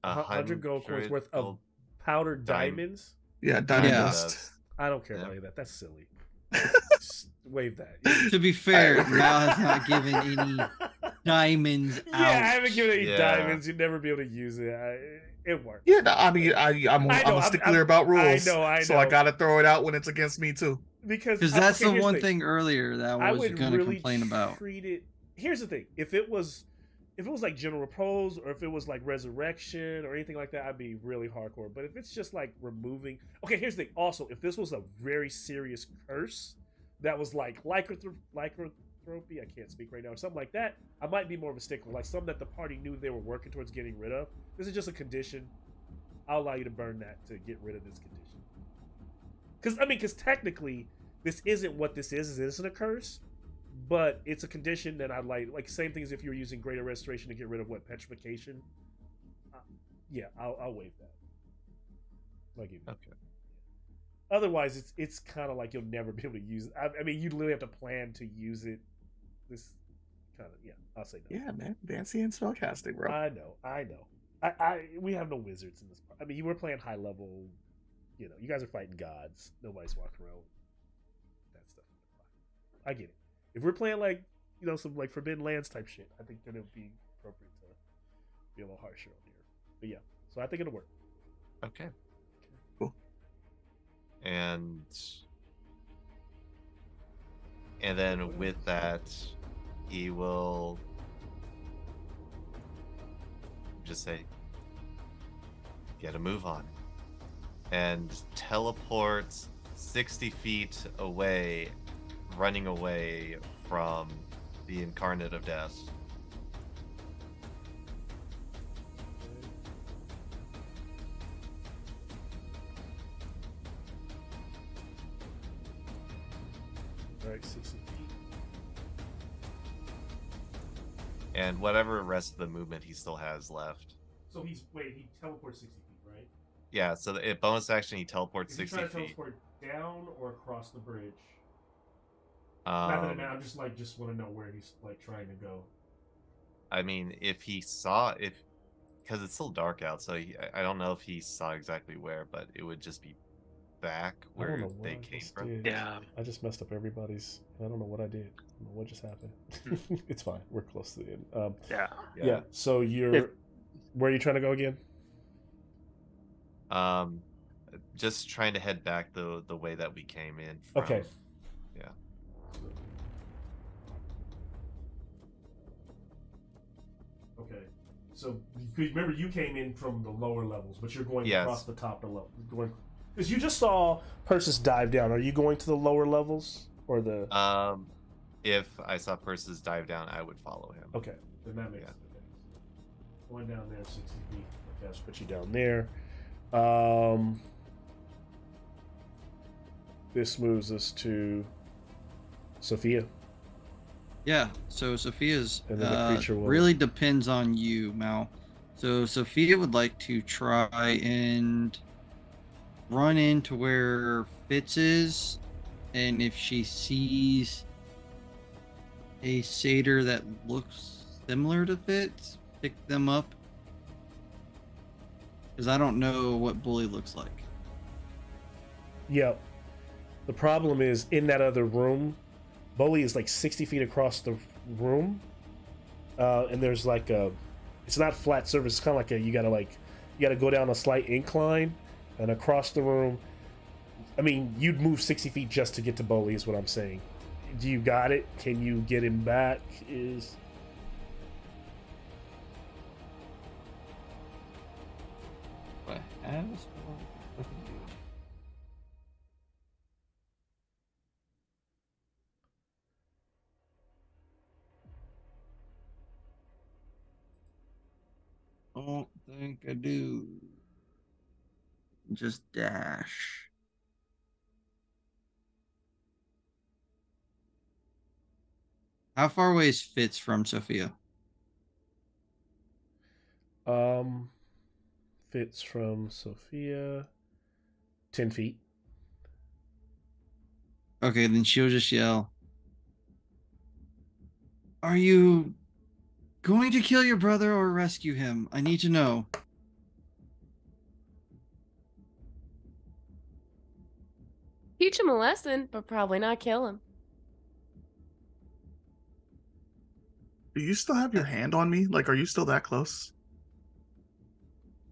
100 gold coins worth of gold powdered diamond. diamonds. Yeah, diamond Yeah. dust. I don't care Yeah. about any of that. That's silly. Just wave that. To be fair, Mal has not given any diamonds Yeah, out. I haven't given any Yeah. diamonds. You'd never be able to use it. It worked. Yeah, no, I mean, I'm I know, a stickler about I rules. know. So I gotta throw it out when it's against me too. Because That's okay, the here's one thing. thing earlier that I I was would going to really complain about. treat it. Here's the thing: if it was like General Repose, or if it was like Resurrection or anything like that, I'd be really hardcore. But if it's just like removing, okay, here's the thing. Also, if this was a very serious curse that was like lycanthropy, I can't speak right now, or something like that, I might be more of a stickler. Like something that the party knew they were working towards getting rid of. This is just a condition. I'll allow you to burn that to get rid of this condition. Because technically, this isn't what this is. It isn't a curse, but it's a condition that I'd like same thing as if you were using greater restoration to get rid of petrification. Yeah, I'll waive that. I'll give you that. Okay. Otherwise, it's kind of like you'll never be able to use it. I mean, you literally have to plan to use it. This kind of I'll say no. Yeah, man, fancy and spellcasting, bro. I know. We have no wizards in this part. I mean, you were playing high level. You guys are fighting gods. Nobody's walking around with that stuff. I get it. If we're playing like some like Forbidden Lands type shit, I think that it would be appropriate to be a little harsher on here. But yeah, so I think it'll work. Okay. Cool. And then with that, he will just say, get a move on. And teleports 60 feet away, running away from the Incarnate of Death. All right, 60 feet. And whatever rest of the movement he still has left. So he teleports 60 feet, right? Yeah, so the bonus action, he teleports Is he 60 trying to feet. teleport down or across the bridge? Rather than now, just want to know where he's like trying to go. I mean, because it's still dark out, so I don't know if he saw exactly where, but it would just be back I don't where know what they I came just from. did. Yeah. I just messed up everybody's. I don't know what I did. I don't know what just happened. It's fine. We're close to the end. Yeah. So where are you trying to go again? Just trying to head back the way that we came in from. Okay. Yeah. Okay. So remember, you came in from the lower levels, but you're going across the top to level. Because you just saw Persis dive down. Are you going to the lower levels or the? If I saw Persis dive down, I would follow him. Okay, then that makes sense. Going down there 60 feet. Okay, I'll put you down there. This moves us to Sophia. Yeah, so Sophia's And then the creature will... really depends on you, Mal. So Sophia would like to try and run into where Fitz is, and if she sees a satyr that looks similar to Fitz, pick them up. Because I don't know what bully looks like. Yep. The problem is, in that other room, Bully is like 60 feet across the room. And there's like it's not flat surface, it's kind of like you gotta go down a slight incline and across the room. I mean, you'd move 60 feet just to get to Bully is what I'm saying. Do you got it? Can you get him back? What has? Don't think I do. Just dash. How far away is Fitz from Sophia? Fitz from Sophia 10 feet. Okay, then she'll just yell, "Are you going to kill your brother or rescue him? I need to know." Teach him a lesson, but probably not kill him. Do you still have your hand on me? Like, are you still that close?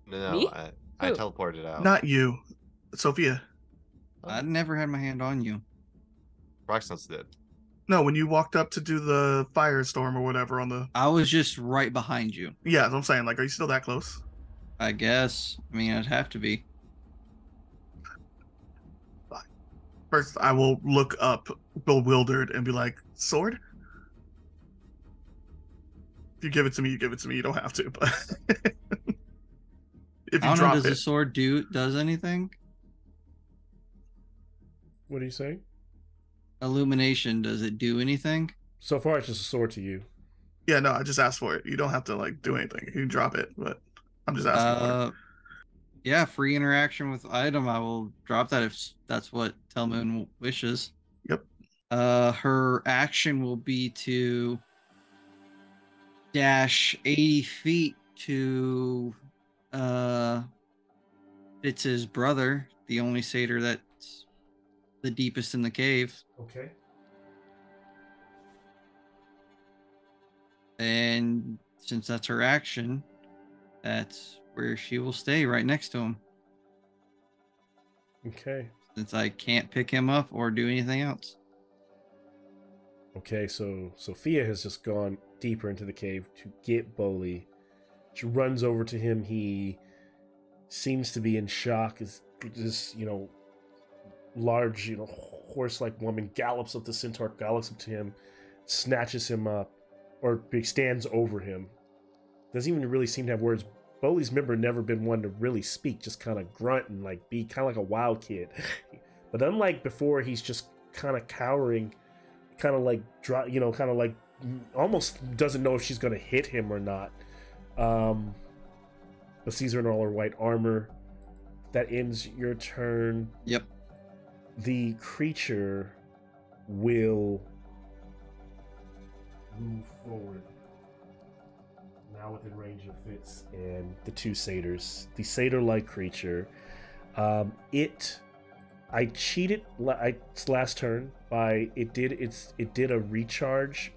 No, Me? I Who? teleported out. Not you, Sophia. I never had my hand on you. Roxanne's did. No, when you walked up to do the firestorm or whatever on the... I was just right behind you. Yeah, that's what I'm saying. Like, are you still that close? I guess. I mean, I'd have to be. First, I will look up bewildered and be like, sword? If you give it to me, you give it to me. You don't have to, but... if I you don't know, drop does the it... sword does anything? What are you saying? Illumination, does it do anything? So far, it's just a sword to you. Yeah, no, I just asked for it. You don't have to, like, do anything. You can drop it, but I'm just asking for it. Yeah, free interaction with item. I will drop that if that's what Telmoon wishes. Yep. Her action will be to dash 80 feet to Fitz's brother, the only satyr that's the deepest in the cave. Okay. And since that's her action, that's where she will stay, right next to him. Okay. Since I can't pick him up or do anything else. Okay, so Sophia has just gone deeper into the cave to get Bully. She runs over to him. He seems to be in shock as this, large, horse-like woman gallops up the centaur, gallops up to him, snatches him up, or stands over him. Doesn't even really seem to have words. Bully's never been one to really speak, just kind of grunt and like be kind of like a wild kid. But unlike before, he's just kind of cowering, kind of like almost doesn't know if she's going to hit him or not. But sees her in all her white armor. That ends your turn. Yep. The creature will move forward. Now within range of Fitz and the two satyrs. The satyr-like creature. I cheated last turn by it did a recharge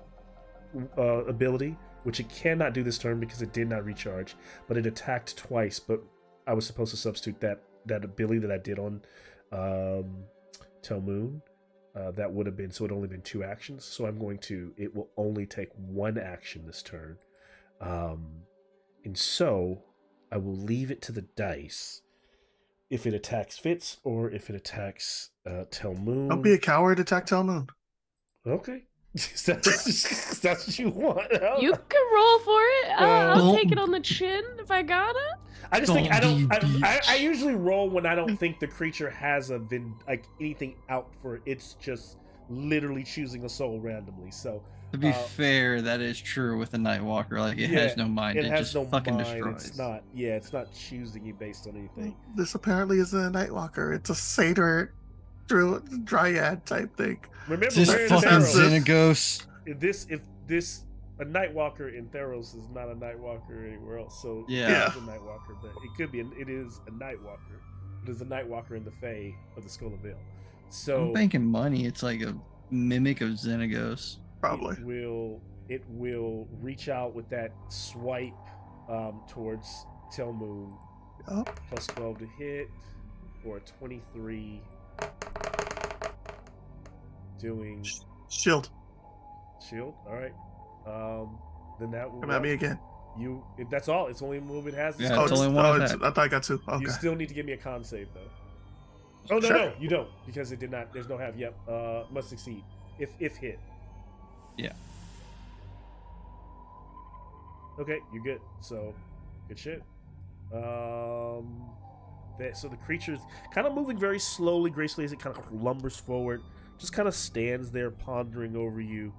ability, which it cannot do this turn because it did not recharge, but it attacked twice. But I was supposed to substitute that ability that I did on Tel Moon. That would have been, so it only been 2 actions. So it will only take 1 action this turn. And so I will leave it to the dice if it attacks Fitz or if it attacks Tel Moon. Don't be a coward, attack Tel Moon. Okay. That's what you want. You can roll for it. I'll take it on the chin if I gotta. I just think I usually roll when I don't think the creature has anything out for it. It's just literally choosing a soul randomly. So to be fair, that is true with a Nightwalker. Like it has no mind. It has just fucking destroys. It's not choosing you based on anything. This apparently isn't a Nightwalker. It's a satyr dryad type thing. Remember, this fucking Xenagos. If a Nightwalker in Theros is not a Nightwalker anywhere else. So yeah, it's a Nightwalker, but it is a Nightwalker. It is a Nightwalker in the Fae of the Skola Vale. So I'm banking money. It's like a mimic of Xenagos. Probably. It will reach out with that swipe towards Tel Moon. Yep. Plus 12 to hit for a 23. Doing shield. All right. Then that will come at me again. That's all. It's only move it has. Yeah, it's only one. I thought I got 2. Okay. You still need to give me a con save though. Oh no, no, you don't, because it did not. There's no have. Yep. Must succeed if hit. Yeah. Okay, you're good. So, good shit. So the creature's kind of moving very slowly, gracefully as it kind of lumbers forward. Just kind of stands there pondering over you,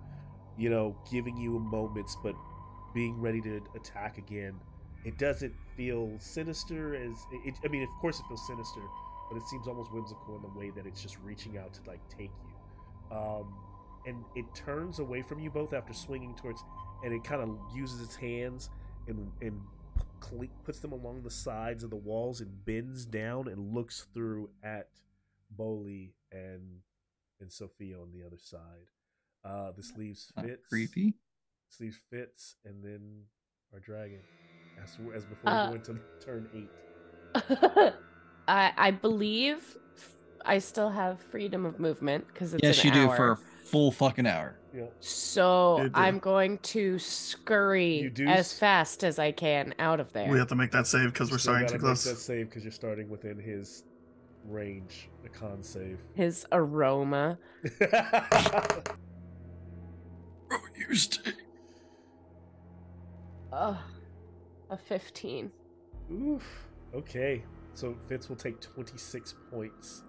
giving you moments, but being ready to attack again. It doesn't feel sinister I mean, of course it feels sinister, but it seems almost whimsical in the way that it's just reaching out to like take you. And it turns away from you both after swinging towards, and it kind of uses its hands and puts them along the sides of the walls and bends down and looks through at Boli and Sophia on the other side. This leaves Fitz. Creepy. This leaves Fitz and then our dragon. As before we go into turn 8. I believe I still have freedom of movement because it's yes, an you hour. do for a full fucking hour. Yeah. So I'm going to scurry as fast as I can out of there. We have to make that save because we're starting too close. Make that save because you're starting within his range. The con save. His aroma. You stay. A 15. Oof. Okay. So Fitz will take 26 points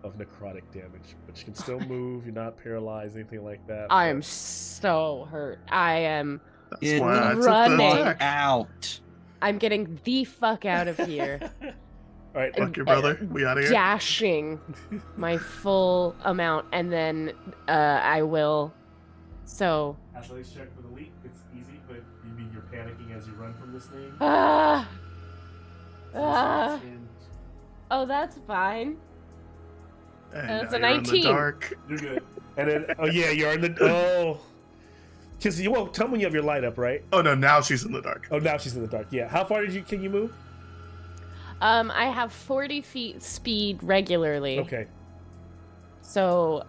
of necrotic damage, but you can still move. You're not paralyzed, anything like that. I am so hurt. I am running out. I'm getting the fuck out of here. All right, fuck your brother. We out of here. Dashing my full amount, and then I will. So. Athletics check for the leap. It's easy, but you mean you're panicking as you run from this thing? Oh, that's fine. And that's a you're 19. in the dark. You're good. And then, oh yeah, you're in the. Oh. Because you won't tell me you have your light up, right? Oh no, now she's in the dark. Oh, now she's in the dark. Yeah. How far can you move? I have 40 feet speed regularly. Okay. So,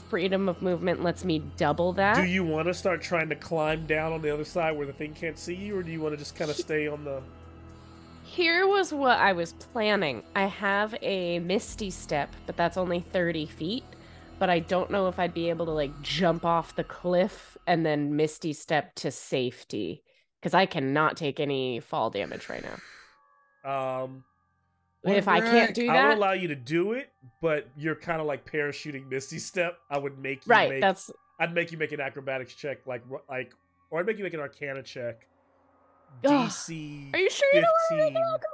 freedom of movement lets me double that. Do you want to start trying to climb down on the other side where the thing can't see you, or do you want to just kind of stay on the... Here was what I was planning. I have a Misty Step, but that's only 30 feet. But I don't know if I'd be able to, like, jump off the cliff and then Misty Step to safety. Because I cannot take any fall damage right now. If I can't do I would that... allow you to do it, but you're kind of like parachuting Misty Step. I would make you Right, that's... I'd make you make an acrobatics check, or I'd make you make an Arcana check. Ugh. DC Are you sure you don't want to make 15. an acrobatics?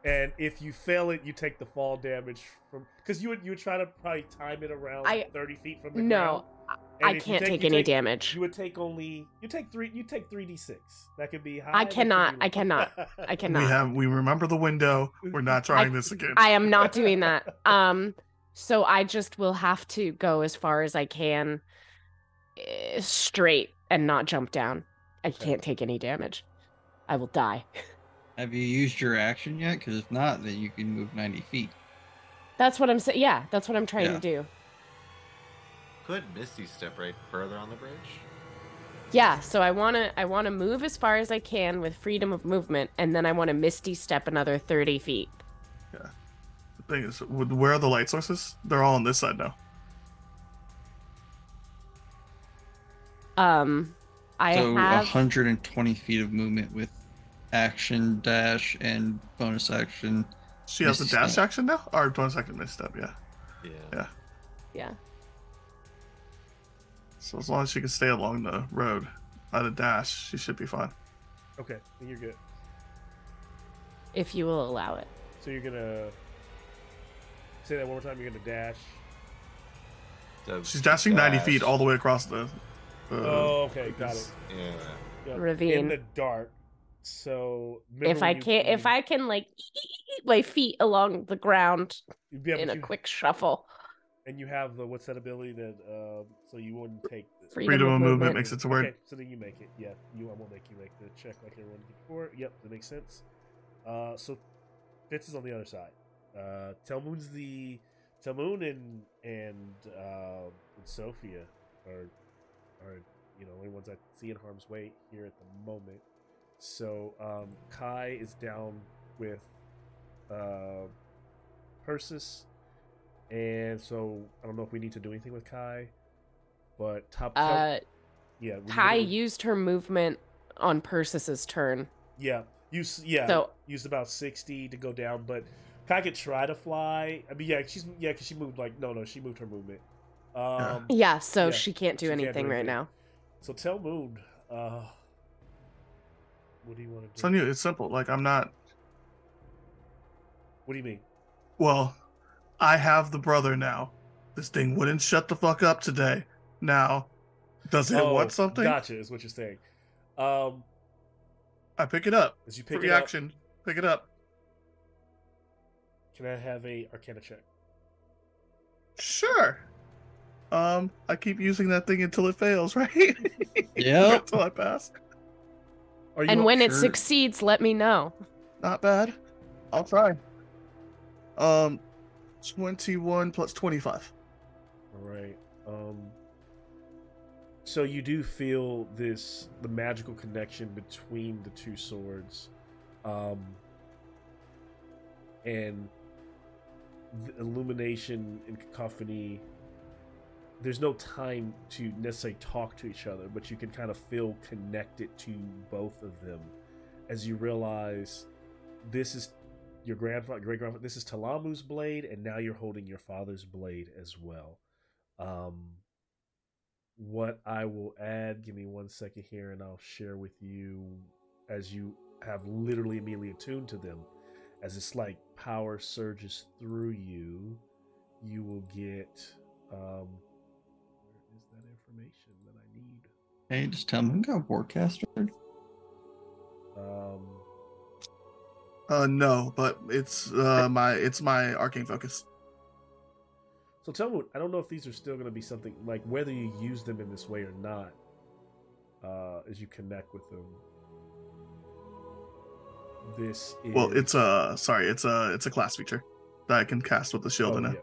And if you fail it, you take the fall damage from... Because you would try to probably time it around 30 feet from the ground. No, I can't take any damage. You would take only... You take 3d6. That could be high. I cannot. I cannot. I cannot. We remember the window. We're not trying this again. I am not doing that. So I just will have to go as far as I can straight and not jump down. I can't take any damage. I will die. Have you used your action yet? Because if not, then you can move 90 feet. That's what I'm saying. Yeah, that's what I'm trying to do. Could Misty step right further on the bridge? Yeah, so I wanna move as far as I can with freedom of movement, and then I want to Misty Step another 30 feet. Yeah. The thing is, where are the light sources? They're all on this side now. I So have 120 feet of movement with action, dash, and bonus action. She has the Misty dash step. action now? Or bonus action misstep, yeah. Yeah. yeah. So as long as she can stay along the road at a dash, she should be fine. Okay, then you're good. If you will allow it. So you're gonna... Say that one more time. You're gonna dash. So She's dashing 90 feet dash. all the way across the... Oh, okay, got it. Yeah. Yep. Ravine. In the dark. So If I can like my feet along the ground in a quick shuffle. And you have the what's that ability that so you wouldn't take the Freedom of movement makes it to where... Okay, so then you make it. Yeah, I won't make you make the check like everyone did before. Yep, that makes sense. So Fitz is on the other side. Telmoon and Sophia are only ones I see in harm's way here at the moment. So Kai is down with Persis, and so I don't know if we need to do anything with Kai, but Kai used her movement on Persis's turn. Used about 60 to go down, but Kai could try to fly. I mean, because she moved she moved her movement. She can't do anything right now. So tell Moon, what do you want to do? It's on you. It's simple. Like, I'm not... What do you mean? Well, I have the brother now. This thing wouldn't shut the fuck up today. Now, does it want something? Gotcha, is what you're saying. I pick it up. As you pick For it reaction, pick it up. Can I have a Arcana check? Sure. I keep using that thing until it fails, right? Yep. Until I pass. And when it succeeds, let me know. Not bad. I'll try. 21 plus 25. All right. So you do feel the magical connection between the two swords, and the illumination and cacophony. There's no time to necessarily talk to each other, but you can kind of feel connected to both of them as you realize this is your great grandfather. This is Talamu's blade, and now you're holding your father's blade as well. What I will add, give me 1 second here, and I'll share with you as you have literally immediately attuned to them. As this like power surges through you, you will get where is that information that I need? Hey, just tell me, I got Warcaster. No, but it's my arcane focus. So tell me, I don't know if these are still going to be something like whether you use them in this way or not. as you connect with them. This is it's a class feature that I can cast with the shield in it.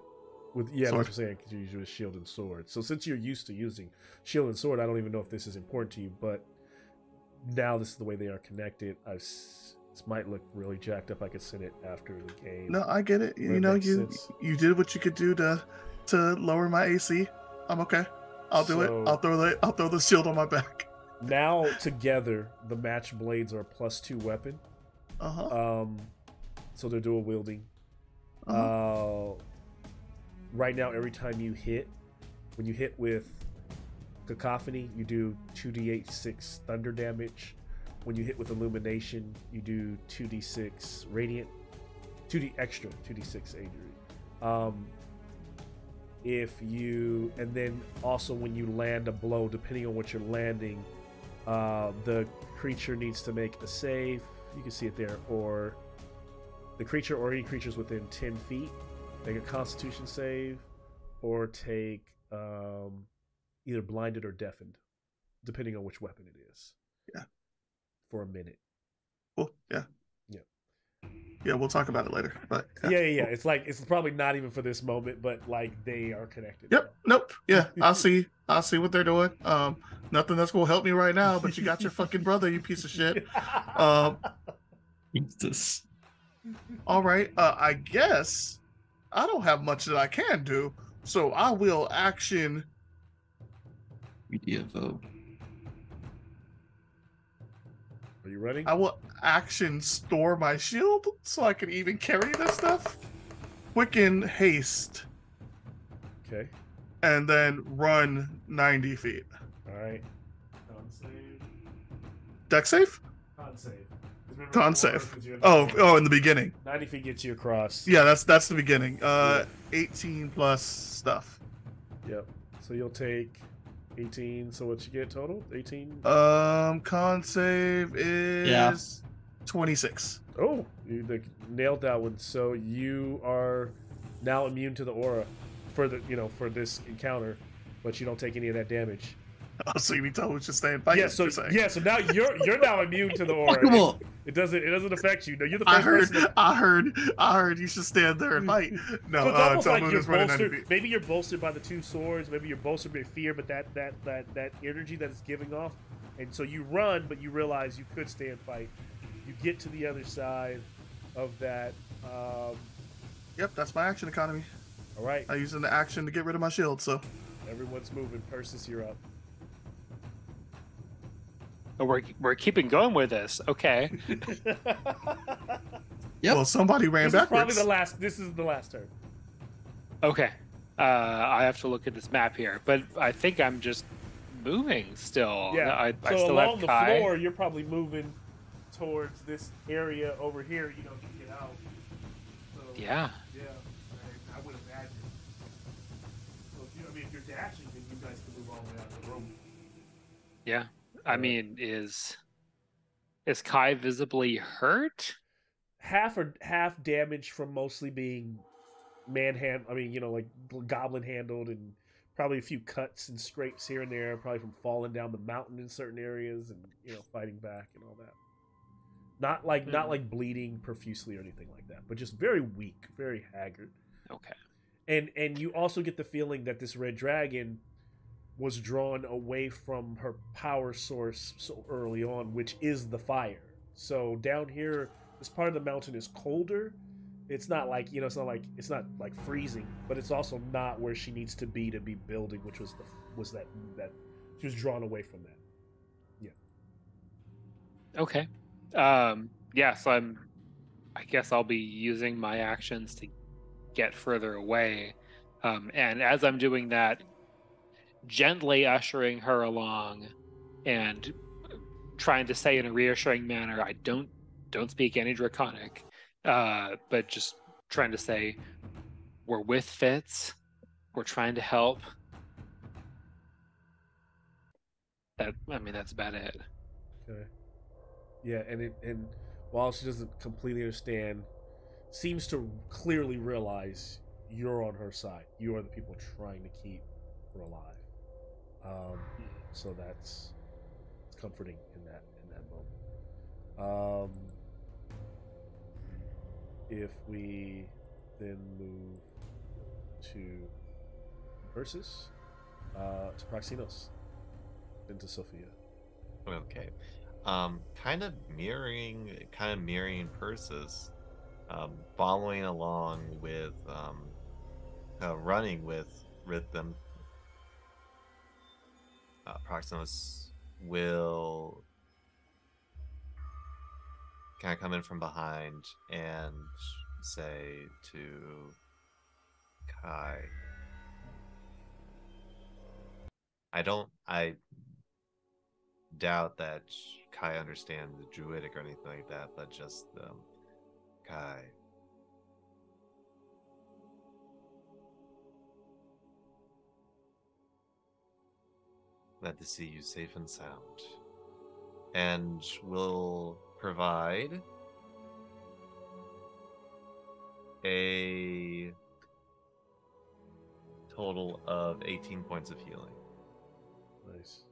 That's sword. what I'm saying, because you use shield and sword. So since you're used to using shield and sword, I don't even know if this is important to you, but now this is the way they are connected. This might look really jacked up. I could send it after the game. No, I get it. You know, you did what you could do to lower my AC. I'm okay. I'll do it. I'll throw the shield on my back. Now together, the match blades are a +2 weapon. So they're dual wielding. Right now, every time you hit, when you hit with Cacophony, you do 2d8 thunder damage. When you hit with Illumination, you do 2d6 radiant, 2d6 injury. And then also when you land a blow, depending on what you're landing, the creature needs to make a save. You can see it there, or the creature or any creatures within 10 feet make a Constitution save, or take either blinded or deafened, depending on which weapon it is. Yeah. For a minute. Cool. Yeah. Yeah. Yeah, we'll talk about it later. But yeah. Cool. It's probably not even for this moment, but like they are connected. Yep. Nope. Yeah. I'll see what they're doing. Nothing that's gonna help me right now, but you got your fucking brother, you piece of shit. Jesus. All right. I guess I don't have much that I can do, so I will action. VDFO. Are you ready? I will action store my shield so I can even carry this stuff. Quicken haste. Okay. And then run 90 feet. All right. Con save. Deck save? Con save. Con save. Oh, in the beginning. 90 feet gets you across. Yeah, that's the beginning. 18 plus stuff. Yep. So you'll take 18. So what you get total? 18. Con save is 26. Oh, you nailed that one. So you are now immune to the aura for this encounter, but you don't take any of that damage. Oh, so you mean tell us to stay and fight? Yeah. So now you're now immune to the aura. It doesn't affect you. No, you're the first person. I heard you should stand there and fight. No, so it's almost like you're bolstered. Maybe you're bolstered by the two swords. Maybe you're bolstered by fear, but that energy that it's giving off, and so you run, but you realize you could stay and fight. You get to the other side of that. Yep, that's my action economy. All right. I use an action to get rid of my shield. So everyone's moving. Persis, you're up. Oh, we're keeping going with this. Okay. Yep. Well, somebody ran backwards. This is the last turn. Okay. I have to look at this map here, but I think I'm just moving still. Yeah. I so still along have the Kai. floor, you're probably moving towards this area over here. To get out. So, Yeah. Yeah. I would imagine. So if you're dashing, then you guys can move all the way out of the room. Yeah. I mean, is Kai visibly hurt? Half damage from mostly being like goblin handled, and probably a few cuts and scrapes here and there, probably from falling down the mountain in certain areas and fighting back and all that. Not like bleeding profusely or anything like that, but just very weak, very haggard. Okay. And you also get the feeling that this red dragon was drawn away from her power source so early on, which is the fire. So down here, this part of the mountain is colder. It's not like it's not like freezing, but it's also not where she needs to be building, which was that she was drawn away from that. Yeah. Okay. Yeah. So I guess I'll be using my actions to get further away, and as I'm doing that, gently ushering her along and trying to say in a reassuring manner, I don't speak any Draconic, but just trying to say, we're with Fitz, we're trying to help. That's about it. Okay. Yeah, and while she doesn't completely understand, seems to clearly realize you're on her side. You are the people trying to keep her alive. So that's comforting in that moment. If we then move to Persis, to Proxinos, then to Sophia. Okay. Kind of mirroring Persis, following along with running with them. Proximus will kind of come in from behind and say to Kai, I doubt that Kai understands the Druidic or anything like that, but just Kai. Glad to see you safe and sound. And will provide a total of 18 points of healing. Nice.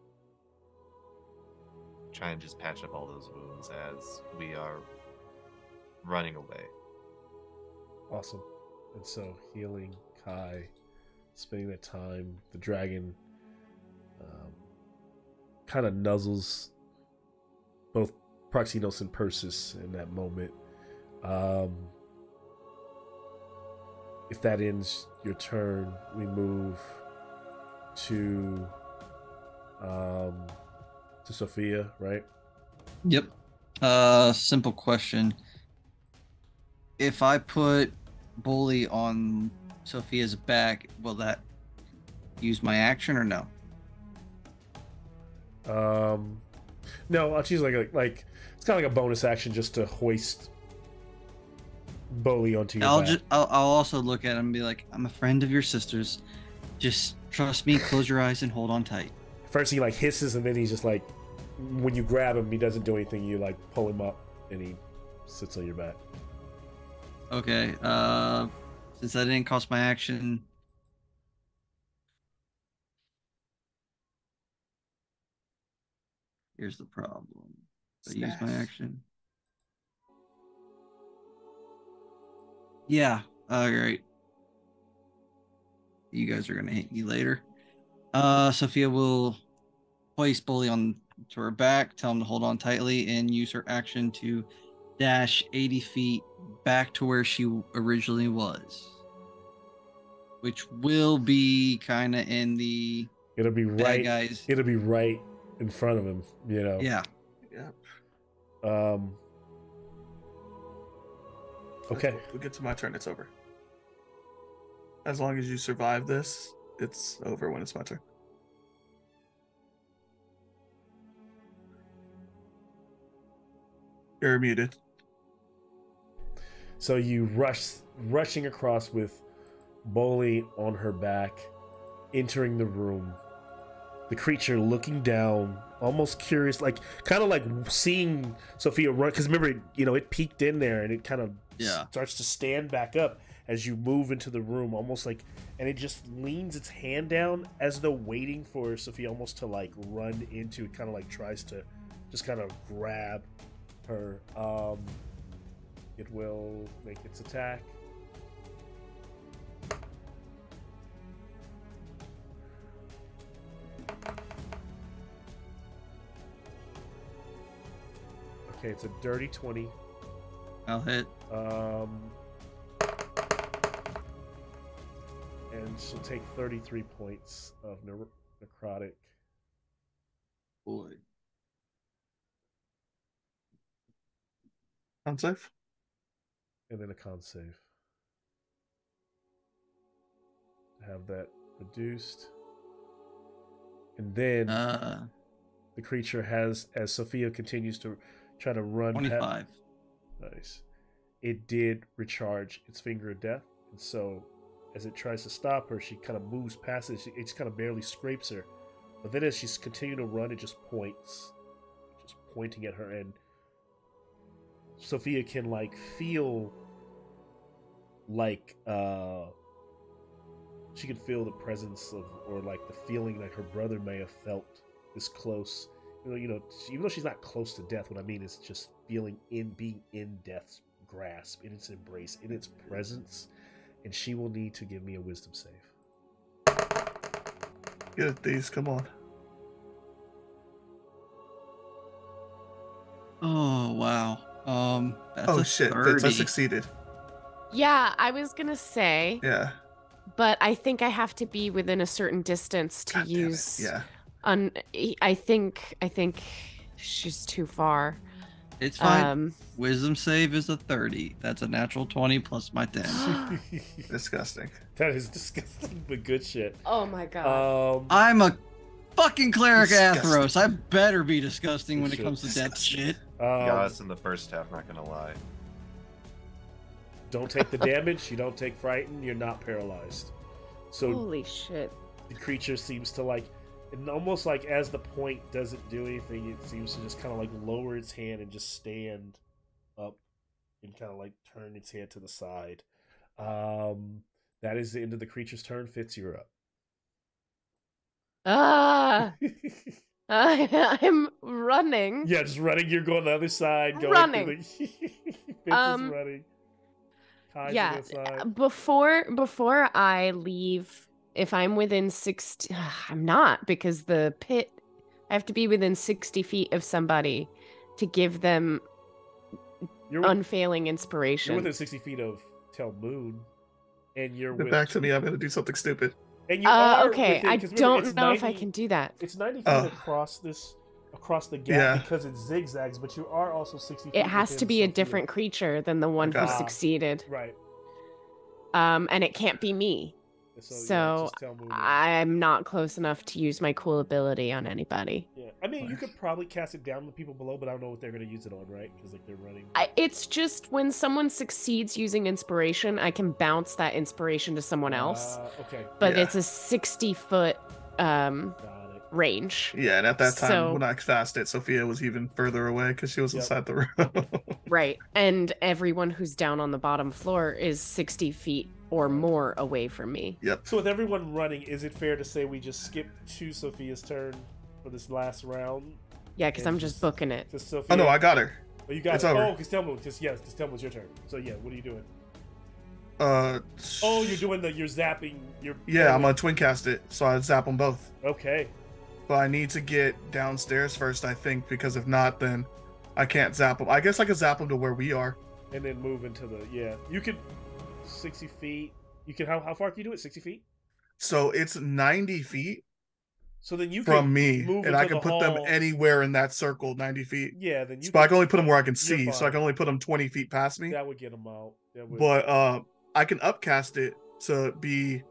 Try and just patch up all those wounds as we are running away. Awesome. And so healing Kai, spending that time, the dragon kind of nuzzles both Proxinos and Persis in that moment. If that ends your turn, we move to Sophia, right? Yep. Simple question. If I put Bully on Sophia's back, will that use my action or no? No, I'll choose like it's kind of like a bonus action just to hoist Bully onto your back. I'll also look at him and be like, I'm a friend of your sister's. Just trust me, close your eyes and hold on tight. First he like hisses, and then he's just like, when you grab him, he doesn't do anything. You like pull him up and he sits on your back. Okay, since that didn't cost my action, here's the problem. I use my action. Yeah, alright. You guys are gonna hate me later. Sophia will hoist Bully on to her back, tell him to hold on tightly, and use her action to dash 80 feet back to where she originally was, which will be kind of in the It'll be right, guys. It'll be right in front of him, you know. Yeah. Okay. We get to my turn, it's over. As long as you survive this, it's over when it's my turn. You're muted. So you rushing across with Bully on her back, entering the room. The creature looking down, almost curious, like kind of like seeing Sophia run. Because remember, it peeked in there and it kind of starts to stand back up as you move into the room, almost like, and it just leans its hand down as though waiting for Sophia almost to like run into it. Kind of like tries to just kind of grab her. It will make its attack. Okay, it's a dirty 20. I'll hit. And she'll take 33 points of necrotic. Boy. Con save. And then a con save. Have that reduced. And then the creature has, as Sophia continues to try to run 25. Nice. It did recharge its finger of death, and so as it tries to stop her, she kind of moves past it. It just kind of barely scrapes her, but then as she's continuing to run, it just points, just pointing at her, and Sophia can like feel like she can feel the presence of, or like the feeling that her brother may have felt this close even though she's not close to death, what I mean is just being in death's grasp, in its embrace, in its presence, and she will need to give me a wisdom save. Get it, these. Come on. Oh wow. That's Oh a shit, 30. Fitz, I succeeded. Yeah, I was gonna say, Yeah. but I think I have to be within a certain distance to God damn it. use. Yeah. I think she's too far. It's fine. Wisdom save is a 30. That's a natural 20 plus my 10. Disgusting. That is disgusting, but good shit. Oh my god. I'm a fucking cleric Disgusting. Atheros. I better be disgusting when it Shit. comes to death shit. Got us in the first half, not gonna lie. Don't take the damage. You don't take frightened. You're not paralyzed. So Holy shit. the creature seems to and almost like as the point doesn't do anything, it seems to just kind of like lower its hand and just stand up and kind of like turn its head to the side. That is the end of the creature's turn. Fitz, you're up. I'm running. Yeah, just running. You're going the other side. I'm Going running. Fitz is running. Kai's Yeah. on the side. Before I leave, if I'm within 60, I'm not, because the pit, I have to be within 60 feet of somebody to give them unfailing inspiration. You're within 60 feet of Tel Moon, and you're Get back to me. I'm gonna do something stupid. And you are okay, within, I 'cause don't remember, know if I 90 can do that. It's 90 feet across the gap Yeah. because it zigzags, but you are also 60 feet. It has to within be a Sophia. different creature than the one who God. succeeded. Right. And it can't be me. So just Tel Moon. I'm not close enough to use my cool ability on anybody. Yeah, I mean, you could probably cast it down on the people below, but I don't know what they're going to use it on, right? Because they're running. It's just when someone succeeds using inspiration, I can bounce that inspiration to someone else. Okay. But Yeah. it's a 60-foot Got it. range. Yeah, and at that time So- when I cast it, Sophia was even further away because she was Yep. inside the room. Right. And everyone who's down on the bottom floor is 60 feet or more away from me. Yep. So with everyone running, is it fair to say we just skip to Sophia's turn for this last round? Yeah, because And I'm just booking it. Just Sophia. Oh no, I got her. Oh, you got it's it. over. Oh, because Tel Moon. Because Tel Moon's your turn. So yeah, what are you doing? Oh, you're doing you're zapping. Yeah, I'm gonna twin cast it, so I zap them both. Okay. But I need to get downstairs first, I think, because if not, then I can't zap them. I guess I could zap them to where we are. And then move into you could 60 feet. You can how far can you do it? 60 feet? So it's 90 feet So then you from can me, move and I into can the put them hall. anywhere in that circle, 90 feet. Yeah, then you But I can only put them where I can you're see, so I fine. can only put them 20 feet past me. That would get them out. That would, But I can upcast it to be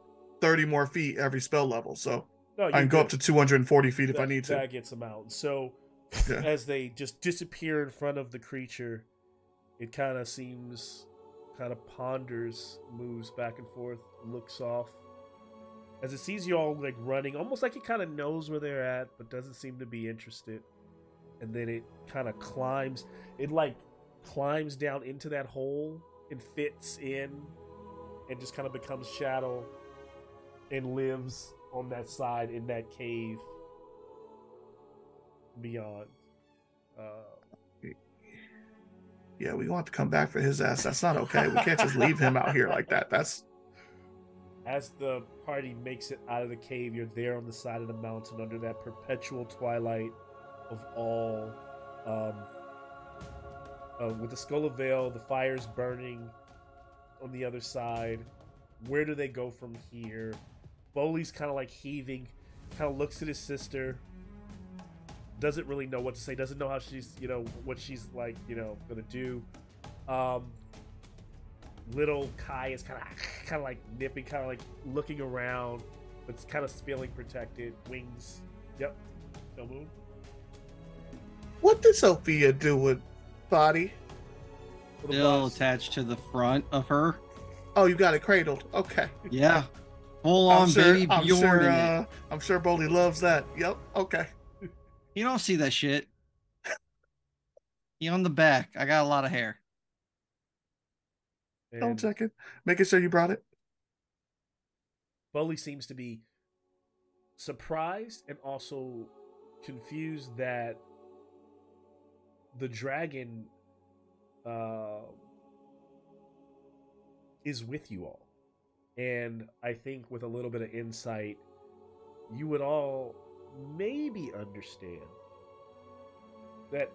30 more feet every spell level, so no, I can go up to 240 feet if I need to. That gets them out. So Yeah. as they just disappear in front of the creature, it kind of ponders, moves back and forth, looks off. As it sees you all like running, almost like it kind of knows where they're at, but doesn't seem to be interested. And then it kind of climbs. It like climbs down into that hole and fits in, and just kind of becomes shadow, and lives on that side in that cave beyond. Yeah, we want to come back for his ass. That's not okay. We can't just leave him out here like that. That's As the party makes it out of the cave, you're there on the side of the mountain under that perpetual twilight of all. With the Skola Vale, the fire's burning on the other side. Where do they go from here? Boley's kind of like heaving, kind of looks at his sister, doesn't really know what to say, doesn't know how she's, what she's like, gonna do. Little Kai is kind of like nipping, kind of like looking around, but it's kind of feeling protected. Wings. Yep. No moon. what did Sophia do with body? Little Still box. attached to the front of her. Oh, you got it cradled. Okay. Yeah. Full on baby I'm Bjorn sure, in it. I'm sure Boley loves that. Yep. Okay. You don't see that shit. He on the back. I got a lot of hair. Don't And check it. Making sure you brought it. Boley seems to be surprised and also confused that the dragon is with you all. And I think with a little bit of insight, you would all maybe understand that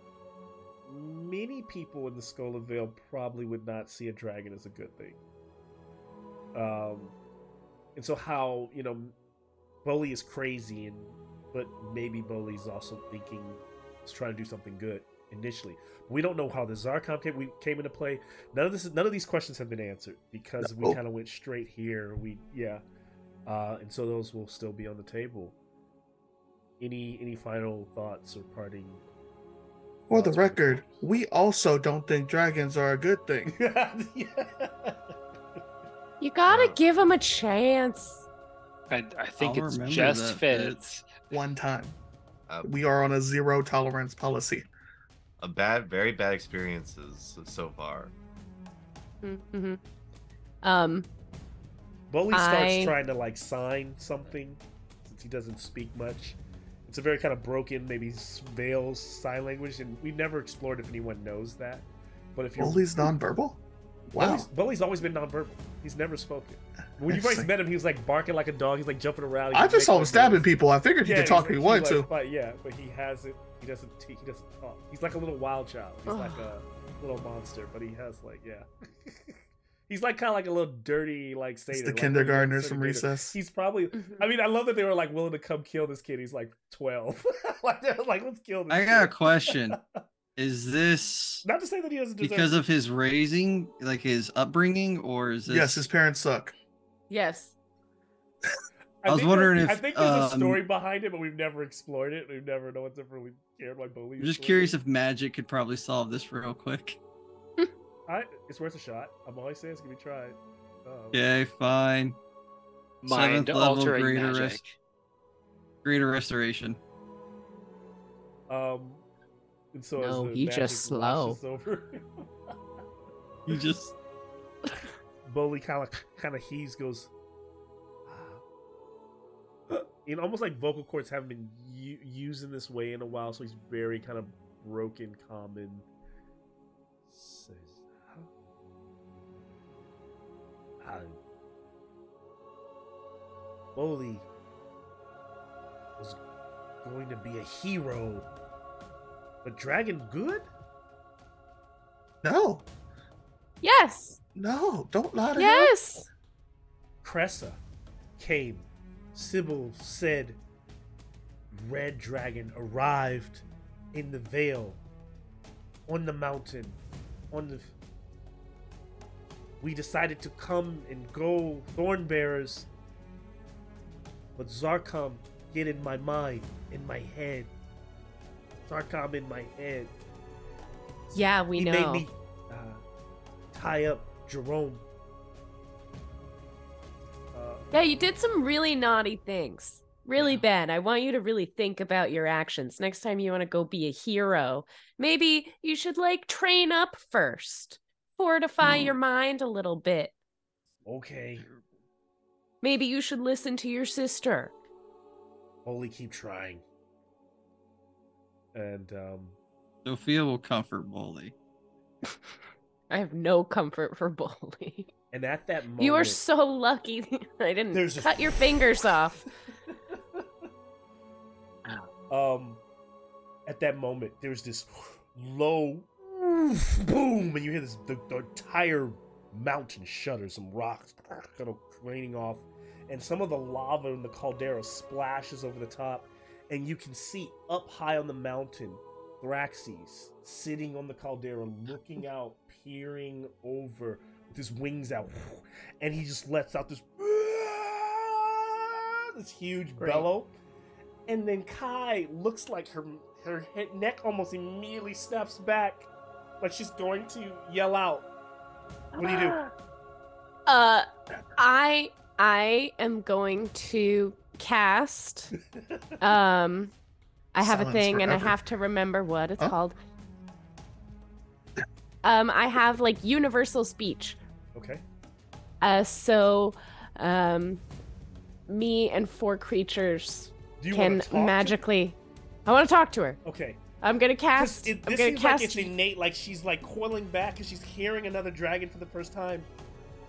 many people in the Skola Vale probably would not see a dragon as a good thing. And so how, Bully is crazy, but maybe Bully's also thinking he's trying to do something good initially. We don't know how the Zarkon came into play. None of these questions have been answered because we kind of went straight here. And so those will still be on the table. Any final thoughts or parting? For the record, we also don't think dragons are a good thing. You gotta give him a chance. I think I'll it's remember just that, Fitz. One time. We are on a zero tolerance policy. Very bad experiences so far. Mm-hmm. Bully starts trying to sign something since he doesn't speak much. It's a very kind of broken, maybe Vale sign language, and we've never explored if anyone knows that. But if you're Bully's nonverbal? Wow. Bully's always been nonverbal. He's never spoken. When you first met him, he was barking like a dog. He's jumping around. I just saw him stabbing people. I figured he could talk if he wanted to. But he hasn't. He doesn't talk. He's like a little wild child. He's like a little monster, but he has he's kind of like a little dirty Satan. It's the kindergartners from Recess. He's probably. I mean, I love that they were willing to come kill this kid. He's 12. Let's kill this. I got a question. Is this not to say that he doesn't deserve because of his raising, his upbringing, or is this? Yes, his parents suck. Yes. I was wondering if I think there's a story behind it, but we've never explored it. We've never no one's ever really cared why Bully. I'm just curious if magic could probably solve this real quick. It's worth a shot. I'm always saying it's gonna be tried. Okay, fine. Mind 7th level altering magic. Greater restoration. And so No, as the he magic just slow. washes over, You just Bully kind of heaves, goes. Almost like vocal cords haven't been used in this way in a while, so he's very kind of broken, common. Says, Bully was going to be a hero, but dragon good? No. Yes. No, don't lie to him. Yes. Cressa came. Sybil said Red Dragon arrived in the Vale, on the mountain, we decided to come and go Thornbearers, but Zarkon get in my mind, in my head. Zarkon in my head. Yeah, we know. He made me tie up Jerome. Yeah, you did some really naughty things. Really bad. I want you to really think about your actions. Next time you want to go be a hero, maybe you should train up first. Fortify your mind a little bit. Okay. Maybe you should listen to your sister. Only keep trying. And Sophia will comfort Bully. I have no comfort for Bully. And at that moment, You are so lucky I didn't cut your fingers off. At that moment, there's this low boom, and you hear the entire mountain shudder, some rocks kind of raining off, and some of the lava in the caldera splashes over the top, and you can see up high on the mountain Thraxes sitting on the caldera, looking out, peering over with his wings out, and he just lets out this huge bellow. And then Kai looks like her neck almost immediately snaps back, like she's going to yell out. What do you do? I am going to cast. I have a thing, and I have to remember what it's called. I have universal speech. Okay. So, me and 4 creatures Do you can want to talk magically. I want to talk to her. Okay. I'm gonna cast. This I'm gonna seems like cast it's innate, like she's like coiling back because she's hearing another dragon for the first time.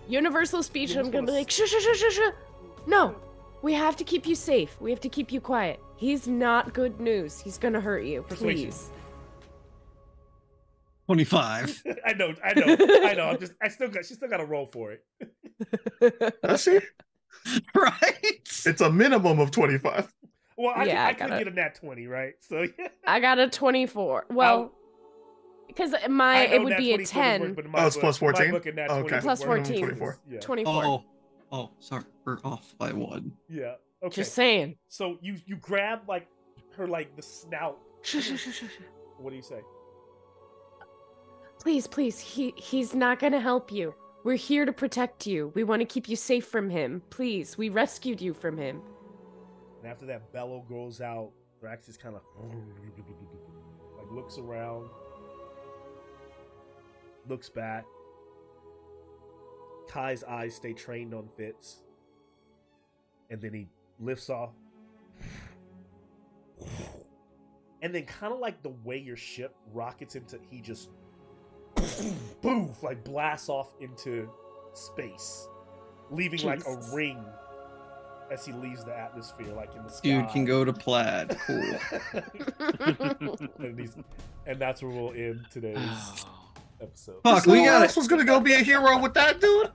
universal speech. You I'm gonna be almost like, shh, shh, shh, shh, shh. No, we have to keep you safe. We have to keep you quiet. He's not good news. He's gonna hurt you. Persuasion. Please. 25. I know. She still got to roll for it. Does she? Right? It's a minimum of 25. Well, Yeah, I I could gotta- get a nat 20, right? So yeah. I got a 24. Well, because it would be a 10 Oh, it's plus 14? My book, a nat 20 Okay. would plus work. 14. Yeah. 24. Oh, sorry. We're off by 1. Yeah. Okay. Just saying. So you grab like her like the snout. Shh, shh, shh, shh, shh. What do you say? Please, he's not gonna help you. We're here to protect you. We want to keep you safe from him. Please, we rescued you from him. And after that bellow goes out, Drax is kind of like looks around, looks back. Kai's eyes stay trained on Fitz, and then he lifts off. And then kind of like the way your ship rockets into, he just boof, like blasts off into space, leaving like a Jesus. ring as he leaves the atmosphere, like in the sky. Dude can go to plaid. Cool. and that's where we'll end today's episode. Fuck, Who we got else was gonna go be a hero with that dude?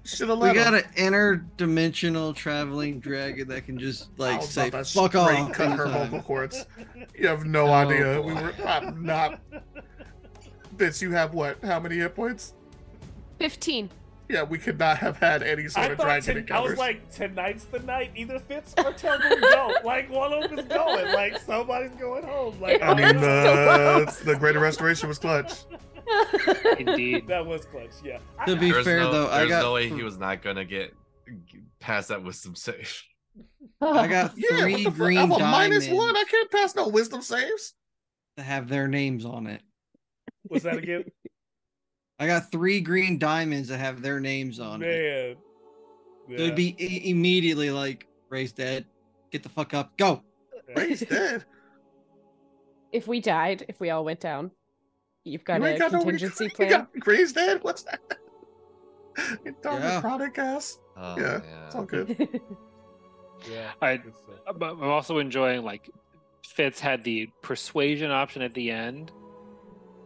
Should have We let got him. an interdimensional traveling dragon that can just I like was say about to fuck straight off. cut her anytime. vocal cords. You have no Oh, idea. boy. We were I'm not. Vince, you have what? How many hit points? 15. Yeah, we could not have had any sort I of thought dragon I encounters. was like, tonight's the night. Either Fitz or tell them go. Like one of them is going. Like somebody's going home. Like I mean, Still the Greater Restoration was clutch. Indeed. that was clutch. Yeah. To be There's fair no, though, I there's got no way he was not gonna get past that wisdom save. I got Yeah, 3 what the fuck? green I'm a diamonds -1. I can't pass no wisdom saves. to have their names on it. What's that again? I got 3 green diamonds that have their names on it. Man. So it'd be immediately like, Ray's dead. Get the fuck up. Go. Ray's dead. If we died, if we all went down, you've got You a ain't got no contingency You plan. got Ray's dead? What's that? You darn Yeah. necrotic ass. Oh, Yeah, it's all good. Yeah. I- good stuff. I'm also enjoying like Fitz had the persuasion option at the end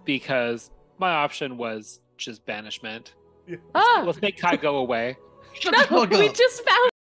because my option was just banishment. Yeah. Ah, Let's make Kai go away. Shut the no, fuck we up. just found